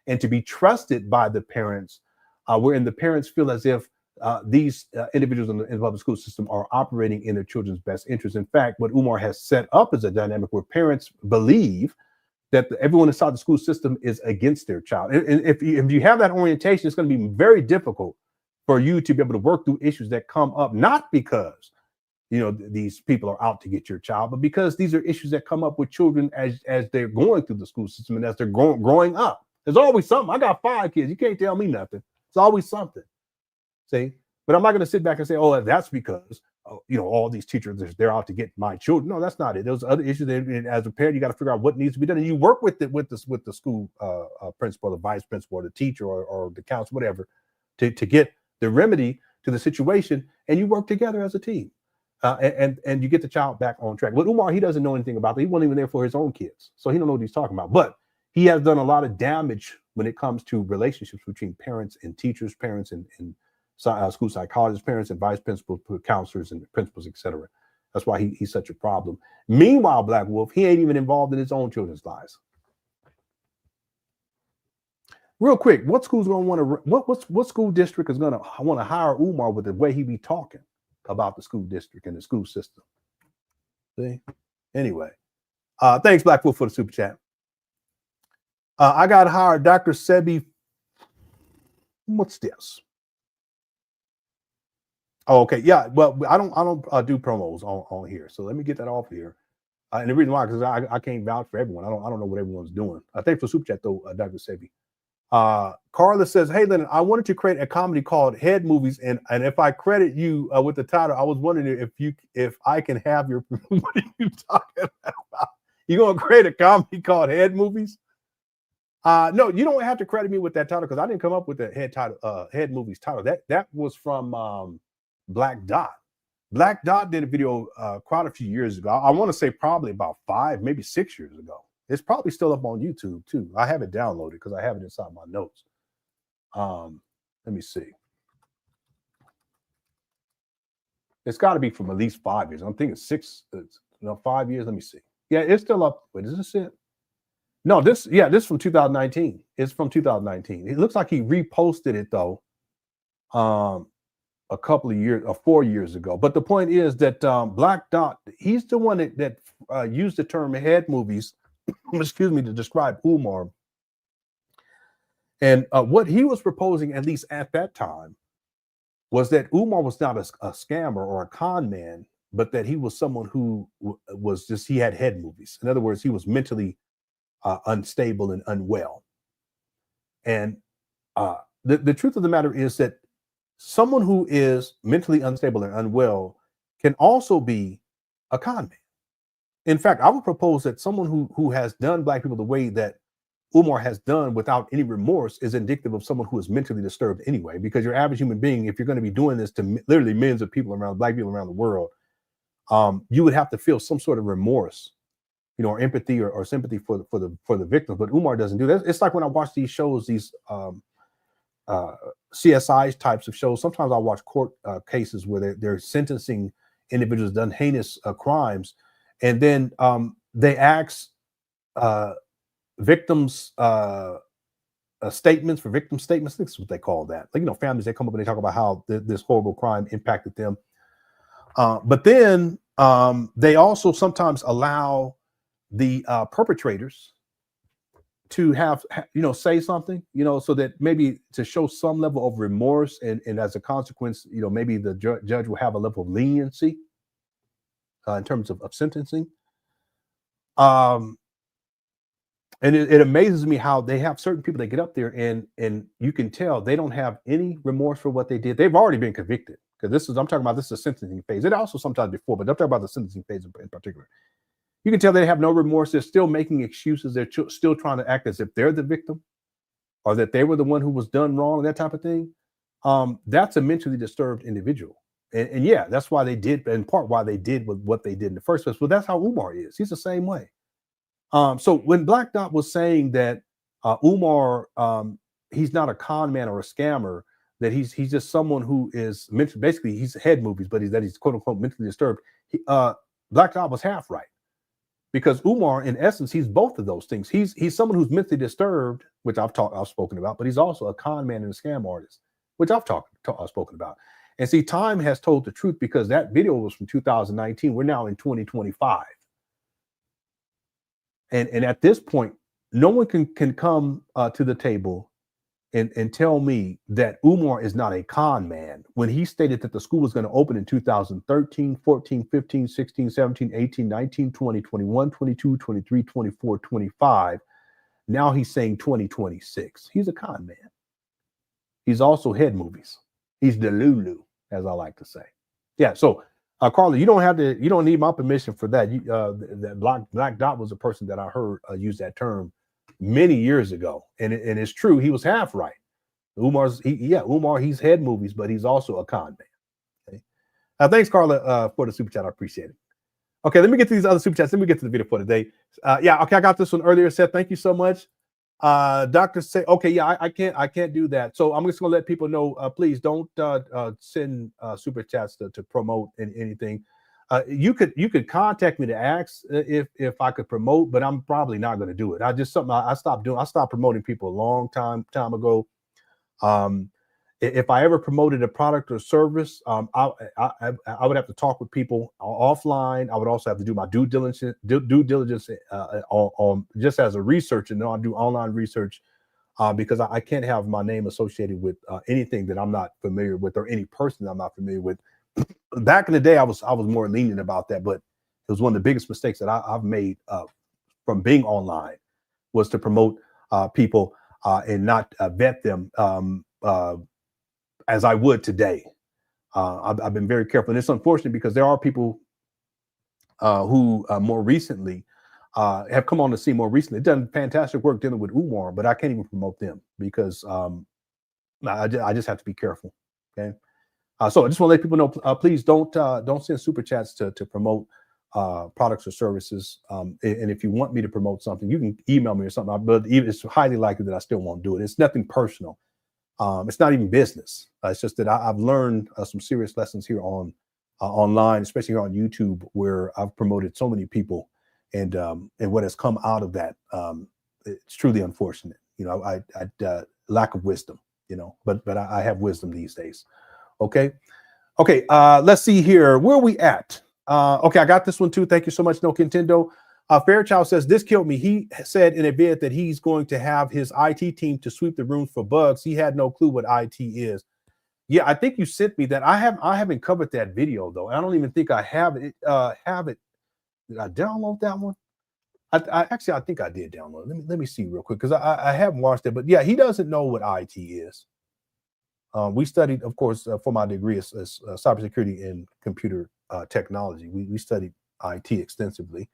and to be trusted by the parents, wherein the parents feel as if these individuals in the public school system are operating in their children's best interest. In fact, what Umar has set up is a dynamic where parents believe that everyone inside the school system is against their child. And if you have that orientation, it's going to be very difficult for you to be able to work through issues that come up, not because, you know, these people are out to get your child, but because these are issues that come up with children as they're going through the school system and as they're growing up. There's always something. I got 5 kids. You can't tell me nothing. It's always something. See, but I'm not going to sit back and say, oh, that's because, you know, all these teachers, they're out to get my children. No, that's not it. There's other issues that, as a parent, you got to figure out what needs to be done. And you work with the school principal, the vice principal, or the teacher, or the counselor, whatever, to get the remedy to the situation. And you work together as a team. And you get the child back on track. But Umar, he doesn't know anything about that. He wasn't even there for his own kids. So he don't know what he's talking about. But he has done a lot of damage when it comes to relationships between parents and teachers, parents and school psychologists, parents and vice principals, counselors and principals, etc. That's why he's such a problem. Meanwhile, Black Wolf, he ain't even involved in his own children's lives. Real quick, what school's gonna want to? What school district is gonna want to hire Umar with the way he be talking about the school district and the school system? See? Anyway, thanks, Black Wolf, for the super chat. I got hired Dr. Sebi. What's this? Oh, okay. Yeah. Well, I don't do promos on here. So let me get that off here. And the reason why, because I can't vouch for everyone. I don't know what everyone's doing. Thanks for super chat though, Dr. Sebi. Carla says, hey, Lenon, I wanted to create a comedy called Head Movies. And if I credit you with the title, I was wondering if I can have your, what are you talking about? You going to create a comedy called Head Movies? No, you don't have to credit me with that title, because I didn't come up with the Head Movies title. That was from Black Dot. Black Dot did a video quite a few years ago. I want to say probably about 5, maybe 6 years ago. It's probably still up on YouTube too. I have it downloaded because I have it inside my notes. Let me see. It's got to be from at least 5 years. I'm thinking 5 years. Let me see. Yeah, it's still up. Wait, is this it? No, this from 2019. It's from 2019. It looks like he reposted it though, a couple of years or 4 years ago. But the point is that Black Dot, he's the one that used the term head movies, excuse me, to describe Umar. And what he was proposing, at least at that time, was that Umar was not a scammer or a con man, but that he was someone who was just, he had head movies. In other words, he was mentally unstable and unwell. And the truth of the matter is that someone who is mentally unstable and unwell can also be a con man. In fact, I would propose that someone who has done Black people the way that Umar has done without any remorse is indicative of someone who is mentally disturbed anyway, because your average human being, if you're going to be doing this to literally millions of people around, Black people around the world, you would have to feel some sort of remorse, you know, or empathy or sympathy for the victims. But Umar doesn't do that. It's like when I watch these shows, these CSI types of shows. Sometimes I watch court cases where they're sentencing individuals done heinous crimes, and then they ask victims statements for victim statements. This is what they call that. Like, you know, families, they come up and they talk about how this horrible crime impacted them. But then they also sometimes allow the perpetrators to have, you know, say something, you know, so that maybe to show some level of remorse, and as a consequence, you know, maybe the judge will have a level of leniency in terms of sentencing. And it amazes me how they have certain people that get up there and you can tell they don't have any remorse for what they did. They've already been convicted, because I'm talking about, this is a sentencing phase. It also sometimes before, but I'm talking about the sentencing phase in particular. You can tell they have no remorse. They're still making excuses. They're still trying to act as if they're the victim, or that they were the one who was done wrong, that type of thing. That's a mentally disturbed individual. And yeah, that's why they did, in part why they did what they did in the first place. Well, that's how Umar is. He's the same way. So when Black Dot was saying that Umar, he's not a con man or a scammer, that he's just someone who is mentally, basically he's head movies, but he's quote unquote mentally disturbed. Black Dot was half right, because Umar, in essence, he's both of those things. He's someone who's mentally disturbed, which I've spoken about, but he's also a con man and a scam artist, which I've spoken about. And see, time has told the truth, because that video was from 2019. We're now in 2025. And at this point, no one can come to the table and tell me that Umar is not a con man when he stated that the school was going to open in 2013, 14, 15, 16, 17, 18, 19, 20, 21, 22, 23, 24, 25. Now he's saying 2026. He's a con man. He's also head movies. He's the Lulu, as I like to say. Yeah, so Carla, you don't need my permission for that. That Black Dot was a person that I heard use that term many years ago, and it's true. He was half right. Umar, he's head movies, but he's also a con man. Okay? Thanks, Carla, for the super chat. I appreciate it. Okay, let me get to these other super chats. Let me get to the video for today. Yeah, okay, I got this one earlier. Seth, thank you so much. Doctor say, okay, yeah, I can't do that. So I'm just gonna let people know, please don't send super chats to promote anything. You could contact me to ask if I could promote, but I'm probably not going to do it. I stopped doing. I stopped promoting people a long time ago. If I ever promoted a product or service, I would have to talk with people offline. I would also have to do my due diligence on just as a researcher. And I'll do online research because I can't have my name associated with anything that I'm not familiar with, or any person that I'm not familiar with. Back in the day, I was more lenient about that, but it was one of the biggest mistakes that I've made from being online, was to promote people and not vet them as I would today. I've been very careful, and it's unfortunate because there are people who more recently have come on the scene more recently, done fantastic work dealing with Umar, but I can't even promote them because I just have to be careful. Okay. So I just want to let people know, please don't send super chats to promote products or services. And if you want me to promote something, you can email me or something, but it's highly likely that I still won't do it. It's nothing personal. It's not even business. It's just that I've learned some serious lessons here on online, especially here on YouTube, where I've promoted so many people, and what has come out of that it's truly unfortunate. You know, I lack of wisdom. You know, but I have wisdom these days. Okay. Let's see here. Where are we at? Okay, I got this one too. Thank you so much. No Contendo. Fairchild says this killed me. He said in a vid that he's going to have his IT team to sweep the rooms for bugs. He had no clue what IT is. Yeah, I think you sent me that. I haven't covered that video though. I don't even think I have it. Did I download that one? I think I did download it. Let me see real quick because I haven't watched it. But yeah, he doesn't know what IT is. We studied, of course, for my degree as cybersecurity and computer technology. We studied IT extensively.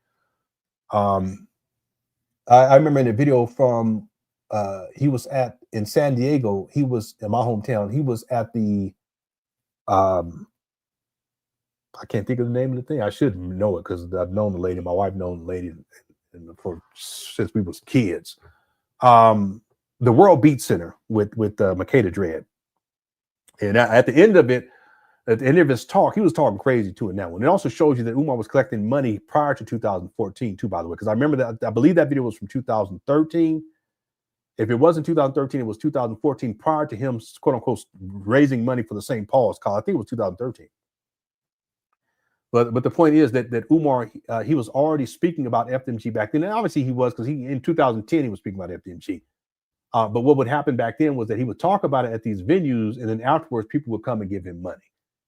I remember in a video from he was in San Diego. He was in my hometown. He was at the I can't think of the name of the thing. I should know it because I've known the lady. My wife known the lady since we was kids. The World Beat Center with Makeda Dread. And at the end of it, at the end of his talk, he was talking crazy too in that one. It also shows you that Umar was collecting money prior to 2014 too, by the way, because I remember that I believe that video was from 2013. If it wasn't 2013, it was 2014 prior to him, quote unquote, raising money for the St. Paul's cause. I think it was 2013. But the point is that Umar, he was already speaking about FDMG back then. And obviously he was, because in 2010, he was speaking about FDMG. But what would happen back then was that he would talk about it at these venues, and then afterwards people would come and give him money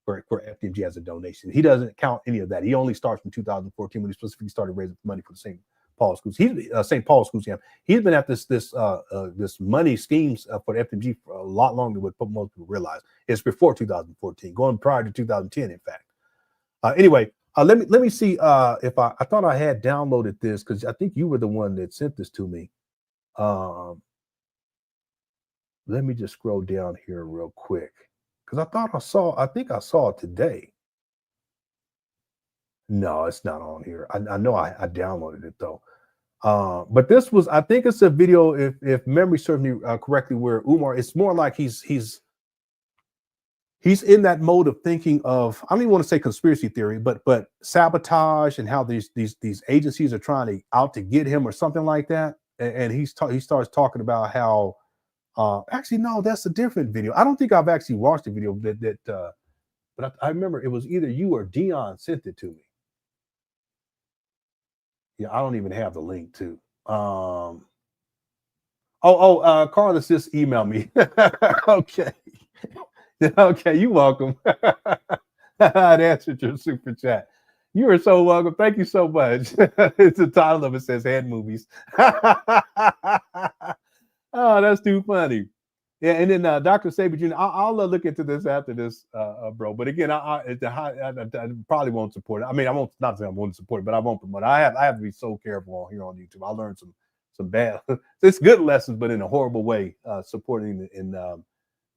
for FDMG as a donation. He doesn't count any of that. He only starts from 2014 when he specifically started raising money for the St. Paul schools. St. Paul schools. Yeah, he's been at this money schemes for the FDMG for a lot longer than what most people realize. It's before 2014, going prior to 2010, in fact. Anyway, let me see if I thought I had downloaded this because I think you were the one that sent this to me. Let me just scroll down here real quick because I think I saw it today. No, it's not on here. I know I downloaded it though. But this was, I think it's a video, if memory serves me correctly, where Umar, it's more like he's in that mode of thinking of, I don't even want to say conspiracy theory, but sabotage and how these agencies are trying to get him or something like that. And he starts talking about how, actually, no, that's a different video. I don't think I've actually watched the video but I remember it was either you or Dion sent it to me. Yeah, I don't even have the link to. Carlos just emailed me. Okay. Okay, you're welcome. I'd answered your super chat. You are so welcome. Thank you so much. It's the title of it says Head Movies. Oh, that's too funny. Yeah, and then Dr. Saber Jr., I'll look into this after this, bro. But again, I probably won't support it. I mean, I won't, not say I won't support it, but I won't promote it. I have to be so careful here on YouTube. I learned some bad, it's good lessons, but in a horrible way, supporting and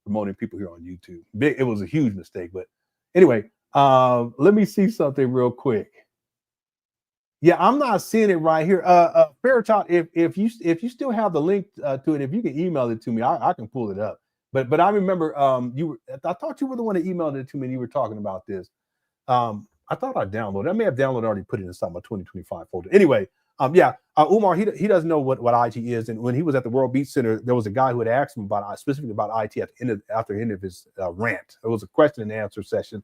promoting people here on YouTube. It was a huge mistake. But anyway, let me see something real quick. Yeah, I'm not seeing it right here. Fairchild, if you still have the link to it, if you can email it to me, I can pull it up. But I remember I thought you were the one that emailed it to me and you were talking about this. I thought I downloaded. I may have downloaded already, put it inside my 2025 folder. Anyway, Umar, he doesn't know what IT is. And when he was at the World Beat Center, there was a guy who had asked him specifically about IT after the end of his rant. It was a question and answer session,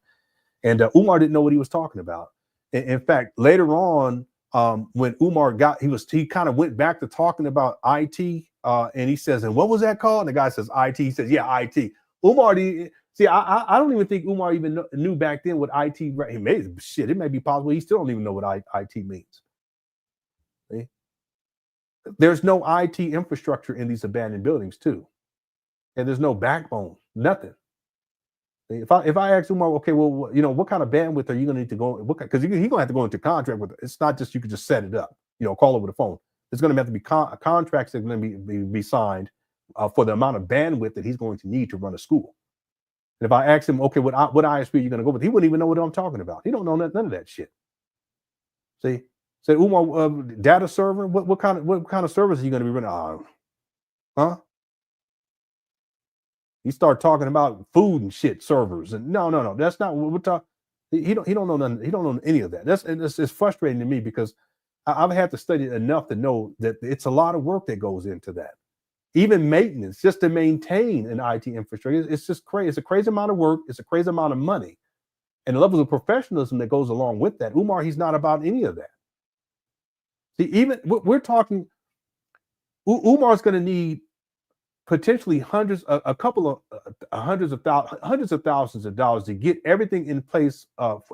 and Umar didn't know what he was talking about. In fact, later on, when Umar he kind of went back to talking about IT, and he says, "And what was that called?" And the guy says, "IT." He says, "Yeah, IT." Umar, I don't even think Umar even knew back then what IT. It may be possible he still don't even know what IT means. See? There's no IT infrastructure in these abandoned buildings too, and there's no backbone, nothing. If I ask Umar, okay, well, what kind of bandwidth are you going to need to go? Because he's going to have to go into contract with it. It's not just you can just set it up, call over the phone. There's going to have to be contracts that are going to be signed for the amount of bandwidth that he's going to need to run a school. And if I ask him, okay, what ISP are you going to go with? He wouldn't even know what I'm talking about. He don't know none of that shit. See, say Umar, data server. What kind of service are you going to be running? Huh? He started talking about food and shit servers, and no, that's not what we're talking. He don't know none. He don't know any of that. It's frustrating to me because I've had to study it enough to know that it's a lot of work that goes into that. Even maintenance, just to maintain an IT infrastructure, it's just crazy. It's a crazy amount of work. It's a crazy amount of money. And the levels of professionalism that goes along with that. Umar, he's not about any of that. See, even we're talking, Umar's going to need potentially hundreds of thousands of dollars to get everything in place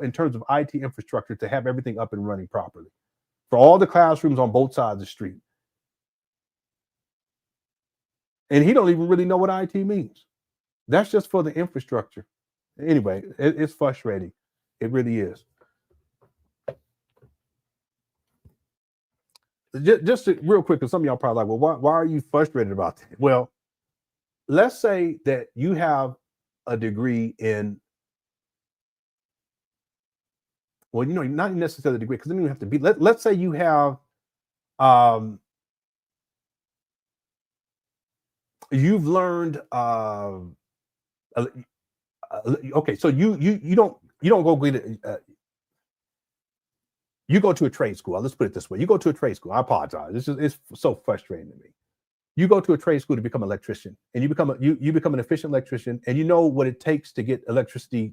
in terms of IT infrastructure to have everything up and running properly for all the classrooms on both sides of the street. And he don't even really know what IT means. That's just for the infrastructure. Anyway, it's frustrating. It really is. Just real quick, because some of y'all probably like, well, why are you frustrated about that? Well, let's say that you have a degree in, well, you know, not necessarily a degree, because then you have to be, let's say you have, you've learned, okay, so you don't go get it. You go to a trade school. Let's put it this way: you go to a trade school. I apologize. It's so frustrating to me. You go to a trade school to become an electrician, and you become an efficient electrician, and you know what it takes to get electricity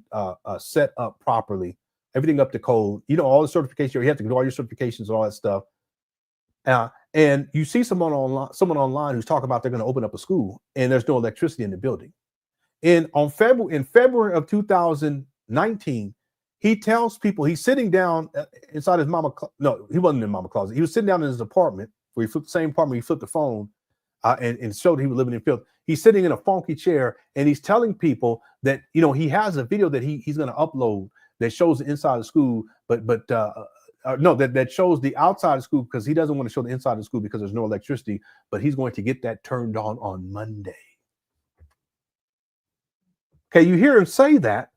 set up properly, everything up to code. You know all the certifications. You have to do all your certifications and all that stuff. And you see someone online who's talking about they're going to open up a school, and there's no electricity in the building. In February of 2019, he tells people he's sitting down inside his mama. No, he wasn't in mama closet. He was sitting down in his apartment where he flipped the same apartment. He flipped the phone and showed he was living in filth. He's sitting in a funky chair and he's telling people that, you know, he has a video that he's going to upload that shows the inside of the school, that shows the outside of the school because he doesn't want to show the inside of the school because there's no electricity. But he's going to get that turned on Monday. Okay, you hear him say that.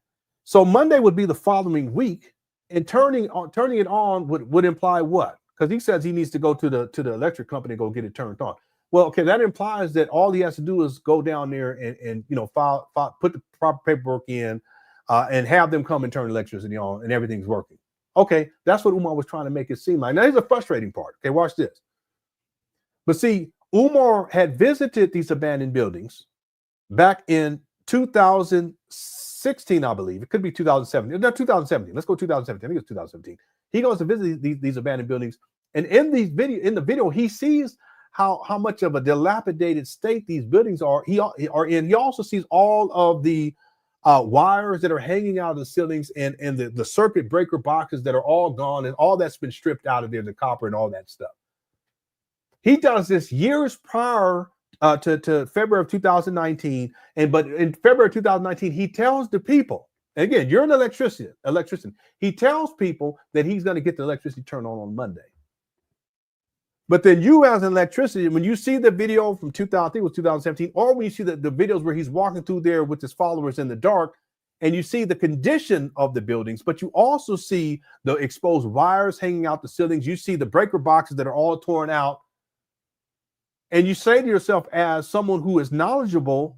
So Monday would be the following week, and turning it on would imply what? Because he says he needs to go to the electric company and go get it turned on. Well, okay, that implies that all he has to do is go down there and you know file, put the proper paperwork in, and have them come and turn electricity on, and everything's working. Okay, that's what Umar was trying to make it seem like. Now here's the frustrating part. Okay, watch this. But see, Umar had visited these abandoned buildings back in 2016, I believe. It could be 2017. No, 2017. Let's go 2017. I think it's 2017. He goes to visit these abandoned buildings, and in the video, he sees how much of a dilapidated state these buildings are. He also sees all of the wires that are hanging out of the ceilings and the circuit breaker boxes that are all gone, and all that's been stripped out of there, the copper and all that stuff. He does this years prior to February of 2019, but in February of 2019, he tells the people, and again, you're an electrician. He tells people that he's going to get the electricity turned on Monday. But then you, as an electrician, when you see the video from 2000, I think it was 2017, or when you see the videos where he's walking through there with his followers in the dark, and you see the condition of the buildings, but you also see the exposed wires hanging out the ceilings, you see the breaker boxes that are all torn out. And you say to yourself, as someone who is knowledgeable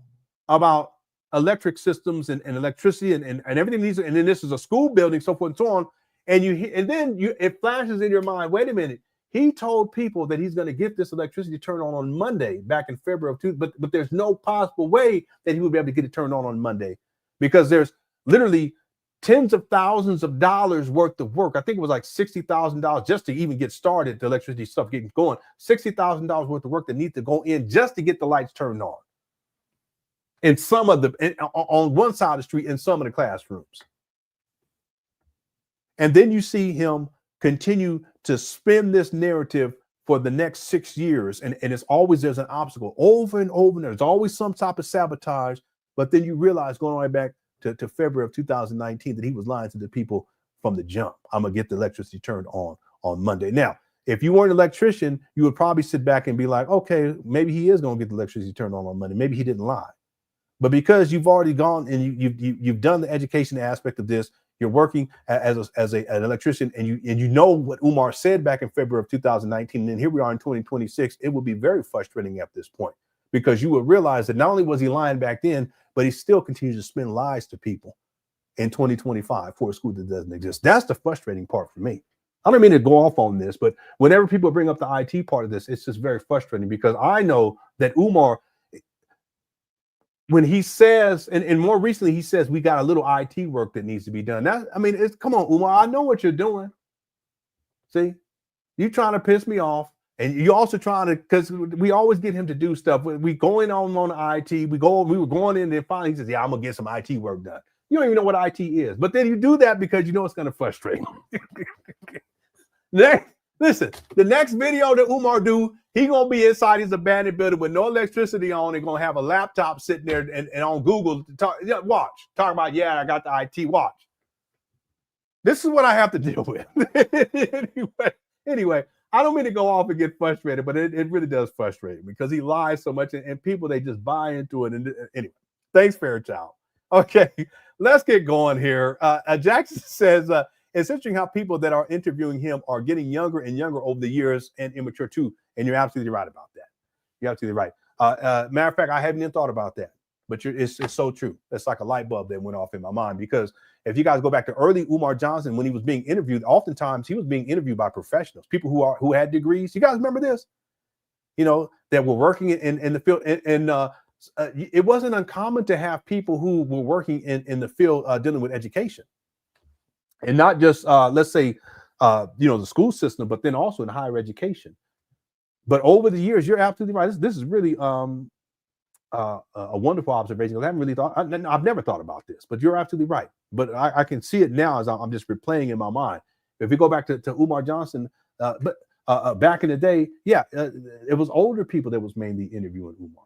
about electric systems and electricity and everything these, and then this is a school building, so forth and so on, and it flashes in your mind, wait a minute, he told people that he's going to get this electricity turned on Monday back in February of 2, but there's no possible way that he would be able to get it turned on Monday because there's literally tens of thousands of dollars worth of work. I think it was like $60,000 just to even get started, the electricity stuff getting going. $60,000 worth of work that needs to go in just to get the lights turned on. On one side of the street in some of the classrooms. And then you see him continue to spin this narrative for the next 6 years. And it's always, there's an obstacle over and over. And there's always some type of sabotage. But then you realize going all the way back to February of 2019 that he was lying to the people from the jump. I'm going to get the electricity turned on Monday. Now, if you weren't an electrician, you would probably sit back and be like, okay, maybe he is going to get the electricity turned on Monday. Maybe he didn't lie. But because you've already gone and you've done the education aspect of this, you're working as an electrician, and you know what Umar said back in February of 2019, and then here we are in 2026. It would be very frustrating at this point because you would realize that not only was he lying back then, but he still continues to spin lies to people in 2025 for a school that doesn't exist. That's the frustrating part for me. I don't mean to go off on this, but whenever people bring up the IT part of this, it's just very frustrating because I know that Umar, when he says, and more recently he says, we got a little IT work that needs to be done. That, I mean, it's, come on, Umar, I know what you're doing. See, you trying to piss me off, and you also trying to, because we always get him to do stuff. We going on IT, we were going in there, finally he says, yeah, I'm gonna get some IT work done. You don't even know what IT is, but then you do that because you know it's gonna frustrate you. Listen, the next video that Umar do, he gonna be inside his abandoned building with no electricity on and gonna have a laptop sitting there and on Google to talk, watch, talk about, yeah, I got the IT, watch. This is what I have to deal with. anyway, I don't mean to go off and get frustrated, but it really does frustrate me because he lies so much and people, they just buy into it. And anyway, thanks, Fairchild. Okay, let's get going here. Jackson says, it's interesting how people that are interviewing him are getting younger and younger over the years and immature too. And you're absolutely right about that. You're absolutely right. Matter of fact, I hadn't even thought about that, but it's so true. It's like a light bulb that went off in my mind because if you guys go back to early Umar Johnson, when he was being interviewed, oftentimes he was being interviewed by professionals, people who had degrees. You guys remember this? You know, that were working in the field. It wasn't uncommon to have people who were working in the field dealing with education. And not just, let's say, the school system, but then also in higher education. But over the years, you're absolutely right. This is really a wonderful observation. I haven't really thought, I've never thought about this, but you're absolutely right. But I can see it now as I'm just replaying in my mind. If we go back to Umar Johnson, back in the day, yeah, it was older people that was mainly interviewing Umar.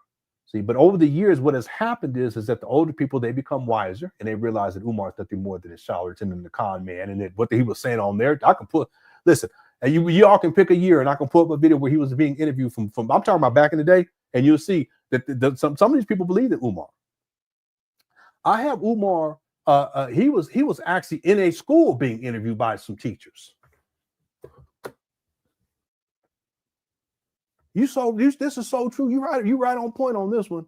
See, but over the years, what has happened is that the older people, they become wiser and they realize that Umar is nothing more than a charlatan and a con man. And that what he was saying on there, I can listen, and you all can pick a year and I can pull up a video where he was being interviewed from I'm talking about back in the day, and you'll see that some of these people believe that Umar. I have Umar, he was actually in a school being interviewed by some teachers. This is so true. You're right on point on this one.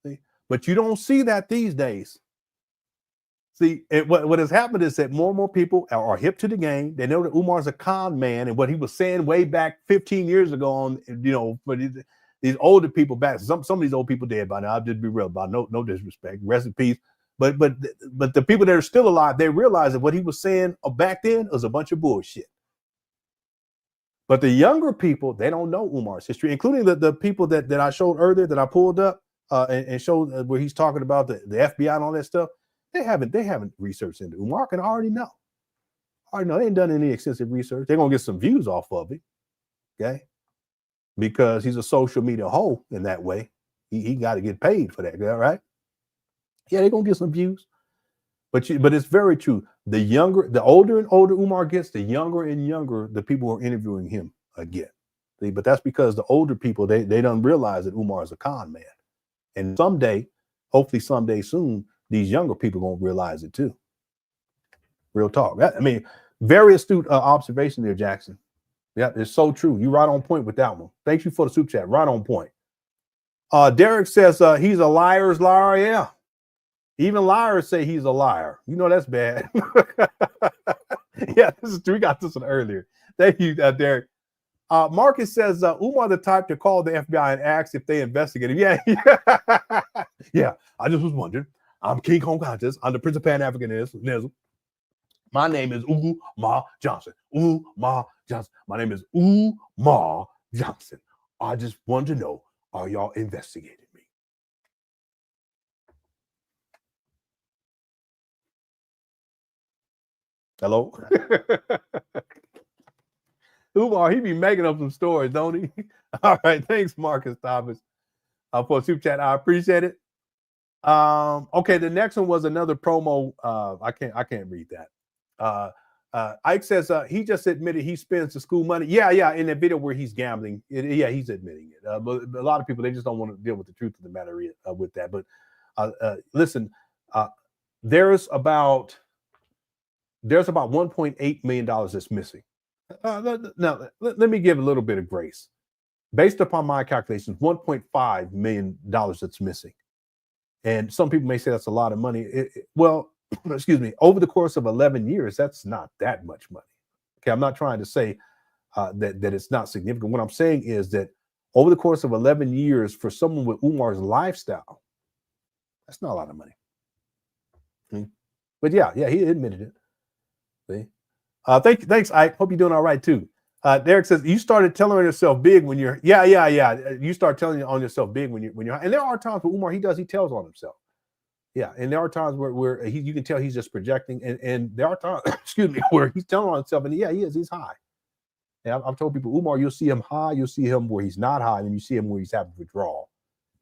See? But you don't see that these days. See, what has happened is that more and more people are hip to the game. They know that Umar's a con man, and what he was saying way back 15 years ago on, for these older people back. Some of these old people dead by now. I'll just be real about no disrespect. Rest in peace. But the people that are still alive, they realize that what he was saying back then was a bunch of bullshit. But the younger people, they don't know Umar's history, including the people that I showed earlier, that I pulled up and showed where he's talking about the FBI and all that stuff. They haven't researched into Umar, and I already know. They ain't done any extensive research. They're gonna get some views off of it, okay? Because he's a social media hoe in that way. He got to get paid for that, right? Yeah, they're gonna get some views. But it's very true. The older and older Umar gets, the younger and younger the people who are interviewing him get. See, but that's because the older people, they don't realize that Umar is a con man. And someday, hopefully someday soon, these younger people won't realize it too. Real talk. I mean, very astute observation there, Jackson. Yeah, it's so true. You're right on point with that one. Thank you for the super chat. Right on point. Derek says he's a liar's liar. Yeah. Even liars say he's a liar. You know that's bad. Yeah, this is true. We got this one earlier. Thank you, Derek. Marcus says Umar the type to call the FBI and ask if they investigate him. Yeah, yeah. I just was wondering. I'm King Kong Contest. I'm the Prince of Pan Africanism. My name is Umar Johnson. Umar Johnson. My name is Umar Johnson. I just want to know, are y'all investigating me? Hello? Umar, he be making up some stories, don't he? All right, thanks, Marcus Thomas, for a super chat. I appreciate it. Okay, the next one was another promo. I can't read that. Ike says he just admitted he spends the school money. Yeah, in the video where he's gambling. Yeah, he's admitting it. But a lot of people, they just don't want to deal with the truth of the matter with that. But listen, there's about $1.8 million that's missing. Now, let me give a little bit of grace. Based upon my calculations, $1.5 million that's missing. And some people may say that's a lot of money. Well, excuse me, over the course of 11 years, that's not that much money. Okay, I'm not trying to say that it's not significant. What I'm saying is that over the course of 11 years, for someone with Umar's lifestyle, that's not a lot of money. But yeah, he admitted it. See? Thanks, Ike. Hope you're doing all right too. Derek says you started telling yourself big when you're You start telling on yourself big when you're and there are times where Umar he tells on himself. Yeah, and there are times where you can tell he's just projecting, and there are times, excuse me, where he's telling on himself, and he's high. And I've told people, Umar, you'll see him high, you'll see him where he's not high, and you see him where he's having withdrawal.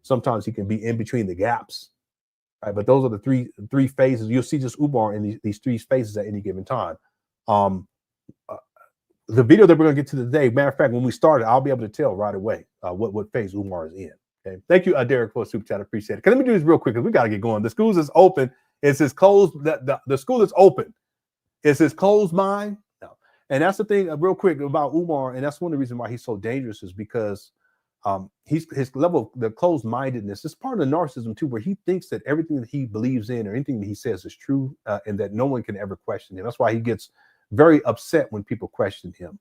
Sometimes he can be in between the gaps, right? But those are the three phases. You'll see just Umar in these three phases at any given time. The video that we're going to get to today, matter of fact, when we started, I'll be able to tell right away what phase Umar is in. Okay, thank you, Derek, for a super chat. I appreciate it. Let me do this real quick because we got to get going. The schools is open. It says closed. The school is open. It says closed mind. No, and that's the thing. Real quick about Umar, and that's one of the reasons why he's so dangerous is because his level of the closed mindedness is part of the narcissism too, where he thinks that everything that he believes in or anything that he says is true, and that no one can ever question him. That's why he gets very upset when people question him.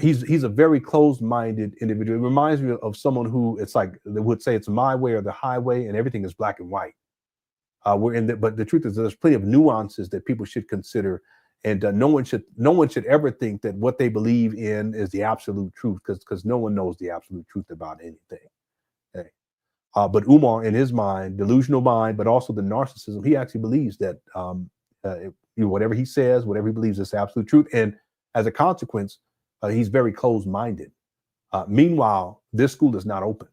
He's a very closed-minded individual. It reminds me of someone who it's like they would say it's my way or the highway, and everything is black and white. But the truth is there's plenty of nuances that people should consider, and no one should ever think that what they believe in is the absolute truth, because no one knows the absolute truth about anything. Okay. But Umar, in his mind, delusional mind, but also the narcissism, he actually believes that whatever he says, whatever he believes is the absolute truth, and as a consequence, he's very closed-minded. Meanwhile, this school is not open.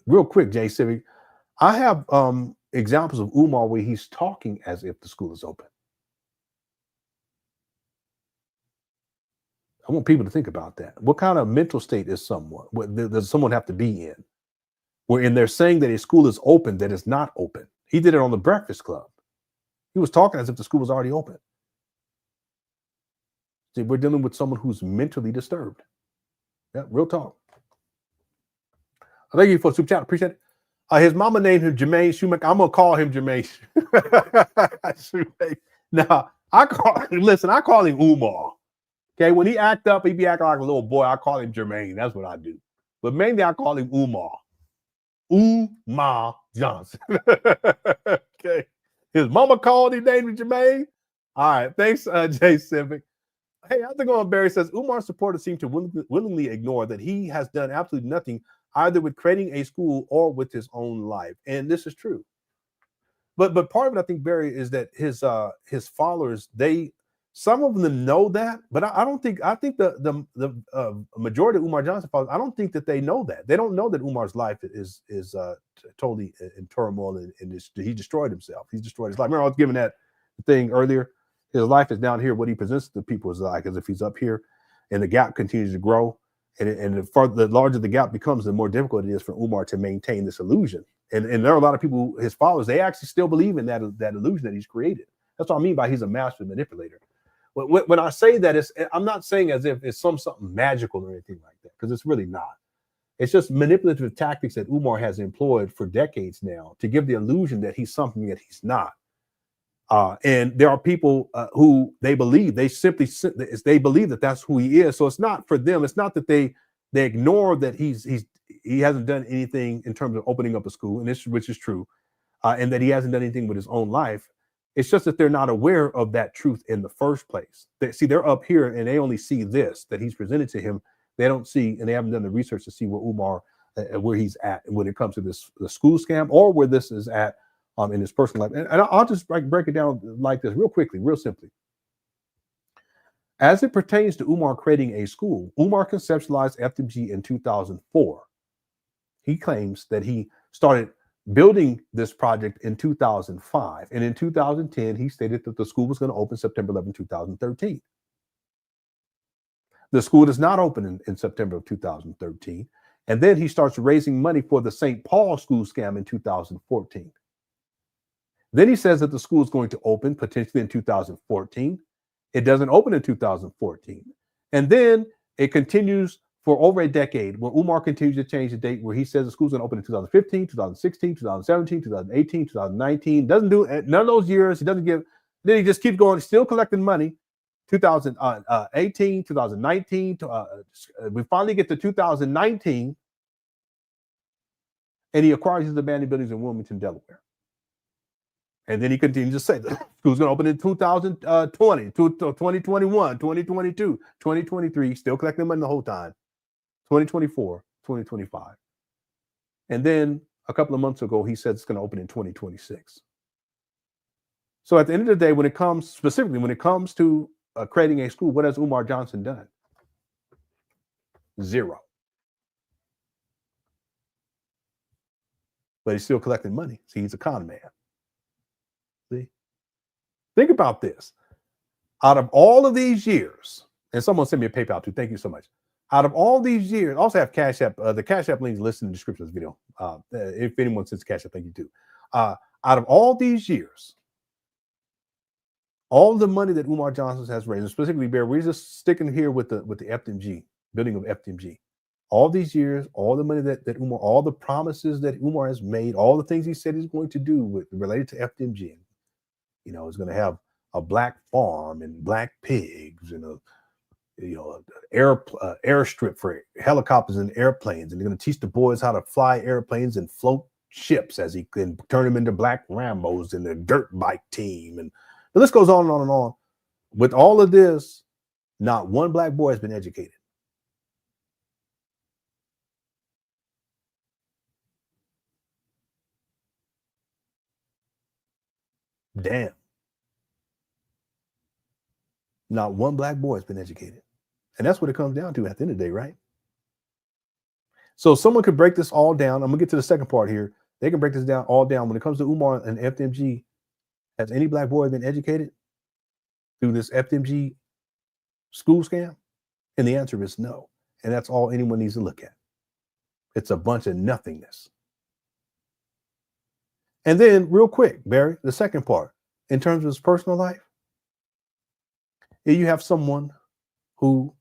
Real quick, Jay Civic, I have examples of Umar where he's talking as if the school is open. I want people to think about that. What kind of mental state is someone? What does someone have to be in? Wherein they're saying that a school is open that is not open. He did it on the Breakfast Club. He was talking as if the school was already open. See, we're dealing with someone who's mentally disturbed. Yeah, real talk. Thank you for the super chat. Appreciate it. His mama named him Jermaine Shoemake. I'm gonna call him Jermaine. Now, I call him Umar. Okay, when he act up, he be acting like a little boy. I call him Jermaine. That's what I do. But mainly I call him Umar. Umar Johnson. Okay. His mama called him, named him Jermaine. All right. Thanks, Jay Civic. Hey, how's it going? Barry says Umar's supporters seem to willingly ignore that he has done absolutely nothing, either with creating a school or with his own life, and this is true. But part of it, I think, Barry, is that his followers, some of them know that, but I don't think. I think the majority of Umar Johnson followers, I don't think that they know that. They don't know that Umar's life is totally in turmoil, and he destroyed himself. He's destroyed his life. Remember, I was giving that thing earlier. His life is down here. What he presents to people is like as if he's up here, and the gap continues to grow. And the larger the gap becomes, the more difficult it is for Umar to maintain this illusion. And there are a lot of people, his followers, they actually still believe in that illusion that he's created. That's what I mean by he's a master manipulator. When I say that, I'm not saying as if it's something magical or anything like that, because it's really not. It's just manipulative tactics that Umar has employed for decades now to give the illusion that he's something that he's not. And there are people who they believe they believe that that's who he is. So it's not for them. It's not that they ignore that he hasn't done anything in terms of opening up a school, and which is true, and that he hasn't done anything with his own life. It's just that they're not aware of that truth in the first place. They're up here and they only see this that he's presented to him. They don't see, and they haven't done the research to see where Umar, where he's at when it comes to the school scam, or where this is at in his personal life. And I'll just break it down like this real quickly, real simply. As it pertains to Umar creating a school, Umar conceptualized FDMG in 2004. He claims that he started building this project in 2005. And in 2010, he stated that the school was going to open September 11, 2013. The school does not open in September of 2013. And then he starts raising money for the St. Paul school scam in 2014. Then he says that the school is going to open potentially in 2014. It doesn't open in 2014. And then it continues for over a decade where Umar continues to change the date, where he says the school's going to open in 2015, 2016, 2017, 2018, 2019. Doesn't do none of those years. He doesn't give Then he just keeps going, still collecting money. 2018, 2019. We finally get to 2019, and he acquires his abandoned buildings in Wilmington, Delaware. And then he continues to say the school's going to open in 2020, 2021, 2022, 2023, still collecting money the whole time, 2024, 2025. And then a couple of months ago, he said it's going to open in 2026. So at the end of the day, when it comes to creating a school, what has Umar Johnson done? Zero. But he's still collecting money. See, he's a con man. See? Think about this. Out of all of these years, and someone sent me a PayPal too. Thank you so much. Out of all these years, I also have CashApp. The CashApp link is listed in the description of this video. If anyone sends CashApp, thank you too. Out of all these years, all the money that Umar Johnson has raised, and specifically, Bear, we're just sticking here with the FDMG, building of FDMG. All these years, all the money that Umar, all the promises that Umar has made, all the things he said he's going to do related to FDMG. You know, he's going to have a black farm and black pigs and airstrip for helicopters and airplanes, and they're going to teach the boys how to fly airplanes and float ships as he can turn them into black Rambos and the dirt bike team, and the list goes on and on and on. With all of this, not one black boy has been educated. Damn. Not one black boy has been educated. And that's what it comes down to at the end of the day, right? So someone could break this all down. I'm going to get to the second part here. They can break this down all down. When it comes to Umar and FDMG, has any black boy been educated through this FDMG school scam? And the answer is no. And that's all anyone needs to look at. It's a bunch of nothingness. And then real quick, Barry, the second part, in terms of his personal life, you have someone who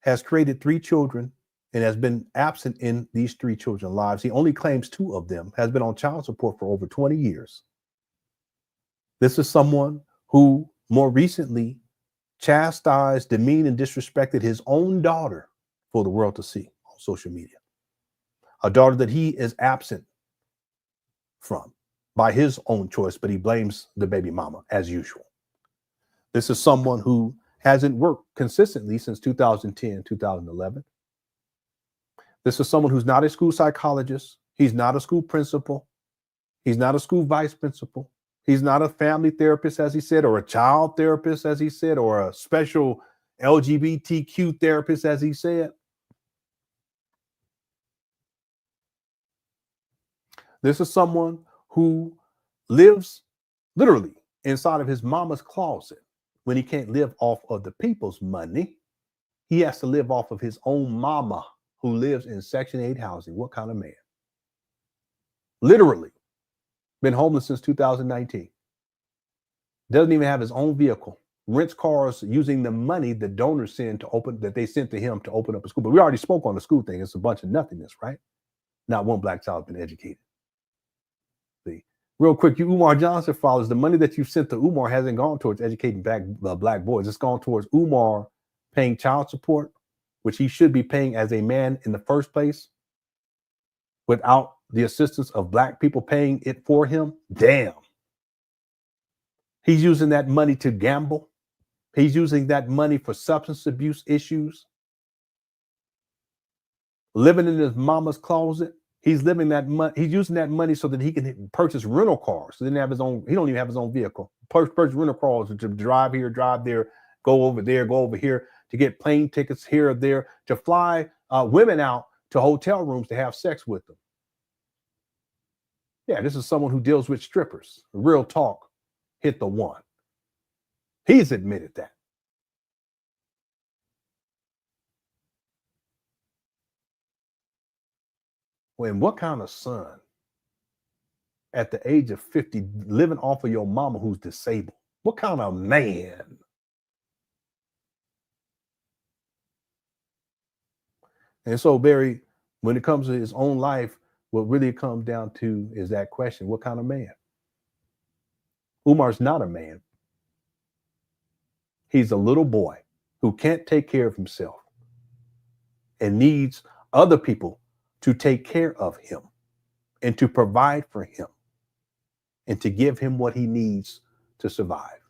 has created 3 children and has been absent in these 3 children's lives. He only claims 2 of them, has been on child support for over 20 years. This is someone who more recently chastised, demeaned, and disrespected his own daughter for the world to see on social media. A daughter that he is absent from by his own choice, but he blames the baby mama as usual. This is someone who hasn't worked consistently since 2010, 2011. This is someone who's not a school psychologist. He's not a school principal. He's not a school vice principal. He's not a family therapist, as he said, or a child therapist, as he said, or a special LGBTQ therapist, as he said. This is someone who lives literally inside of his mama's closet. When he can't live off of the people's money, he has to live off of his own mama who lives in Section 8 housing. What kind of man? Literally been homeless since 2019. Doesn't even have his own vehicle. Rents cars using the money the donors send that they sent to him to open up a school. But we already spoke on the school thing. It's a bunch of nothingness, right? Not one black child has been educated. See, real quick, you Umar Johnson followers, the money that you've sent to Umar hasn't gone towards educating black boys. It's gone towards Umar paying child support, which he should be paying as a man in the first place, without the assistance of black people paying it for him. Damn. He's using that money to gamble. He's using that money for substance abuse issues. Living in his mama's closet. He's living that money. He's using that money so that he can purchase rental cars. So he don't even have his own vehicle. Purchase rental cars to drive here, drive there, go over there, go over here, to get plane tickets here or there, to fly women out to hotel rooms to have sex with them. Yeah, this is someone who deals with strippers. Real talk, hit the one. He's admitted that. When what kind of son at the age of 50 living off of your mama who's disabled? What kind of man? And so, Barry, when it comes to his own life, what really comes down to is that question: what kind of man? Umar's not a man. He's a little boy who can't take care of himself and needs other people to take care of him and to provide for him and to give him what he needs to survive.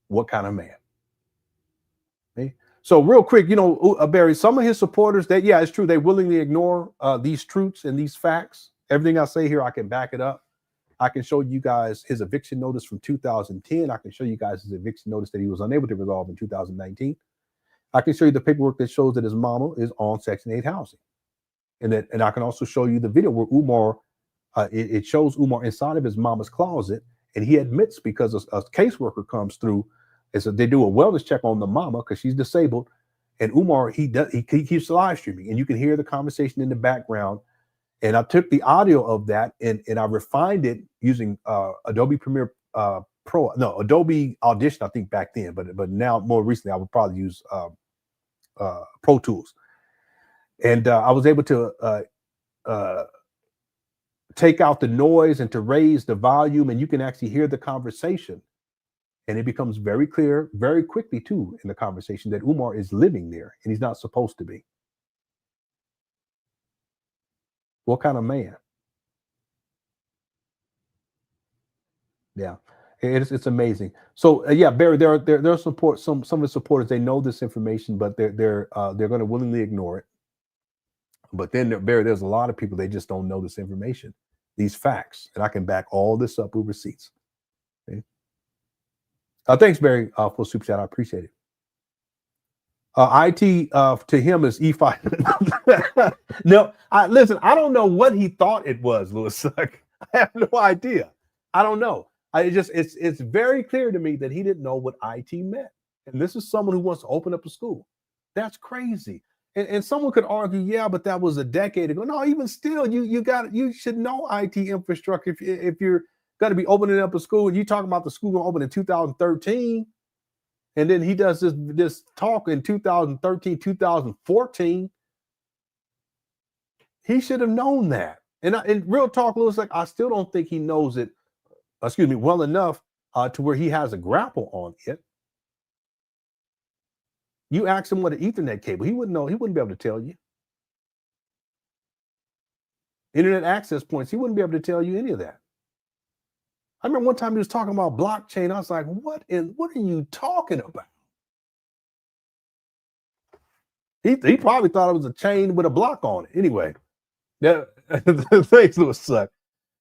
What kind of man? Okay. So real quick, Barry, some of his supporters, yeah, it's true. They willingly ignore these truths and these facts. Everything I say here, I can back it up. I can show you guys his eviction notice from 2010. I can show you guys his eviction notice that he was unable to resolve in 2019. I can show you the paperwork that shows that his mama is on Section 8 housing. And I can also show you the video where Umar, it shows Umar inside of his mama's closet, and he admits because a caseworker comes through, and so they do a wellness check on the mama because she's disabled, and Umar, he keeps live streaming, and you can hear the conversation in the background. And I took the audio of that and I refined it using Adobe Premiere Adobe Audition, I think back then, but now more recently I would probably use Pro Tools. And I was able to take out the noise and to raise the volume, and you can actually hear the conversation. And it becomes very clear very quickly too in the conversation that Umar is living there and he's not supposed to be. What kind of man? Yeah, it's amazing. So yeah, Barry, there are support. Some of the supporters, they know this information, but they're going to willingly ignore it. But then Barry, there's a lot of people, they just don't know this information, these facts, and I can back all this up with receipts. Okay. Thanks, Barry, for super chat. I appreciate it. IT to him is E5. No, listen, I don't know what he thought it was, Louis Suck. I have no idea. I don't know. It's very clear to me that he didn't know what IT meant. And this is someone who wants to open up a school. That's crazy. And someone could argue, yeah, but that was a decade ago. No, even still, you should know IT infrastructure if you're going to be opening up a school, and you talking about the school going to open in 2013. And then he does this talk in 2013, 2014. He should have known that. And in real talk, Louis, like, I still don't think he knows it, well enough to where he has a grapple on it. You ask him what an Ethernet cable, he wouldn't know. He wouldn't be able to tell you. Internet access points, he wouldn't be able to tell you any of that. I remember one time he was talking about blockchain. I was like, what are you talking about? He probably thought it was a chain with a block on it. Anyway, yeah, the things Louis Suck.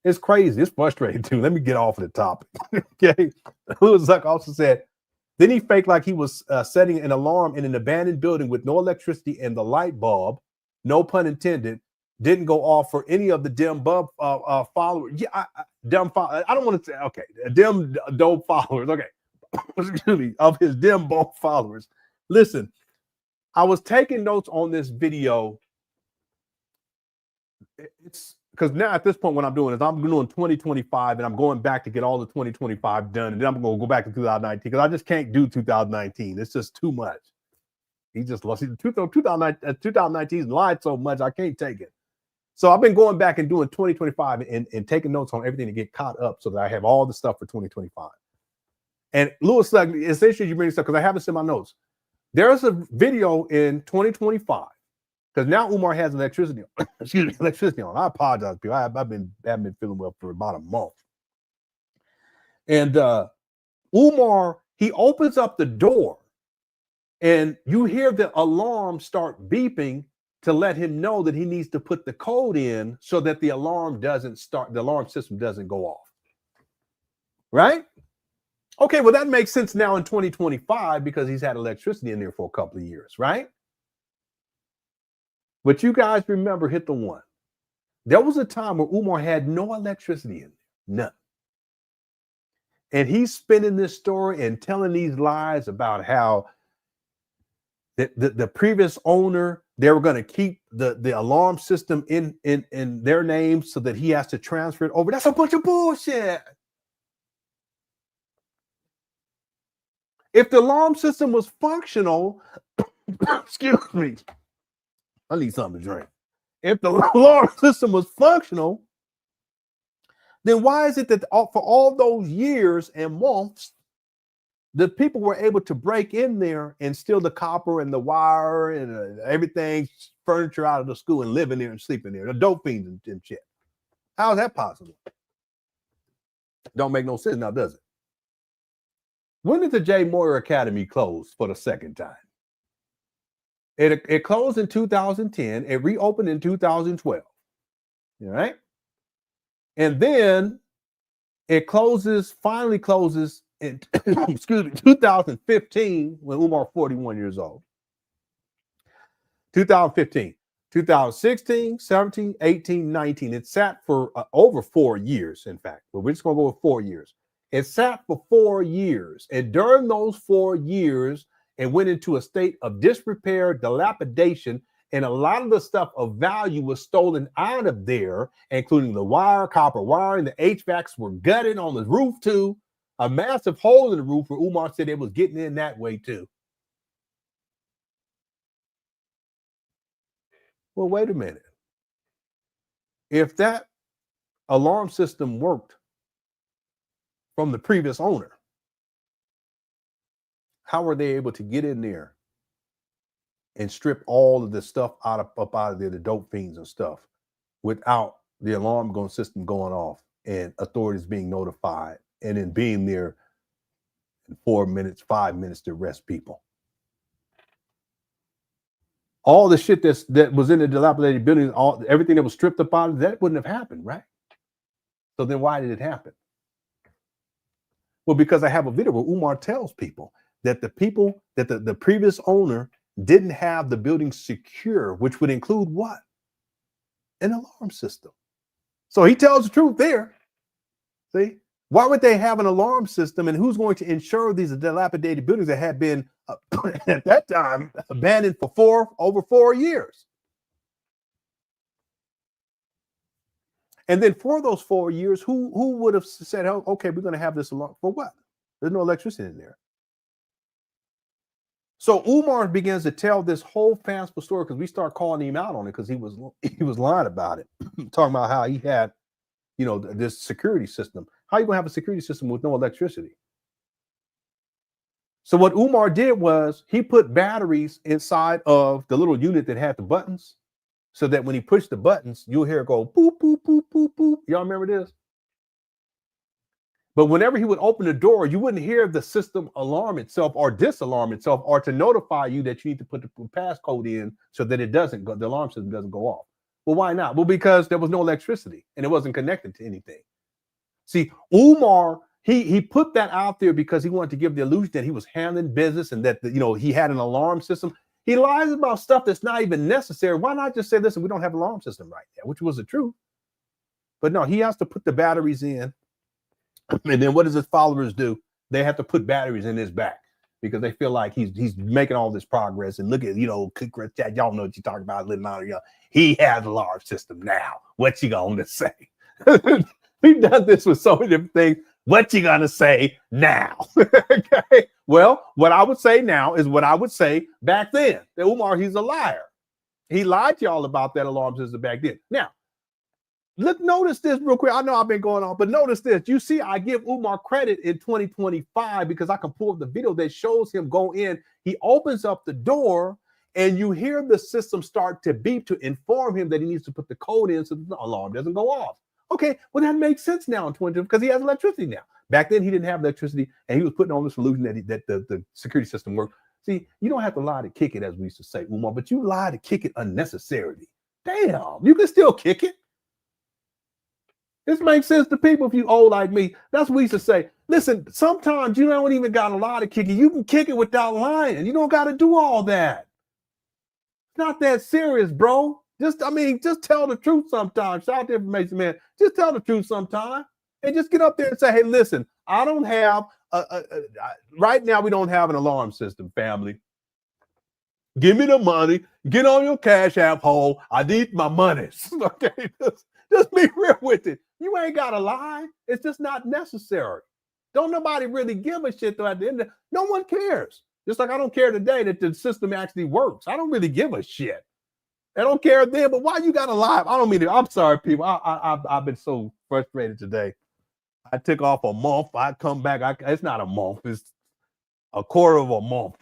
It's crazy. It's frustrating too. Let me get off of the topic. Okay. Louis Suck also said, then he faked like he was setting an alarm in an abandoned building with no electricity, and the light bulb, no pun intended, didn't go off for any of the dim bulb followers. Yeah, I don't want to say, okay, dim dope followers. Okay, excuse me, of his dim bulb followers. Listen, I was taking notes on this video. It's because now at this point, what I'm doing is I'm doing 2025, and I'm going back to get all the 2025 done, and then I'm going to go back to 2019 because I just can't do 2019. It's just too much. He just lost 2019 lied so much I can't take it. So I've been going back and doing 2025 and taking notes on everything to get caught up so that I have all the stuff for 2025. And Louis, like, it's interesting you bring this up because I have this in my notes. There's a video in 2025 because now Umar has electricity on. Excuse me, electricity on. I apologize, people. I haven't been feeling well for about a month. And Umar, he opens up the door, and you hear the alarm start beeping to let him know that he needs to put the code in so that the alarm doesn't start, the alarm system doesn't go off. Right? Okay, well, that makes sense now in 2025 because he's had electricity in there for a couple of years, right? But you guys remember, hit the one. There was a time where Umar had no electricity in there, none. And he's spinning this story and telling these lies about how the previous owner, they were going to keep the alarm system in their name so that he has to transfer it over. That's a bunch of bullshit. If the alarm system was functional, excuse me, I need something to drink. If the alarm system was functional, then why is it that for all those years and months the people were able to break in there and steal the copper and the wire and everything, furniture out of the school and live in there and sleep in there. The dope fiends and shit. How is that possible? Don't make no sense now, does it? When did the J. Moyer Academy close for the second time? It closed in 2010. It reopened in 2012. All right. And then it finally closes in, excuse me, 2015 when Umar 41 years old. 2015, 2016, 17, 18, 19. It sat for over 4 years, in fact, but we're just going to go with 4 years. It sat for 4 years. And during those 4 years, it went into a state of disrepair, dilapidation, and a lot of the stuff of value was stolen out of there, including the wire, copper wiring. The HVACs were gutted on the roof too. A massive hole in the roof where Umar said it was getting in that way too. Well, wait a minute. If that alarm system worked from the previous owner, how were they able to get in there and strip all of the stuff up out of there, the dope fiends and stuff, without the alarm system going off and authorities being notified and then being there in 4 minutes, 5 minutes to arrest people? All the shit that was in the dilapidated buildings, everything that was stripped up out of that wouldn't have happened, right? So then why did it happen? Well, because I have a video where Umar tells people that the previous owner didn't have the building secure, which would include what? An alarm system. So he tells the truth there. See, why would they have an alarm system, and who's going to insure these dilapidated buildings that had been at that time abandoned for over 4 years? And then for those 4 years, who would have said, oh, okay, we're going to have this alarm for what? There's no electricity in there. So Umar begins to tell this whole fanciful story because we start calling him out on it because he was lying about it, talking about how he had, this security system. How are you gonna have a security system with no electricity? So what Umar did was he put batteries inside of the little unit that had the buttons, so that when he pushed the buttons, you'll hear it go boop, boop, boop, boop, boop. Y'all remember this? But whenever he would open the door, you wouldn't hear the system alarm itself or disalarm itself or to notify you that you need to put the passcode in so that it doesn't go, the alarm system doesn't go off. Well, why not? Well, because there was no electricity and it wasn't connected to anything. See, Umar, he put that out there because he wanted to give the illusion that he was handling business and that, he had an alarm system. He lies about stuff that's not even necessary. Why not just say, listen, we don't have an alarm system right now, which was the truth. But no, he has to put the batteries in. And then what does his followers do? They have to put batteries in his back because they feel like he's making all this progress. And look at, y'all know what you're talking about, LenonHonor. He has a large system now. What you gonna say? We've done this with so many different things. What you gonna say now? Okay. Well, what I would say now is what I would say back then. That Umar, he's a liar. He lied to y'all about that alarm system back then. Now, notice this real quick. I know I've been going on, but notice this. You see, I give Umar credit in 2025 because I can pull up the video that shows him go in. He opens up the door and you hear the system start to beep to inform him that he needs to put the code in so the alarm doesn't go off. Okay, well, that makes sense now in 2020 because he has electricity now. Back then, he didn't have electricity and he was putting on the solution that the security system worked. See, you don't have to lie to kick it, as we used to say, Umar, but you lie to kick it unnecessarily. Damn, you can still kick it. This makes sense to people if you old like me. That's what we used to say. Listen, sometimes you don't even got a lie to kick it. You can kick it without lying. You don't got to do all that. It's not that serious, bro. Just tell the truth sometimes. Shout out to information, man. Just tell the truth sometimes. And just get up there and say, hey, listen, I don't have, right now we don't have an alarm system, family. Give me the money. Get on your Cash App hole. I need my money. Okay, just be real with it. You ain't got to lie. It's just not necessary. Don't nobody really give a shit though at the end. No one cares. Just like I don't care today that the system actually works. I don't really give a shit. I don't care then, but why you got to lie? I don't mean it. I'm sorry, people. I've been so frustrated today. I took off a month. I come back. It's not a month. It's a quarter of a month.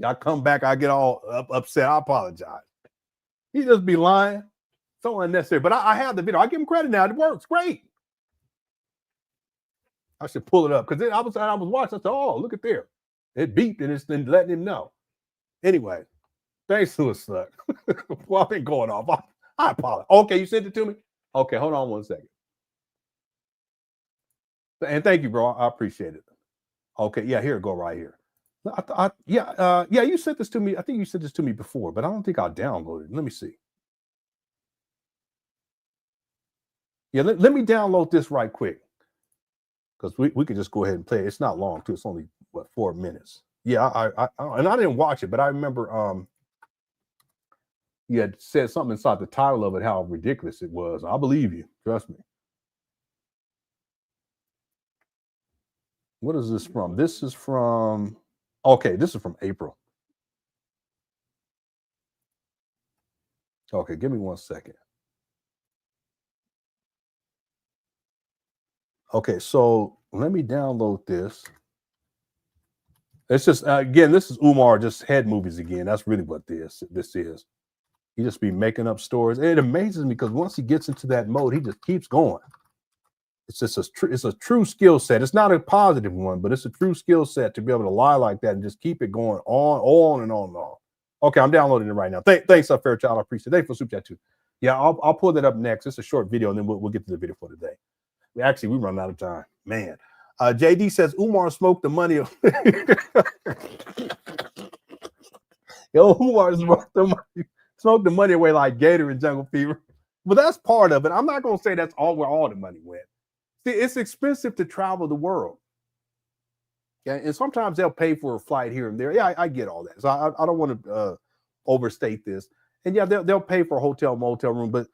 I come back, I get all upset. I apologize. He just be lying. So unnecessary. But I have the video. I give him credit now. It works great. I should pull it up because I was watching. I said, "Oh, look at there." It beeped and it's then letting him know. Anyway, thanks to a suck. Well, I've been going off. I apologize. Okay, you sent it to me. Okay, hold on 1 second. And thank you, bro. I appreciate it. Okay, yeah, here it go right here. Yeah, you sent this to me. I think you sent this to me before, but I don't think I downloaded it. Let me see. Yeah, let me download this right quick because we could just go ahead and play it. It's not long too. It's only what 4 minutes. Yeah, and I didn't watch it, but I remember you had said something inside the title of it how ridiculous it was. I believe you. Trust me. What is this from? This is from. Okay, this is from April. Okay, give me 1 second. Okay, so let me download this. It's just, again, this is Umar, just head movies again. That's really what this is. He just be making up stories. And it amazes me because once he gets into that mode, he just keeps going. It's just it's a true skill set. It's not a positive one, but it's a true skill set to be able to lie like that and just keep it going on and on and on. Okay, I'm downloading it right now. Thanks, Fairchild. I appreciate it. Thanks for super chat too. Yeah, I'll pull that up next. It's a short video, and then we'll get to the video for today. We run out of time, man. JD says Umar smoked the money. Yo, Umar smoked the money away like Gator in Jungle Fever. But that's part of it. I'm not gonna say that's all where all the money went. See, it's expensive to travel the world. Yeah, and sometimes they'll pay for a flight here and there. Yeah, I get all that. So I don't want to overstate this. And yeah, they'll pay for a hotel, motel room, but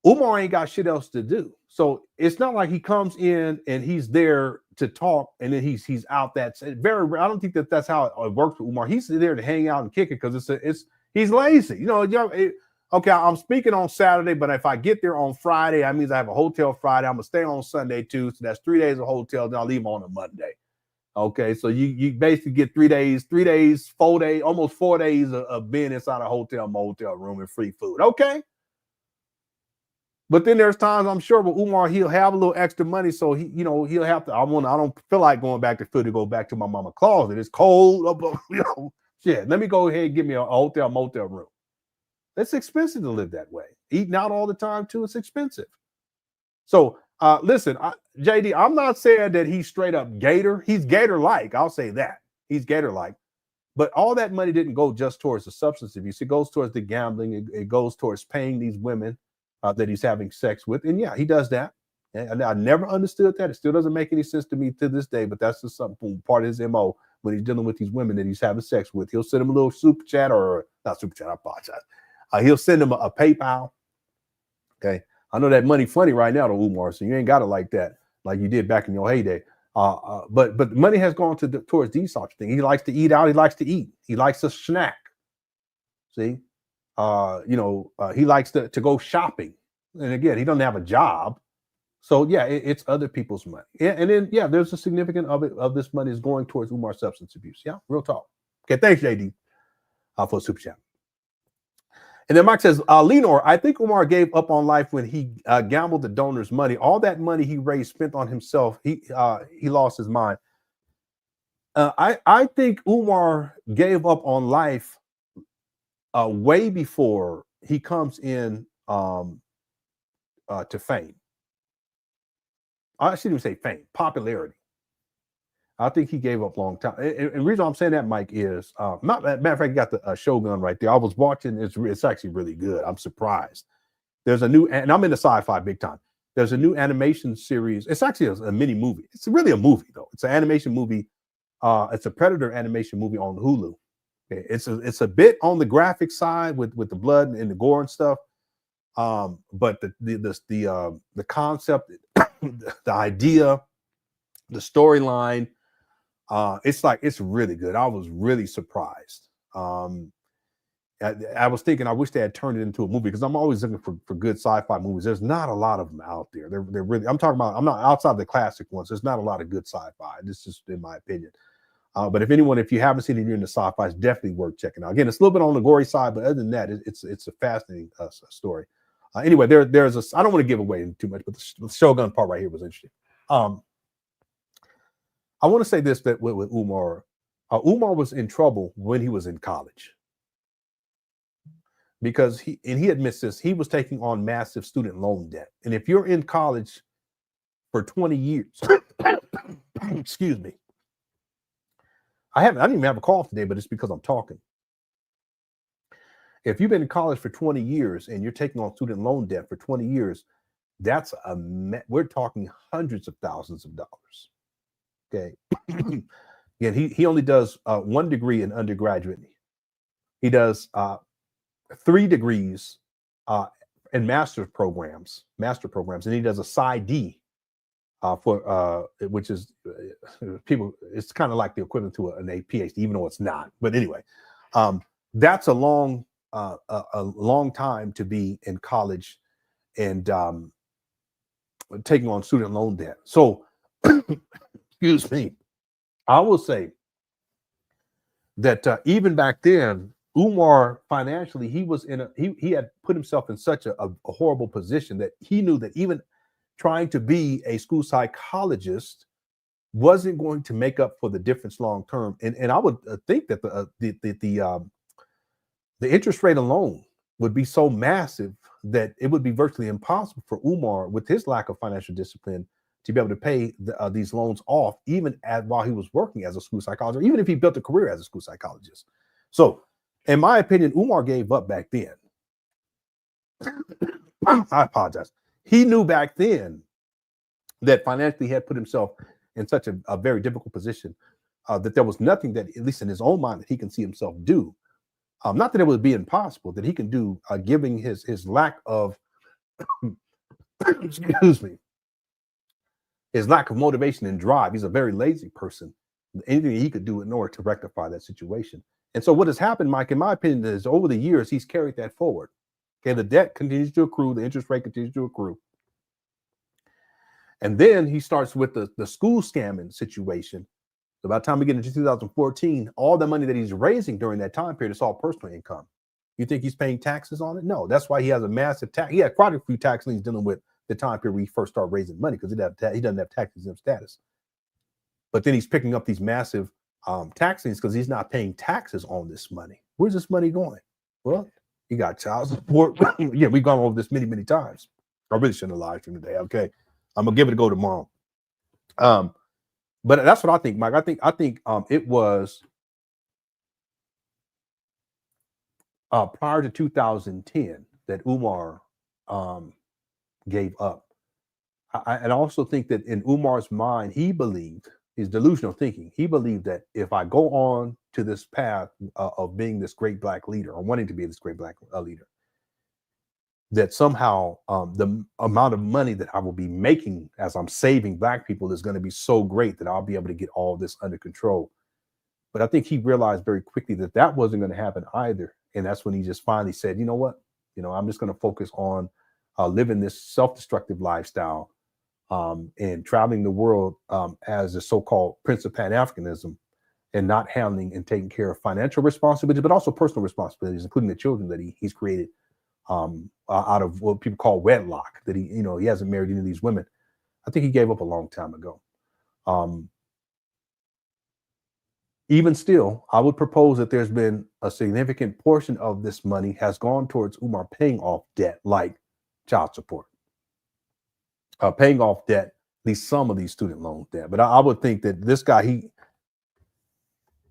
Umar ain't got shit else to do. So it's not like he comes in and he's there to talk and then he's out. That's very. I don't think that's how it works with Umar. He's there to hang out and kick it because he's lazy. You know, okay, I'm speaking on Saturday, but if I get there on Friday, that means I have a hotel Friday. I'm gonna stay on Sunday too. So that's 3 days of hotel. Then I'll leave on a Monday. Okay, so you basically get 3 days, 4 days, almost 4 days of being inside a hotel, motel room and free food. Okay. But then there's times I'm sure with Umar, he'll have a little extra money. So he'll have to, I don't feel like going back to food to go back to my mama closet. It's cold. Shit. Let me go ahead and give me a hotel, motel room. It's expensive to live that way. Eating out all the time too, it's expensive. So listen, JD, I'm not saying that he's straight up Gator. He's Gator-like. I'll say that. He's Gator-like. But all that money didn't go just towards the substance abuse. It goes towards the gambling. It goes towards paying these women that he's having sex with. And yeah, he does that. And I never understood that. It still doesn't make any sense to me to this day, but that's just something part of his MO when he's dealing with these women that he's having sex with. He'll send them a little super chat or not super chat, I apologize. He'll send them a PayPal. Okay. I know that money funny right now to Umar, so you ain't got it like that, like you did back in your heyday. But money has gone towards these sorts of things. He likes to eat out. He likes to eat. He likes to snack. See? He likes to go shopping. And again, he doesn't have a job. So yeah, it's other people's money. And then, yeah, there's a significant of this money is going towards Umar substance abuse. Yeah, real talk. Okay, thanks, JD, for super chat. And then Mike says, Lenon, I think Umar gave up on life when he gambled the donors' money. All that money he raised, spent on himself, he lost his mind. I think Umar gave up on life way before he comes in to fame. I shouldn't even say fame, popularity. I think he gave up a long time. And the reason I'm saying that, Mike, is matter of fact, you got the Shogun right there. I was watching. It's actually really good. I'm surprised. There's a new, and I'm into sci-fi big time. There's a new animation series. It's actually a mini movie. It's really a movie though. It's an animation movie. It's a Predator animation movie on Hulu. It's a bit on the graphic side with the blood and the gore and stuff. But the concept, the idea, the storyline, it's really good. I was really surprised. I was thinking I wish they had turned it into a movie because I'm always looking for good sci-fi movies. There's not a lot of them out there. They're really, I'm talking about, I'm not outside the classic ones. There's not a lot of good sci-fi. This is in my opinion. But if you haven't seen it, you're in the sci-fi, it's definitely worth checking out. Again, it's a little bit on the gory side, but other than that, it's a fascinating story. Anyway, there's a, I don't want to give away too much, but the Shogun part right here was interesting. I want to say this, that with Umar, Umar was in trouble when he was in college, because he admits this, he was taking on massive student loan debt. And if you're in college for 20 years, excuse me, I didn't even have a cough today, but it's because I'm talking. If you've been in college for 20 years and you're taking on student loan debt for 20 years, we're talking hundreds of thousands of dollars. Okay. Again, he only does 1 degree in undergraduate. He does 3 degrees in master programs, and he does a PsyD which is people. It's kind of like the equivalent to a PhD, even though it's not. But anyway, that's a long time to be in college and taking on student loan debt. So, excuse me, I will say that even back then, Umar financially, he was he had put himself in such a horrible position that he knew that even trying to be a school psychologist wasn't going to make up for the difference long term. And I would think that the interest rate alone would be so massive that it would be virtually impossible for Umar, with his lack of financial discipline, to be able to pay these loans off, even while he was working as a school psychologist, or even if he built a career as a school psychologist. So, in my opinion, Umar gave up back then. I apologize. He knew back then that financially he had put himself in such a very difficult position that there was nothing that, at least in his own mind, that he can see himself do. Not that it would be impossible, that he can do, given his lack of, excuse me, his lack of motivation and drive. He's a very lazy person. Anything he could do in order to rectify that situation. And so what has happened, Mike, in my opinion, is over the years, he's carried that forward. Okay, the debt continues to accrue, the interest rate continues to accrue. And then he starts with the school scamming situation. So by the time we get into 2014, all the money that he's raising during that time period is all personal income. You think he's paying taxes on it? No, that's why he has a massive tax. He had quite a few tax liens dealing with the time period where he first started raising money, because he doesn't have tax exempt status. But then he's picking up these massive tax liens because he's not paying taxes on this money. Where's this money going? Well, you got child support. Yeah, we've gone over this many, many times. I really shouldn't have lied to you today. Okay, I'm gonna give it a go tomorrow. But that's what I think, Mike. I think it was prior to 2010 that Umar gave up. I also think that in Umar's mind, he believed, his delusional thinking, he believed that if I go on to this path of being this great black leader, or wanting to be this great black leader, that somehow the amount of money that I will be making as I'm saving black people is going to be so great that I'll be able to get all this under control. But I think he realized very quickly that that wasn't going to happen either. And that's when he just finally said, you know what, I'm just going to focus on living this self-destructive lifestyle and traveling the world as a so-called Prince of Pan Africanism, and not handling and taking care of financial responsibilities, but also personal responsibilities, including the children that he's created out of what people call wedlock, that he hasn't married any of these women. I think he gave up a long time ago. Even still, I would propose that there's been a significant portion of this money has gone towards Umar paying off debt, like child support, paying off debt, at least some of these student loan debt. But I would think that this guy,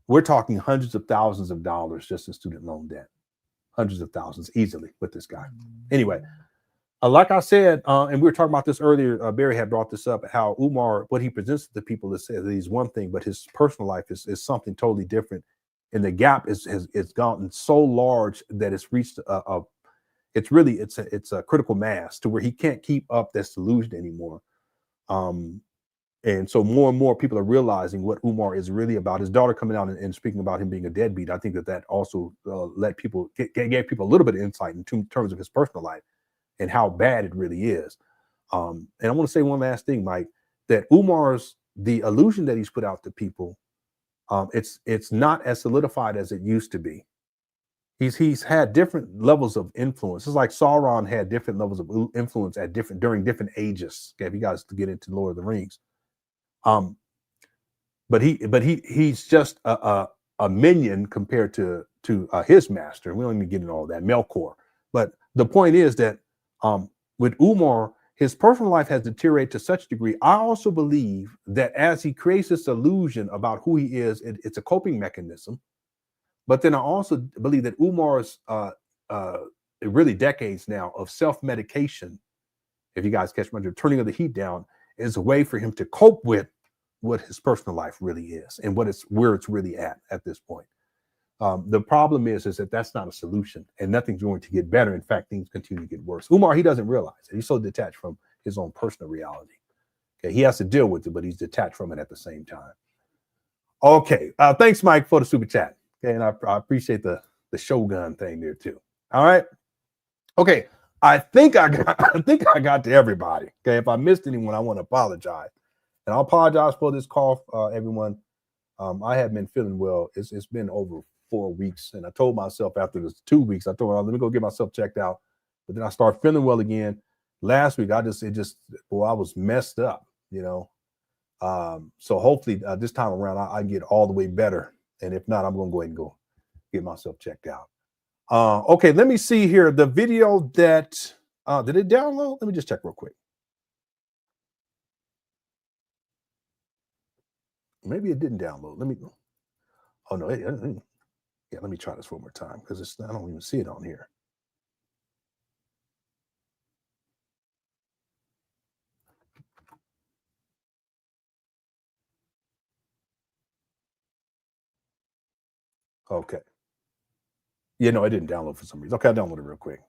we're talking hundreds of thousands of dollars just in student loan debt, hundreds of thousands easily with this guy. Anyway, like I said, and we were talking about this earlier, Barry had brought this up, how Umar, what he presents to the people is he's one thing, but his personal life is something totally different. And the gap has gotten so large that it's reached it's a critical mass to where he can't keep up this delusion anymore. And so more and more people are realizing what Umar is really about. His daughter coming out and speaking about him being a deadbeat, I think that also gave people a little bit of insight in terms of his personal life and how bad it really is. And I want to say one last thing, Mike, that the illusion that he's put out to people It's not as solidified as it used to be. He's had different levels of influence. It's like Sauron had different levels of influence at during different ages. Okay, if you guys get into Lord of the Rings, but he's just a minion compared to his master. We don't even get into all that, Melkor. But the point is that with Umar, his personal life has deteriorated to such a degree. I also believe that as he creates this illusion about who he is, it's a coping mechanism. But then I also believe that Umar's really decades now of self-medication, if you guys catch my drift, turning of the heat down, is a way for him to cope with what his personal life really is and where it's really at this point. The problem is that that's not a solution, and nothing's going to get better. In fact, things continue to get worse. Umar, he doesn't realize it. He's so detached from his own personal reality. Okay, he has to deal with it, but he's detached from it at the same time. Okay, thanks, Mike, for the super chat. Okay, and I appreciate the Shogun thing there too. All right. Okay, I think I got to everybody. Okay, if I missed anyone, I want to apologize, and I'll apologize for this cough, everyone. I have been feeling well. It's been over 4 weeks, and I told myself after this 2 weeks, I thought, let me go get myself checked out. But then I started feeling well again. Last week, I was messed up, you know. So hopefully this time around, I get all the way better. And if not, I'm going to go ahead and go get myself checked out. Okay, let me see here. The video that, did it download? Let me just check real quick. Maybe it didn't download. Oh no, yeah, let me try this one more time because I don't even see it on here. Okay. Yeah, no, it didn't download for some reason. Okay, I downloaded it real quick.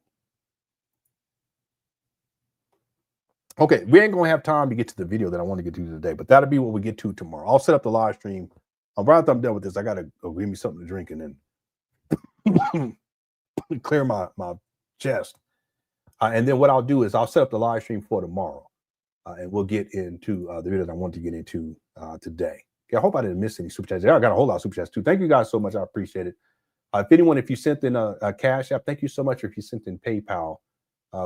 Okay, we ain't gonna have time to get to the video that I want to get to today, but that'll be what we get to tomorrow. I'll set up the live stream. Right after I'm done with this, I gotta go give me something to drink and then clear my chest. And then what I'll do is I'll set up the live stream for tomorrow, and we'll get into the video that I want to get into today. Okay, I hope I didn't miss any super chats. I got a whole lot of super chats too. Thank you guys so much. I appreciate it. If you sent in a Cash App, thank you so much. Or if you sent in PayPal,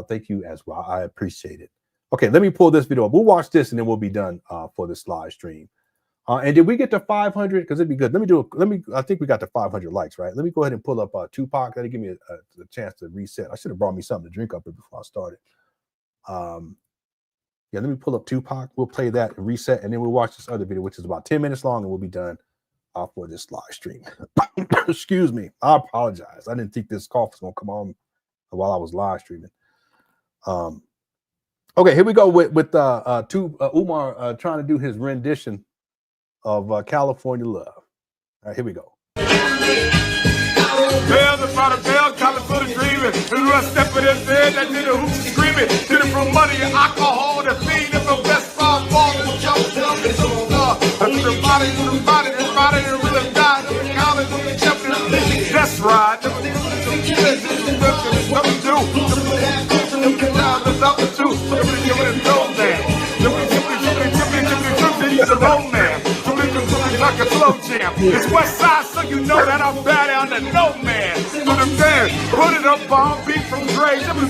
thank you as well. I appreciate it. Okay, let me pull this video up. We'll watch this and then we'll be done for this live stream. And did we get to 500? Because it'd be good. I think we got to 500 likes, right? Let me go ahead and pull up Tupac. That'll give me a chance to reset. I should have brought me something to drink up here before I started. Yeah, let me pull up Tupac. We'll play that and reset, and then we'll watch this other video, which is about 10 minutes long, and we'll be done for this live stream. Excuse me. I apologize. I didn't think this cough was going to come on while I was live streaming. Okay, here we go with Umar trying to do his rendition of California Love. All right, here we go. Bells about a bell, California dreaming. And run step in his bed, that nigga who's screaming. Did it from money and alcohol, the feed of the best five balls. I took the body, the rhythm died. College with the champion. That's right. Nothing to do. He's a low man. Like a slow jam. It's West Side, so you know that I'm bad down to no man. To the man, put it up on beat from Dre. To the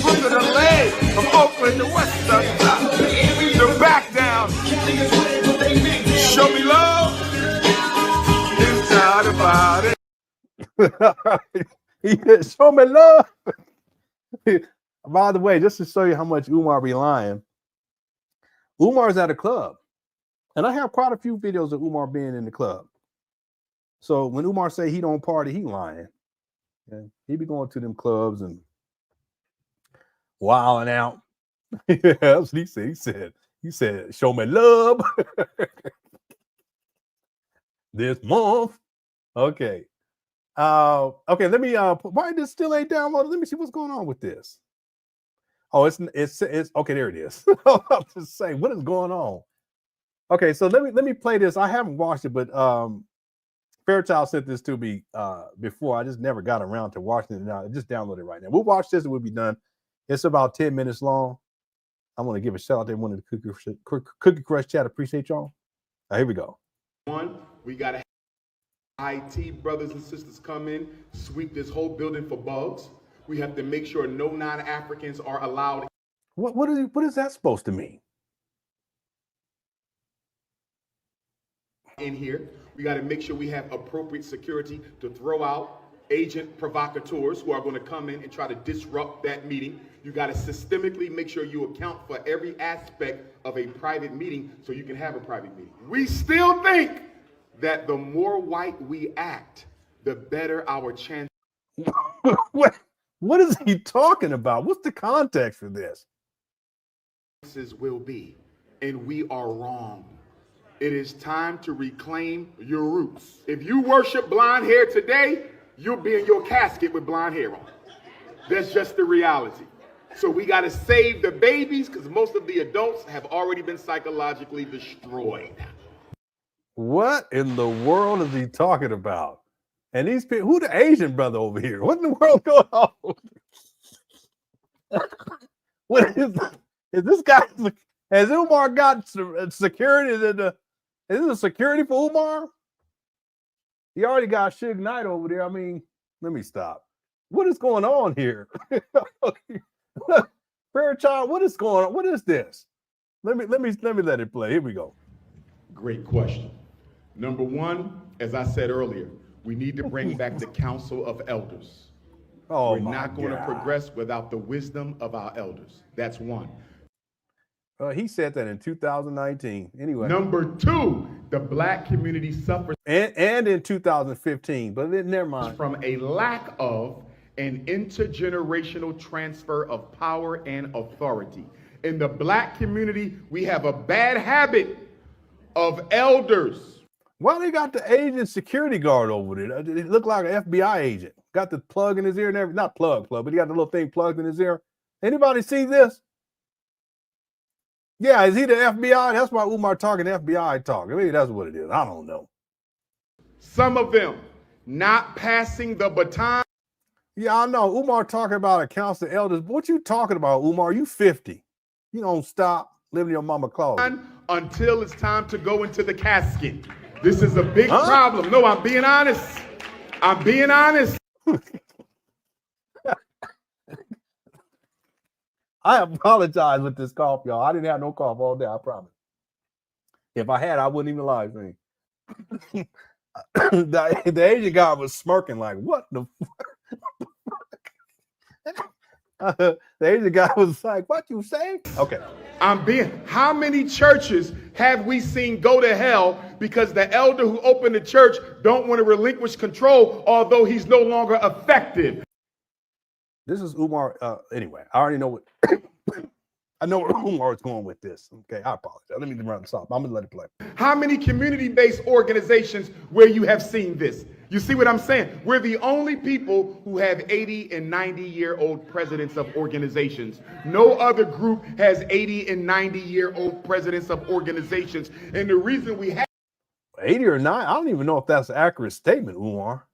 roof of the leg. From Oakland to West Side. The back down. Show me love. Inside about it. Show me love. By the way, just to show you how much Umar be lying, Umar's at a club. And I have quite a few videos of Umar being in the club. So when Umar say he don't party, he lying. Okay? He be going to them clubs and wilding out. That's what he said. He said, show me love this month. Okay. Okay, let me why this still ain't downloaded? Let me see what's going on with this. Oh, it's okay, there it is. I'll just say, what is going on? Okay, so let me play this. I haven't watched it, but Fairchild sent this to me before. I just never got around to watching it now. Just download it right now. We'll watch this and we'll be done. It's about 10 minutes long. I want to give a shout out to everyone in the Cookie Crush chat. Appreciate y'all. Here we go. We got to IT brothers and sisters come in, sweep this whole building for bugs. We have to make sure no non-Africans are allowed. What is that supposed to mean? In here, we got to make sure we have appropriate security to throw out agent provocateurs who are going to come in and try to disrupt that meeting. You got to systemically make sure you account for every aspect of a private meeting so you can have a private meeting. We still think that the more white we act, the better our chance. What is he talking about? What's the context for this? Will be, and we are wrong. It is time to reclaim your roots. If you worship blonde hair today, you'll be in your casket with blonde hair on. That's just the reality. So we got to save the babies because most of the adults have already been psychologically destroyed. What in the world is he talking about? And these people, who the Asian brother over here? What in the world going on? What is this guy? Has Umar got security? Is this a security for Umar? He already got Suge Knight over there. I mean, let me stop. What is going on here? Fairchild, what is going on? What is this? Let me let it play. Here we go. Great question. Number one, as I said earlier, we need to bring back the Council of Elders. Oh, we're not going to progress without the wisdom of our elders. That's one. He said that in 2019. Anyway. Number two, the black community suffers. And in 2015, but never mind. From a lack of an intergenerational transfer of power and authority. In the black community, we have a bad habit of elders. Why they got the Asian security guard over there? It looked like an FBI agent. Got the plug in his ear and everything. Not plug, but he got the little thing plugged in his ear. Anybody see this? Yeah, is he the FBI? That's why Umar talking FBI talk. Maybe that's what it is. I don't know. Some of them not passing the baton. Yeah, I know. Umar talking about a council of elders. What you talking about, Umar? You 50. You don't stop living in your mama closet. Until it's time to go into the casket. This is a big problem. No, I'm being honest. I'm being honest. I apologize with this cough, y'all. I didn't have no cough all day, I promise. If I had, I wouldn't even live stream. The Asian guy was smirking like, what the fuck? The Asian guy was like, what you say? Okay. How many churches have we seen go to hell because the elder who opened the church don't want to relinquish control, although he's no longer effective? This is Umar. Anyway, I already know what I know where Umar is going with this. Okay, I apologize. Let me run this off. I'm gonna let it play. How many community-based organizations where you have seen this? You see what I'm saying? We're the only people who have 80 and 90-year-old presidents of organizations. No other group has 80 and 90-year-old presidents of organizations. And the reason we have 80 or 9, I don't even know if that's an accurate statement, Umar.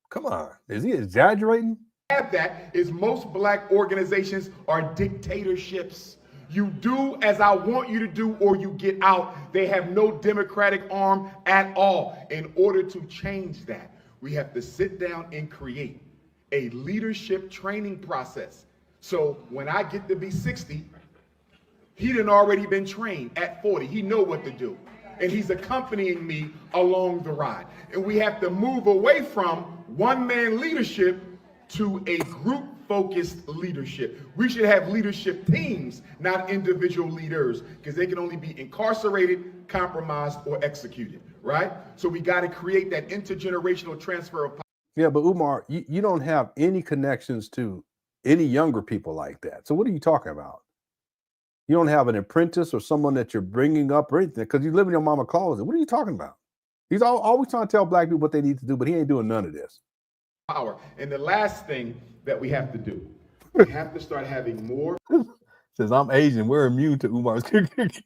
Come on, is he exaggerating? That is most black organizations are dictatorships. You do as I want you to do or you get out. They have no democratic arm at all. In order to change that, we have to sit down and create a leadership training process. So when I get to be 60, he done already been trained at 40. He know what to do. And he's accompanying me along the ride. And we have to move away from one-man leadership to a group-focused leadership. We should have leadership teams, not individual leaders, because they can only be incarcerated, compromised, or executed, right? So we got to create that intergenerational transfer of power. Yeah, but Umar, you don't have any connections to any younger people like that. So what are you talking about? You don't have an apprentice or someone that you're bringing up or anything because you live in your mama closet. What are you talking about? He's always trying to tell black people what they need to do, but he ain't doing none of this. Power. And the last thing that we have to do, we have to start having more. Says I'm Asian, we're immune to Umar's cookie.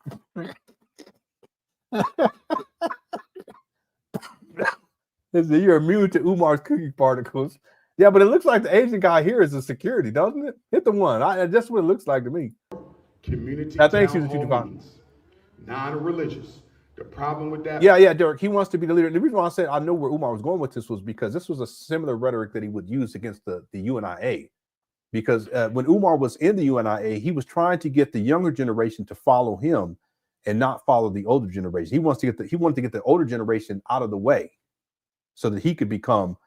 You're immune to Umar's cookie particles. Yeah, but it looks like the Asian guy here is a security, doesn't it? Hit the one. That's what it looks like to me. Community I think town hall meetings, non-religious, The problem with that? Yeah, Derek. He wants to be the leader. And the reason why I said I know where Umar was going with this was because this was a similar rhetoric that he would use against the UNIA. Because when Umar was in the UNIA, he was trying to get the younger generation to follow him and not follow the older generation. He wanted to get the older generation out of the way so that he could become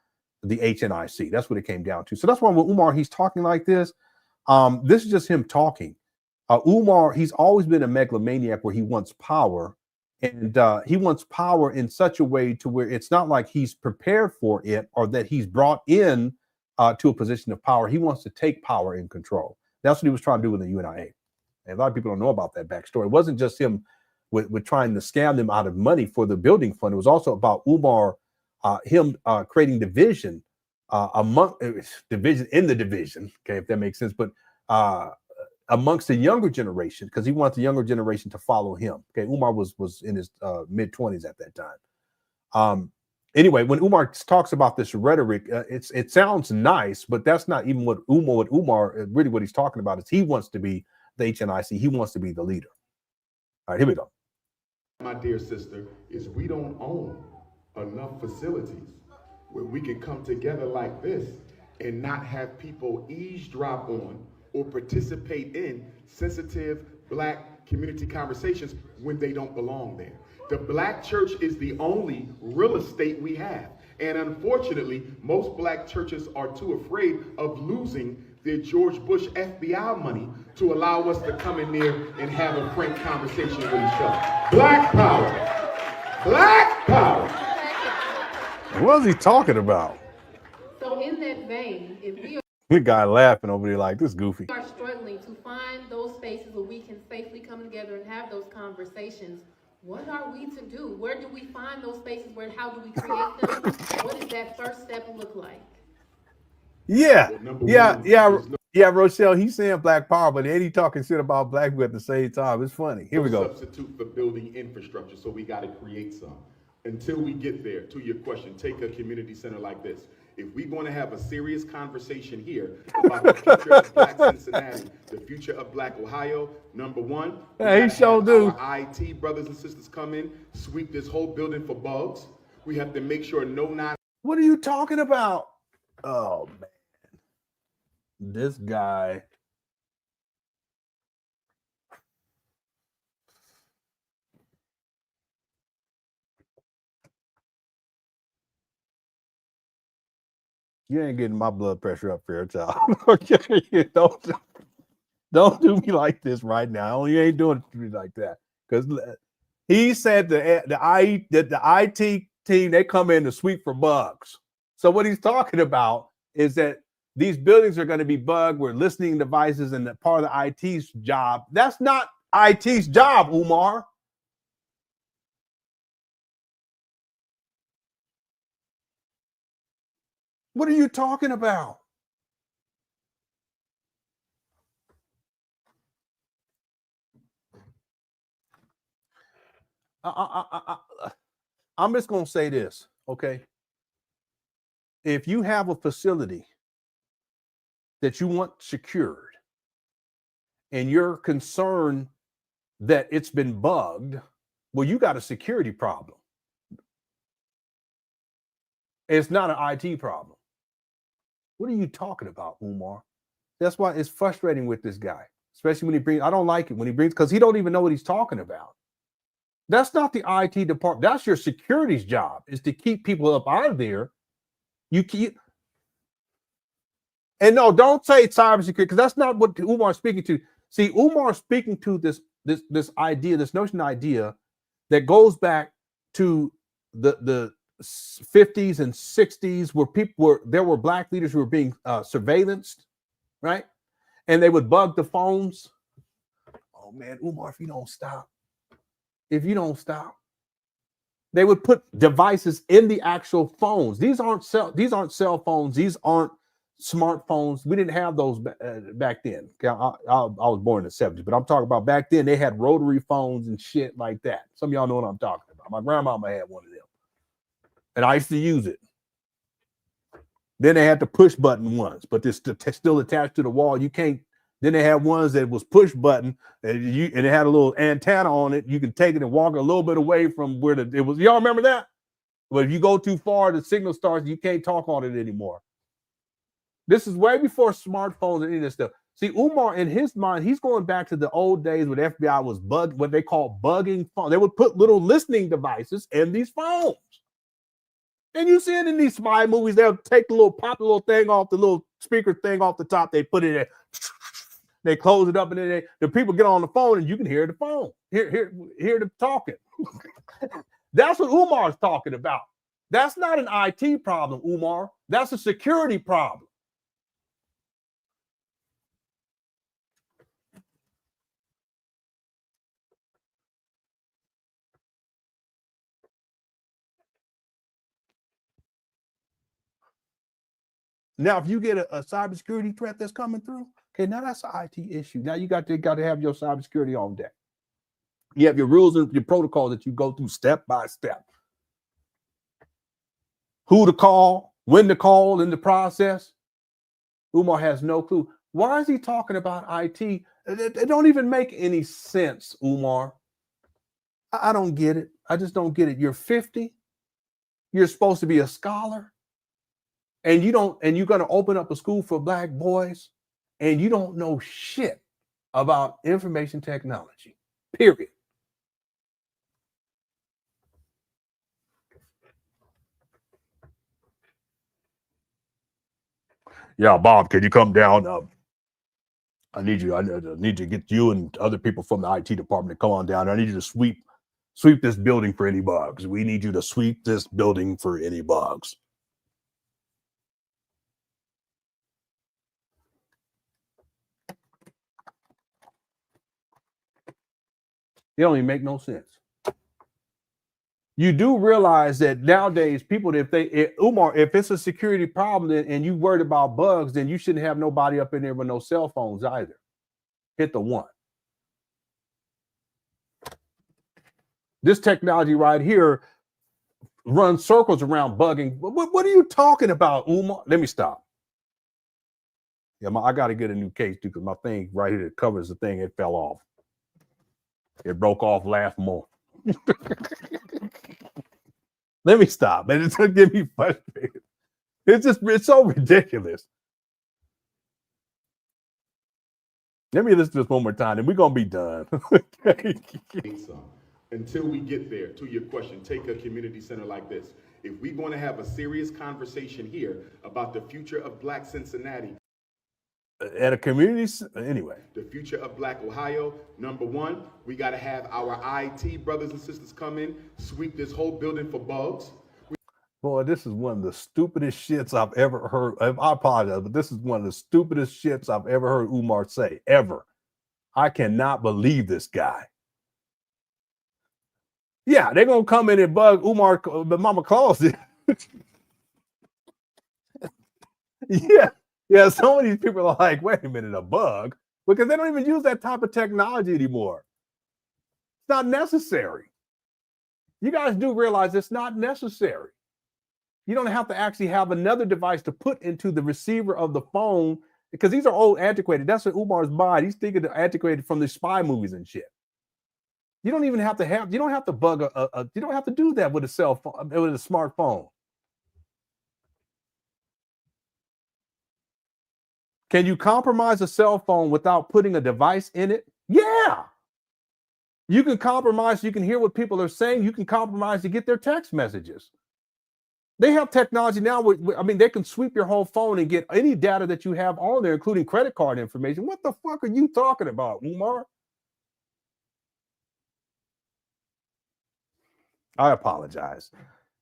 the HNIC. That's what it came down to. So that's why when Umar, he's talking like this, this is just him talking. Umar, he's always been a megalomaniac where he wants power. And he wants power in such a way to where it's not like he's prepared for it or that he's brought in to a position of power. He wants to take power and control. That's what he was trying to do with the UNIA. And a lot of people don't know about that backstory. It wasn't just him with trying to scam them out of money for the building fund. It was also about Umar, him creating division division in the division, okay, if that makes sense, but amongst the younger generation, because he wants the younger generation to follow him. Okay, Umar was in his mid-20s at that time. Anyway, when Umar talks about this rhetoric, it sounds nice, but that's not even what Umar really what he's talking about is he wants to be the HNIC. He wants to be the leader. All right, here we go. My dear sister, is we don't own enough facilities where we can come together like this and not have people eavesdrop on or participate in sensitive Black community conversations when they don't belong there. The Black church is the only real estate we have. And unfortunately, most Black churches are too afraid of losing their George Bush FBI money to allow us to come in there and have a frank conversation with each other. Black power. Black power. What is he talking about? So in that vein, if we are The guy laughing over there like this goofy. struggling to find those spaces where we can safely come together and have those conversations, what are we to do? Where do we find those spaces? How do we create them? What does that first step look like? Yeah, Rochelle, he's saying Black power, but ain't he talking shit about Black people at the same time? It's funny. Here we go. Substitute for building infrastructure, so we got to create some. Until we get there, to your question, take a community center like this. If we're going to have a serious conversation here about the future of Black Cincinnati, the future of Black Ohio, number one, he sure do. Our IT brothers and sisters come in, sweep this whole building for bugs. We have to make sure What are you talking about? Oh, man. This guy. You ain't getting my blood pressure up here, child. Okay, don't do me like this right now. You ain't doing it to me like that. Because he said the IT team, they come in to sweep for bugs. So what he's talking about is that these buildings are going to be bugged with listening devices and that part of the IT's job. That's not IT's job, Umar. What are you talking about? I'm just going to say this, okay? If you have a facility that you want secured and you're concerned that it's been bugged, well, you got a security problem. It's not an IT problem. What are you talking about, Umar? That's why it's frustrating with this guy, especially when he brings, I don't like it when he brings, because he don't even know what he's talking about. That's not the IT department. That's your security's job, is to keep people up out of there. You keep, and no, don't say cybersecurity, because that's not what Umar's speaking to. See, Umar's speaking to this idea, this notion idea that goes back to the 50s and 60s, where there were Black leaders who were being surveillanced, right? And they would bug the phones. Oh man, Umar, if you don't stop, they would put devices in the actual phones. These aren't cell phones. These aren't smartphones. We didn't have those back then. I was born in the 70s, but I'm talking about back then. They had rotary phones and shit like that. Some of y'all know what I'm talking about. My grandmama had one of them, and I used to use it. Then they had the push button ones, but they're still attached to the wall. You can't Then they had ones that was push button, and it had a little antenna on it. You can take it and walk a little bit away from where it was. Y'all remember that? But if you go too far, the signal starts. You can't talk on it anymore. This is way before smartphones and any of this stuff. See, Umar, in his mind, he's going back to the old days when FBI was what they call bugging phones. They would put little listening devices in these phones. And you see it in these spy movies. They'll take the little pop the little thing off, the little speaker thing off the top. They put it in. They close it up, and then the people get on the phone, and you can hear the phone, hear them talking. That's what Umar's talking about. That's not an IT problem, Umar. That's a security problem. Now, if you get a cybersecurity threat that's coming through, okay, now that's an IT issue. Now you got to have your cybersecurity on deck. You have your rules and your protocol that you go through step by step. Who to call, when to call in the process. Umar has no clue. Why is he talking about IT? It don't even make any sense, Umar. I don't get it. I just don't get it. You're 50. You're supposed to be a scholar. And you're going to open up a school for black boys, and you don't know shit about information technology, period. Yeah, Bob, can you come down? I need to get you and other people from the IT department to come on down. I need you to sweep this building for any bugs. We need you to sweep this building for any bugs. It don't even make no sense. You do realize that nowadays people, Umar, if it's a security problem and you worried about bugs, then you shouldn't have nobody up in there with no cell phones either. Hit the one. This technology right here runs circles around bugging. What are you talking about, Umar? Let me stop. Yeah, I got to get a new case too, because my thing right here that covers the thing, it fell off. It broke off last month. Let me stop, man. It's gonna get me frustrated. It's so ridiculous. Let me listen to this one more time, and we're gonna be done. Until we get there, to your question, take a community center like this. If we're going to have a serious conversation here about the future of Black Cincinnati, at a community, anyway. The future of Black Ohio, number one, we got to have our IT brothers and sisters come in, sweep this whole building for bugs. Boy, this is one of the stupidest shits I've ever heard. I apologize, but this is one of the stupidest shits I've ever heard Umar say, ever. I cannot believe this guy. Yeah, they're going to come in and bug Umar, but Mama Claus did. Yeah, some of these people are like, wait a minute, a bug? Because they don't even use that type of technology anymore. It's not necessary. You guys do realize it's not necessary. You don't have to actually have another device to put into the receiver of the phone, because these are old, antiquated. That's what Umar's buying. He's thinking they're antiquated from the spy movies and shit. You don't even have to have, you don't have to bug you don't have to do that with a cell phone, with a smartphone. Can you compromise a cell phone without putting a device in it? Yeah. You can compromise. You can hear what people are saying. You can compromise to get their text messages. They have technology now. They can sweep your whole phone and get any data that you have on there, including credit card information. What the fuck are you talking about, Umar? I apologize.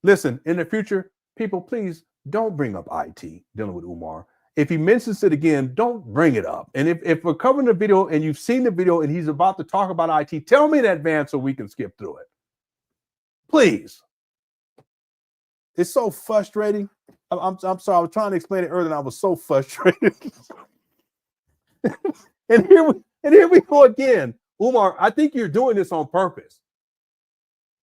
Listen, in the future, people, please don't bring up IT dealing with Umar. If he mentions it again, don't bring it up. And if we're covering the video and you've seen the video and he's about to talk about IT, tell me in advance so we can skip through it. Please. It's so frustrating. I'm sorry. I was trying to explain it earlier and I was so frustrated. and here we go again. Umar, I think you're doing this on purpose.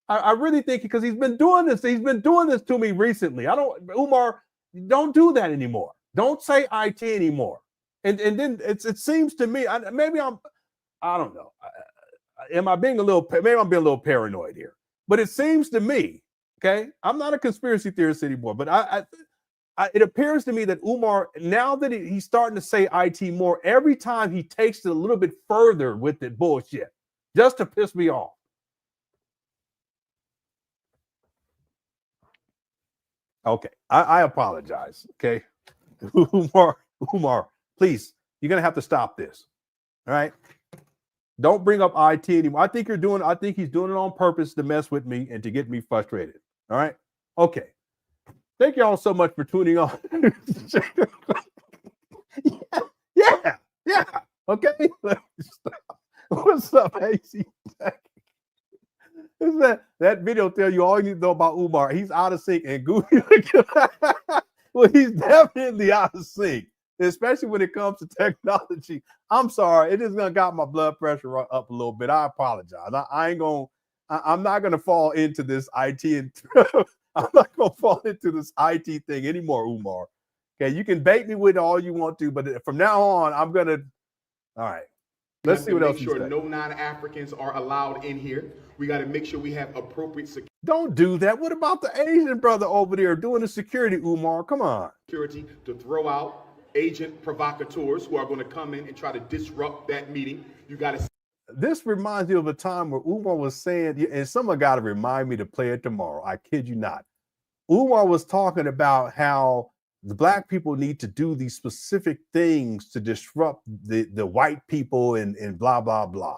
I really think, because he's been doing this. He's been doing this to me recently. Umar, don't do that anymore. Don't say IT anymore. And then it seems to me, maybe I don't know. Am I being maybe I'm being a little paranoid here, but it seems to me, okay, I'm not a conspiracy theorist anymore, but it appears to me that Umar, now that he's starting to say IT more, every time he takes it a little bit further with the bullshit, just to piss me off. Okay, I apologize. Okay, Umar, please, you're gonna have to stop this. All right, don't bring up IT anymore. I think he's doing it on purpose to mess with me and to get me frustrated. All right, okay. Thank you all so much for tuning on. yeah. Okay. What's up, AC? That video tell you all you need to know about Umar. He's out of sync and goofy. Well, he's definitely out of sync, especially when it comes to technology. I'm sorry, it just gonna got my blood pressure up a little bit. I apologize. I'm not gonna fall into this IT and I'm not gonna fall into this IT thing anymore, Umar. Okay, you can bait me with all you want to, but from now on, I'm gonna. All right. Let's see what else. Make sure no non-Africans are allowed in here. We got to make sure we have appropriate security. Don't do that. What about the Asian brother over there doing the security, Umar? Come on. Security to throw out agent provocateurs who are going to come in and try to disrupt that meeting. You got to. This reminds me of a time where Umar was saying, and someone got to remind me to play it tomorrow. I kid you not. Umar was talking about how the black people need to do these specific things to disrupt the white people and blah, blah, blah.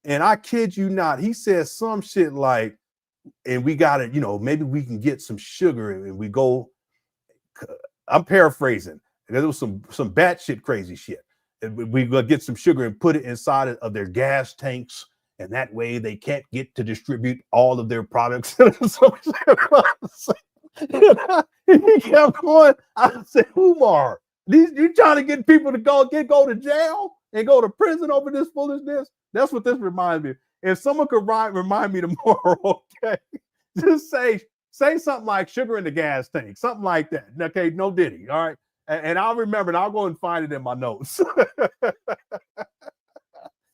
And I kid you not, he says some shit like, and we got to, maybe we can get some sugar and we go, I'm paraphrasing, there was some batshit crazy shit. We go get some sugar and put it inside of their gas tanks. And that way they can't get to distribute all of their products. And he kept going. I said, Umar, you trying to get people to go to jail and go to prison over this foolishness? That's what this reminds me of. If someone could remind me tomorrow, okay, just say something like sugar in the gas tank, something like that. Okay, no Diddy, all right? And I'll remember and I'll go and find it in my notes.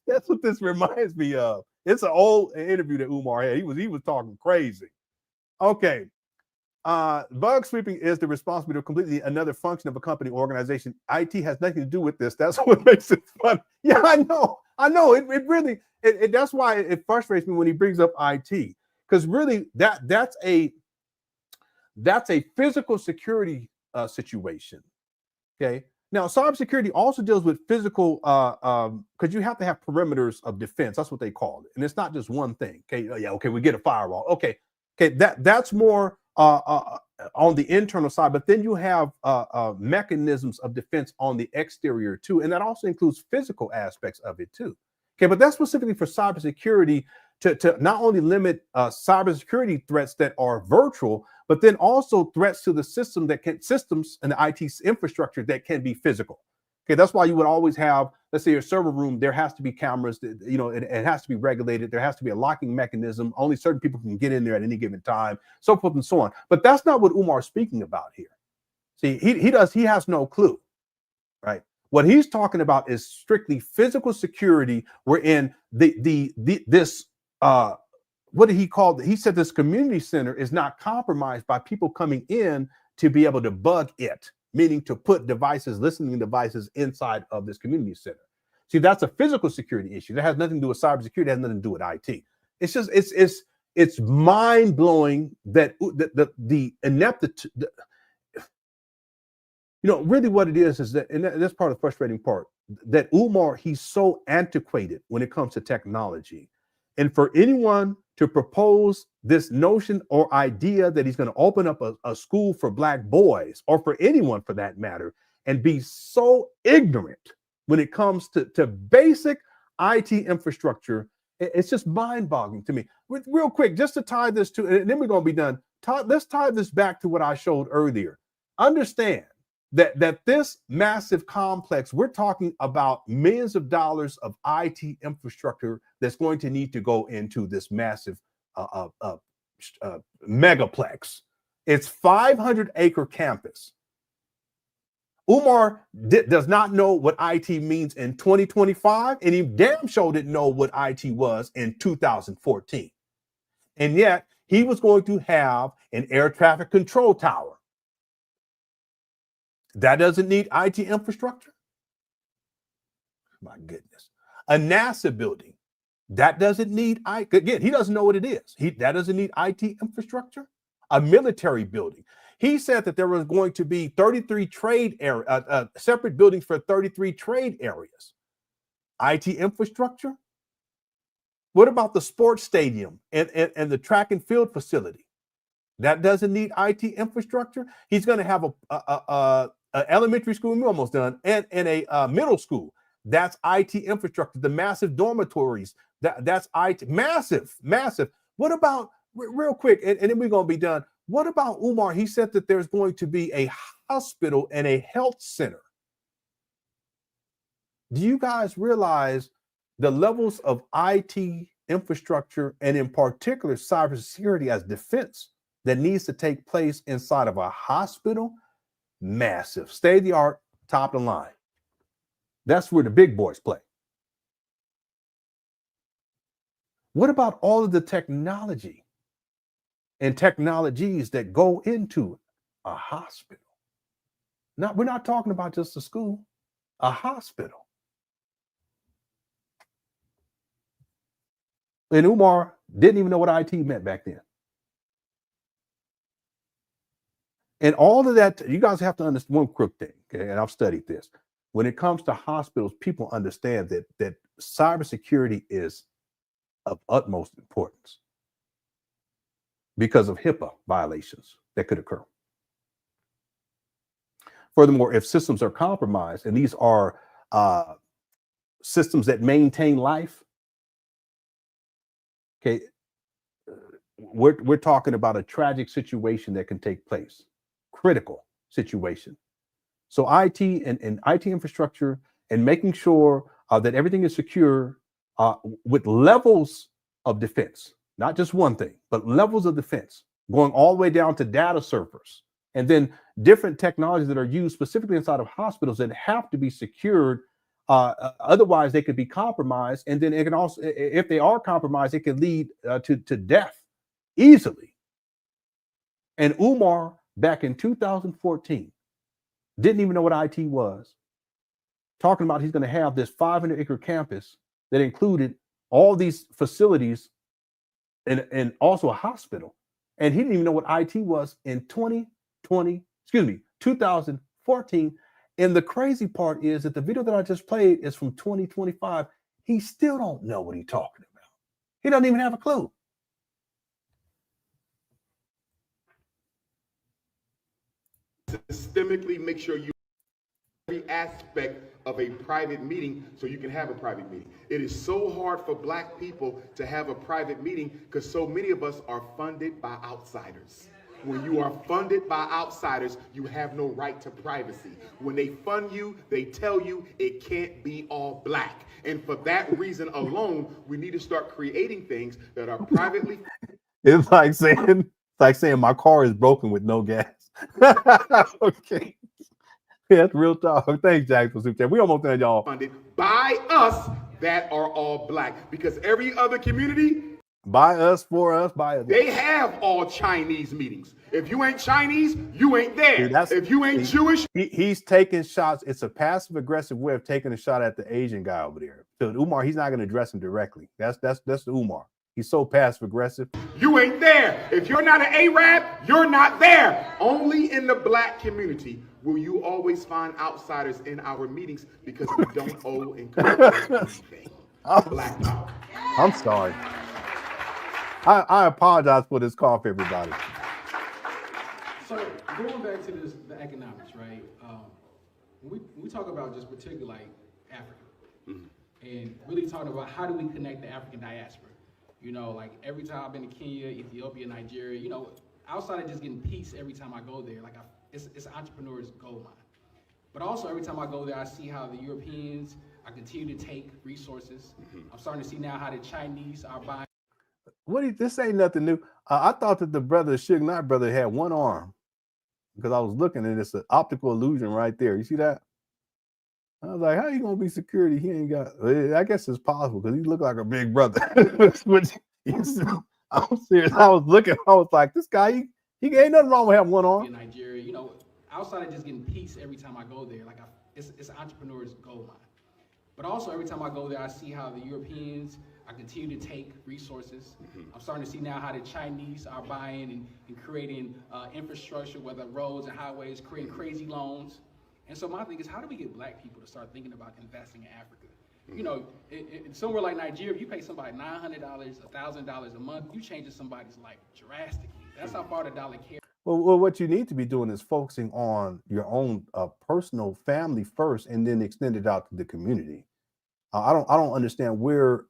That's what this reminds me of. It's an old interview that Umar had. He was talking crazy. Okay. Bug sweeping is the responsibility of completely another function of a company or organization. IT has nothing to do with this. That's what makes it fun. Yeah, I know. It really that's why it frustrates me when he brings up IT, because really that's a physical security situation. Okay. Now, cybersecurity also deals with physical, because you have to have perimeters of defense. That's what they call it, and it's not just one thing. Okay. Yeah. Okay. We get a firewall. Okay. That's more on the internal side, but then you have mechanisms of defense on the exterior too, and that also includes physical aspects of it too. Okay, but that's specifically for cybersecurity to not only limit cybersecurity threats that are virtual, but then also threats to the systems and the IT infrastructure that can be physical. Okay, that's why you would always have, let's say, your server room. There has to be cameras. It has to be regulated. There has to be a locking mechanism. Only certain people can get in there at any given time, so forth and so on. But that's not what Umar's speaking about here. See, he has no clue, right? What he's talking about is strictly physical security, wherein this what did he call it? He said this community center is not compromised by people coming in to be able to bug it, meaning to put listening devices inside of this community center. See, that's a physical security issue. That has nothing to do with cybersecurity. It has nothing to do with IT. It's just, it's mind blowing that the ineptitude, really what it is that, and that's part of the frustrating part, that Umar, he's so antiquated when it comes to technology. And for anyone to propose this notion or idea that he's going to open up a school for black boys, or for anyone for that matter, and be so ignorant when it comes to basic IT infrastructure, it's just mind-boggling to me. Real quick, just to tie this to, and then we're going to be done. Let's tie this back to what I showed earlier. Understand that this massive complex, we're talking about millions of dollars of IT infrastructure that's going to need to go into this massive megaplex. It's 500-acre campus. Umar does not know what IT means in 2025, and he damn sure didn't know what IT was in 2014. And yet, he was going to have an air traffic control tower. That doesn't need IT infrastructure. My goodness. A NASA building. That doesn't need again, he doesn't know what it is. That doesn't need IT infrastructure. A military building. He said that there was going to be 33 trade area, separate buildings for 33 trade areas. IT infrastructure. What about the sports stadium and the track and field facility? That doesn't need IT infrastructure. He's going to have a elementary school, we're almost done, and a middle school. That's IT infrastructure. The massive dormitories. That's IT. Massive. What about, real quick, and then we're going to be done. What about Umar? He said that there's going to be a hospital and a health center. Do you guys realize the levels of IT infrastructure, and in particular cybersecurity as defense, that needs to take place inside of a hospital? Massive, state-of-the-art, top of the line. That's where the big boys play. What about all of the technology and technologies that go into a hospital? We're not talking about just a school, a hospital. And Umar didn't even know what IT meant back then. And all of that, you guys have to understand one quick thing, okay? And I've studied this. When it comes to hospitals, people understand that cybersecurity is of utmost importance because of HIPAA violations that could occur. Furthermore, if systems are compromised, and these are systems that maintain life, okay, we're talking about a tragic situation that can take place, critical situation. So IT and IT infrastructure and making sure that everything is secure with levels of defense, not just one thing, but levels of defense, going all the way down to data servers, and then different technologies that are used specifically inside of hospitals that have to be secured. Otherwise, they could be compromised. And then it can also, if they are compromised, it can lead to death easily. And Umar, back in 2014, didn't even know what IT was. Talking about he's going to have this 500-acre campus that included all these facilities and also a hospital. And he didn't even know what IT was in 2014. And the crazy part is that the video that I just played is from 2025. He still don't know what he's talking about. He doesn't even have a clue. Systemically make sure you every aspect of a private meeting so you can have a private meeting. It is so hard for Black people to have a private meeting because so many of us are funded by outsiders. When you are funded by outsiders, you have no right to privacy. When they fund you, they tell you it can't be all Black. And for that reason alone, we need to start creating things that are privately. It's like saying my car is broken with no gas. Okay. Yeah, that's real talk. Thanks, Jack, for super chat. We almost done, y'all. Funded by us that are all Black, because every other community, by us, for us, by us, they have all Chinese meetings. If you ain't Chinese, you ain't there. If you ain't Jewish, he's taking shots. It's a passive aggressive way of taking a shot at the Asian guy over there. So Umar, he's not going to address him directly. That's the Umar. He's so passive aggressive. You ain't there. If you're not an Arab, you're not there. Only in the Black community will you always find outsiders in our meetings because we don't owe and anything. Black power. I'm sorry. I apologize for this cough, everybody. So going back to the economics, right? When we talk about just particularly like Africa, and really talking about how do we connect the African diaspora. You know, like every time I've been to Kenya, Ethiopia, Nigeria, you know, outside of just getting peace every time I go there, like it's an entrepreneur's gold mine. But also every time I go there, I see how the Europeans are continue to take resources. I'm starting to see now how the Chinese are buying. This ain't nothing new. I thought that the brother, Suge Knight brother, had one arm. because I was looking and it's an optical illusion right there. You see that? I was like, how you gonna be security? He ain't got. I guess it's possible because he looked like a big brother. Which I'm serious. I was looking. I was like, this guy, he ain't nothing wrong with having one arm. In Nigeria, you know, outside of just getting peace every time I go there, like it's an entrepreneur's gold mine. But also every time I go there, I see how the Europeans are continue to take resources. I'm starting to see now how the Chinese are buying and creating infrastructure, whether roads and highways, creating crazy loans. And so my thing is, how do we get black people to start thinking about investing in Africa? You know, somewhere like Nigeria, if you pay somebody $900, $1,000 a month, you changes somebody's life drastically. That's how far the dollar carries. Well, what you need to be doing is focusing on your own personal family first, and then extend it out to the community. I don't understand where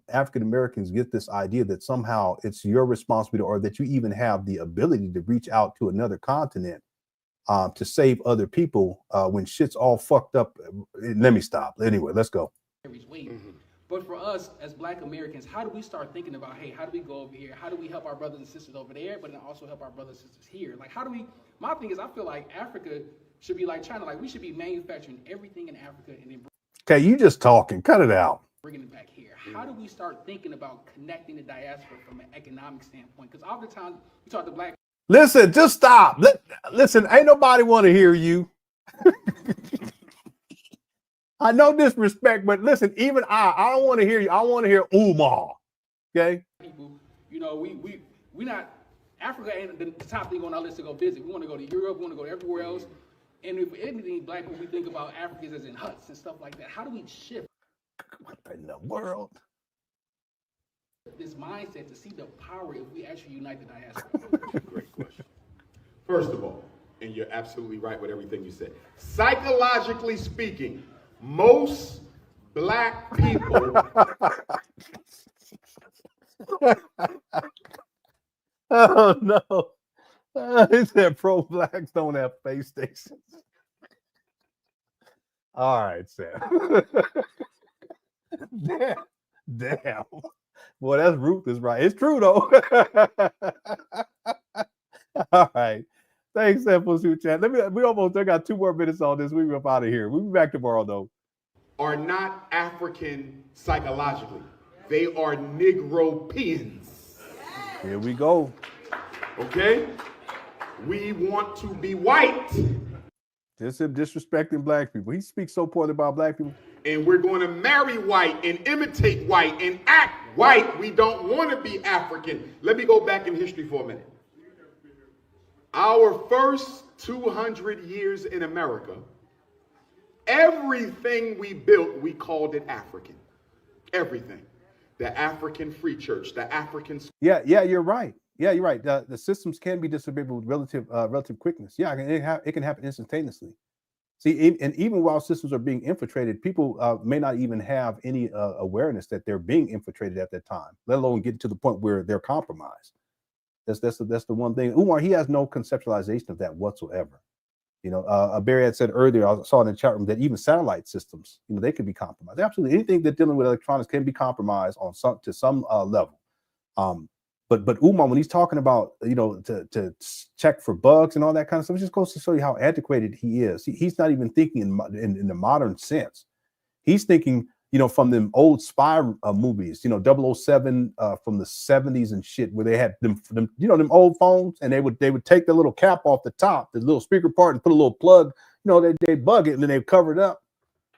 African Americans get this idea that somehow it's your responsibility, or that you even have the ability to reach out to another continent to save other people when shit's all fucked up. Let me stop. Anyway, let's go. But for us as Black Americans, how do we start thinking about, hey, how do we go over here? How do we help our brothers and sisters over there, but then also help our brothers and sisters here? Like, how do we, my thing is, I feel like Africa should be like China. Like, we should be manufacturing everything in Africa and then Okay, you just talking. Cut it out. bringing it back here. How do we start thinking about connecting the diaspora from an economic standpoint? Because oftentimes we talk to Black. Listen, just stop. Listen, ain't nobody want to hear you. I know disrespect, but listen, even I don't want to hear you. I want to hear Umar. Okay. People, you know, we not, Africa ain't the top thing on our list to go visit. We want to go to Europe. We want to go everywhere else. And if anything, Black people, we think about Africans as in huts and stuff like that. How do we shift? What in the world? This mindset to see the power if we actually unite the diaspora. Great question. First of all, and you're absolutely right with everything you said. Psychologically speaking, most Black people. Oh no. He said pro-Blacks don't have space stations. All right, Sam. Damn. Boy, that's ruthless, right? It's true though. All right. Thanks, Sam, for super chat. We almost got 2 more minutes on this. We're up out of here. We'll be back tomorrow though. Are not African psychologically. They are Negropeans. Here we go. Okay? We want to be white. Just him disrespecting Black people. He speaks so poorly about Black people. And we're going to marry white and imitate white and act white. We don't want to be African. Let me go back in history for a minute. Our first 200 years in America, everything we built, we called it African. Everything. The African Free Church, the African... Yeah, you're right. Yeah, you're right. The systems can be disappeared with relative quickness. Yeah, it can happen instantaneously. See, and even while systems are being infiltrated, people may not even have any awareness that they're being infiltrated at that time, let alone get to the point where they're compromised. That's the one thing. Umar, he has no conceptualization of that whatsoever. You know, Barry had said earlier, I saw in the chat room that even satellite systems, you know, they could be compromised. Absolutely, anything that dealing with electronics can be compromised on some level. But Umar, when he's talking about, you know, to check for bugs and all that kind of stuff, it just goes to show you how antiquated he is. He's not even thinking in the modern sense. He's thinking, you know, from them old spy movies, you know, 007 from the 70s and shit, where they had them, you know, them old phones, and they would take the little cap off the top, the little speaker part, and put a little plug, you know, they bug it and then they cover it up.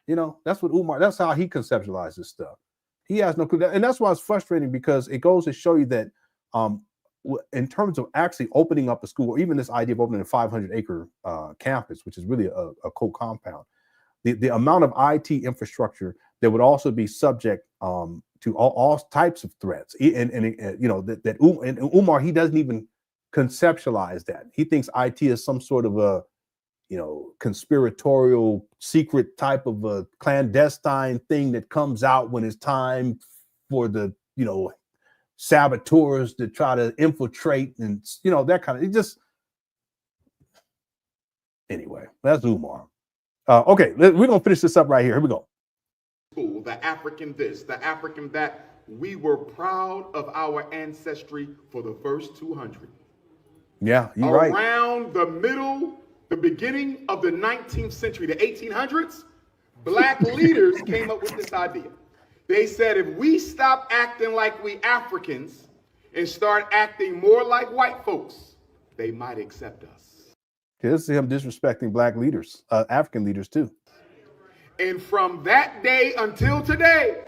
You know, that's what Umar, that's how he conceptualizes stuff. He has no clue. And that's why it's frustrating, because it goes to show you that in terms of actually opening up a school, or even this idea of opening a 500-acre campus, which is really a co-compound, the amount of IT infrastructure that would also be subject to all types of threats, and you know that Umar, he doesn't even conceptualize that. He thinks IT is some sort of a, you know, conspiratorial secret type of a clandestine thing that comes out when it's time for the, you know, saboteurs to try to infiltrate, and, you know, that kind of, it just, anyway, that's Umar. Okay, we're gonna finish this up right here. Here we go. The African this, the African that. We were proud of our ancestry for the first 200. Yeah, you're right. Around the beginning of the 19th century, the 1800s, black leaders came up with this idea. They said, if we stop acting like we Africans and start acting more like white folks, they might accept us. This is him disrespecting black leaders, African leaders too. And from that day until today,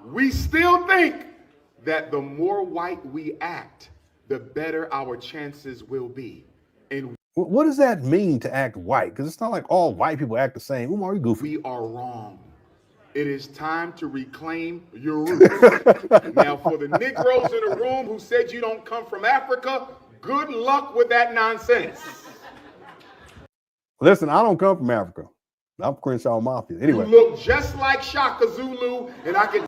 we still think that the more white we act, the better our chances will be. And what does that mean to act white? Because it's not like all white people act the same. Umar, you goofy. we are wrong. It is time to reclaim your roots. Now, for the Negroes in the room who said you don't come from Africa, good luck with that nonsense. Listen, I don't come from Africa. I'm Crenshaw Mafia. Anyway. You look just like Shaka Zulu, and I can...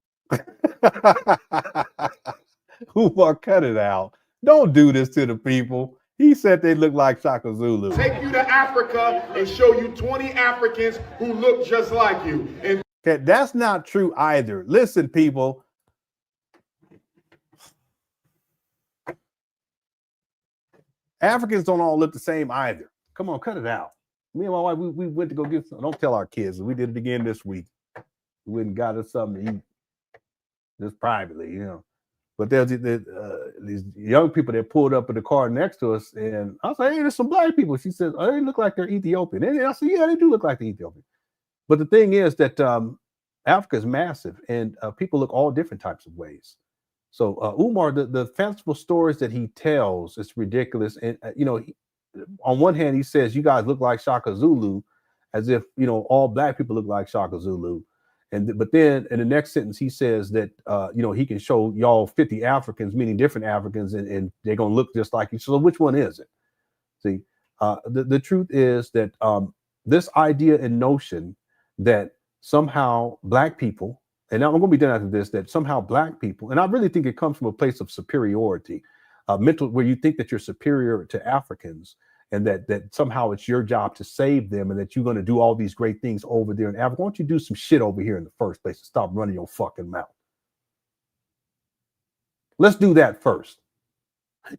Umar, cut it out. Don't do this to the people. He said they look like Shaka Zulu. Take you to Africa and show you 20 Africans who look just like you. And okay, that's not true either. Listen, people. Africans don't all look the same either. Come on, cut it out. Me and my wife, we went to go get some. Don't tell our kids. We did it again this week. We went and got us something to eat. Just privately, you know. But there's these young people that pulled up in the car next to us, and I was like, hey, there's some black people. She says, oh, they look like they're Ethiopian. And I said, yeah, they do look like the Ethiopian. But the thing is that Africa is massive, and people look all different types of ways. So Umar, the fanciful stories that he tells is ridiculous. And, you know, on one hand, he says, you guys look like Shaka Zulu, as if, you know, all black people look like Shaka Zulu. But then in the next sentence, he says that, you know, he can show y'all 50 Africans, meaning different Africans, and they're going to look just like you. So which one is it? See, the truth is that this idea and notion that somehow black people, and I'm going to be done after this, that somehow black people, and I really think it comes from a place of superiority, mental, where you think that you're superior to Africans, and that somehow it's your job to save them, and that you're going to do all these great things over there in Africa. Why don't you do some shit over here in the first place and stop running your fucking mouth? Let's do that first.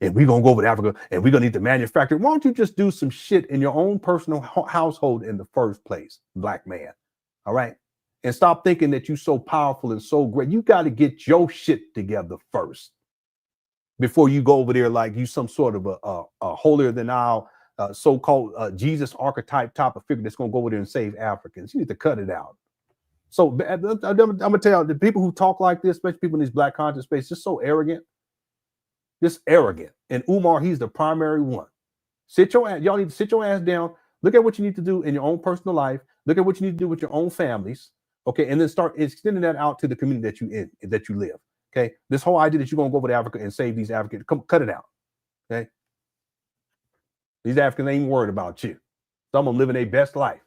And we're going to go over to Africa, and we're going to need to manufacture. Why don't you just do some shit in your own personal household in the first place, black man? All right? And stop thinking that you're so powerful and so great. You got to get your shit together first before you go over there like you some sort of a holier than thou, so-called Jesus archetype type of figure that's going to go over there and save Africans. You need to cut it out. So I'm going to tell you, the people who talk like this, especially people in these black conscious space, just so arrogant. Just arrogant. And Umar, he's the primary one. Y'all need to sit your ass down. Look at what you need to do in your own personal life. Look at what you need to do with your own families. Okay. And then start extending that out to the community that you live. Okay. This whole idea that you're going to go over to Africa and save these Africans, cut it out. Okay. These Africans ain't worried about you. Some of them living their best life.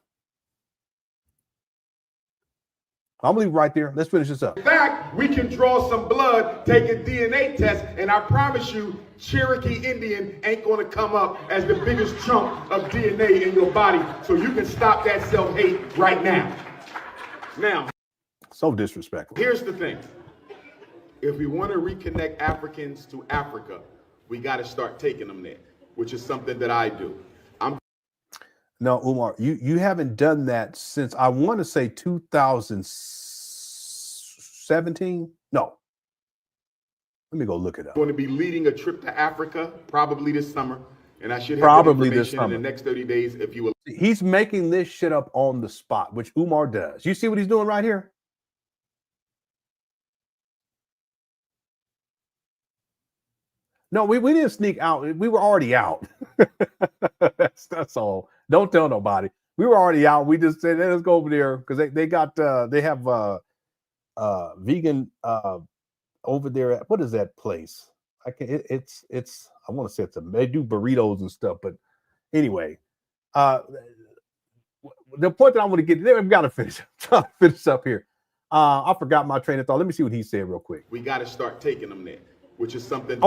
I'm gonna leave it right there. Let's finish this up. In fact, we can draw some blood, take a DNA test, and I promise you, Cherokee Indian ain't gonna come up as the biggest chunk of DNA in your body. So you can stop that self-hate right now. Now, so disrespectful. Here's the thing. If we want to reconnect Africans to Africa, we got to start taking them there, which is something that I do. No, Umar, you haven't done that since, I want to say 2017. No. Let me go look it up. I'm going to be leading a trip to Africa probably this summer, and I should have probably that this information summer. in the next 30 days if you will. He's making this shit up on the spot, which Umar does. You see what he's doing right here? No, we didn't sneak out. We were already out. That's all. Don't tell nobody. We were already out. We just said, hey, let's go over there because they have vegan over there at, what is that place? I want to say they do burritos and stuff, but anyway, the point that I want to get there, we've got to finish up here. I forgot my train of thought. Let me see what he said real quick. We got to start taking them there, which is something.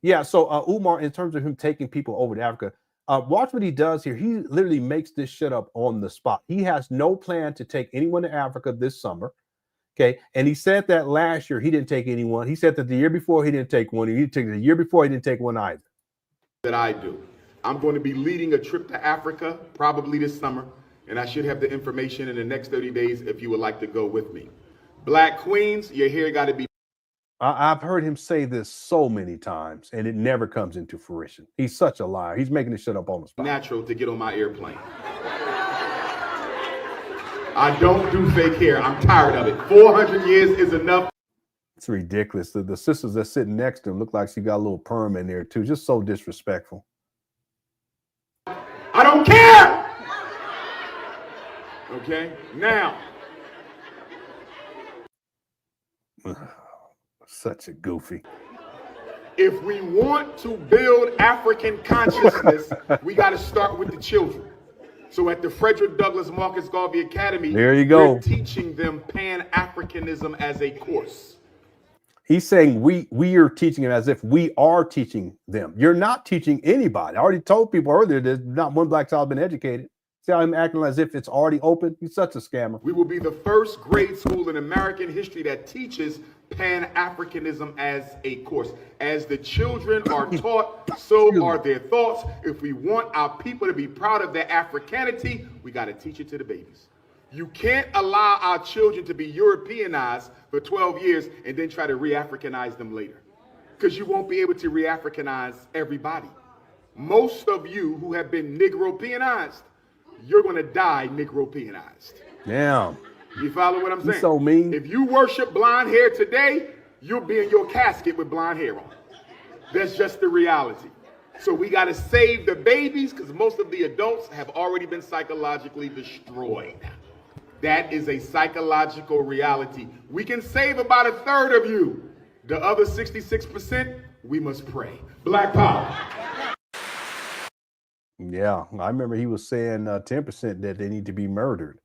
Yeah. So Umar, in terms of him taking people over to Africa, watch what he does here. He literally makes this shit up on the spot. He has no plan to take anyone to Africa this summer. Okay. And he said that last year he didn't take anyone. He said that the year before he didn't take one. He took the year before he didn't take one either. That I do. I'm going to be leading a trip to Africa, probably this summer, and I should have the information in the next 30 days if you would like to go with me. Black queens, your hair got to be... I've heard him say this so many times, and it never comes into fruition. He's such a liar. He's making this shit up on the spot. ...natural to get on my airplane. I don't do fake hair. I'm tired of it. 400 years is enough. It's ridiculous. The sisters that's sitting next to him look like she got a little perm in there, too. Just so disrespectful. I don't care! Okay, now... Such a goofy. If we want to build African consciousness, we got to start with the children. So at the Frederick Douglass Marcus Garvey Academy, there you go. We're teaching them Pan Africanism as a course. He's saying we are teaching them as if we are teaching them. You're not teaching anybody. I already told people earlier there's not one black child been educated. See how I'm acting as if it's already open? He's such a scammer. We will be the first grade school in American history that teaches Pan-Africanism as a course. As the children are taught, so are their thoughts. If we want our people to be proud of their Africanity, we got to teach it to the babies. You can't allow our children to be Europeanized for 12 years and then try to re-Africanize them later. Because you won't be able to re-Africanize everybody. Most of you who have been Negropeanized, you're going to die Negropeanized. Yeah. You follow what I'm saying? He's so mean. If you worship blonde hair today, you'll be in your casket with blonde hair on. That's just the reality. So we got to save the babies because most of the adults have already been psychologically destroyed. That is a psychological reality. We can save about a third of you. The other 66%, we must pray. Black power. Yeah, I remember he was saying 10% that they need to be murdered.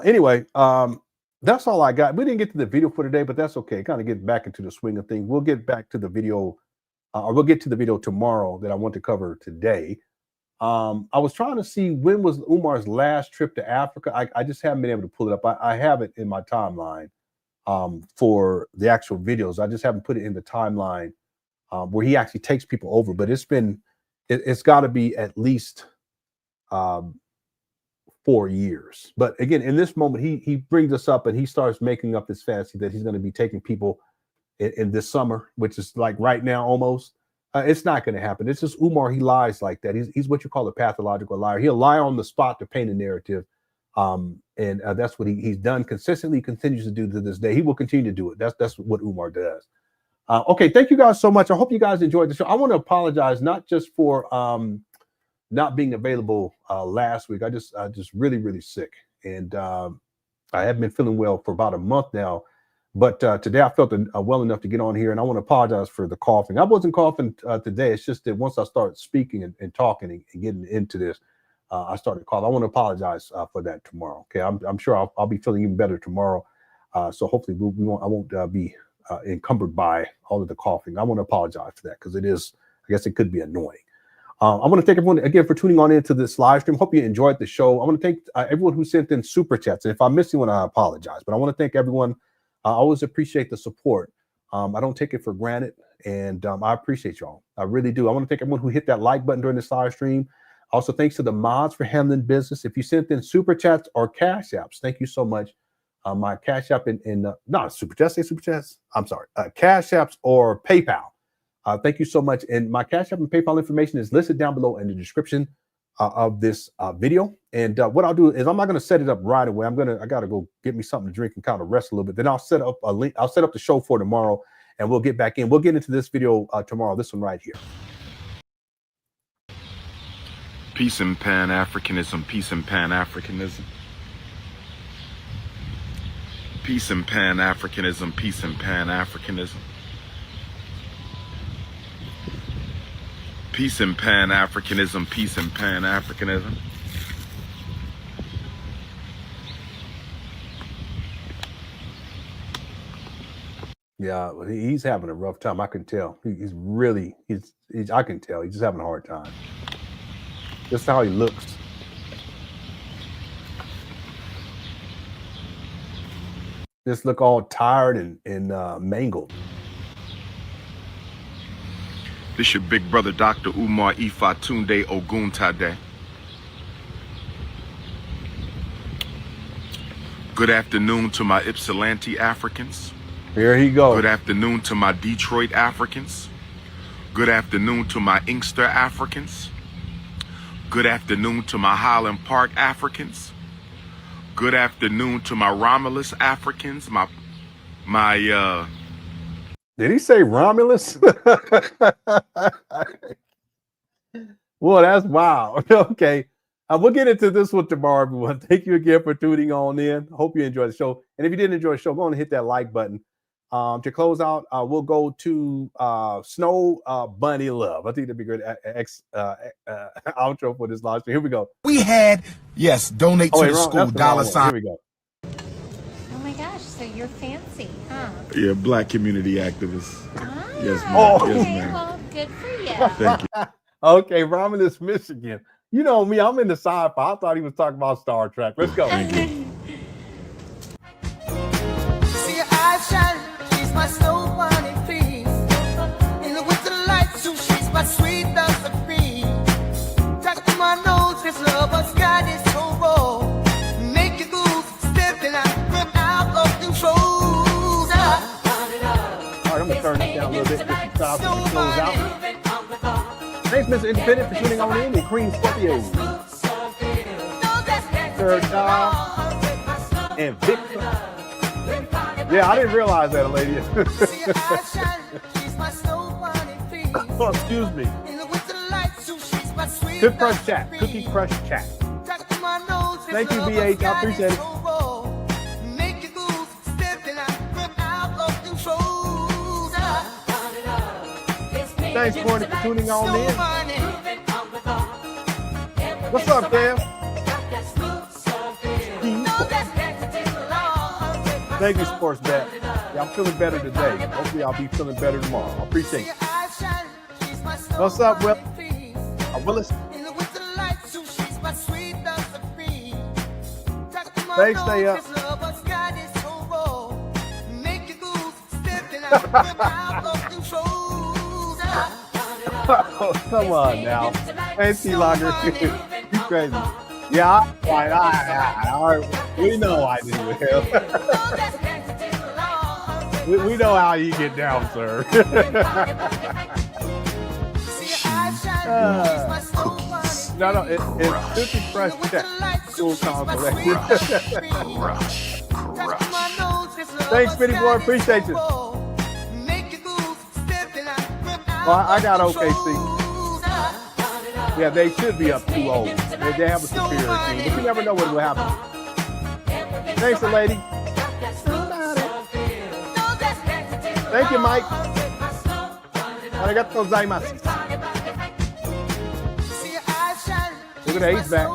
Anyway, that's all I got. We didn't get to the video for today, but that's okay. Kind of get back into the swing of things. We'll get back to the video, or we'll get to the video tomorrow that I want to cover today. I was trying to see when was Umar's last trip to Africa. I just haven't been able to pull it up. I have it in my timeline for the actual videos. I just haven't put it in the timeline where he actually takes people over. But it's got to be at least 4 years. But again, in this moment, he brings us up and he starts making up this fantasy that he's going to be taking people in this summer, which is like right now almost. It's not going to happen. It's just Umar. He lies like that. He's what you call a pathological liar. He'll lie on the spot to paint a narrative. And that's what he's done consistently, continues to do to this day. He will continue to do it. That's what Umar does. Okay, thank you guys so much. I hope you guys enjoyed the show. I want to apologize not just for not being available last week. I just really, really sick. And I haven't been feeling well for about a month now. But today I felt well enough to get on here, and I want to apologize for the coughing. I wasn't coughing today. It's just that once I started speaking and talking and getting into this, I started coughing. I want to apologize for that tomorrow. Okay, I'm sure I'll be feeling even better tomorrow. So hopefully I won't be encumbered by all of the coughing. I want to apologize for that because it is, I guess it could be annoying. I want to thank everyone again for tuning on into this live stream. Hope you enjoyed the show. I want to thank everyone who sent in super chats. And if I missed anyone, I apologize. But I want to thank everyone. I always appreciate the support. I don't take it for granted. And I appreciate y'all. I really do. I want to thank everyone who hit that like button during this live stream. Also, thanks to the mods for handling business. If you sent in super chats or cash apps, thank you so much. My cash app not super chats, say super chats. I'm sorry. Cash apps or PayPal. Thank you so much. And my cash app and PayPal information is listed down below in the description of this video. And what I'll do is I'm not going to set it up right away. I got to go get me something to drink and kind of rest a little bit. Then I'll set up a link. I'll set up the show for tomorrow and we'll get back in. We'll get into this video tomorrow. This one right here. Peace and Pan-Africanism. Peace and Pan-Africanism. Peace and Pan-Africanism. Peace and Pan-Africanism. Peace and Pan-Africanism. Peace and Pan-Africanism. Yeah, he's having a rough time. I can tell. He's I can tell. He's just having a hard time. Just how he looks. Just look all tired and mangled. This your big brother, Dr. Umar Ifatunde Oguntade. Good afternoon to my Ypsilanti Africans. Here he goes. Good afternoon to my Detroit Africans. Good afternoon to my Inkster Africans. Good afternoon to my Highland Park Africans. Good afternoon to my Romulus Africans. Did he say Romulus? Well, that's wild. Okay. We'll get into this one tomorrow, everyone. Thank you again for tuning on in. Hope you enjoyed the show. And if you didn't enjoy the show, go on and hit that like button. To close out, we'll go to Snow Bunny Love. I think that'd be good outro for this live stream. Here we go. We had, yes, donate to the school, $. Here we go. Oh my gosh, so you're fancy, huh? Yeah, black community activist. Yes, ma'am. Oh, Okay, yes, ma'am. well, good for you. Thank you. Okay, Romulus, Michigan. You know me, I'm into sci-fi. I thought he was talking about Star Trek. Let's go. See her eyes shine, she's my snow bunny please. In the winter light, so she's my sweet dove of cream. Touch to my nose, this lover's got is so raw. Make you go stepping out of control. All right, I'm gonna turn this down a little bit. Just to close out. Thanks, Mr. Independent, for tuning on in. And Cream Scorpio, Third Dog, and Victor. Yeah, I didn't realize that, lady. Oh, excuse me. Cookie Crush Chat. Cookie Crush Chat. Thank you, BH. I appreciate it. Thanks, Courtney, for tuning on in. What's up, Cam? Thank you, Sports Bet. Yeah, I'm feeling better today. Hopefully, I'll be feeling better tomorrow. I appreciate it. What's up, Will? Willis? Thanks, stay up. Oh, come on now. Fancy Lager. You crazy. Yeah, we know I did with him. we know how you get down, sir. No, it's Cookie Crush Chat. Cool consolation. Thanks, Spitty Boy. Appreciate you. Well, I got OKC. Yeah, they should be up 2-0. They have a superior team, but you never know what will happen. Thanks, lady. Thank you, Mike. Arigatou gozaimasu. Look at that, he's back.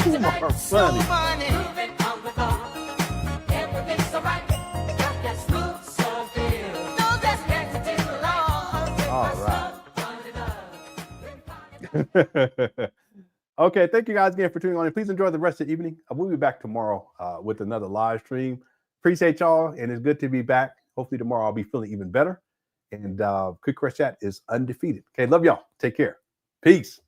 Umar, funny. All right. Okay, thank you guys again for tuning on. And please enjoy the rest of the evening. We'll be back tomorrow with another live stream. Appreciate y'all, and it's good to be back. Hopefully tomorrow I'll be feeling even better. And Quick Crush Chat is undefeated. Okay, love y'all. Take care. Peace.